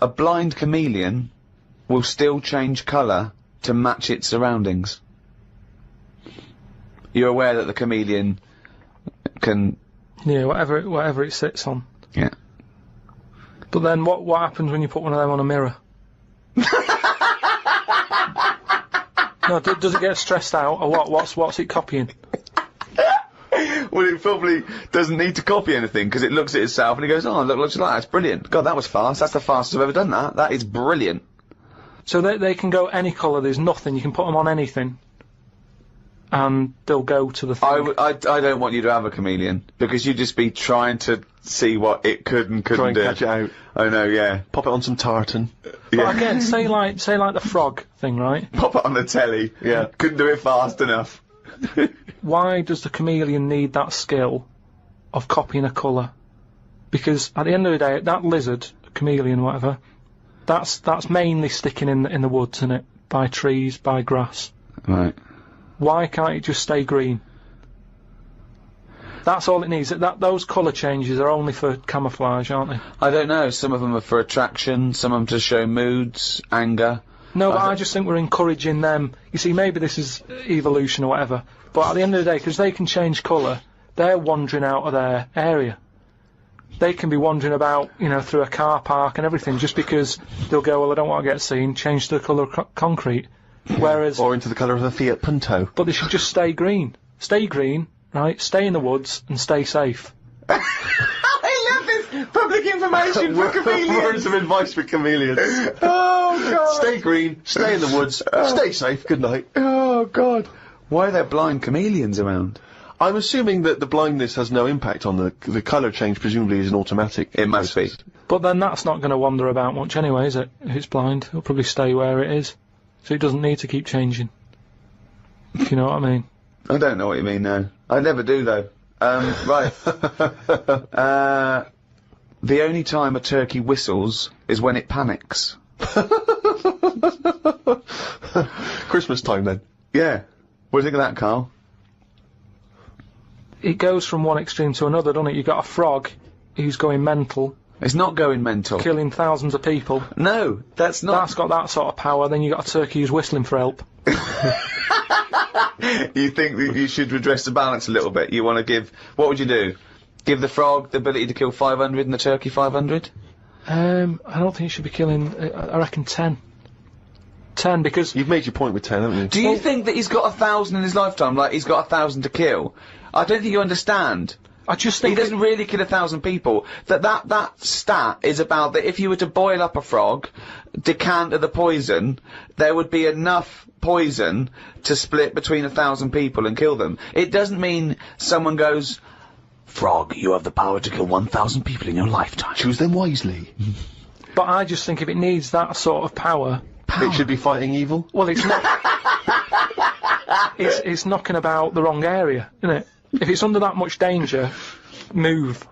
A blind chameleon will still change colour to match its surroundings. You're aware that the chameleon can... Yeah, whatever it sits on. Yeah. But then what happens when you put one of them on a mirror? No, does it get stressed out, or what? What's it copying? Well, it probably doesn't need to copy anything, because it looks at itself and it goes, oh, look, looks like that. That's brilliant. God, that was fast. That's the fastest I've ever done that. That is brilliant. So they can go any colour, there's nothing, you can put them on anything, and they'll go to the thing. I don't want you to have a chameleon, because you'd just be trying to see what it could and couldn't do. Try and catch it out. I know, yeah. Pop it on some tartan. But again, say like the frog thing, right? Pop it on the telly. Yeah. Couldn't do it fast enough. Why does the chameleon need that skill of copying a colour? Because at the end of the day, that lizard, chameleon, whatever, that's mainly sticking in the woods, isn't it? By trees, by grass. Right. Why can't it just stay green? That's all it needs. Those colour changes are only for camouflage, aren't they? I don't know. Some of them are for attraction, some of them to show moods, anger. No, but I just think we're encouraging them. You see, maybe this is evolution or whatever, but at the end of the day, because they can change colour, they're wandering out of their area. They can be wandering about, through a car park and everything, just because they'll go, well, I don't want to get seen, change to the colour of concrete. Whereas... Or into the colour of a Fiat Punto. But they should just stay green. Stay green, right? Stay in the woods and stay safe. I love this public information for chameleons. Words of advice for chameleons. Oh, God. Stay green, stay in the woods, stay safe, good night. Oh, God. Why are there blind chameleons around? I'm assuming that the blindness has no impact on the colour change, presumably is an automatic. It must be. But then that's not going to wander about much anyway, is it? If it's blind, it'll probably stay where it is. So it doesn't need to keep changing. If you know what I mean. I don't know what you mean, no. I never do, though. Right. The only time a turkey whistles is when it panics. Christmas time, then. Yeah. What do you think of that, Karl? It goes from one extreme to another, doesn't it? You've got a frog who's going mental. It's not going mental. Killing thousands of people. No, that's not. That's got that sort of power. Then you've got a turkey who's whistling for help. You think that you should redress the balance a little bit? You want to give... What would you do? Give the frog the ability to kill 500 and the turkey 500? I don't think it should be killing... I reckon 10. 10, because... You've made your point with 10, haven't you? Do you think that he's got 1,000 in his lifetime, like he's got 1,000 to kill? I don't think you understand. I just think... He doesn't really kill 1,000 people. That stat is about that if you were to boil up a frog, decant the poison, there would be enough poison to split between 1,000 people and kill them. It doesn't mean someone goes, "Frog, you have the power to kill 1,000 people in your lifetime. Choose them wisely." But I just think if it needs that sort of power... It should be fighting evil? Well, it's not... it's knocking about the wrong area, isn't it? If it's under that much danger, move.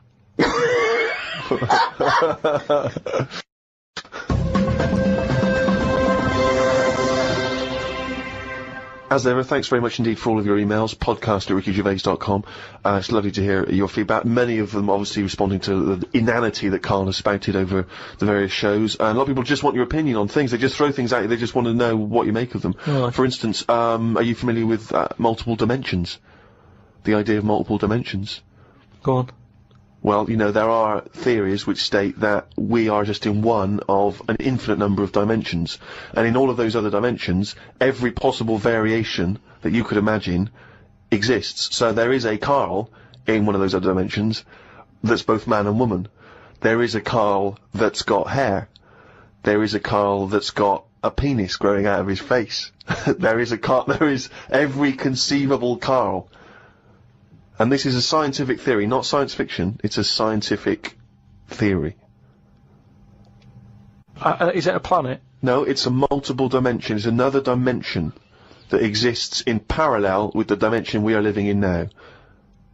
As ever, thanks very much indeed for all of your emails, podcast@rickygervais.com. It's lovely to hear your feedback. Many of them obviously responding to the inanity that Karl has spouted over the various shows. And a lot of people just want your opinion on things. They just throw things at you. They just want to know what you make of them. Right. For instance, are you familiar with multiple dimensions? The idea of multiple dimensions? Go on. Well, you know, there are theories which state that we are just in one of an infinite number of dimensions. And in all of those other dimensions, every possible variation that you could imagine exists. So there is a Karl in one of those other dimensions that's both man and woman. There is a Karl that's got hair. There is a Karl that's got a penis growing out of his face. There is every conceivable Karl. And this is a scientific theory, not science fiction. It's a scientific theory. Is it a planet? No, it's a multiple dimension. It's another dimension that exists in parallel with the dimension we are living in now.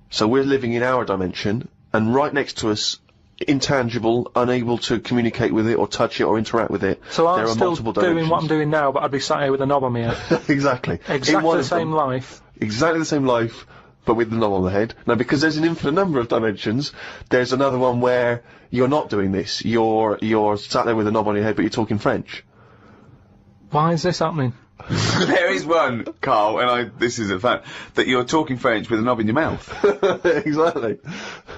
So we're living in our dimension, and right next to us, intangible, unable to communicate with it or touch it or interact with it. So there I'm are still multiple doing dimensions. what I'm doing now, but I'd be sat here with a knob on my head. Exactly. Exactly the same life. Exactly the same life, but with the knob on the head. Now, because there's an infinite number of dimensions, there's another one where you're not doing this. You're sat there with a knob on your head, but you're talking French. Why is this happening? There is one, Karl, and this is a fact, that you're talking French with a knob in your mouth. Exactly.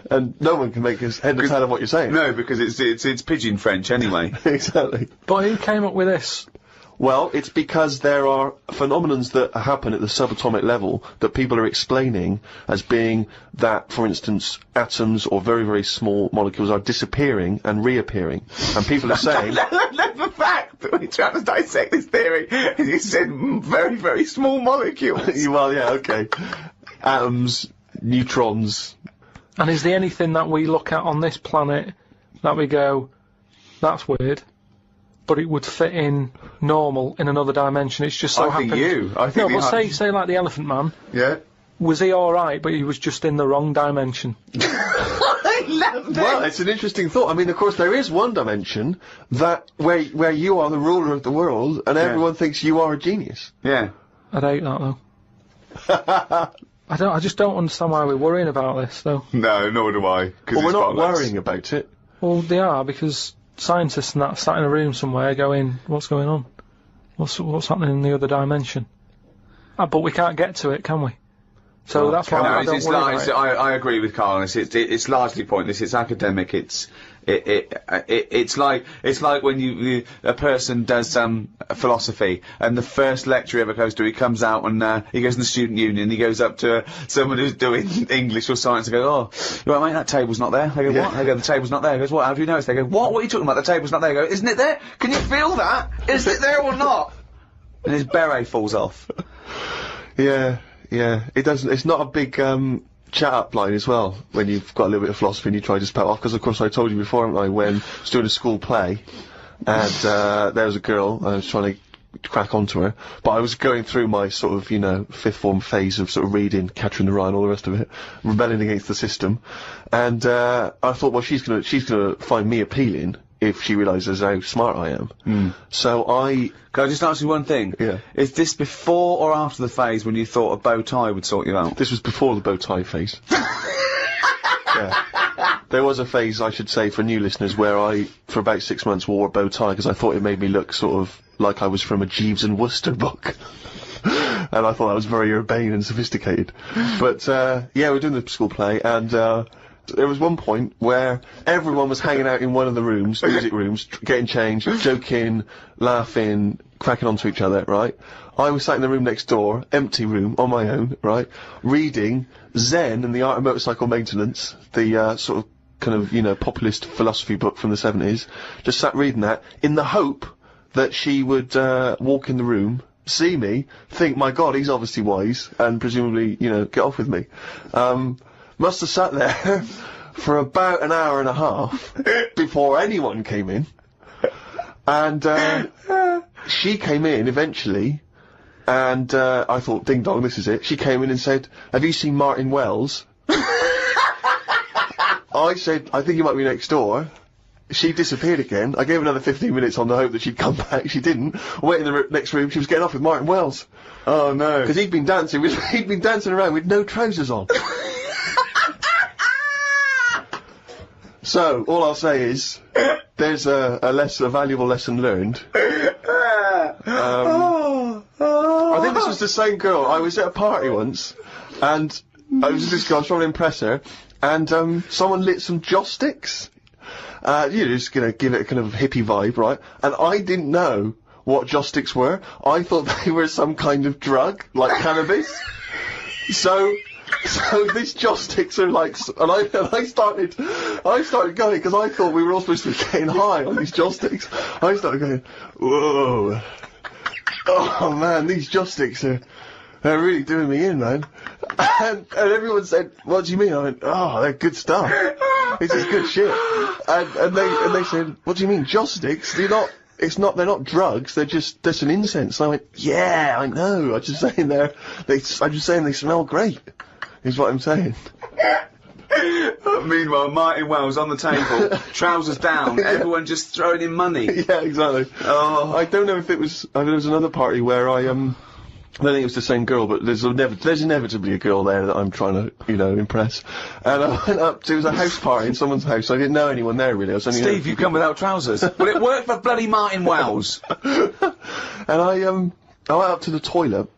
And no one can make his head or tail of what you're saying. No, because it's pidgin French anyway. Exactly. But who came up with this? Well, it's because there are phenomenons that happen at the subatomic level that people are explaining as being that, for instance, atoms or very, very small molecules are disappearing and reappearing. And people are saying... The fact that we're trying to dissect this theory, and you said very, very small molecules. Well, yeah, okay. Atoms, neutrons... And is there anything that we look at on this planet that we go, that's weird, but it would fit in normal in another dimension? It's just so happens... I think no, but say like the Elephant Man. Yeah. Was he alright, but he was just in the wrong dimension? I love this! Well, it's an interesting thought. I mean, of course, there is one dimension that where you are the ruler of the world, and everyone thinks you are a genius. Yeah. I'd hate that, though. I just don't understand why we're worrying about this, though. No, nor do I. Well, we're not worrying about it. Well, they are, because scientists and that sat in a room somewhere going, what's going on? What's happening in the other dimension? But we can't get to it, can we? So Well, that's why I don't worry about it. I agree with Karl. It's largely pointless. It's academic. It's like when a person does philosophy, and the first lecture he ever goes to, he comes out and he goes in the student union. He goes up to someone who's doing English or science and goes, "Oh, you right, mate? That table's not there." They go, "What?" They go, "The table's not there." He goes, "What? How do you notice?" They go, "What? What are you talking about? The table's not there." They go, "Isn't it there? Can you feel that? Is it there or not?" And his beret falls off. Yeah. It doesn't. It's not a big chat up line as well when you've got a little bit of philosophy and you try to spout off. Because of course I told you before, haven't I, when I was doing a school play, and there was a girl. I was trying to crack onto her, but I was going through my sort of fifth form phase of sort of reading Catcher in the Rye and all the rest of it, rebelling against the system, and I thought, well, she's gonna find me appealing if she realises how smart I am. So Can I just ask you one thing? Yeah. Is this before or after the phase when you thought a bow tie would sort you out? This was before the bow tie phase. Yeah. There was a phase, I should say, for new listeners, where I, for about 6 months, wore a bow tie because I thought it made me look sort of like I was from a Jeeves and Wooster book. And I thought that was very urbane and sophisticated. But, yeah, we're doing the school play, and, there was one point where everyone was hanging out in one of the rooms, music rooms, getting changed, joking, laughing, cracking onto each other, right? I was sat in the room next door, empty room, on my own, right? Reading Zen and the Art of Motorcycle Maintenance, the, sort of, kind of, you know, populist philosophy book from the 70s. Just sat reading that, in the hope that she would, walk in the room, see me, think, my God, he's obviously wise, and presumably, you know, get off with me. Must have sat there for about an hour and a half before anyone came in. And, she came in eventually, and, I thought, ding dong, this is it. She came in and said, have you seen Martin Wells? I said, I think he might be next door. She disappeared again. I gave her another 15 minutes on the hope that she'd come back. She didn't. Wait in the next room, she was getting off with Martin Wells. Oh no. Because he'd been dancing around with no trousers on. So, all I'll say is, there's a valuable lesson learned. I think this was the same girl. I was at a party once, and I was with this girl, I was trying to impress her, and, someone lit some joss sticks. You're just gonna give it a kind of hippie vibe, right? And I didn't know what joss sticks were. I thought they were some kind of drug, like cannabis. So these joss sticks are like, and I started going, because I thought we were all supposed to be getting high on these joss sticks. I started going, whoa. Oh man, these joss sticks they're really doing me in, man. And everyone said, what do you mean? I went, oh, they're good stuff. This is good shit. And they said, what do you mean, joss sticks? They're not drugs, they're some incense. And I went, yeah, I know, I'm just saying they smell great, is what I'm saying. Meanwhile, Martin Wells on the table, trousers down, everyone just throwing in money. Yeah, exactly. Oh. I don't know if it was, there was another party where I don't think it was the same girl, but there's inevitably a girl there that I'm trying to, you know, impress. And I went up to, it was a house party in someone's house, so I didn't know anyone there really. I was only Steve, you come without trousers. Well, it worked for bloody Martin Wells. And I went up to the toilet,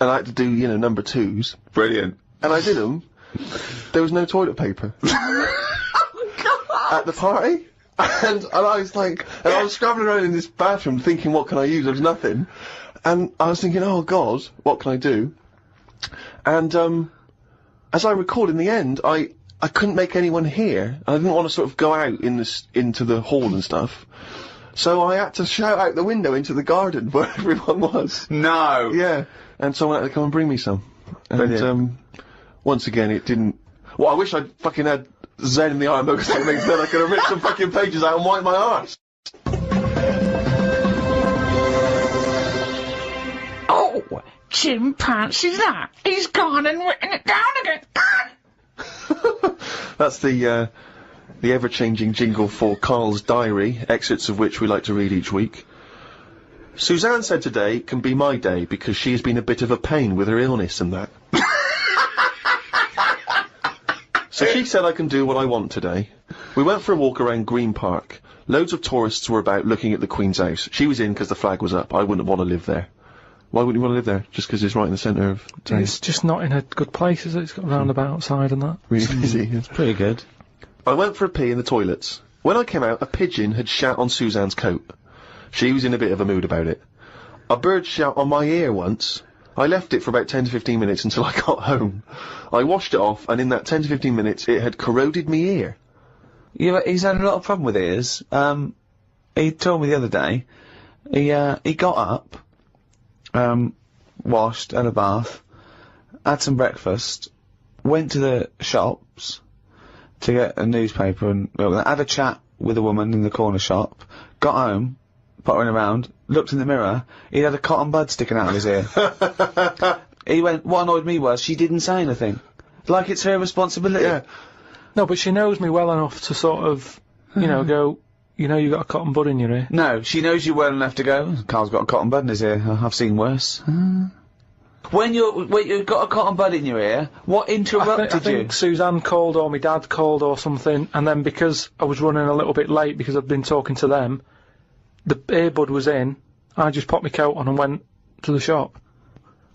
and I had to do, you know, number 2s. Brilliant. And I did them. There was no toilet paper. At the party. And I was like, and I was scrabbling around in this bathroom thinking, what can I use? There was nothing. And I was thinking, oh God, what can I do? And, as I recalled in the end, I couldn't make anyone hear. I didn't want to sort of go out into the hall and stuff. So I had to shout out the window into the garden where everyone was. No. Yeah. And someone had to come and bring me some. And, once again, it didn't... Well, I wish I'd fucking had Zen in the Iron Book, then I could have ripped some fucking pages out and wiped my arse. Oh, chimpanzee that. He's gone and written it down again. That's the ever-changing jingle for Karl's diary, excerpts of which we like to read each week. Suzanne said today can be my day because she has been a bit of a pain with her illness and that. So she said I can do what I want today. We went for a walk around Green Park. Loads of tourists were about looking at the Queen's house. She was in because the flag was up. I wouldn't want to live there. Why wouldn't you want to live there? Just because it's right in the centre of town? It's just not in a good place, is it? It's got a roundabout outside and that. Really busy. It's pretty good. I went for a pee in the toilets. When I came out, a pigeon had shat on Suzanne's coat. She was in a bit of a mood about it. A bird shat on my ear once. I left it for about 10 to 15 minutes until I got home. I washed it off, and in that 10 to 15 minutes, it had corroded me ear. Yeah, he's had a lot of problem with ears. He told me the other day, he got up, washed, had a bath, had some breakfast, went to the shops to get a newspaper and had a chat with a woman in the corner shop, got home, pottering around, looked in the mirror, he had a cotton bud sticking out of his ear. He went, what annoyed me was, she didn't say anything. Like it's her responsibility. Yeah. No, but she knows me well enough to sort of, you know, go, you know you got a cotton bud in your ear. No, she knows you well enough to go, Karl's got a cotton bud in his ear, I've seen worse. When you've got a cotton bud in your ear, what interrupted I think Suzanne called or my dad called or something, and then because I was running a little bit late because I'd been talking to them, the earbud was in, I just popped my coat on and went to the shop.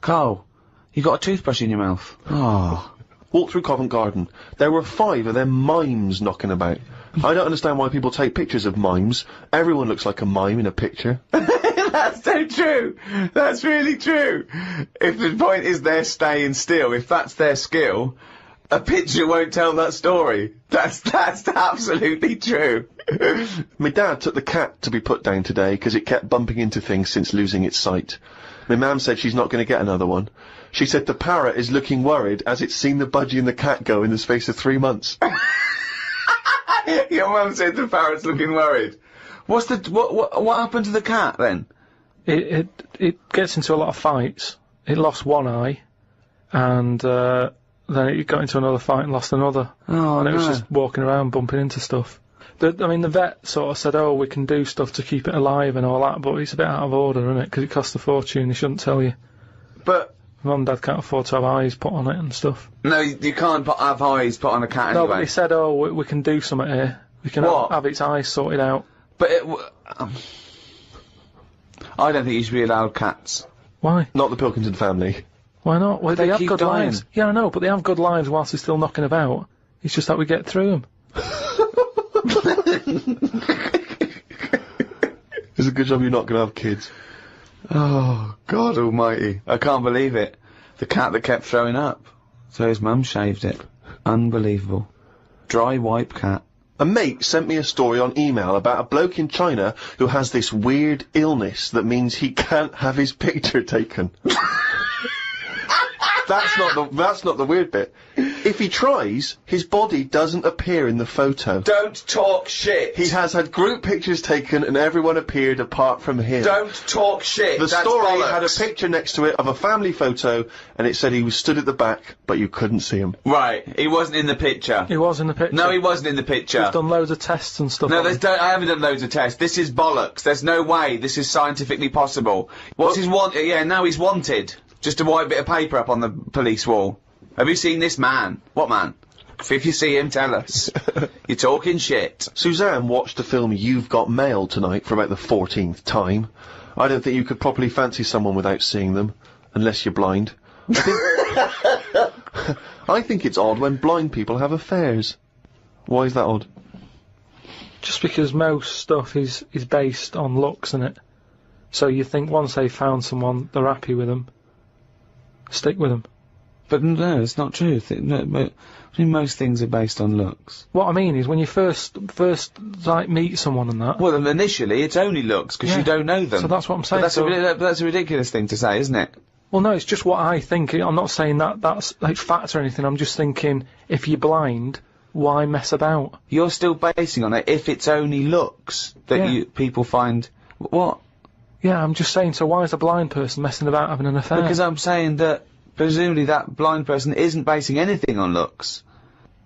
Karl, you got a toothbrush in your mouth. Oh. Walked through Covent Garden. There were 5 of them mimes knocking about. I don't understand why people take pictures of mimes. Everyone looks like a mime in a picture. They That's so true. That's really true. If the point is they're staying still, if that's their skill, a picture won't tell that story. That's absolutely true. My dad took the cat to be put down today because it kept bumping into things since losing its sight. My mum said she's not going to get another one. She said the parrot is looking worried as it's seen the budgie and the cat go in the space of 3 months. Your mum said the parrot's looking worried. What happened to the cat then? It gets into a lot of fights. It lost one eye, and then it got into another fight and lost another. Oh, and it was no. just walking around bumping into stuff. The vet sort of said, oh, we can do stuff to keep it alive and all that, but it's a bit out of order, isn't it? Because it costs a fortune, they shouldn't tell you. But Mum and Dad can't afford to have eyes put on it and stuff. no, you can't have eyes put on a cat No, anyway. but they said, oh, we can do something here. We can What? have its eyes sorted out. But I don't think you should be allowed cats. Why? Not the Pilkington family. Why not? Well, they have keep good dying. lives. Yeah, I know, but they have good lives whilst they're still knocking about. It's just that we get through them. It's a good job you're not going to have kids. Oh, God almighty. I can't believe it. The cat that kept throwing up. So his mum shaved it. Unbelievable. Dry wipe cat. A mate sent me a story on email about a bloke in China who has this weird illness that means he can't have his picture taken. That's not the weird bit. If he tries, his body doesn't appear in the photo. Don't talk shit. He has had group pictures taken and everyone appeared apart from him. Don't talk shit. The That's story bollocks. had a picture next to it of a family photo and it said he was stood at the back, but you couldn't see him. Right, he wasn't in the picture. He was in the picture. No, he wasn't in the picture. We've done loads of tests and stuff. No, on him. I haven't done loads of tests. This is bollocks. There's no way this is scientifically possible. What's his want? Yeah, now he's wanted. Just a white bit of paper up on the police wall. Have you seen this man? What man? If you see him, tell us. You're talking shit. Suzanne watched the film You've Got Mail tonight for about the 14th time. I don't think you could properly fancy someone without seeing them, unless you're blind. I think it's odd when blind people have affairs. Why is that odd? Just because most stuff is based on looks, innit? So you think once they've found someone, they're happy with them. Stick with them. But no, it's not true. Most things are based on looks. What I mean is when you first like meet someone and that. Well, initially it's only looks because Yeah. you don't know them. So that's what I'm saying. But So- that's a ridiculous thing to say, isn't it? Well, no, it's just what I think. I'm not saying that's like fact or anything. I'm just thinking if you're blind, why mess about? You're still basing on it if it's only looks that Yeah. people find. What? Yeah, I'm just saying. So why is a blind person messing about having an affair? Because I'm saying that presumably that blind person isn't basing anything on looks.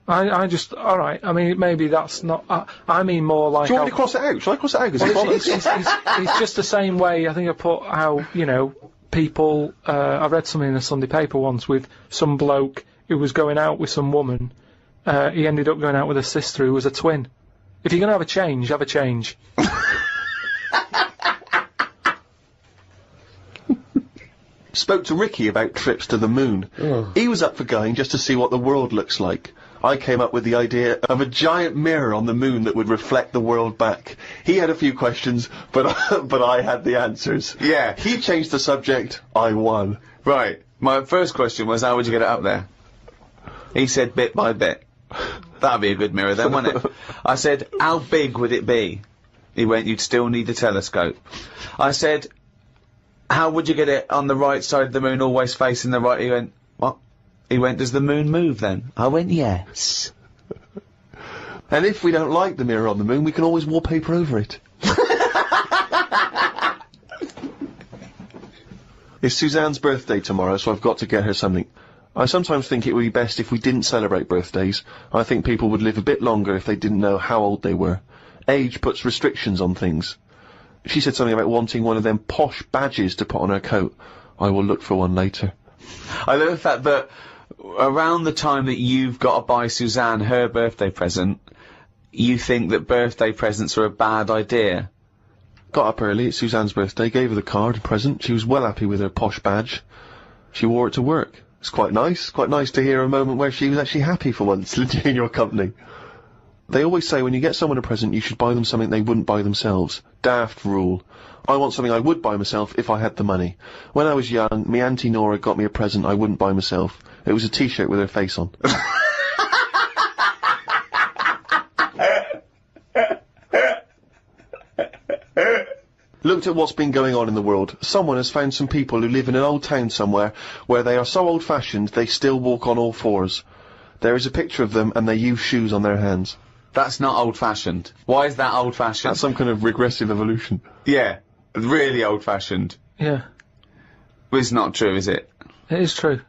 I just alright. I mean, maybe that's not. I mean more like. Do you want me to cross it out? Shall I cross it out? 'Cause it's bollocks. It's just the same way. I think I put how people. I read something in a Sunday paper once with some bloke who was going out with some woman. He ended up going out with a sister who was a twin. If you're gonna have a change, have a change. Spoke to Ricky about trips to the moon. He was up for going just to see what the world looks like. I came up with the idea of a giant mirror on the moon that would reflect the world back. He had a few questions, but I had the answers. Yeah. He changed the subject, I won. Right. My first question was, how would you get it up there? He said bit by bit. That'd be a good mirror then, wouldn't it? I said, how big would it be? He went, you'd still need a telescope. I said, how would you get it on the right side of the moon, always facing the right? He went, what? He went, does the moon move then? I went, yes. And if we don't like the mirror on the moon, we can always wallpaper over it. It's Suzanne's birthday tomorrow, so I've got to get her something. I sometimes think it would be best if we didn't celebrate birthdays. I think people would live a bit longer if they didn't know how old they were. Age puts restrictions on things. She said something about wanting one of them posh badges to put on her coat. I will look for one later. I love the fact that around the time that you've got to buy Suzanne her birthday present, you think that birthday presents are a bad idea. Got up early, it's Suzanne's birthday, gave her the card and present. She was well happy with her posh badge. She wore it to work. It's quite nice to hear a moment where she was actually happy for once in your company. They always say when you get someone a present, you should buy them something they wouldn't buy themselves. Daft rule. I want something I would buy myself if I had the money. When I was young, me Auntie Nora got me a present I wouldn't buy myself. It was a t-shirt with her face on. Looked at what's been going on in the world. Someone has found some people who live in an old town somewhere where they are so old-fashioned they still walk on all fours. There is a picture of them and they use shoes on their hands. That's not old-fashioned. Why is that old-fashioned? That's some kind of regressive evolution. Yeah. Really old-fashioned. Yeah. But it's not true, is it? It is true.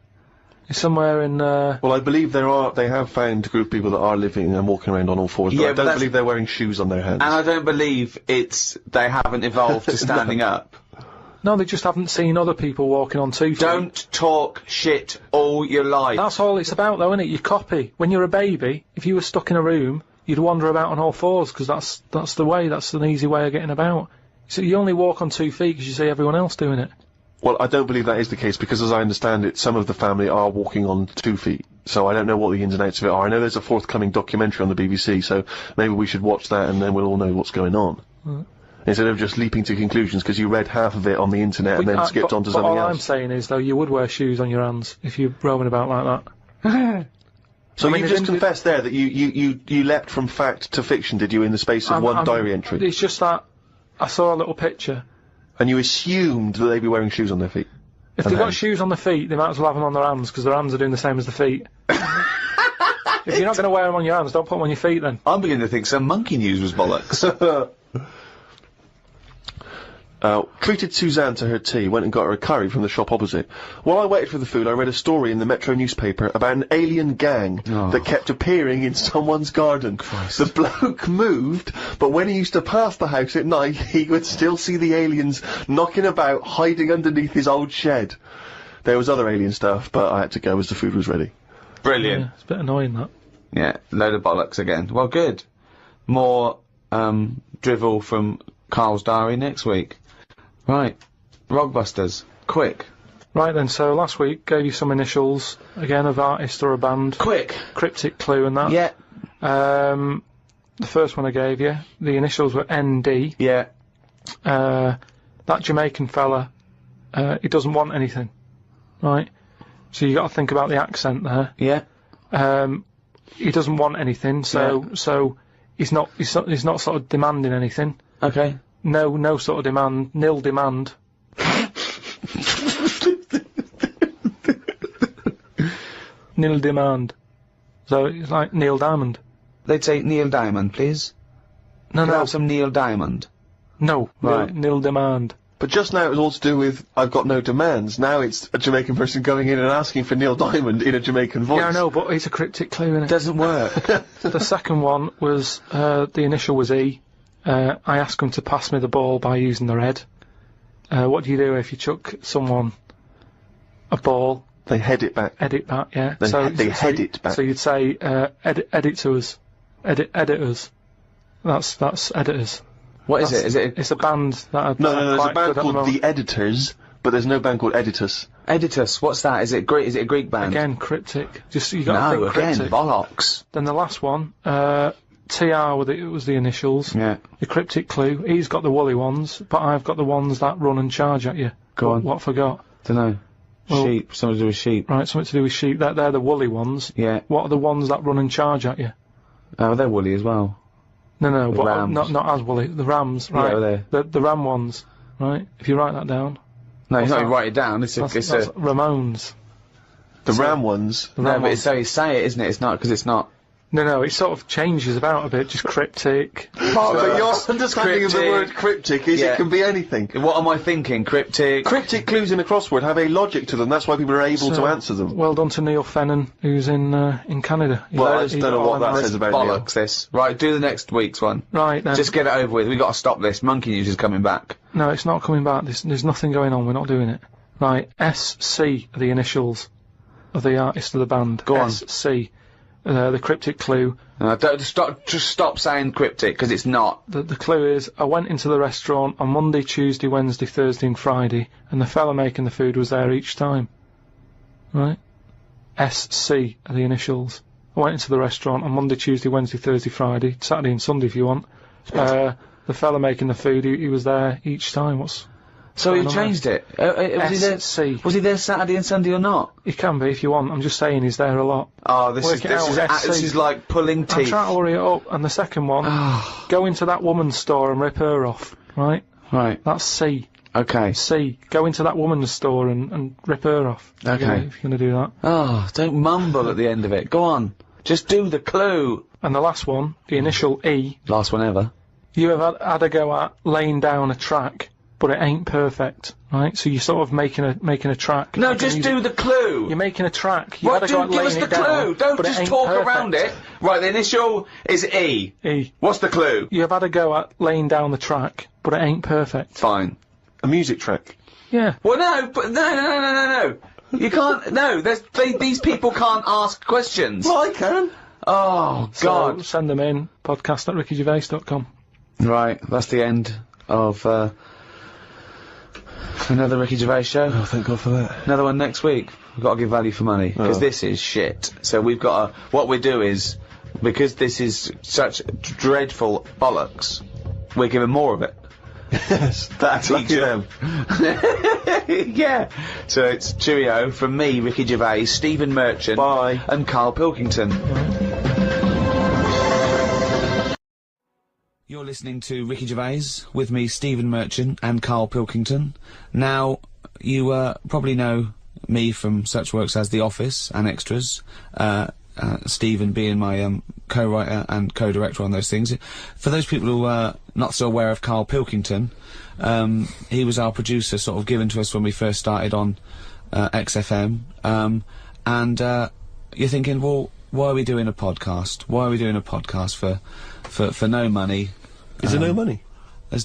It's somewhere in, Well, I believe they have found a group of people that are living and walking around on all fours, but Yeah, I but don't believe they're wearing shoes on their hands. And I don't believe they haven't evolved to standing up. No, they just haven't seen other people walking on 2 feet. Don't talk shit all your life. That's all it's about, though, isn't it? You copy. When you're a baby, if you were stuck in a room, you'd wander about on all fours, because that's the way, that's an easy way of getting about. So you only walk on 2 feet because you see everyone else doing it. Well, I don't believe that is the case, because as I understand it, some of the family are walking on 2 feet. So I don't know what the ins and outs of it are. I know there's a forthcoming documentary on the BBC, so maybe we should watch that and then we'll all know what's going on. Instead of just leaping to conclusions because you read half of it on the internet and then skipped on to something all else. I'm saying is, though, you would wear shoes on your hands if you're roaming about like that. So I mean, you just confessed there that you leapt from fact to fiction, did you, in the space of one diary entry? It's just that I saw a little picture. And you assumed that they'd be wearing shoes on their feet? If they've got shoes on their feet, they might as well have them on their hands, because their hands are doing the same as the feet. If you're not going to wear them on your hands, don't put them on your feet then. I'm beginning to think some monkey news was bollocks. Treated Suzanne to her tea, went and got her a curry from the shop opposite. While I waited for the food, I read a story in the Metro newspaper about an alien gang that kept appearing in someone's garden. The bloke moved, but when he used to pass the house at night, he would still see the aliens knocking about, hiding underneath his old shed. There was other alien stuff, but I had to go as the food was ready. Brilliant. Yeah, it's a bit annoying, that. Yeah, load of bollocks again. Well, good. More, drivel from Karl's diary next week. Right. Rogbusters. Quick. Right then, so last week gave you some initials, again, of artist or a band. Quick. Cryptic clue and that. Yeah. The first one I gave you, the initials were ND. Yeah. That Jamaican fella, he doesn't want anything. Right? So you got to think about the accent there. Yeah. He doesn't want anything, so he's not sort of demanding anything. Okay. No sort of demand, nil demand. Nil demand. So it's like Neil Diamond. They'd say Neil Diamond, please. No, Can I have some Neil Diamond? No, Right. nil demand. But just now it was all to do with, I've got no demands. Now it's a Jamaican person going in and asking for Neil Diamond in a Jamaican voice. Yeah, I know, but it's a cryptic clue, innit? Doesn't work. The second one was, the initial was E. I asked him to pass me the ball by using their head. What do you do if you chuck someone a ball? They head it back. Edit back, yeah. They head it back. So you'd say, edit to us. Editors. That's editors. What is it? Is it It's a band that are No, there's a quite band good at called moment. The Editors, but there's no band called Editus. Editus? What's that? Is it Greek? Is it a Greek band? Again, cryptic. Just, you got to No, think again, cryptic. bollocks. Then the last one, TR was the initials. Yeah. The cryptic clue. He's got the woolly ones, but I've got the ones that run and charge at you. Go on. What I forgot? Dunno. Well- Sheep. Something to do with sheep. Right, something to do with sheep. They're the woolly ones. Yeah. What are the ones that run and charge at you? Oh, they're woolly as well. No, The what, rams. not as woolly. The rams, right? Yeah, the ram ones, right? If you write that down, No, he's not that? even write it down. It's that's a... Ramones. The Ram ones. The No, ram but ones. it's how you say it, isn't it? It's not, because it's not... No, it sort of changes about a bit, just cryptic. But your understanding of the Cryptic. word cryptic is Yeah. it can be anything. What am I thinking? Cryptic? Cryptic clues in a crossword have a logic to them, that's why people are able to answer them. Well done to Neil Fennon, who's in Canada. Well, I He's don't know got what all that them says about Bollocks, this. Right, do the next week's one. Right, then. Just get it over with. We've got to stop this. Monkey News is coming back. No, it's not coming back. There's nothing going on. We're not doing it. Right, SC are the initials of the artist of the band. Go on. SC. The cryptic clue. Just stop saying cryptic, because it's not. The clue is, I went into the restaurant on Monday, Tuesday, Wednesday, Thursday and Friday, and the fella making the food was there each time. Right? SC are the initials. I went into the restaurant on Monday, Tuesday, Wednesday, Thursday, Friday, Saturday and Sunday if you want. The fella making the food, he was there each time. So you changed it? Was he there Saturday and Sunday or not? He can be if you want. I'm just saying he's there a lot. Oh, this is like pulling teeth. I'm trying to hurry it up. And the second one, go into that woman's store and rip her off, right? Right. That's C. Okay. C. Go into that woman's store and rip her off. Okay. If you're gonna do that. Oh, don't mumble at the end of it. Go on. Just do the clue. And the last one, the initial E. Last one ever. You have had a go at laying down a track, but it ain't perfect, right? So you're sort of making a track. No, just do the clue. You're making a track. What? Give us the clue. Don't just talk around it. Right, the initial is E. E. What's the clue? You have had a go at laying down the track, but it ain't perfect. Fine. A music track. Yeah. Well, no. You can't. No, these people can't ask questions. Well, I can. Oh God. So send them in. podcast@rickygervais.com. Right, that's the end of another Ricky Gervais show. Oh, thank God for that. Another one next week. We've got to give value for money, because this is shit. So we've got to... What we do is, because this is such dreadful bollocks, we're giving more of it. Yes. That's lucky them. Yeah. So it's cheerio from me, Ricky Gervais, Stephen Merchant... Bye. ...and Karl Pilkington. You're listening to Ricky Gervais, with me, Stephen Merchant, and Karl Pilkington. Now, you probably know me from such works as The Office and Extras, Stephen being my co-writer and co-director on those things. For those people who are not so aware of Karl Pilkington, he was our producer, sort of given to us when we first started on XFM, and you're thinking, well, why are we doing a podcast? Why are we doing a podcast for no money? Is there no money?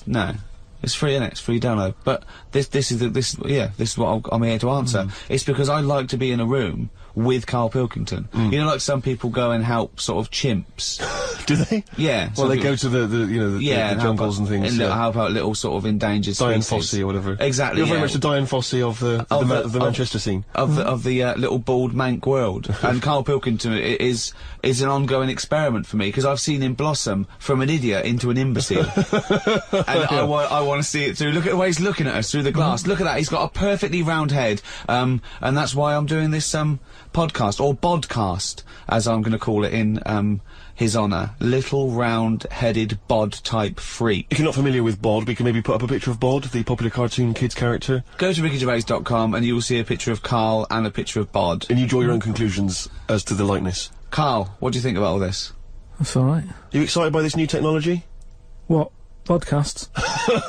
No. It's free, innit? It's free download. But this is what I'm here to answer. It's because I like to be in a room with Karl Pilkington. You know, like some people go and help sort of chimps. Do they? Yeah. Well, they go to the jungles and things. And help out little sort of endangered Diane species. Fossey or whatever. Exactly. You're very much the Diane Fossey of the Manchester scene. Of the little bald mank world. And Karl Pilkington is an ongoing experiment for me, because I've seen him blossom from an idiot into an imbecile. And I want to see it through. Look at the way he's looking at us through the glass. Look at that. He's got a perfectly round head. And that's why I'm doing this podcast, or bodcast, as I'm going to call it in his honour. Little round-headed bod-type freak. If you're not familiar with Bod, we can maybe put up a picture of Bod, the popular cartoon kids character. Go to rickygervais.com and you will see a picture of Karl and a picture of Bod. And you draw your own conclusions as to the likeness. Karl, what do you think about all this? That's alright. Are you excited by this new technology? What? Podcasts?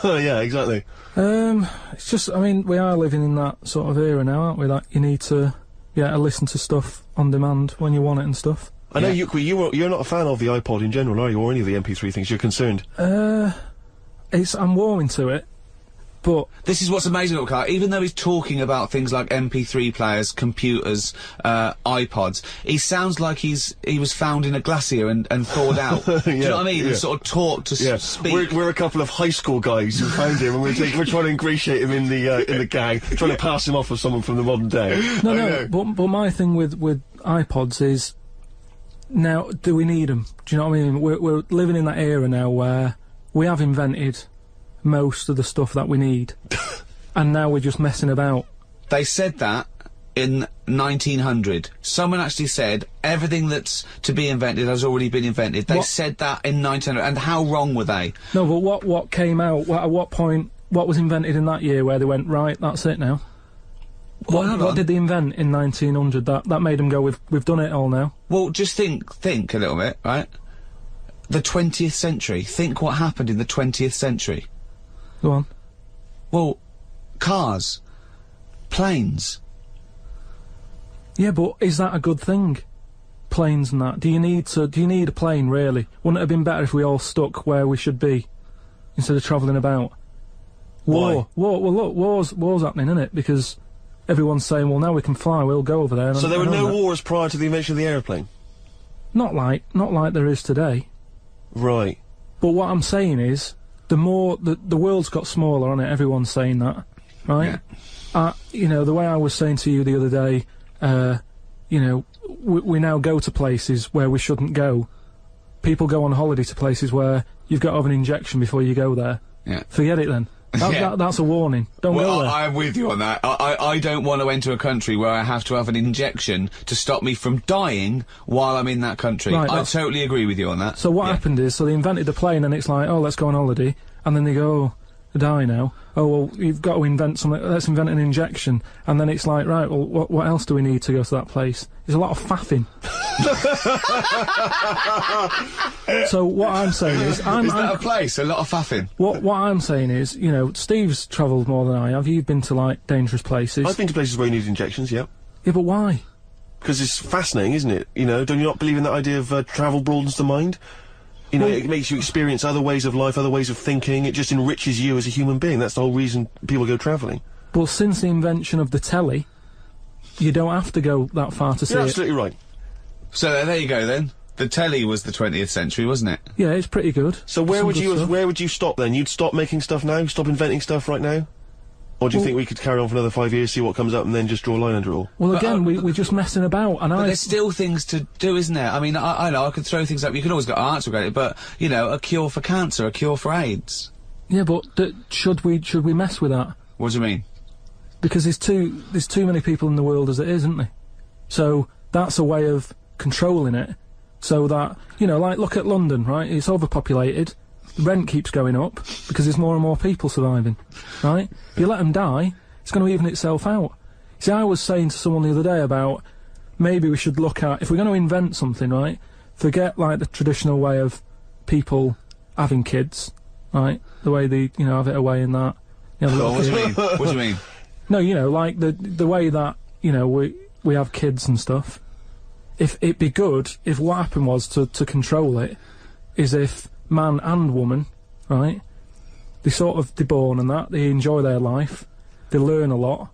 Yeah, exactly. It's just, I mean, we are living in that sort of era now, aren't we? That you need to, listen to stuff on demand when you want it and stuff. I know you're not a fan of the iPod in general, are you, or any of the MP3 things? You're concerned. I'm warming to it, but this is what's amazing about Karl. Even though he's talking about things like MP3 players, computers, iPods, he sounds like he was found in a glacier and thawed out. Do you know what I mean? And sort of taught to speak. We're a couple of high school guys who found him, and we're trying to ingratiate him in the gang, trying to pass him off as someone from the modern day. No, but my thing with iPods is, now, do we need them? Do you know what I mean? We're living in that era now where we have invented most of the stuff that we need, and now we're just messing about. They said that in 1900. Someone actually said everything that's to be invented has already been invented. They said that in 1900, and how wrong were they? No, but what came out, at what point, what was invented in that year where they went, right, that's it now? What did they invent in 1900 that made them go, we've done it all now? Well, just think a little bit, right? The 20th century. Think what happened in the 20th century. Go on. Well, cars, planes. Yeah, but is that a good thing? Planes and that. Do you need a plane, really? Wouldn't it have been better if we all stuck where we should be, instead of travelling about? War. Well, look, war's happening, isn't it? Because everyone's saying, well, now we can fly, we'll go over there. So there were no wars prior to the invention of the aeroplane? Not like there is today. Right. But what I'm saying is, the world's got smaller, hasn't it? Everyone's saying that, right? Yeah. You know, the way I was saying to you the other day, you know, we now go to places where we shouldn't go. People go on holiday to places where you've got to have an injection before you go there. Yeah. Forget it then. That's a warning. Don't go there. I'm with you on that. I don't want to enter a country where I have to have an injection to stop me from dying while I'm in that country. Right, I totally agree with you on that. So what happened is, so they invented the plane, and it's like, oh, let's go on holiday, and then they go, oh, I die now. Oh, well, you've got to invent something. Let's invent an injection, and then it's like, right, well, what else do we need to go to that place? There's a lot of faffing. So what I'm saying is, Is that a place? A lot of faffing. What I'm saying is, you know, Steve's travelled more than I have. You've been to, like, dangerous places. I've been to places where you need injections, yeah. Yeah, but why? Because it's fascinating, isn't it? You know, don't you not believe in that idea of travel broadens the mind? You know, it makes you experience other ways of life, other ways of thinking. It just enriches you as a human being. That's the whole reason people go travelling. Well, since the invention of the telly, you don't have to go that far to see You're it. absolutely right. So there you go then. The telly was the 20th century, wasn't it? Yeah, it's pretty good. So where Some would good you stuff. where would you stop then? You'd stop making stuff now? Stop inventing stuff right now? Or do you think we could carry on for another 5 years, see what comes up, and then just draw a line under it all? Well, again, we're just messing about, and But there's still things to do, isn't there? I mean, I know I could throw things up. You can always go, oh, that's great, but you know, a cure for cancer, a cure for AIDS. Yeah, but should we mess with that? What do you mean? Because there's too many people in the world as it is, isn't there? So that's a way of controlling it, so that, you know, like, look at London, right? It's overpopulated. Rent keeps going up because there's more and more people surviving, right? If you let them die, it's going to even itself out. See, I was saying to someone the other day about maybe we should look at, if we're going to invent something, right, forget, like, the traditional way of people having kids, right? The way they, you know, have it away in that. You know, What do you mean? What do you mean? No, you know, like, the way that, you know, we have kids and stuff. If it'd be good if what happened was to control it is if man and woman, right, they're born and that, they enjoy their life, they learn a lot,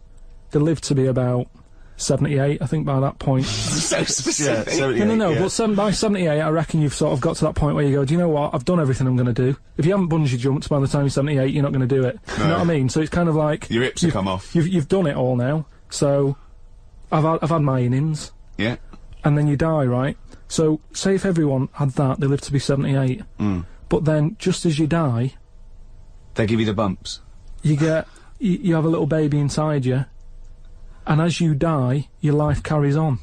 they live to be about 78, I think, by that point. So specific. Yeah, 78, No, yeah. but by 78, I reckon you've sort of got to that point where you go, do you know what, I've done everything I'm going to do. If you haven't bungee jumped by the time you're 78, you're not going to do it. You know what I mean? So it's kind of like... Your hips have come off. You've done it all now, so I've had my innings. Yeah. And then you die, right? So, say if everyone had that, they live to be 78. But then, just as you die... They give you the bumps. You get... You have a little baby inside you, and as you die, your life carries on.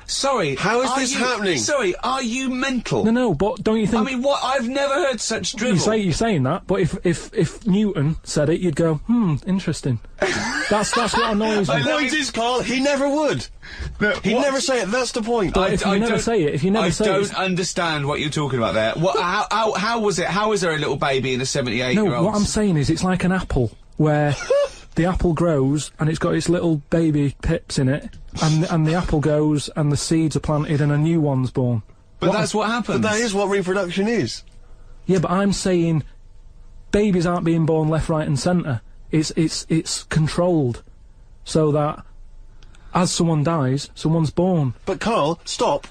Sorry. How is this happening? Sorry, are you mental? No, but don't you think... I mean, what? I've never heard such drivel. You're saying that, but if Newton said it, you'd go, interesting. That's what annoys me. The point is, Karl, he never would. He'd never say it, that's the point. But if you never say it, I don't understand what you're talking about there. What? How was it? How is there a little baby in a 78-year-old? No, what I'm saying is, it's like an apple, where the apple grows, and it's got its little baby pips in it, and the apple goes, and the seeds are planted, and a new one's born. But that's what happens. But that is what reproduction is. Yeah, but I'm saying babies aren't being born left, right and centre. It's controlled, so that as someone dies, someone's born. But Karl, stop.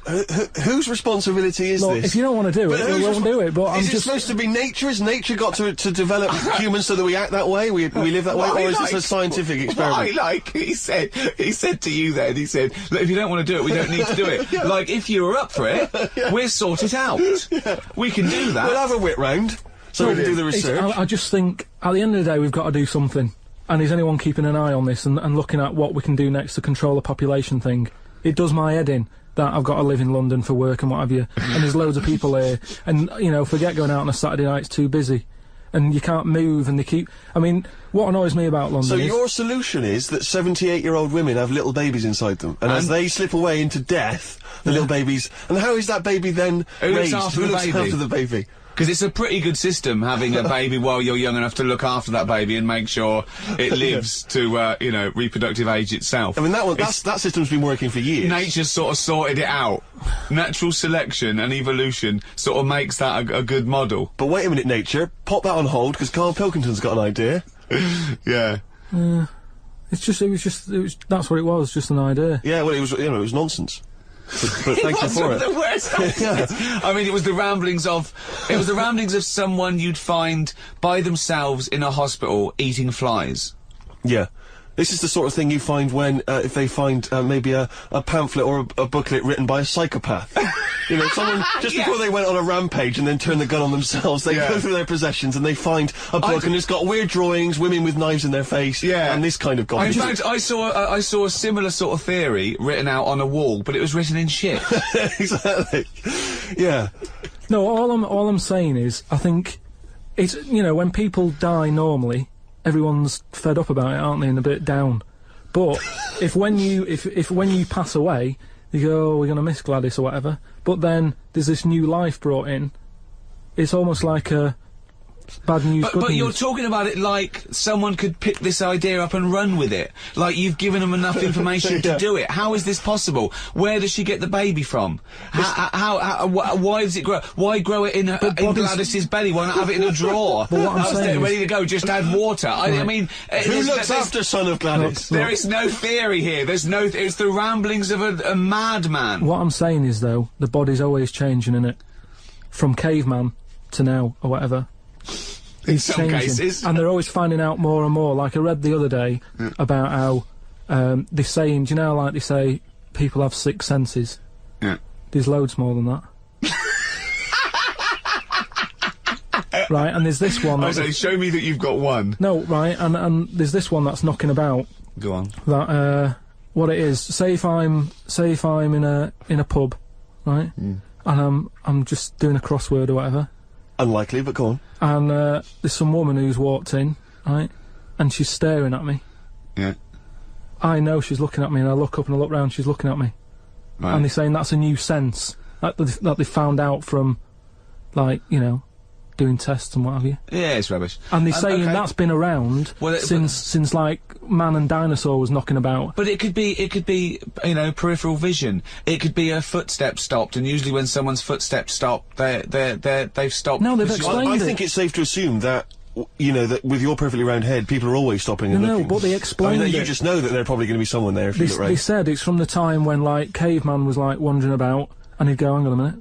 Whose responsibility is Look, this? if you don't want to do it, we won't do it, but I'm is it just... supposed to be nature? Has nature got to develop humans so that we act that way? We live that way? Or is this a scientific experiment? He said to you then, he said, look, if you don't want to do it, we don't need to do it. Like, if you were up for it, we'll sort it out. We can do that. We'll have a wit round, so we can do the research. I just think, at the end of the day, we've got to do something. And is anyone keeping an eye on this and looking at what we can do next to control the population thing? It does my head in that I've got to live in London for work and what have you, and there's loads of people here, and, you know, forget going out on a Saturday night, it's too busy. And you can't move, and they keep... I mean, what annoys me about London So is... your solution is that 78-year-old women have little babies inside them, and as they slip away into death, the little babies... And how is that baby then raised? Who looks after the baby? Because it's a pretty good system, having a baby while you're young enough to look after that baby and make sure it lives to, you know, reproductive age itself. I mean, that system's been working for years. Nature's sort of sorted it out. Natural selection and evolution sort of makes that a good model. But wait a minute, nature. Pop that on hold, because Karl Pilkington's got an idea. Yeah. That's what it was, just an idea. Yeah, well, it was nonsense. But thank you for it. The worst I mean, it was the ramblings of someone you'd find by themselves in a hospital eating flies. Yeah. This is the sort of thing you find when, if they find, maybe a pamphlet or a booklet written by a psychopath. You know, someone, just before they went on a rampage and then turned the gun on themselves, they go through their possessions and they find a book and it's got weird drawings, women with knives in their face, and this kind of garbage. In fact, I saw a similar sort of theory written out on a wall, but it was written in shit. Exactly. Yeah. No, all I'm saying is, I think it's, you know, when people die normally, everyone's fed up about it, aren't they, and a bit down. But if when you pass away, you go, oh, we're gonna miss Gladys or whatever. But then there's this new life brought in. It's almost like a bad news, good but news. you're talking about it like someone could pick this idea up and run with it. Like you've given them enough information to do it. How is this possible? Where does she get the baby from? Why does it grow? Why grow it in Gladys's belly? Why not have it in a drawer? But what I'm saying ready to go, just add water. I mean... Who looks after son of Gladys? There is no theory here. There's no... it's the ramblings of a madman. What I'm saying is, though, the body's always changing, innit? From caveman to now, or whatever. In some cases. And they're always finding out more and more. Like I read the other day about how they're saying, do you know, like they say people have 6 senses? Yeah. There's loads more than that. Right, and there's this one. I say, show me that you've got one. No, right, and there's this one that's knocking about. Go on. That what it is. Say if I'm in a pub, right, and I'm just doing a crossword or whatever. Unlikely, but go on. And there's some woman who's walked in, right, and she's staring at me. Yeah. I know she's looking at me, and I look up and I look round, she's looking at me. Right. And they're saying that's a new sense that they found out from, like, you know, doing tests and what have you. Yeah, it's rubbish. And they're saying that's been around Well, since like man and dinosaur was knocking about. But it could be, you know, peripheral vision. It could be a footstep stopped, and usually when someone's footsteps stop, they've stopped. No, they've explained I it. think it's safe to assume that, you know, that with your perfectly round head, people are always stopping and looking. No, but they explained I mean, it. you just know that there's probably going to be someone there if you look right. They said it's from the time when, like, caveman was, like, wandering about, and he'd go, hang on a minute.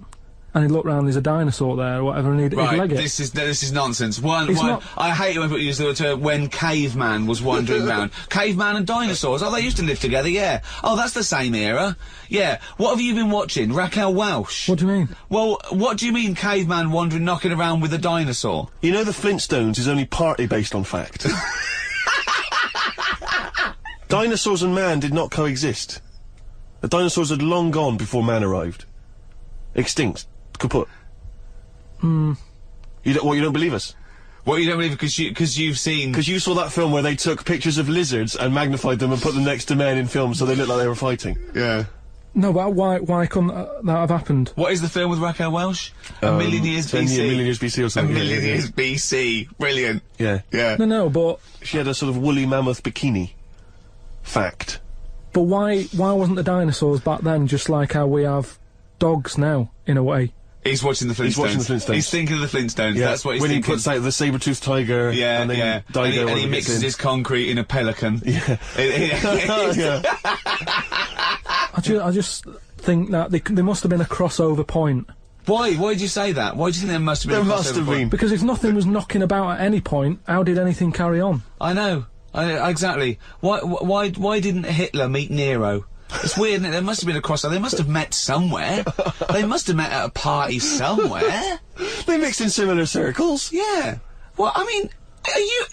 And he'd look round, there's a dinosaur there, or whatever, and he'd leg it. This is nonsense. Not. I hate it when people use the term when caveman was wandering round. Caveman and dinosaurs, oh, they used to live together, yeah. Oh, that's the same era. Yeah. What have you been watching? Raquel Welch? What do you mean? Well, what do you mean caveman wandering, knocking around with a dinosaur? You know the Flintstones is only partly based on fact. Dinosaurs and man did not coexist. The dinosaurs had long gone before man arrived. Extinct. Kaput. You don't believe us? What, you don't believe because you've seen... Because you saw that film where they took pictures of lizards and magnified them and put them next to men in films so they looked like they were fighting. Yeah. No, but why couldn't that have happened? What is the film with Raquel Welch? A Million Years BC. A Million Years BC or something. A Million Years BC. Brilliant. Yeah. Yeah. No, but... She had a sort of woolly mammoth bikini. Fact. But why wasn't the dinosaurs back then just like how we have dogs now, in a way? He's watching the Flintstones. He's watching the Flintstones. He's thinking of the Flintstones. Yeah. That's what he's when thinking. He puts out the saber-toothed tiger. Yeah, and then yeah. Dido And he mixes his concrete in a pelican. Yeah. Yeah. I just think that there must have been a crossover point. Why? Why did you say that? Why do you think there must have been There a crossover must have point? been. Because if nothing was knocking about at any point, how did anything carry on? I know. Exactly. Why didn't Hitler meet Nero? It's weird, isn't it? There must have been a crossover. They must have met somewhere. They must have met at a party somewhere. They mixed in similar circles. Yeah. Well, I mean,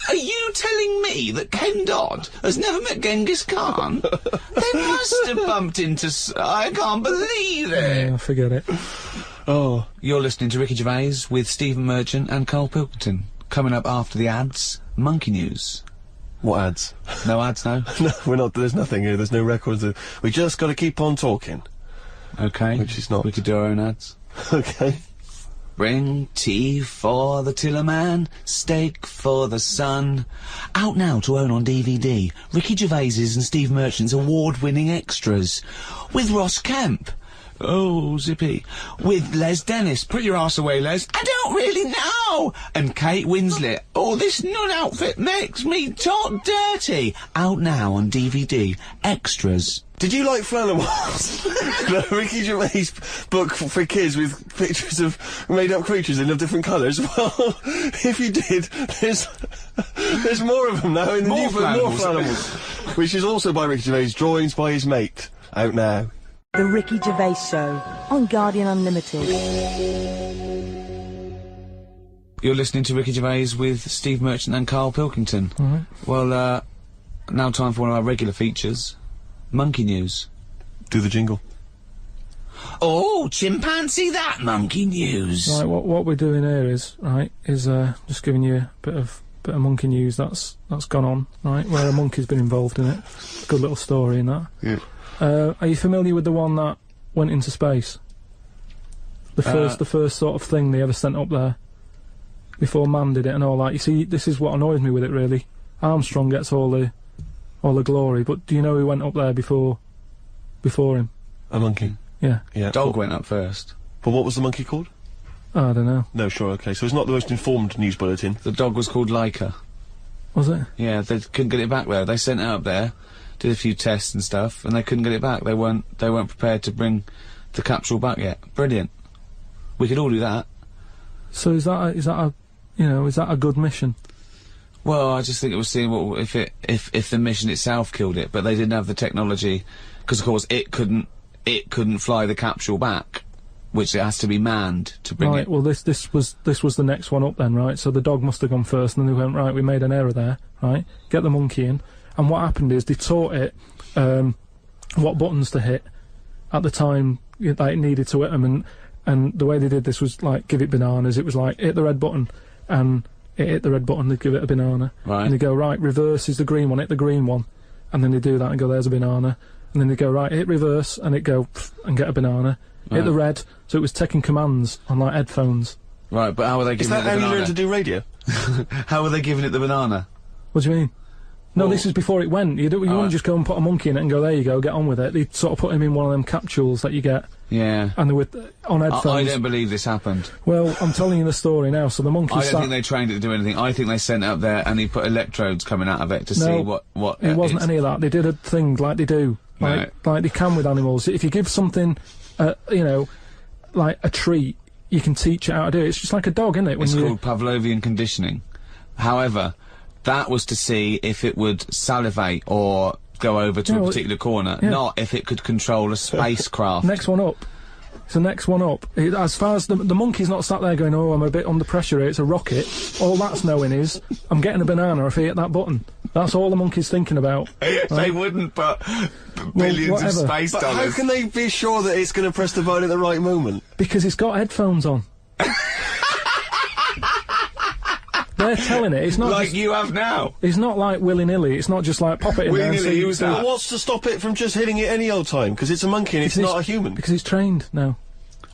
are you telling me that Ken Dodd has never met Genghis Khan? They must have bumped into... I can't believe it. Yeah, forget it. Oh. You're listening to Ricky Gervais with Stephen Merchant and Karl Pilkington. Coming up after the ads, Monkey News. What ads? No ads, no? No, we're not. There's nothing here. There's no records. We just got to keep on talking. Okay. Which is not. We could do our own ads. Okay. Bring tea for the Tillerman, steak for the sun. Out now to own on DVD. Ricky Gervais's and Steve Merchant's award-winning extras. With Ross Kemp. Oh, zippy. With Les Dennis. Put your arse away, Les. I don't really know. And Kate Winslet. Oh, this nun outfit makes me talk dirty. Out now on DVD. Extras. Did you like Flanimals? The Ricky Gervais book for kids with pictures of made-up creatures in different colours? Well, if you did, there's more of them now in the new book, more Flanimals, which is also by Ricky Gervais, drawings by his mate, out now. The Ricky Gervais Show on Guardian Unlimited. You're listening to Ricky Gervais with Steve Merchant and Karl Pilkington. Alright. Well, now time for one of our regular features. Monkey news. Do the jingle. Oh, chimpanzee that monkey news. Right, what we're doing here is just giving you a bit of monkey news that's gone on, right? Where a monkey's been involved in it. Good little story in that. Yeah. Are you familiar with the one that went into space? The first sort of thing they ever sent up there before man did it and all that. You see, this is what annoys me with it really. Armstrong gets all the glory, but do you know who went up there before him? A monkey. Yeah. Yeah. Dog went up first. But what was the monkey called? Oh, I don't know. No, sure, okay. So it's not the most informed news bulletin. The dog was called Laika. Was it? Yeah, they couldn't get it back there. They sent it up there, did a few tests and stuff, and they couldn't get it back. They weren't prepared to bring the capsule back yet. Brilliant. We could all do that. So is that a good mission? Well, I just think it was seeing what if the mission itself killed it, but they didn't have the technology, because of course it couldn't fly the capsule back, which it has to be manned to bring right, it. well this was the next one up then, right? So the dog must have gone first, and then they went, right, we made an error there, right? Get the monkey in, and what happened is they taught it what buttons to hit at the time it needed to hit them, and the way they did this was like give it bananas. It was like hit the red button, and it hit the red button, they'd give it a banana. Right. And they go, right, reverse is the green one, hit the green one. And then they do that and go, there's a banana. And then they go, right, hit reverse, and it go, and get a banana. Right. Hit the red, so it was taking commands on, like, headphones. Right, but how were they giving it the banana? Is that how you learn to do radio? How were they giving it the banana? What do you mean? No, Well, this is before it went. You wouldn't just go and put a monkey in it and go, there you go, get on with it. They'd sort of put him in one of them capsules that you get. Yeah. And they were on headphones. I don't believe this happened. Well, I'm telling you the story now. So the monkey I don't think they trained it to do anything. I think they sent it up there and he put electrodes coming out of it to see what it wasn't any of that. They did a thing like they do. Like they can with animals. If you give something, like a treat, you can teach it how to do it. It's just like a dog, isn't it? It's called Pavlovian conditioning. However, that was to see if it would salivate or go over to a particular corner, not if it could control a spacecraft. Next one up. It's the next one up. As far as the monkey's not sat there going, oh, I'm a bit under pressure here, it's a rocket. All that's knowing is, I'm getting a banana if I hit that button. That's all the monkey's thinking about. Right? They wouldn't put billions of space dollars. How can they be sure that it's going to press the button at the right moment? Because it's got headphones on. They're telling it. It's not like you have now. It's not like willy-nilly. It's not just like pop it in there. Willy-nilly, who's that? What's to stop it from just hitting it any old time? Because it's a monkey and it's not a human. Because it's trained now.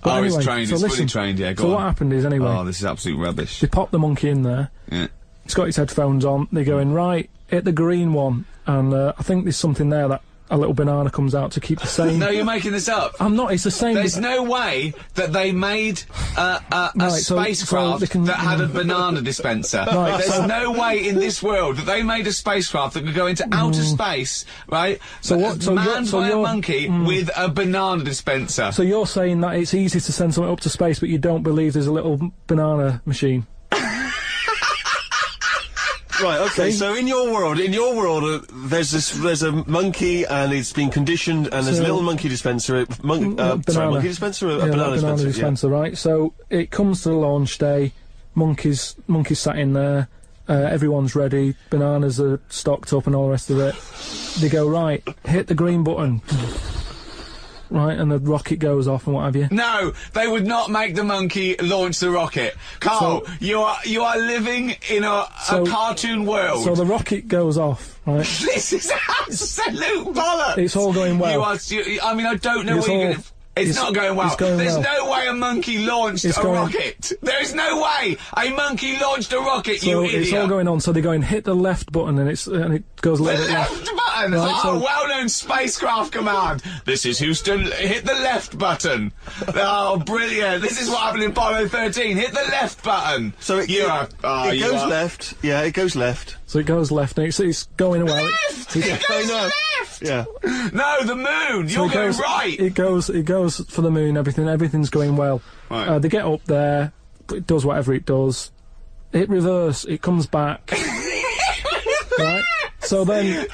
But anyway, it's trained. It's fully trained. Yeah. So what happened is anyway. Oh, this is absolute rubbish. They pop the monkey in there. Yeah. It's got its headphones on. They go in right. Hit the green one, and I think there's something there that a little banana comes out to keep the same. No, you're making this up. I'm not. It's the same. There's no way that they made a spacecraft that had a banana dispenser. Right, There's no way in this world that they made a spacecraft that could go into outer space, right? Manned by a monkey with a banana dispenser. So you're saying that it's easy to send something up to space, but you don't believe there's a little banana machine? Right, okay, so in your world, there's a monkey and it's been conditioned and there's a little monkey dispenser, monkey dispenser, a banana dispenser, right? So it comes to the launch day, monkeys sat in there, everyone's ready, bananas are stocked up and all the rest of it. They go, right, hit the green button. Right, and the rocket goes off and what have you. No, they would not make the monkey launch the rocket. Karl, you are living in a cartoon world. So the rocket goes off, right? This is absolute bollocks. It's all going well. I mean, I don't know what you're going to... It's not going well. There's no way a monkey launched a rocket. There's no way a monkey launched a rocket, you idiot. It's all going on, so they go and hit the left button and it goes a little bit left. button! Right, so- well-known spacecraft command! This is Houston, hit the left button! Oh, brilliant! This is what happened in Apollo 13, hit the left button! So it goes left. Yeah, it goes left. So it goes left, and it's going well. Left! It goes left! Yeah. No, the moon! You're going right! It goes for the moon, everything's going well. Right. They get up there, it does whatever it does. It reverse, it comes back. Right? So then...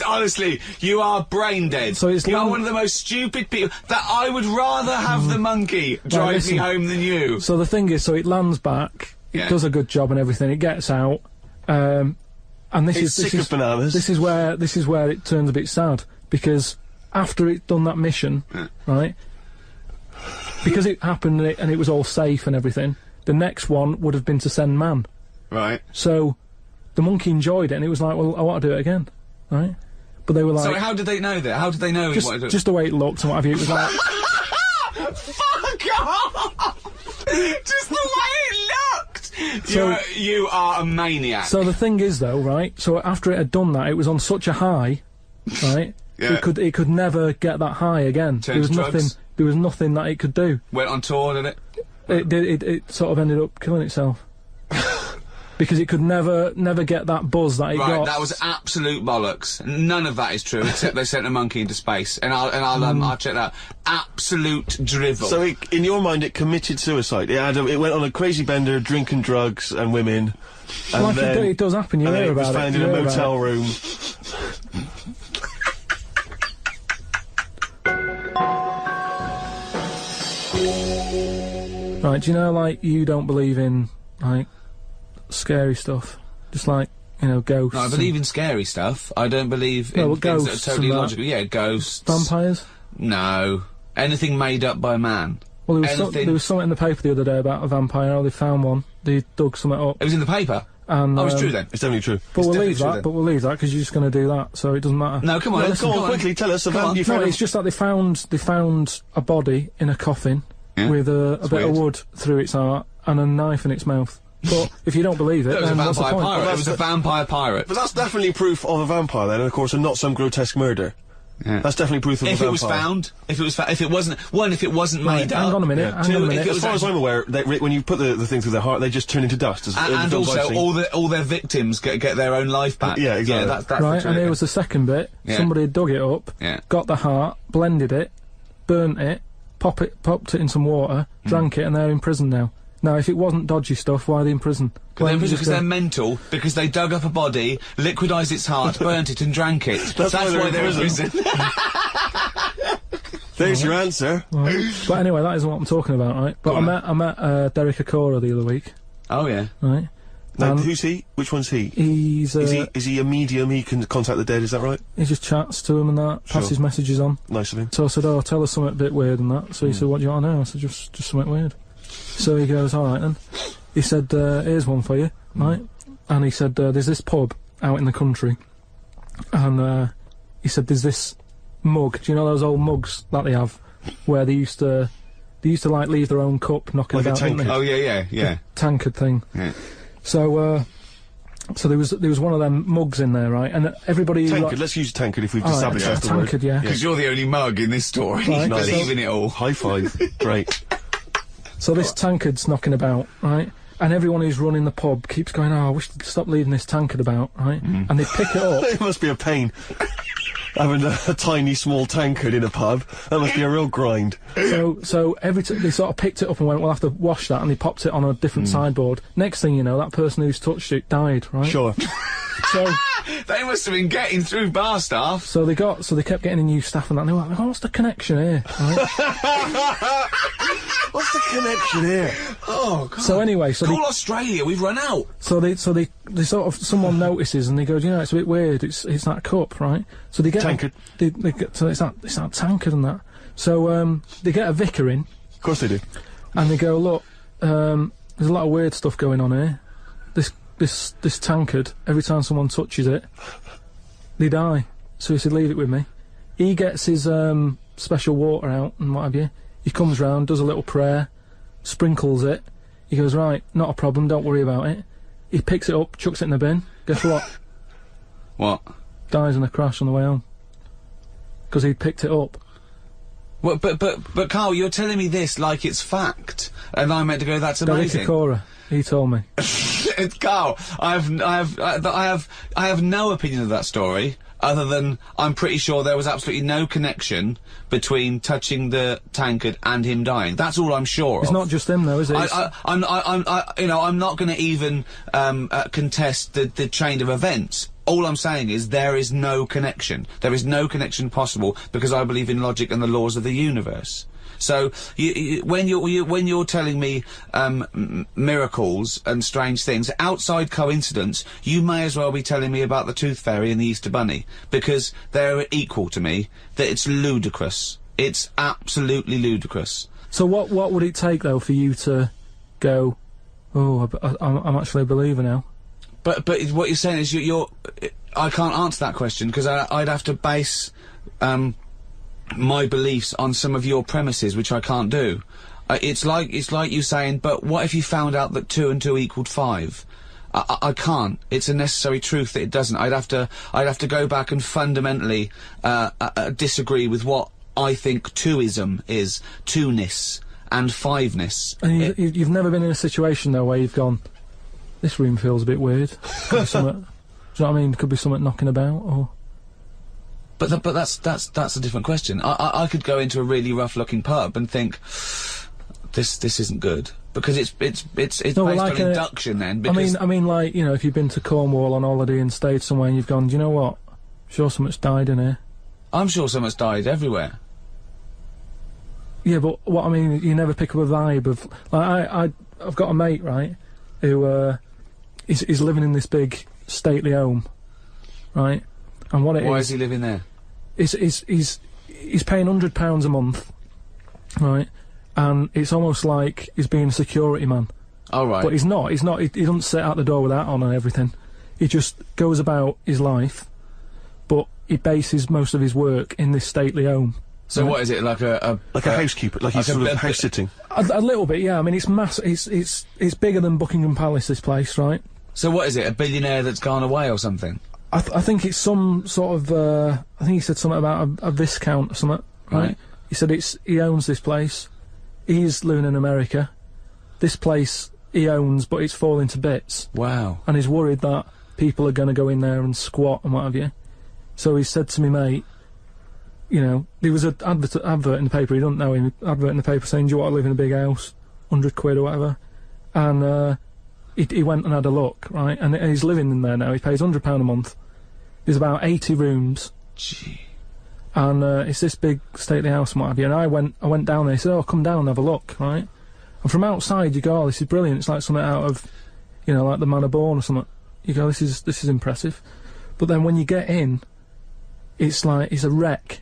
honestly, you are brain dead. So it's you are one of the most stupid people, that I would rather have the monkey drive me home than you. So the thing is, so it lands back, it does a good job and everything, it gets out, and this It's sick of bananas. This is where it turns a bit sad, because after it done that mission, right, because it happened and it was all safe and everything, the next one would have been to send man. Right. So the monkey enjoyed it, and it was like, well, I want to do it again, right? But they were like... So how did they know that? How did they know he wanted to do it? Just the way it looked and what have you, it was like... Fuck off! Just the way it looked! So- you are a maniac. So the thing is, though, right, so after it had done that, it was on such a high, right, Yeah. it could never get that high again. Turn to drugs? There was nothing that it could do. Went on tour, did it? It sort of ended up killing itself. Because it could never get that buzz that it got. Right, that was absolute bollocks. None of that is true, except they sent a monkey into space, and I'll check that out. Absolute drivel. So in your mind, it committed suicide. It went on a crazy bender, drinking drugs and women. And Like then, it does happen, you and then hear it was about found it. in you a hear about motel it. room. Right, do you know, like, you don't believe in, like, scary stuff? Just like, you know, ghosts. No, I believe in scary stuff. I don't believe in well, things that ghosts are totally and that. logical. Yeah, ghosts. Vampires? No. Anything made up by man. Well, there Anything. was something in the paper the other day about a vampire. Oh, they found one. They dug something up. It was in the paper. And, Oh, it's true then. It's definitely true. But we'll definitely leave true that. then. But we'll leave that because you're just going to do that, so it doesn't matter. No, come on. listen, Go come on, quickly, tell us about... You No, found it's just that they found a body in a coffin with a bit weird. of wood through its heart and a knife in its mouth. But if you don't believe it, It was a then what's the vampire point? pirate. It was a vampire pirate. But that's definitely proof of a vampire then, and of course, and not some grotesque murder. Yeah. That's definitely proof of a If vampire. it was found, if it wasn't, if it wasn't Right, made up. hang on a minute. Yeah. Hang on a Two, minute. if it As was far as I'm aware, when you put the thing through their heart, they just turn into dust. As and films I've also seen. all their victims get their own life back. Yeah, exactly. Yeah, that's Right, the and truth. here was the second bit. Yeah. Somebody dug it up, Yeah. got the heart, blended it, burnt it, popped it in some water, drank it, and they're in prison now. Now, if it wasn't dodgy stuff, why are they in prison? Why don't you Because just they're go- mental, because they dug up a body, liquidised its heart, burnt it and drank it. That's why they're in prison. There's your answer. Right. But anyway, that isn't what I'm talking about, right? But I met Derek Akora the other week, Oh yeah. right? Now, And who's he? Which one's he? he's Is he a medium? He can contact the dead. Is that right? he just chats to him and that, Sure. passes messages on. Nice of him. So I said, oh, tell us something a bit weird and that. So he said, what do you want to know? I said, just something weird. So he goes, all right then. He said, here's one for you, right? And he said, there's this pub out in the country, and he said, there's this mug. Do you know those old mugs that they have, where they used to like leave their own cup knocking Like a about, didn't tankard. they? Oh yeah. Tankard thing. Yeah. So there was one of them mugs in there, right? And everybody Tankard. Let's use tankard if we've all right, established that's the tankard, word. yeah. Because you're the only mug in this story. Right, Believing it all. High five. Great. So this tankard's knocking about, right? And everyone who's running the pub keeps going, oh, I wish they'd stop leaving this tankard about, right? And they pick it up. It must be a pain. Having a tiny, small tankard in a pub. That must be a real grind. So every they sort of picked it up and went, we'll have to wash that, and they popped it on a different sideboard. Next thing you know, that person who's touched it died, right? Sure. So They must have been getting through bar staff. so they kept getting new staff and that. And they were like, oh, what's the connection here? Right? What's the connection here? Oh God. So anyway, so Call Australia. We've run out. they sort of someone notices and they go, you know, it's a bit weird. It's that cup, right? So they get Tankard. They get, so it's that tankard and that. So they get a vicar in. Of course they do. And they go, look, there's a lot of weird stuff going on here. This tankard, every time someone touches it, they die. So he said, leave it with me. He gets his special water out and what have you. He comes round, does a little prayer, sprinkles it. He goes, right, not a problem, don't worry about it. He picks it up, chucks it in the bin. Guess what? What? dies in a crash on the way home. Because he'd picked it up. Well, but Karl, you're telling me this like it's fact, and I'm meant to go, that's amazing. Kokora, he told me. Karl, I have no opinion of that story, other than I'm pretty sure there was absolutely no connection between touching the tankard and him dying. That's all I'm sure of. It's not just him though, is it? I'm not gonna even, contest the chain of events. All I'm saying is there is no connection. There is no connection possible, because I believe in logic and the laws of the universe. So when you're telling me miracles and strange things outside coincidence, you may as well be telling me about the Tooth Fairy and the Easter Bunny, because they're equal to me. That it's ludicrous. It's absolutely ludicrous. So what would it take though for you to go, oh, I'm actually a believer now? But what you're saying is I can't answer that question, because I'd have to base my beliefs on some of your premises, which I can't do. It's like you saying, but what if you found out that 2 and 2 equaled 5? I can't. It's a necessary truth that it doesn't. I'd have to go back and fundamentally disagree with what I think twoism is, two-ness and fiveness. And you've never been in a situation though where you've gone, this room feels a bit weird. Could be something, do you know what I mean? Could be something knocking about, or... But that's a different question. I could go into a really rough-looking pub and think, this isn't good, because it's based like on induction then. Because I mean, like, you know, if you've been to Cornwall on holiday and stayed somewhere and you've gone, do you know what? Sure, so much died in here. I'm sure so much died everywhere. Yeah, but what I mean, you never pick up a vibe of, like, I've got a mate, right, who he's living in this big stately home, right, and what it is. Why is he living there? He's paying £100 a month, right, and it's almost like he's being a security man. Oh, right. But he's not. He doesn't sit out the door with that on and everything. He just goes about his life, but he bases most of his work in this stately home. So what is it, like a housekeeper, like he's sort of house sitting? A little bit, yeah. I mean, it's massive. It's bigger than Buckingham Palace, this place, right? So what is it, a billionaire that's gone away or something? I think it's some sort of, I think he said something about a viscount or something, right? He said he owns this place. He's living in America. This place he owns, but it's falling to bits. Wow. And he's worried that people are going to go in there and squat and what have you. So he said to me, mate, you know, there was an advert in the paper, he doesn't know him, advert in the paper saying, do you want to live in a big house? 100 quid or whatever. And, he went and had a look, right? And he's living in there now. He pays £100 a month. There's about 80 rooms. Gee. And it's this big stately house and what have you. And I went down there. He said, oh, come down and have a look, right? And from outside you go, oh, this is brilliant. It's like something out of, you know, like the Man of Born or something. You go, this is impressive. But then when you get in, it's like, it's a wreck.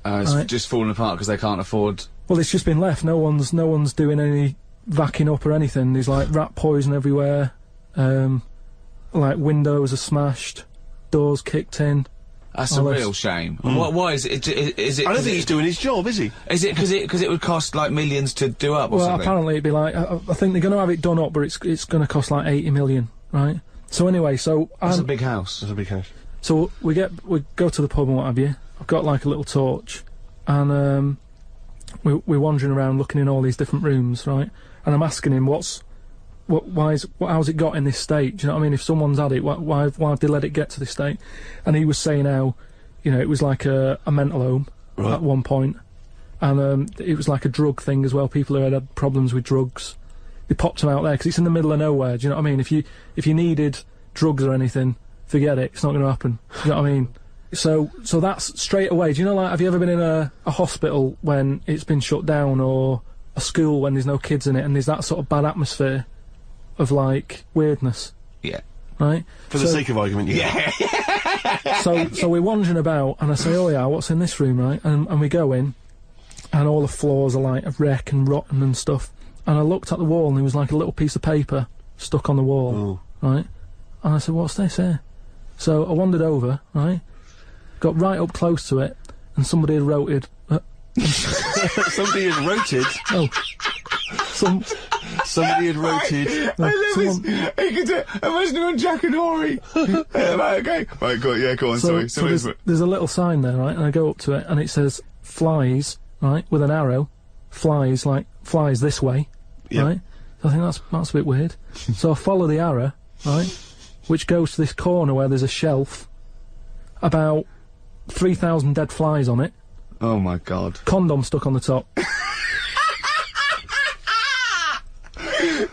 It's right? Just falling apart because they can't afford... Well, it's just been left. No one's doing any vacuuming up or anything. There's like rat poison everywhere. Like windows are smashed, doors kicked in. That's a real shame. Why is it? Is it? I don't think he's doing his job, is he? Is it because it would cost like millions to do up or something? Well, apparently it'd be like I think they're going to have it done up, but it's going to cost like 80 million, right? So anyway, that's a big house. That's a big house. So we go to the pub and what have you. I've got like a little torch, and we're wandering around looking in all these different rooms, right? And I'm asking him how's it got in this state? Do you know what I mean? If someone's had it, why have they let it get to this state? And he was saying how, you know, it was like a mental home at one point, and it was like a drug thing as well. People who had problems with drugs, they popped them out there because it's in the middle of nowhere. Do you know what I mean? If you needed drugs or anything, forget it. It's not going to happen. Do you know what I mean? So that's straight away. Do you know, like, have you ever been in a hospital when it's been shut down, or a school when there's no kids in it, and there's that sort of bad atmosphere of, like, weirdness? Yeah. Right? For the sake of argument, yeah. So we're wandering about, and I say, oh yeah, what's in this room, right? And we go in, and all the floors are, like, of wreck and rotten and stuff. And I looked at the wall, and there was, like, a little piece of paper stuck on the wall, right? And I said, what's this here? So I wandered over, right? Got right up close to it, and somebody had wrote it. Somebody had wrote it? Oh. Somebody had rotated. I love this. He could do, imagine him on Jack and Horry. Right, okay. Right, go on, sorry. So there's a little sign there, right, and I go up to it, and it says, flies, right, with an arrow, flies this way, right? So I think that's a bit weird. So I follow the arrow, right, which goes to this corner where there's a shelf, about 3,000 dead flies on it. Oh my God. Condom stuck on the top.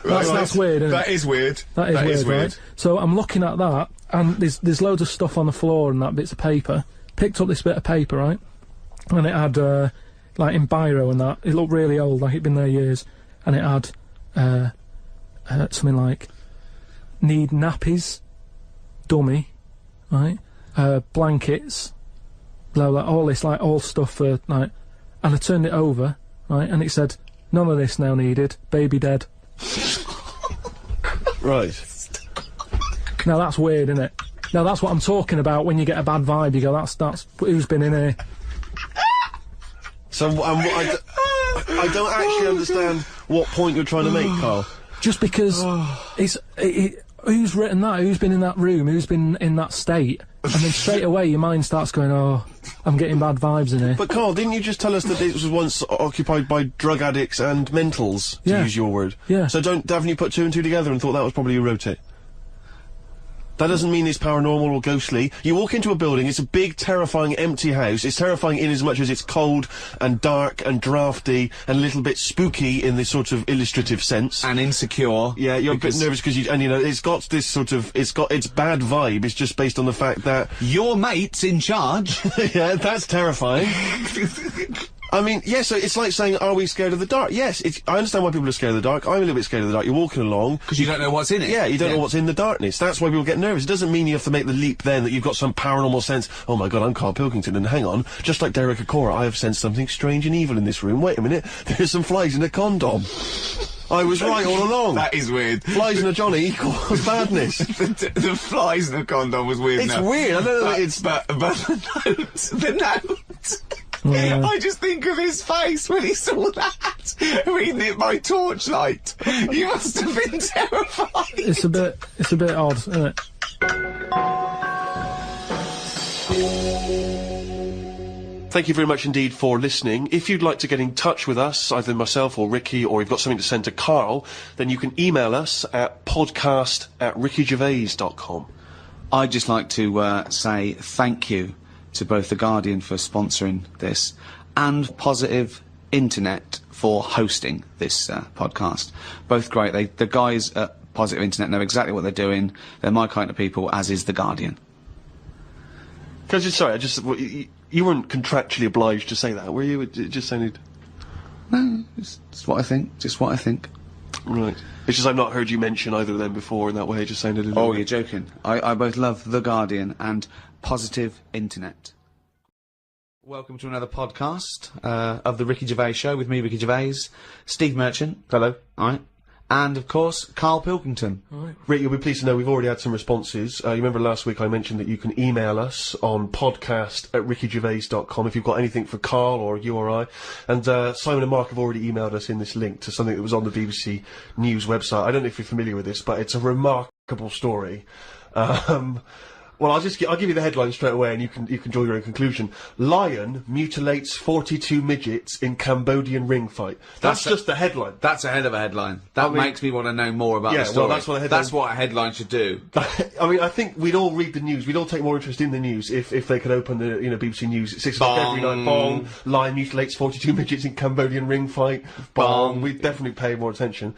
That's weird, isn't it? That is weird. That is weird, right? So I'm looking at that, and there's loads of stuff on the floor and that, bits of paper. Picked up this bit of paper, right? And it had, like, in biro and that, it looked really old, like it'd been there years. And it had, something like, need nappies, dummy, right? Blankets, blah, blah, all this, like, all stuff for, like, and I turned it over, right, and it said, none of this now needed, baby dead. Right. Now that's weird, isn't it? Now that's what I'm talking about when you get a bad vibe, you go, that's who's been in here. So, I don't actually understand what point you're trying to make, Karl. Just because who's written that? Who's been in that room? Who's been in that state? And then straight away your mind starts going, oh, I'm getting bad vibes in here. But Karl, didn't you just tell us that it was once occupied by drug addicts and mentals, to use your word? Yeah. So haven't you put two and two together and thought that was probably who wrote it? That doesn't mean it's paranormal or ghostly. You walk into a building, it's a big, terrifying, empty house. It's terrifying in as much as it's cold and dark and drafty and a little bit spooky in this sort of illustrative sense. And insecure. Yeah, you're a bit nervous because it's got this sort of, it's got its bad vibe. It's just based on the fact that your mate's in charge. Yeah, that's terrifying. I mean, yeah, so it's like saying, are we scared of the dark? Yes, I understand why people are scared of the dark. I'm a little bit scared of the dark. You're walking along. Because you don't know what's in it. Yeah, you don't know what's in the darkness. That's why people get nervous. It doesn't mean you have to make the leap then that you've got some paranormal sense. Oh my God, I'm Karl Pilkington, and hang on, just like Derek Acora, I have sensed something strange and evil in this room. Wait a minute, there's some flies in a condom. I was right all along. That is weird. Flies in a Johnny equals badness. the flies in a condom was weird. It's weird, I don't know, but the note. Yeah. I just think of his face when he saw that, reading it by torchlight. You must have been terrified. It's a bit odd, isn't it? Thank you very much indeed for listening. If you'd like to get in touch with us, either myself or Ricky, or you've got something to send to Karl, then you can email us at podcast@rickygervais.com. I'd just like to say thank you to both The Guardian for sponsoring this and Positive Internet for hosting this podcast. Both great. The guys at Positive Internet know exactly what they're doing. They're my kind of people, as is The Guardian. You weren't contractually obliged to say that, were you? It just sounded... No, it's what I think. Just what I think. Right. It's just I've not heard you mention either of them before in that way. It just sounded a little... Oh, you're joking. I both love The Guardian and Positive Internet. Welcome to another podcast of the Ricky Gervais Show with me, Ricky Gervais, Steve Merchant. Hello. All right. And, of course, Karl Pilkington. Right. Rick, you'll be pleased to know we've already had some responses. You remember last week I mentioned that you can email us on podcast@rickygervais.com if you've got anything for Karl or you or I. And Simon and Mark have already emailed us in this link to something that was on the BBC News website. I don't know if you're familiar with this, but it's a remarkable story. Well, I'll give you the headline straight away, and you can draw your own conclusion. Lion mutilates 42 midgets in Cambodian ring fight. That's just the headline. That's a hell of a headline. That makes me want to know more about the story. Well, that's what a headline... That's what a headline should do. I mean, I think we'd all read the news. We'd all take more interest in the news if they could open the BBC News at 6 o'clock every night. Bong. Lion mutilates 42 midgets in Cambodian ring fight. Bong. We'd definitely pay more attention.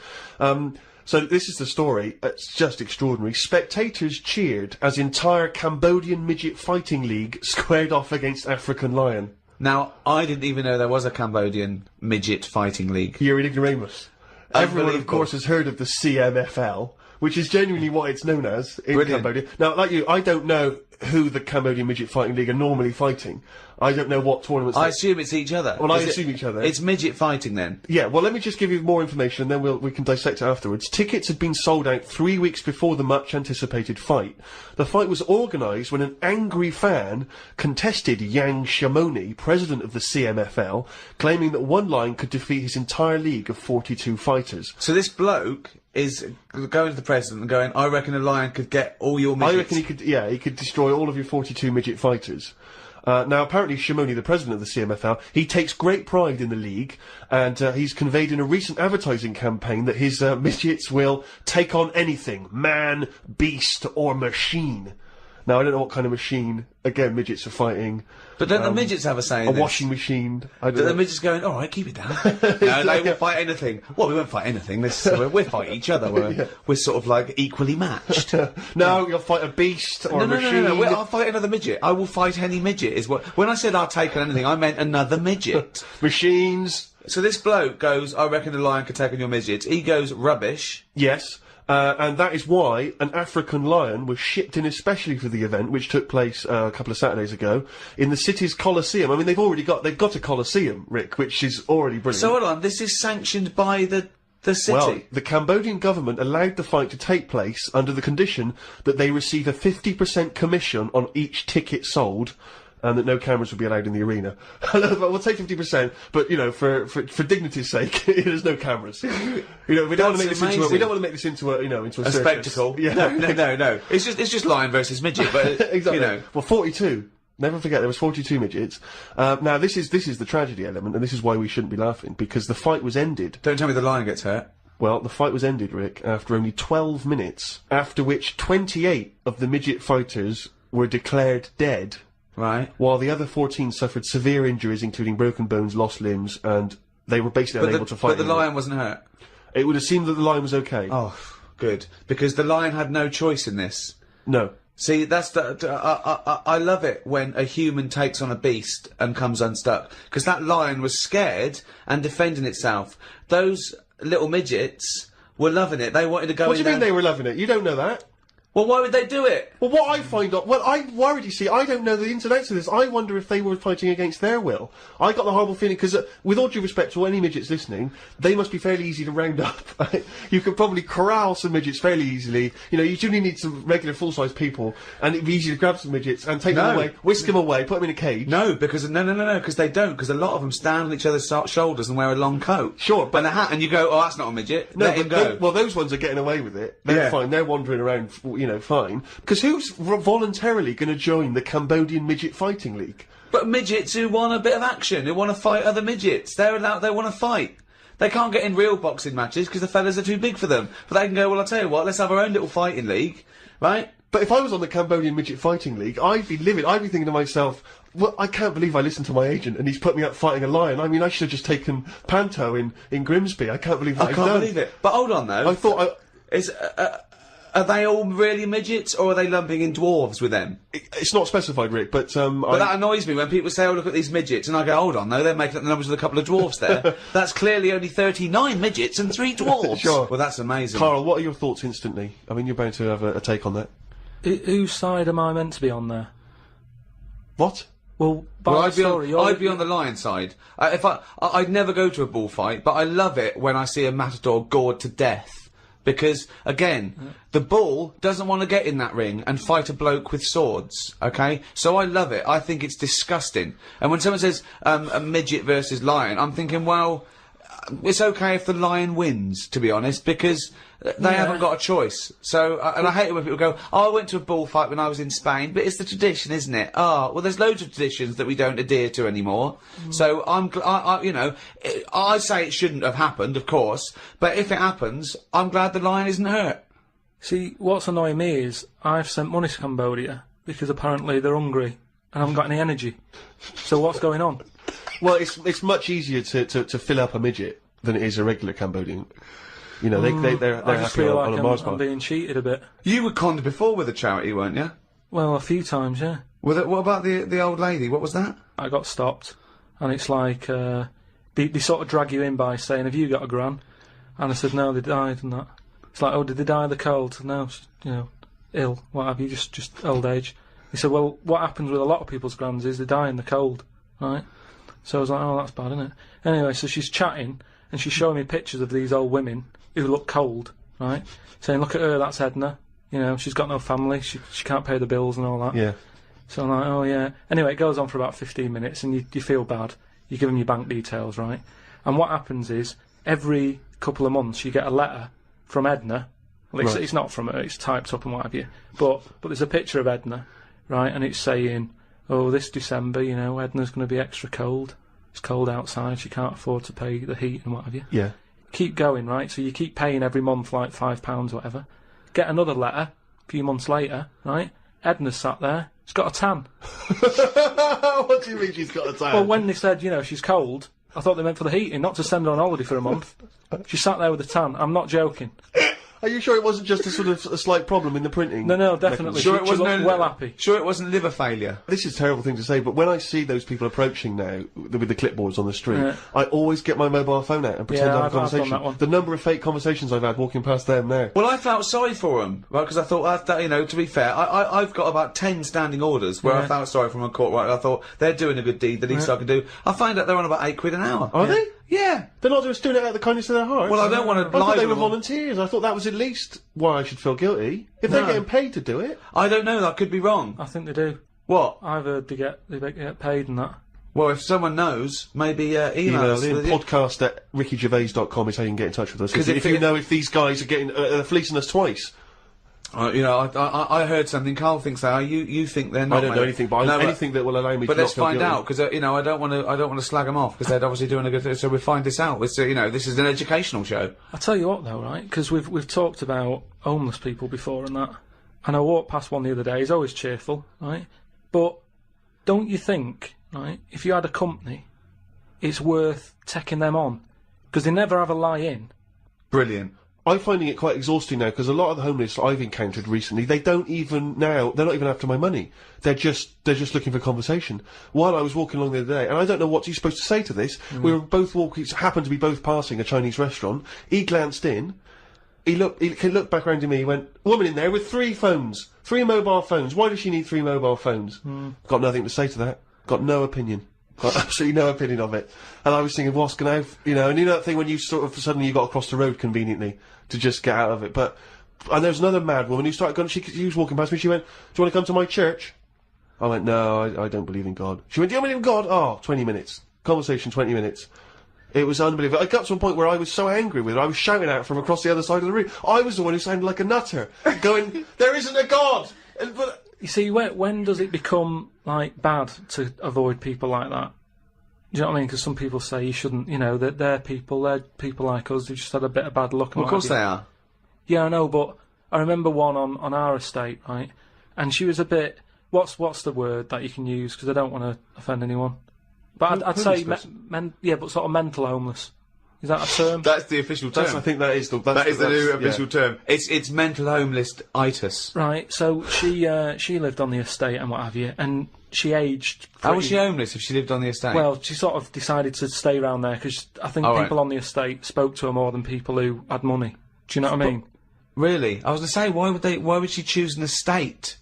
So this is the story. It's just extraordinary. Spectators cheered as entire Cambodian midget fighting league squared off against African lion. Now, I didn't even know there was a Cambodian midget fighting league. You're an ignoramus. Everyone, of course, has heard of the CMFL, which is genuinely what it's known as in Cambodia. Now, like you, I don't know who the Cambodian Midget Fighting League are normally fighting. I don't know what tournaments... I assume it's each other. Well, I assume each other. It's midget fighting, then? Yeah, well, let me just give you more information, and then we can dissect it afterwards. Tickets had been sold out 3 weeks before the much-anticipated fight. The fight was organised when an angry fan contested Yang Shamoni, president of the CMFL, claiming that one lion could defeat his entire league of 42 fighters. So this bloke is going to the president and going, I reckon a lion could get all your midgets. I reckon he could destroy all of your 42 midget fighters. Now, apparently, Shamoni, the president of the CMFL, he takes great pride in the league, and he's conveyed in a recent advertising campaign that his midgets will take on anything, man, beast, or machine. Now, I don't know what kind of machine, again, midgets are fighting. But don't the midgets have a say in this? A washing machine. I don't know. The midgets going, alright, keep it down. No, they won't fight anything. Well, we won't fight anything. We'll fight each other. We're sort of, like, equally matched. No, you'll fight a beast or a machine. No. I'll fight another midget. I will fight any midget, is what... When I said I'll take on anything, I meant another midget. Machines. So this bloke goes, I reckon a lion could take on your midgets. He goes, rubbish. Yes. And that is why an African lion was shipped in especially for the event, which took place a couple of Saturdays ago, in the city's Colosseum. I mean, they've got a Colosseum, Rick, which is already brilliant. So hold on, this is sanctioned by the city? Well, the Cambodian government allowed the fight to take place under the condition that they receive a 50% commission on each ticket sold, and that no cameras would be allowed in the arena. We'll take 50%, but you know, for dignity's sake, there's no cameras. You know, we don't want to make this into a spectacle. Yeah. No. It's just lion versus midget, but exactly. You know. Well, 42. Never forget, there was 42 midgets. Now, this is the tragedy element, and this is why we shouldn't be laughing, because the fight was ended. Don't tell me the lion gets hurt. Well, the fight was ended, Rick, after only 12 minutes, after which 28 of the midget fighters were declared dead. Right. While the other 14 suffered severe injuries, including broken bones, lost limbs, and they were basically unable to fight. But the lion wasn't hurt? It would have seemed that the lion was okay. Oh, good. Because the lion had no choice in this. No. See, that's I love it when a human takes on a beast and comes unstuck. Because that lion was scared and defending itself. Those little midgets were loving it. They wanted to go in. What do you mean they were loving it? You don't know that. Well, why would they do it? Well, what I find out... Well, I'm worried, you see. I don't know the ins and outs of this. I wonder if they were fighting against their will. I got the horrible feeling, because with all due respect to any midgets listening, they must be fairly easy to round up. You could probably corral some midgets fairly easily. You know, you only need some regular full-size people, and it'd be easy to grab some midgets and take them away, whisk them away, put them in a cage. No, because... No, because they don't, because a lot of them stand on each other's shoulders and wear a long coat. Sure, but... And a hat, and you go, oh, that's not a midget. Let him go. Well, those ones are getting away with it. They're fine. They're wandering around, you know, fine. Because who's voluntarily going to join the Cambodian Midget Fighting League? But midgets who want a bit of action, who want to fight other midgets. They want to fight. They can't get in real boxing matches because the fellas are too big for them. But they can go, well, I'll tell you what, let's have our own little fighting league, right? But if I was on the Cambodian Midget Fighting League, I'd be livid. I'd be thinking to myself, well, I can't believe I listened to my agent and he's put me up fighting a lion. I mean, I should have just taken Panto in Grimsby. I can't believe that I can't believe it. But hold on, though. I thought are they all really midgets, or are they lumping in dwarves with them? It's not specified, Rick, but But that annoys me when people say, oh, look at these midgets, and I go, hold on, though, they're making up the numbers with a couple of dwarfs there. That's clearly only 39 midgets and 3 dwarfs. Sure. Well, that's amazing. Carl, what are your thoughts instantly? I mean, you're bound to have a take on that. Whose side am I meant to be on there? What? Well, I'd be on the lion side. I'd never go to a bullfight, but I love it when I see a matador gored to death. Because, again, the bull doesn't want to get in that ring and fight a bloke with swords, okay? So I love it. I think it's disgusting. And when someone says, a midget versus lion, I'm thinking, well, it's okay if the lion wins, to be honest, because they haven't got a choice. So, and I hate it when people go, oh, I went to a bullfight when I was in Spain, but it's the tradition, isn't it? Oh, well, there's loads of traditions that we don't adhere to anymore. So I say it shouldn't have happened, of course, but if it happens, I'm glad the lion isn't hurt. See, what's annoying me is I've sent money to Cambodia because apparently they're hungry and haven't got any energy. So what's going on? Well, it's much easier to fill up a midget than it is a regular Cambodian. You know, they're I just happy feel on like a Mars bar. I'm being cheated a bit. You were conned before with a charity, weren't you? Well, a few times, yeah. What about the old lady? What was that? I got stopped, and it's like they sort of drag you in by saying, "Have you got a gran?" And I said, "No, they died," and that. It's like, oh, did they die of the cold? No, you know, ill, what have you, just old age. He said, well, what happens with a lot of people's grands is they die in the cold, right? So I was like, oh, that's bad, isn't it? Anyway, so she's chatting, and she's showing me pictures of these old women who look cold, right? Saying, look at her, that's Edna. You know, she's got no family, she can't pay the bills and all that. Yeah. So I'm like, oh, yeah. Anyway, it goes on for about 15 minutes, and you feel bad. You give them your bank details, right? And what happens is, every couple of months, you get a letter from Edna. Well, it's not from her, it's typed up and what have you. But there's a picture of Edna, right? And it's saying, oh, this December, you know, Edna's going to be extra cold. It's cold outside, she can't afford to pay the heat and what have you. Yeah. Keep going, right? So you keep paying every month, like £5 or whatever. Get another letter, a few months later, right? Edna's sat there, she's got a tan. What do you mean she's got a tan? Well, when they said, you know, she's cold, I thought they meant for the heating, not to send her on holiday for a month. She sat there with a tan, I'm not joking. Are you sure it wasn't just a sort of a slight problem in the printing? No, definitely. Sure, she looked well happy. Sure, it wasn't liver failure. This is a terrible thing to say, but when I see those people approaching now with the clipboards on the street, I always get my mobile phone out and pretend to have a conversation. I've done that one. The number of fake conversations I've had walking past them now. Well, I felt sorry for them, right? Because I thought, that, you know, to be fair, I've got about 10 standing orders where I felt sorry for them on court, right? I thought they're doing a good deed, the least I can do. I find out they're on about £8 an hour. Are they? Yeah. They're not just doing it out of the kindness of their hearts. Well, I don't want to I thought they were libel them. volunteers. I thought that was at least why I should feel guilty. If they're getting paid to do it. I don't know, that could be wrong. I think they do. What? I've heard they get paid and that. Well, if someone knows, maybe email us. Podcast@rickygervais.com is how you can get in touch with us. 'Cause if you know if these guys are getting fleecing us twice. You know, I heard something. Karl thinks that. You think they're not. I don't know anything, but anything that will allow me. But to let's not feel find guilty. out, because you know, I don't want to slag them off, because they're obviously doing a good thing. So we'll find this out. It's you know, this is an educational show. I tell you what, though, right? Because we've talked about homeless people before and that, and I walked past one the other day. He's always cheerful, right? But don't you think, right? If you had a company, it's worth taking them on, because they never have a lie in. Brilliant. I'm finding it quite exhausting now, because a lot of the homeless I've encountered recently, they're not even after my money. They're just looking for conversation. While I was walking along the other day, and I don't know what you're supposed to say to this, we were both happened to be both passing a Chinese restaurant. He glanced in, he looked back around to me, he went, woman in there with 3 phones, 3 mobile phones, why does she need 3 mobile phones? Got nothing to say to that, got no opinion. Got absolutely no opinion of it. And I was thinking, what's going to, you know, and you know that thing when you sort of, suddenly you got across the road conveniently to just get out of it. But, and there was another mad woman who started going, she was walking past me, she went, do you want to come to my church? I went, no, I don't believe in God. She went, do you believe in God? Oh, 20 minutes. Conversation, 20 minutes. It was unbelievable. I got to a point where I was so angry with her, I was shouting out from across the other side of the room. I was the one who sounded like a nutter, going, there isn't a God! But You see, when does it become, like, bad to avoid people like that? Do you know what I mean? Because some people say you shouldn't, you know, that they're people like us who just had a bit of bad luck. Well, of course they are. Yeah, I know, but I remember one on our estate, right? And she was a bit, what's the word that you can use? Because I don't want to offend anyone. But I'd say, but sort of mental homeless. Is that a term? That's the official term. I think that is the new official term. It's mental homeless-itis. Right, so she lived on the estate and what have you, and she aged How was she homeless if she lived on the estate? Well, she sort of decided to stay around there because I think people on the estate spoke to her more than people who had money. Do you know what I mean? Really? I was going to say, why would she choose an estate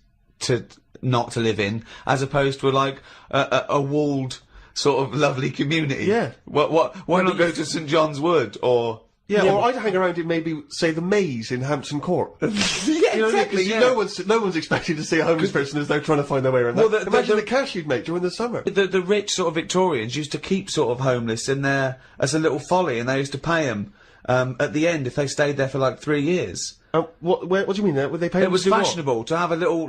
not to live in, as opposed to like a walled sort of lovely community? Yeah. Why not go to St John's Wood or? Yeah, or I'd hang around in maybe, say, the Maze in Hampton Court. Yeah, exactly. No one's expecting to see a homeless person as they're trying to find their way around. Well, imagine the cash you'd make during the summer. The rich sort of Victorians used to keep sort of homeless in there as a little folly, and they used to pay them at the end if they stayed there for like 3 years. What do you mean? Would they pay? It was fashionable to have a little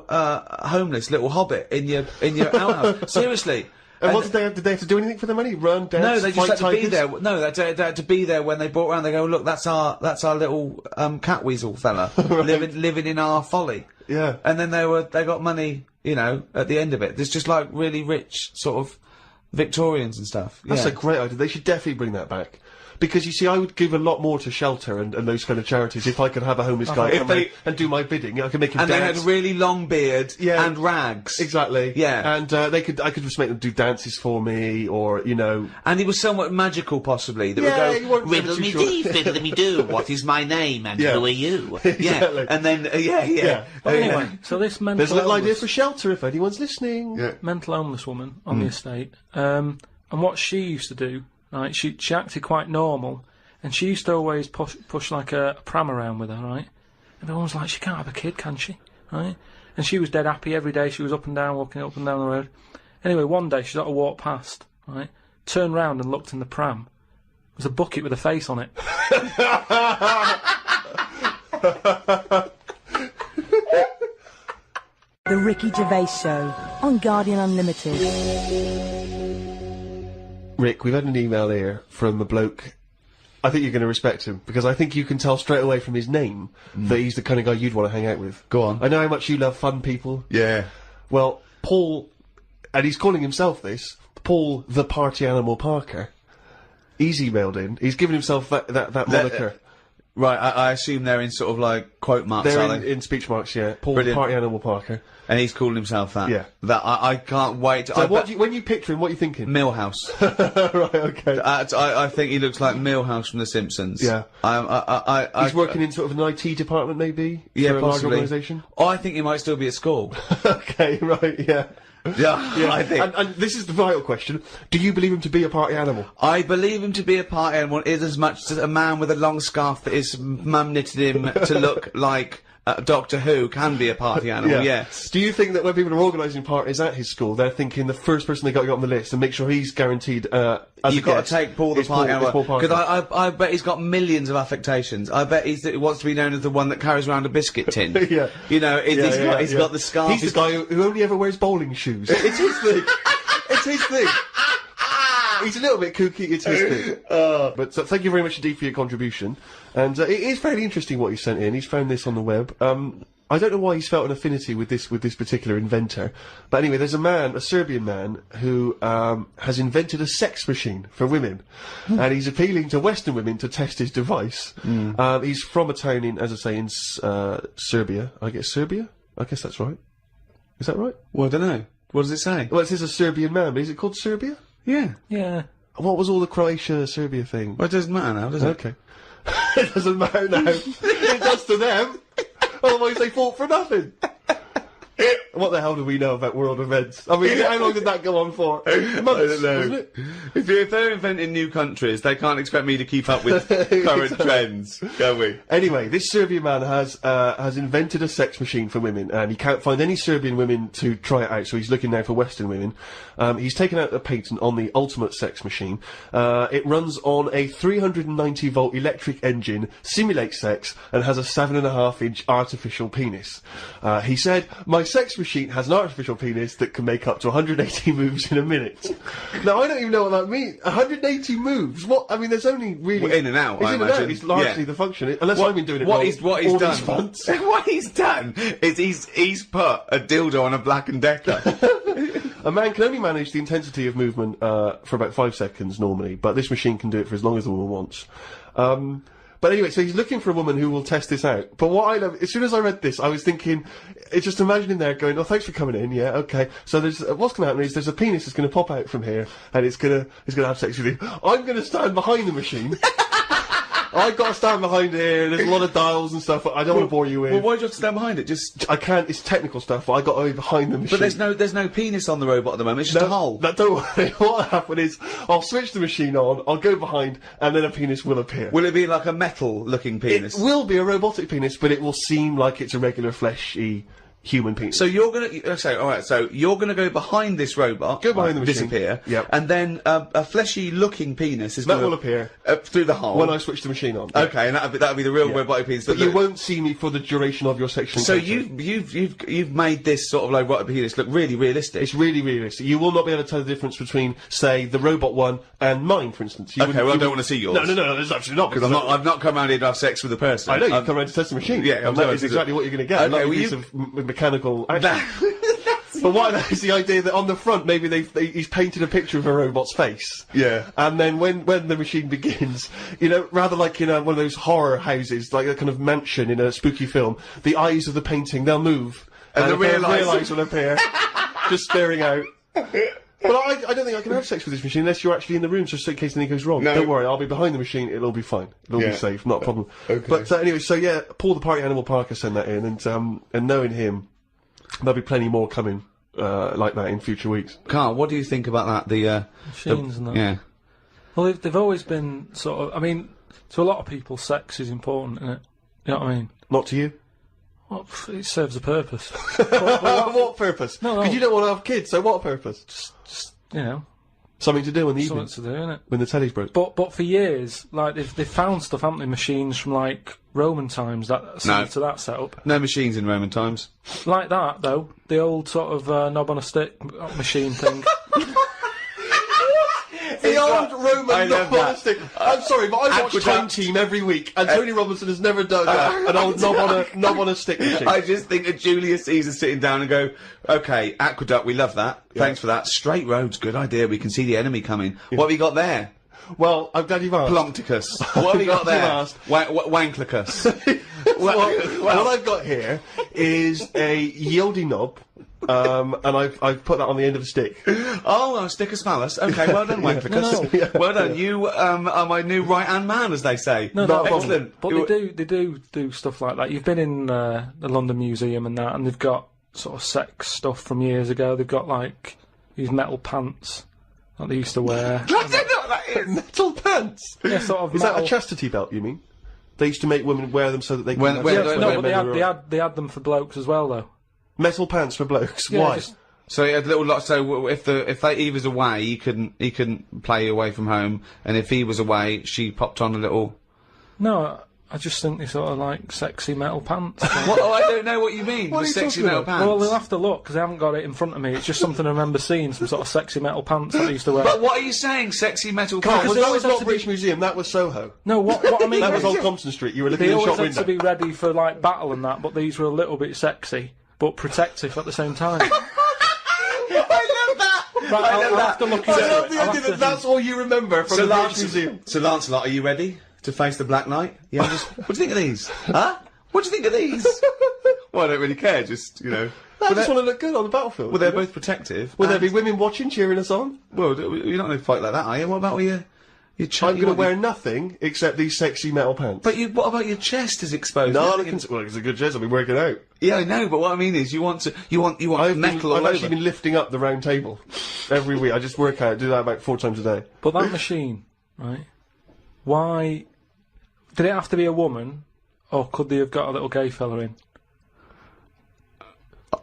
homeless little hobbit in your outhouse. Seriously. And what did they have to do anything for the money? Run, dance, no, they just had to tigers? be there. No, they had to be there when they brought around. They go, look, that's our little cat weasel fella living in our folly. Yeah. And then they got money, you know, at the end of it. There's just like really rich sort of Victorians and stuff. That's a great idea. They should definitely bring that back. Because you see, I would give a lot more to shelter and those kind of charities if I could have a homeless guy come round and do my bidding. I could make him and dance. they had a really long beard and rags. Exactly. Yeah. And I could just make them do dances for me, or, you know... And he was somewhat magical, possibly. That you would weren't go, riddle me dee, fiddle me do, what is my name, and who are you? Exactly. Yeah. And then, But anyway, so this mental There's a little idea illness- for shelter if anyone's listening. Yeah. mental homeless woman on the estate, and what she used to do, right? She acted quite normal, and she used to always push like a pram around with her, right? And everyone was like, she can't have a kid, can she? Right? And she was dead happy every day. She was up and down, walking up and down the road. Anyway, one day she sort of walked past, right? Turned round and looked in the pram. There was a bucket with a face on it. The Ricky Gervais Show on Guardian Unlimited. Rick, we've had an email here from a bloke. I think you're going to respect him, because I think you can tell straight away from his name that he's the kind of guy you'd want to hang out with. Go on. I know how much you love fun people. Yeah. Well, Paul, and he's calling himself this, Paul the Party Animal Parker, he's emailed in. He's given himself that moniker. Right, I assume they're in sort of like quote marks, are They're they? in speech marks, yeah. Paul Brilliant. the Party Animal Parker. And he's calling himself that. Yeah. That I can't wait. So when you picture him, what are you thinking? Millhouse. Right, okay. I think he looks like Millhouse from The Simpsons. Yeah. He's working in sort of an IT department, maybe? Yeah, for a large possibly. organisation? I think he might still be at school. Okay, right, yeah. Yeah, I think. And this is the vital question. Do you believe him to be a party animal? I believe him to be a party animal is as much as a man with a long scarf that his mum knitted him to look like Doctor Who can be a party animal, yes. Do you think that when people are organising parties at his school, they're thinking the first person they got to get on the list and make sure he's guaranteed as You've got to take Paul the party animal. Because Because I bet he's got millions of affectations. I bet he wants to be known as the one that carries around a biscuit tin. Yeah. You know, he's got the scarf. He's the guy who only ever wears bowling shoes. It's his thing. It's his thing. He's a little bit kooky, it's his thing. But thank you very much indeed for your contribution. And it is very interesting what he sent in. He's found this on the web. I don't know why he's felt an affinity with this particular inventor. But anyway, there's a Serbian man, who has invented a sex machine for women. And he's appealing to Western women to test his device. He's from a town in, as I say, in Serbia. I guess Serbia? I guess that's right. Is that right? Well, I don't know. What does it say? Well, it says a Serbian man, but is it called Serbia? Yeah. Yeah. What was all the Croatia-Serbia thing? Well, it doesn't matter now, does it? Okay. It doesn't matter now. It does to them. Otherwise they fought for nothing. What the hell do we know about world events? I mean, how long did that go on for? Months, I don't know. wasn't it? If they're inventing new countries, they can't expect me to keep up with current trends, can we? Anyway, this Serbian man has invented a sex machine for women, and he can't find any Serbian women to try it out, so he's looking now for Western women. He's taken out a patent on the ultimate sex machine. It runs on a 390-volt electric engine, simulates sex, and has a 7.5-inch artificial penis. He said, "My sex machine has an artificial penis that can make up to 180 moves in a minute." Now, I don't even know what that means. 180 moves? What? I mean, there's only really... Well, in and out, It's I in and out. imagine. It's largely Yeah. the function. Unless I've been doing it wrong. What he's all these done? months. What he's done is he's put a dildo on a Black and Decker. A man can only manage the intensity of movement for about 5 seconds normally, but this machine can do it for as long as the woman wants. But anyway, so he's looking for a woman who will test this out. But what I love, as soon as I read this, I was thinking, it's just imagining there going, "Oh, thanks for coming in, yeah, okay." So there's, what's going to happen is there's a penis that's going to pop out from here, and it's going to have sex with you. I'm going to stand behind the machine. I've got to stand behind here, there's a lot of dials and stuff, I don't want to bore you in. Well, why do you have to stand behind it? Just I can't, it's technical stuff, but I got to be behind the machine. But there's no penis on the robot at the moment. It's just a hole. No, don't worry. What'll happen is, I'll switch the machine on, I'll go behind, and then a penis will appear. Will it be like a metal-looking penis? It will be a robotic penis, but it will seem like it's a regular fleshy human penis. So you're gonna so you're gonna go behind this robot, Go behind the machine. disappear, Yep. and then a fleshy-looking penis is That gonna will appear through the hole when I switch the machine on. Okay, and that'll be the real Yeah. robotic penis. But you won't see me for the duration of your sexual So encounter. you've made this sort of like robotic penis look really realistic. It's really realistic. You will not be able to tell the difference between, say, the robot one and mine, for instance. You Okay, wouldn't- well, I you don't wouldn't- want to see yours. No, there's absolutely not. Because I've not come around here to have sex with a person. I know, you've come around to test the machine. Yeah, I'm and that sorry, is exactly what you're going to get. Okay, a lovely well, piece of mechanical action. But what I know is the idea that on the front, maybe he's painted a picture of a robot's face. Yeah. And then when the machine begins, you know, rather like in one of those horror houses, like a kind of mansion in a spooky film, the eyes of the painting, they'll move. And the real eyes will appear. Just staring out. But I don't think I can have sex with this machine unless you're actually in the room, just in case anything goes wrong. No. Don't worry, I'll be behind the machine, it'll all be fine. It'll be safe, not a problem. Okay. But anyway, so yeah, Paul the Party Animal Parker sent that in, and knowing him, there'll be plenty more coming like that in future weeks. Karl, what do you think about that? The Machines and that. Yeah. Well, they've always been sort of. I mean, to a lot of people, sex is important, isn't it? You know what I mean? Not to you? Well, it serves a purpose. What purpose? No. Because you don't want to have kids, so what purpose? Just you know, Something to do in the something evenings to do, innit? when the telly's broke. But for years, like they've found stuff, haven't they? Machines from like Roman times that similar to that setup. No machines in Roman times. Like that though, the old sort of knob on a stick machine thing. The old Roman love knob on a that. stick. I'm sorry, but I watch Aqueduct. Time Team every week, and Tony Robinson has never done an old knob on a stick machine. I just think of Julius Caesar sitting down and go, okay, aqueduct, we love that. Thanks for that. Straight roads, good idea. We can see the enemy coming. What have you got there? Well, I'm glad you've asked. Plumpticus. What have you got there? Asked. Wanklicus. What I've got here is a yieldy knob, and I've put that on the end of a stick. Oh, a stick of smallus. Okay, well done, Wanklicus. Well done. You are my new right-hand man, as they say. No, excellent. But they do stuff like that. You've been in the London Museum and that, and they've got sort of sex stuff from years ago. They've got like these metal pants that they used to wear. I don't know what that is. Metal pants? Yeah, sort of Is metal. that a chastity belt, you mean? They used to make women wear them so that they When- could... when- Yeah, when- no, when but they had them for blokes as well, though. Metal pants for blokes. Yeah, Why? just- So he had a little lot. So if he was away, he couldn't play away from home, and if he was away, she popped on a little. No, I just think they sort of like sexy metal pants. What? Oh, I don't know what you mean. What the are you sexy talking metal about? pants. Well, we'll have to look because I haven't got it in front of me. It's just something I remember seeing, some sort of sexy metal pants that they used to wear. But what are you saying? Sexy metal Well, pants? they that always was have not to British Museum, that was Soho. No, what I mean That was is on Compton Street, you were looking they in the always shop had to window. be ready for like battle and that, but these were a little bit sexy but protective at the same time. I love that. Right, I'll have to look into I love it. the I'll idea have that to- that's all you remember from the British Museum. So Lancelot, are you ready to face the Black Knight? Yeah. What do you think of these? Huh? What do you think of these? Well, I don't really care. Just I just want to look good on the battlefield. Well, they're both protective. Will there and- be women watching, cheering us on? Well, you're not going to fight like that, are you? What about your I'm going to wear nothing except these sexy metal pants. But what about your chest is exposed? no, Nothing- well, it's a good chest. I've been working out. Yeah, I know. But what I mean is, you want metal I've all actually over. been lifting up the round table every week. I just work out, do that about 4 times a day. But that machine, right? Why did it have to be a woman, or could they have got a little gay fella in?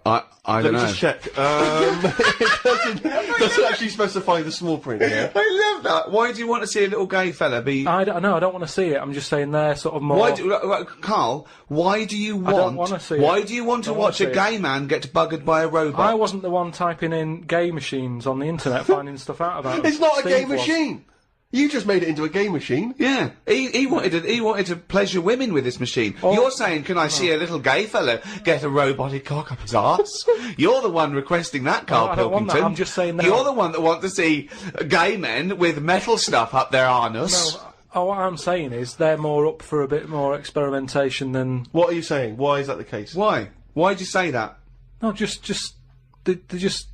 I Let don't me know. just check. It doesn't actually specify the small print here. I love that. Why do you want to see a little gay fella be? I don't want to see it. I'm just saying they're sort of more. Why do, Karl? Why do you want? don't wanna see it. Why do you want to Don't wanna watch a see it. gay man get buggered by a robot? I wasn't the one typing in gay machines on the internet finding stuff out about them. It's not a Steve gay was. machine. You just made it into a gay machine. Yeah, he wanted to pleasure women with this machine. Oh. You're saying, can I see a little gay fellow get a robotic cock up his arse? You're the one requesting that, Karl I don't want Pilkington. that, I'm just saying that. You're the one that wants to see gay men with metal stuff up their anus. No, what I'm saying is they're more up for a bit more experimentation than. What are you saying? Why is that the case? Why? Why'd you say that? No, just they just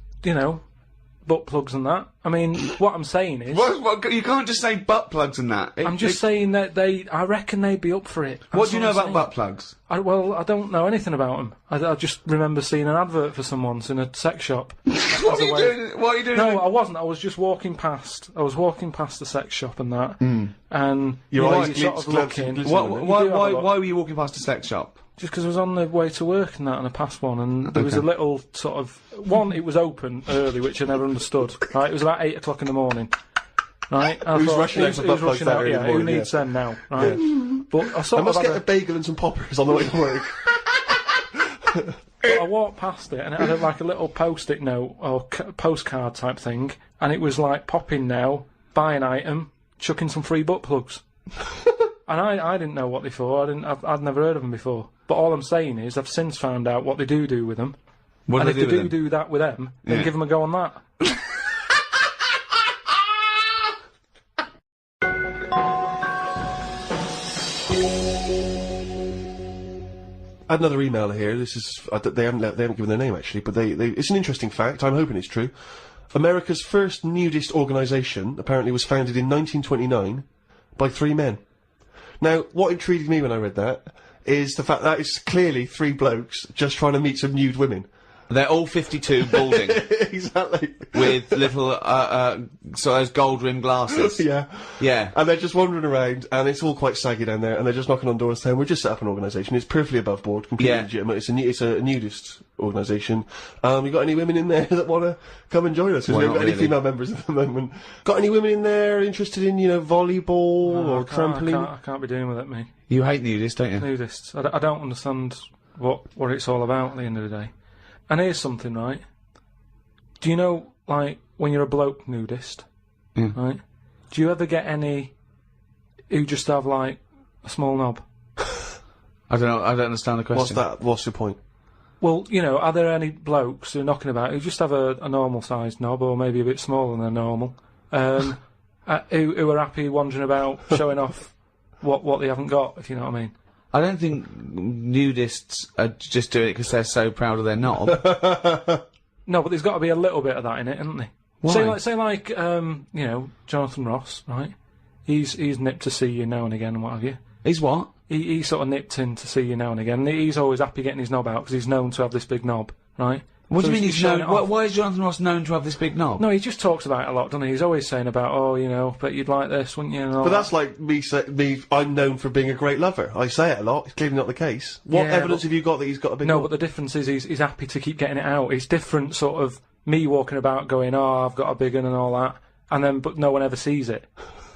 butt plugs and that. I mean, what I'm saying is. What, you can't just say butt plugs and that. I'm just saying that I reckon they'd be up for it. What do you know That's about I'm butt plugs? saying. I don't know anything about them. I just remember seeing an advert for some once in a sex shop. What are you doing? What are you doing? No, I wasn't. I was just walking past. I was walking past the sex shop and that, and Your eyes you sort of glancing, looking. glistening. Why were you walking past a sex shop? Just because I was on the way to work and that, and I passed one, and there was a little sort of one. It was open early, which I never understood. Right, it was about 8 o'clock in the morning. Right, and I Who's thought, rushing out for butt plugs that early in the who morning, needs yeah. them now? Right, but I I sort of must had get a bagel and some poppers on the way to work. But I walked past it and it had like a little post-it note or postcard type thing, and it was like pop in now, buy an item, chuck in some free butt plugs. And I didn't know what they for. I'd never heard of them before. But all I'm saying is I've since found out what they do with them. What and do if they they do with do that with them, then Yeah. give them a go on that. I had another email here. This is they haven't given their name actually, but they it's an interesting fact. I'm hoping it's true. America's first nudist organisation apparently was founded in 1929 by 3 men. Now, what intrigued me when I read that is the fact that it's clearly 3 blokes just trying to meet some nude women. They're all 52 balding. Exactly. With little, so those gold-rimmed glasses. Yeah. Yeah. And they're just wandering around, and it's all quite saggy down there, and they're just knocking on doors saying, we've just set up an organisation, it's perfectly above board, completely Yeah. legitimate, it's a nudist organisation. You got any women in there that want to come and join us? 'Cause we Well, haven't got not any female members at the moment. Got any women in there interested in, volleyball or trampoline? I can't be doing with it, me. You hate nudists, don't you? Nudists. I don't understand what it's all about at the end of the day. And here's something, right? Do you know, like, when you're a bloke nudist, right? Do you ever get any who just have, like, a small knob? I don't know, I don't understand the question. What's that? What's your point? Well, are there any blokes who are knocking about who just have a normal-sized knob, or maybe a bit smaller than normal, who are happy wandering about showing off what they haven't got, if you know what I mean? I don't think nudists are just doing it because they're so proud of their knob. No, but there's got to be a little bit of that in it, isn't there? Why? Say like, Jonathan Ross, right? He's nipped to see you now and again and what have you. He's what? He sort of nipped in to see you now and again. He's always happy getting his knob out because he's known to have this big knob, right? What So do you mean he's showing known? it off. Why is Jonathan Ross known to have this big knob? No, he just talks about it a lot, doesn't he? He's always saying about, but you'd like this, wouldn't you? And all But that. that's like I'm known for being a great lover. I say it a lot, it's clearly not the case. What Yeah, evidence but- have you got that he's got a big No, knob? but the difference is he's happy to keep getting it out. It's different, sort of me walking about going, I've got a big one and all that, and then but no one ever sees it.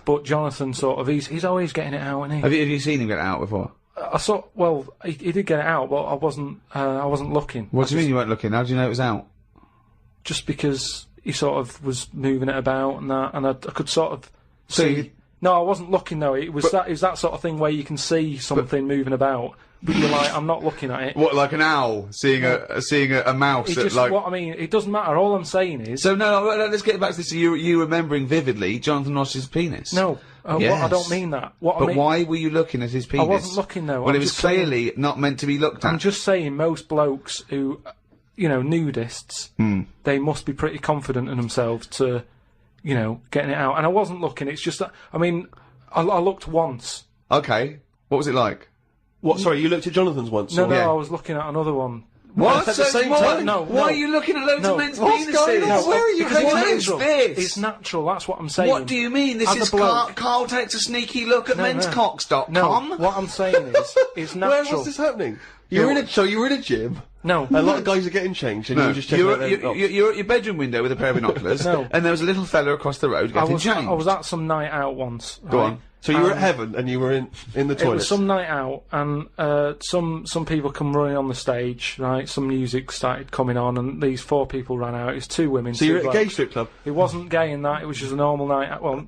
But Jonathan sort of he's always getting it out, isn't he? Have you seen him get it out before? I saw. Well, he did get it out, but I wasn't looking. What do you mean you weren't looking? How do you know it was out? Just because he sort of was moving it about and that, and I could sort of So see. you- No, I wasn't looking though. It was that sort of thing where you can see something moving about, but you're like, I'm not looking at it. What, like an owl seeing a mouse? It just, what I mean, it doesn't matter. All I'm saying is. So no, let's get back to this. You remembering vividly Jonathan Ross's penis? No, I Yes. don't mean that. I But mean, why were you looking at his penis? I wasn't looking though. Well, I'm it was just saying- clearly not meant to be looked at. I'm just saying, most blokes who, nudists, they must be pretty confident in themselves to, getting it out. And I wasn't looking. It's just that. I mean, I looked once. Okay, what was it like? What? Sorry, you looked at Jonathan's once? No, or- no, Yeah. I was looking at another one. What? At the same time? No, Why no. are you looking at loads No. of men's What's penises? going on? Where are you Because it's going? natural. this? It's natural. That's what I'm saying. What do you mean? This As is a bloke- Carl takes a sneaky look at No. menscocks.com. No, what I'm saying is, it's Where natural. was this happening? You were in a gym. No. A lot of guys are getting changed, and you No, were just checking you're, out their knobs. you're at your bedroom window with a pair of binoculars, No. and there was a little fella across the road I getting was changed. at some night out once. Go right? on. So you were at heaven, and you were in the It toilet. was some night out, and some people come running on the stage, right? Some music started coming on, and these 4 people ran out. It was 2 women. So 2 you're at a gay blokes. strip club. It wasn't gay in that. It was just a normal night out. Well,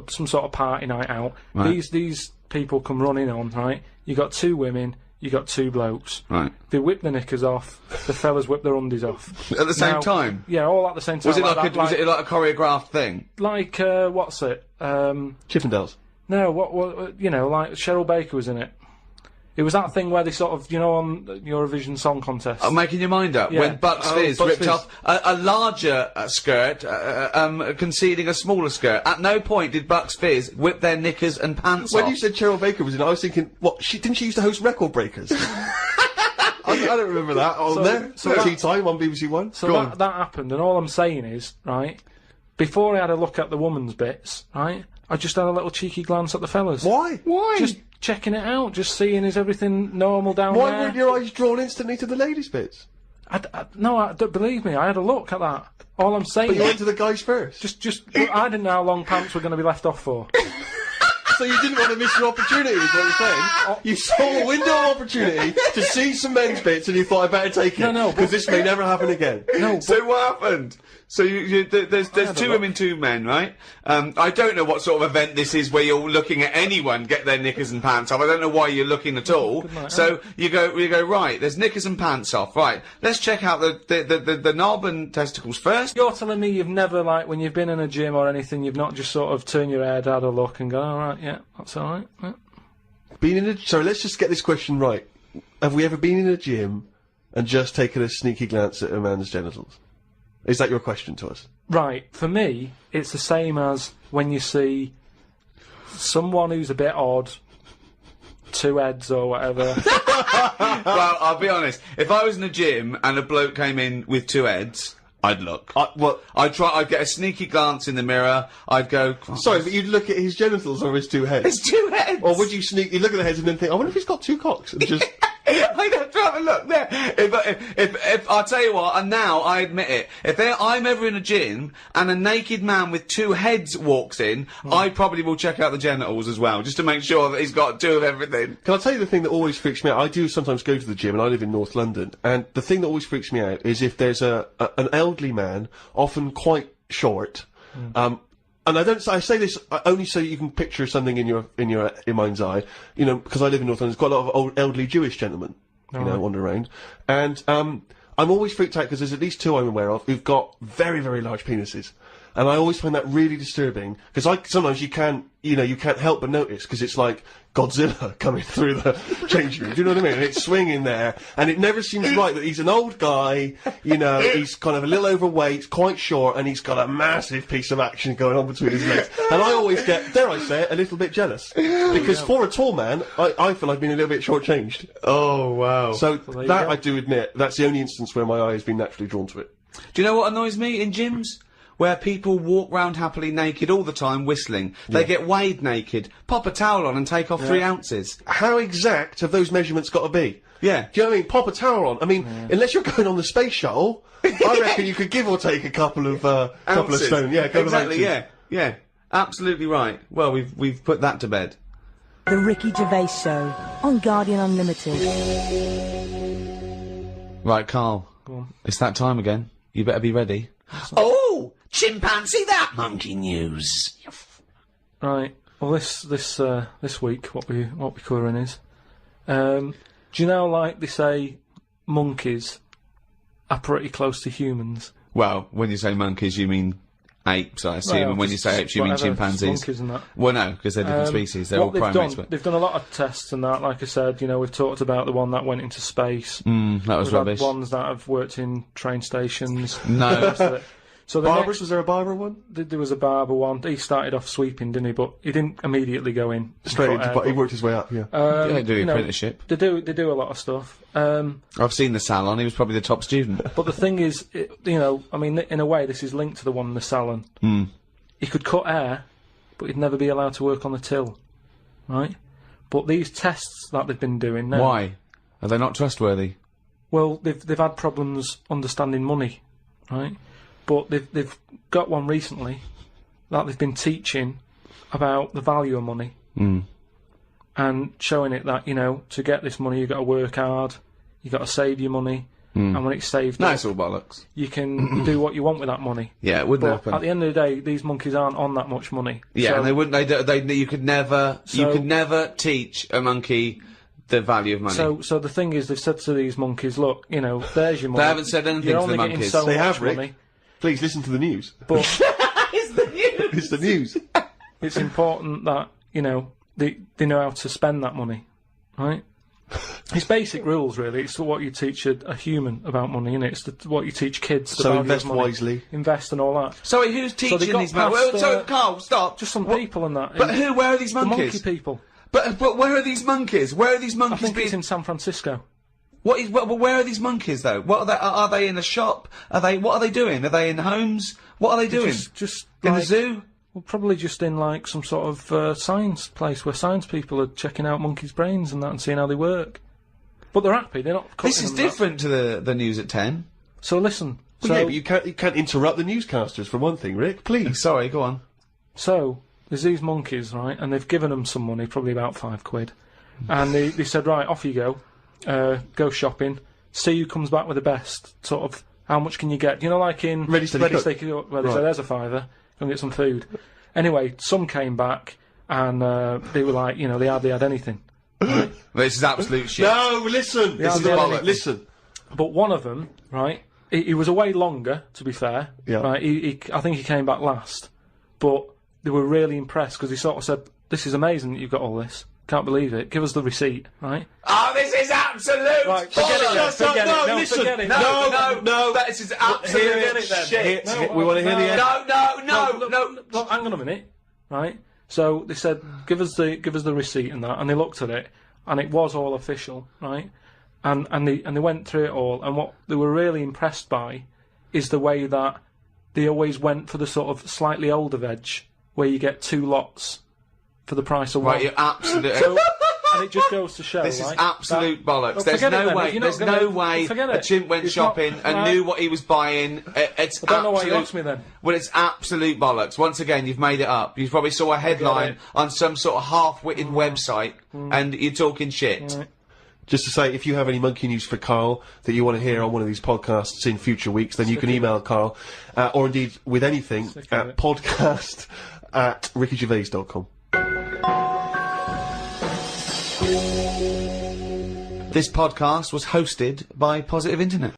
some sort of party night out. Right. These people come running on, right? You got 2 women. You got 2 blokes. Right. They whip their knickers off. The fellas whip their undies off. At the same Now- time? Yeah, all at the same time. Was it like, that, was it like a choreographed thing? like what's it? Chippendales. No, what like Cheryl Baker was in it. It was that thing where they sort of, on Eurovision Song Contest. I'm making your mind up. Yeah. When Bucks Oh, Fizz Bucks ripped Fizz. off a larger skirt, conceding a smaller skirt. At no point did Bucks Fizz whip their knickers and pants When off. you said Cheryl Baker was in it, I was thinking, what? Didn't she used to host Record Breakers? I don't remember that on there. so Tea that- Time on BBC One. So Go on. that happened, and all I'm saying is, right, before I had a look at the woman's bits, right, I just had a little cheeky glance at the fellas. Why? Why? Just checking it out, just seeing is everything normal down Why there. weren't your eyes drawn instantly to the ladies' bits? No, don't believe me, I had a look at that. All I'm saying But you is, went to the guys first. I didn't know how long pants were going to be left off for. So you didn't want to miss your opportunity, is what you're saying? You saw a window of opportunity to see some men's bits and you thought, I better take it. No, Because this may never happen again. No, So what happened? So there's two women, two men, right? I don't know what sort of event this is where you're looking at anyone get their knickers and pants off. I don't know why you're looking at all. So you go right. There's knickers and pants off. Right. Let's check out the knob and testicles first. You're telling me you've never, like, when you've been in a gym or anything, you've not just sort of turned your head, had a look, and go, all right, yeah, that's all right. Yeah. Been in a... Sorry, let's just get this question right. Have we ever been in a gym and just taken a sneaky glance at a man's genitals? Is that your question to us? Right. For me, it's the same as when you see someone who's a bit odd, two heads or whatever. Well, I'll be honest. If I was in a gym and a bloke came in with two heads, I'd look. I'd get a sneaky glance in the mirror. I'd go... Sorry, but you'd look at his genitals or his two heads? His two heads! Or would you you look at the heads and then think, I wonder if he's got two cocks, and just... I'd have to have a look there. If I'll tell you what, and now I admit it, if I'm ever in a gym and a naked man with two heads walks in, I probably will check out the genitals as well, just to make sure that he's got two of everything. Can I tell you the thing that always freaks me out? I do sometimes go to the gym, and I live in North London, and the thing that always freaks me out is if there's an elderly man, often quite short, and I say this only so you can picture something in your mind's eye, you know, because I live in North London. There's quite a lot of old elderly Jewish gentlemen, you know, wander around, and I'm always freaked out because there's at least two I'm aware of who've got very, very large penises, and I always find that really disturbing because sometimes you can't help but notice because it's like Godzilla coming through the changing room. Do you know what I mean? And it's swinging there, and it never seems right that he's an old guy, you know, he's kind of a little overweight, quite short, and he's got a massive piece of action going on between his legs. And I always get, dare I say it, a little bit jealous. Because for a tall man, I feel I've been a little bit shortchanged. Oh, wow. So that, I do admit, that's the only instance where my eye has been naturally drawn to it. Do you know what annoys me in gyms? Where people walk round happily naked all the time whistling. They get weighed naked, pop a towel on and take off 3 ounces. How exact have those measurements got to be? Yeah. Do you know what I mean? Pop a towel on. I mean, unless you're going on the space shuttle, I reckon you could give or take a couple of stone. Yeah, exactly, yeah. Absolutely right. Well, we've put that to bed. The Ricky Gervais Show on Guardian Unlimited. Right, Karl. Go on. It's that time again. You better be ready. Oh, chimpanzee that monkey news. Right. Well, this week, what we're covering is, do you know, like they say, monkeys are pretty close to humans. Well, when you say monkeys, you mean apes, I assume, and when you say apes, you mean chimpanzees. Monkeys and that. Well, no, because they're different species. They're all primates. They've done a lot of tests and that. Like I said, you know, we've talked about the one that went into space. That was rubbish. Had ones that have worked in train stations. No. So the Barbers, was there a barber one? There was a barber one. He started off sweeping, didn't he? But he didn't immediately go in straight into. But he worked his way up. Yeah. They do the apprenticeship. They do a lot of stuff. I've seen the salon. He was probably the top student. But the thing is, I mean, in a way, this is linked to the one in the salon. He could cut hair, but he'd never be allowed to work on the till, right? But these tests that they've been doing now. Why? Are they not trustworthy? Well, they've had problems understanding money, right? But they've got one recently that they've been teaching about the value of money and showing it that, you know, to get this money you've got to work hard, you've got to save your money, and when it's saved up, it's all bollocks. You can do what you want with that money. Yeah, it wouldn't But happen. at the end of the day, these monkeys aren't on that much money. Yeah, So- and they wouldn't. You could never teach a monkey the value of money. So the thing is, they've said to these monkeys, look, you know, there's your money. They haven't said anything You're to the only getting monkeys. so They much have, Rick. money, Please listen to the news. but It's the news. It's the news. it's important that, you know, they know how to spend that money, right? It's basic rules, really. It's what you teach a human about money, and it's what you teach kids. The So value of invest money. wisely. Invest and all that. Sorry, who's teaching they got these monkeys? past, Well, so, Karl, stop. Just some people and that. But where are these The monkeys? monkey people. But where are these monkeys? Where are these I monkeys think being? it's in San Francisco. Where are these monkeys though? What are they? Are they in a shop? What are they doing? Are they in homes? What are they doing? Just in the like- zoo? Well, probably just in like some sort of science place where science people are checking out monkeys' brains and that and seeing how they work. But they're happy. They're not. This is cutting them different to the news at 10. that. So listen. Well, yeah, but you can't interrupt the newscasters for one thing, Rick. Please. Sorry, go on. So there's these monkeys, right? And they've given them some money, probably about £5, and they said, right, off you go, go shopping, see who comes back with the best sort of how much can you get? You know, like in Ready, steady, cook. where they say, there's a £5, go and get some food. Anyway, some came back, and they were like, you know, they hardly had anything. Right? This is absolute shit. No, listen. This is bollocks. Listen. But one of them, right, he was away longer, to be fair. Yeah. Right, I think he came back last. But they were really impressed, because he sort of said, this is amazing that you've got all this. Can't believe it. Give us the receipt, right? Oh, this is absolute Right, forget it then. Forget it. No, listen. forget it. No, this is absolute shit. We want to hear the end. No. Look, hang on a minute, right? So they said, give us the receipt and that, and they looked at it, and it was all official, right? And they went through it all, and what they were really impressed by is the way that they always went for the sort of slightly older veg, where you get 2 lots for the price of one. Right, you're absolute. So, and it just goes to show, This is right, absolute bollocks. Well, There's forget it no then. way. If you're There's not gonna- no way forget a it. chimp went It's shopping not- and right. knew what he was buying. It's I don't know why absolute. you asked me then. Well, it's absolute bollocks. Once again, you've made it up. You probably saw a headline it. on some sort of half-witted website, and you're talking shit. Right. Just to say, if you have any monkey news for Karl that you want to hear on one of these podcasts in future weeks, then you can email Karl, or indeed with anything at podcast@rickygervais.com. This podcast was hosted by Positive Internet.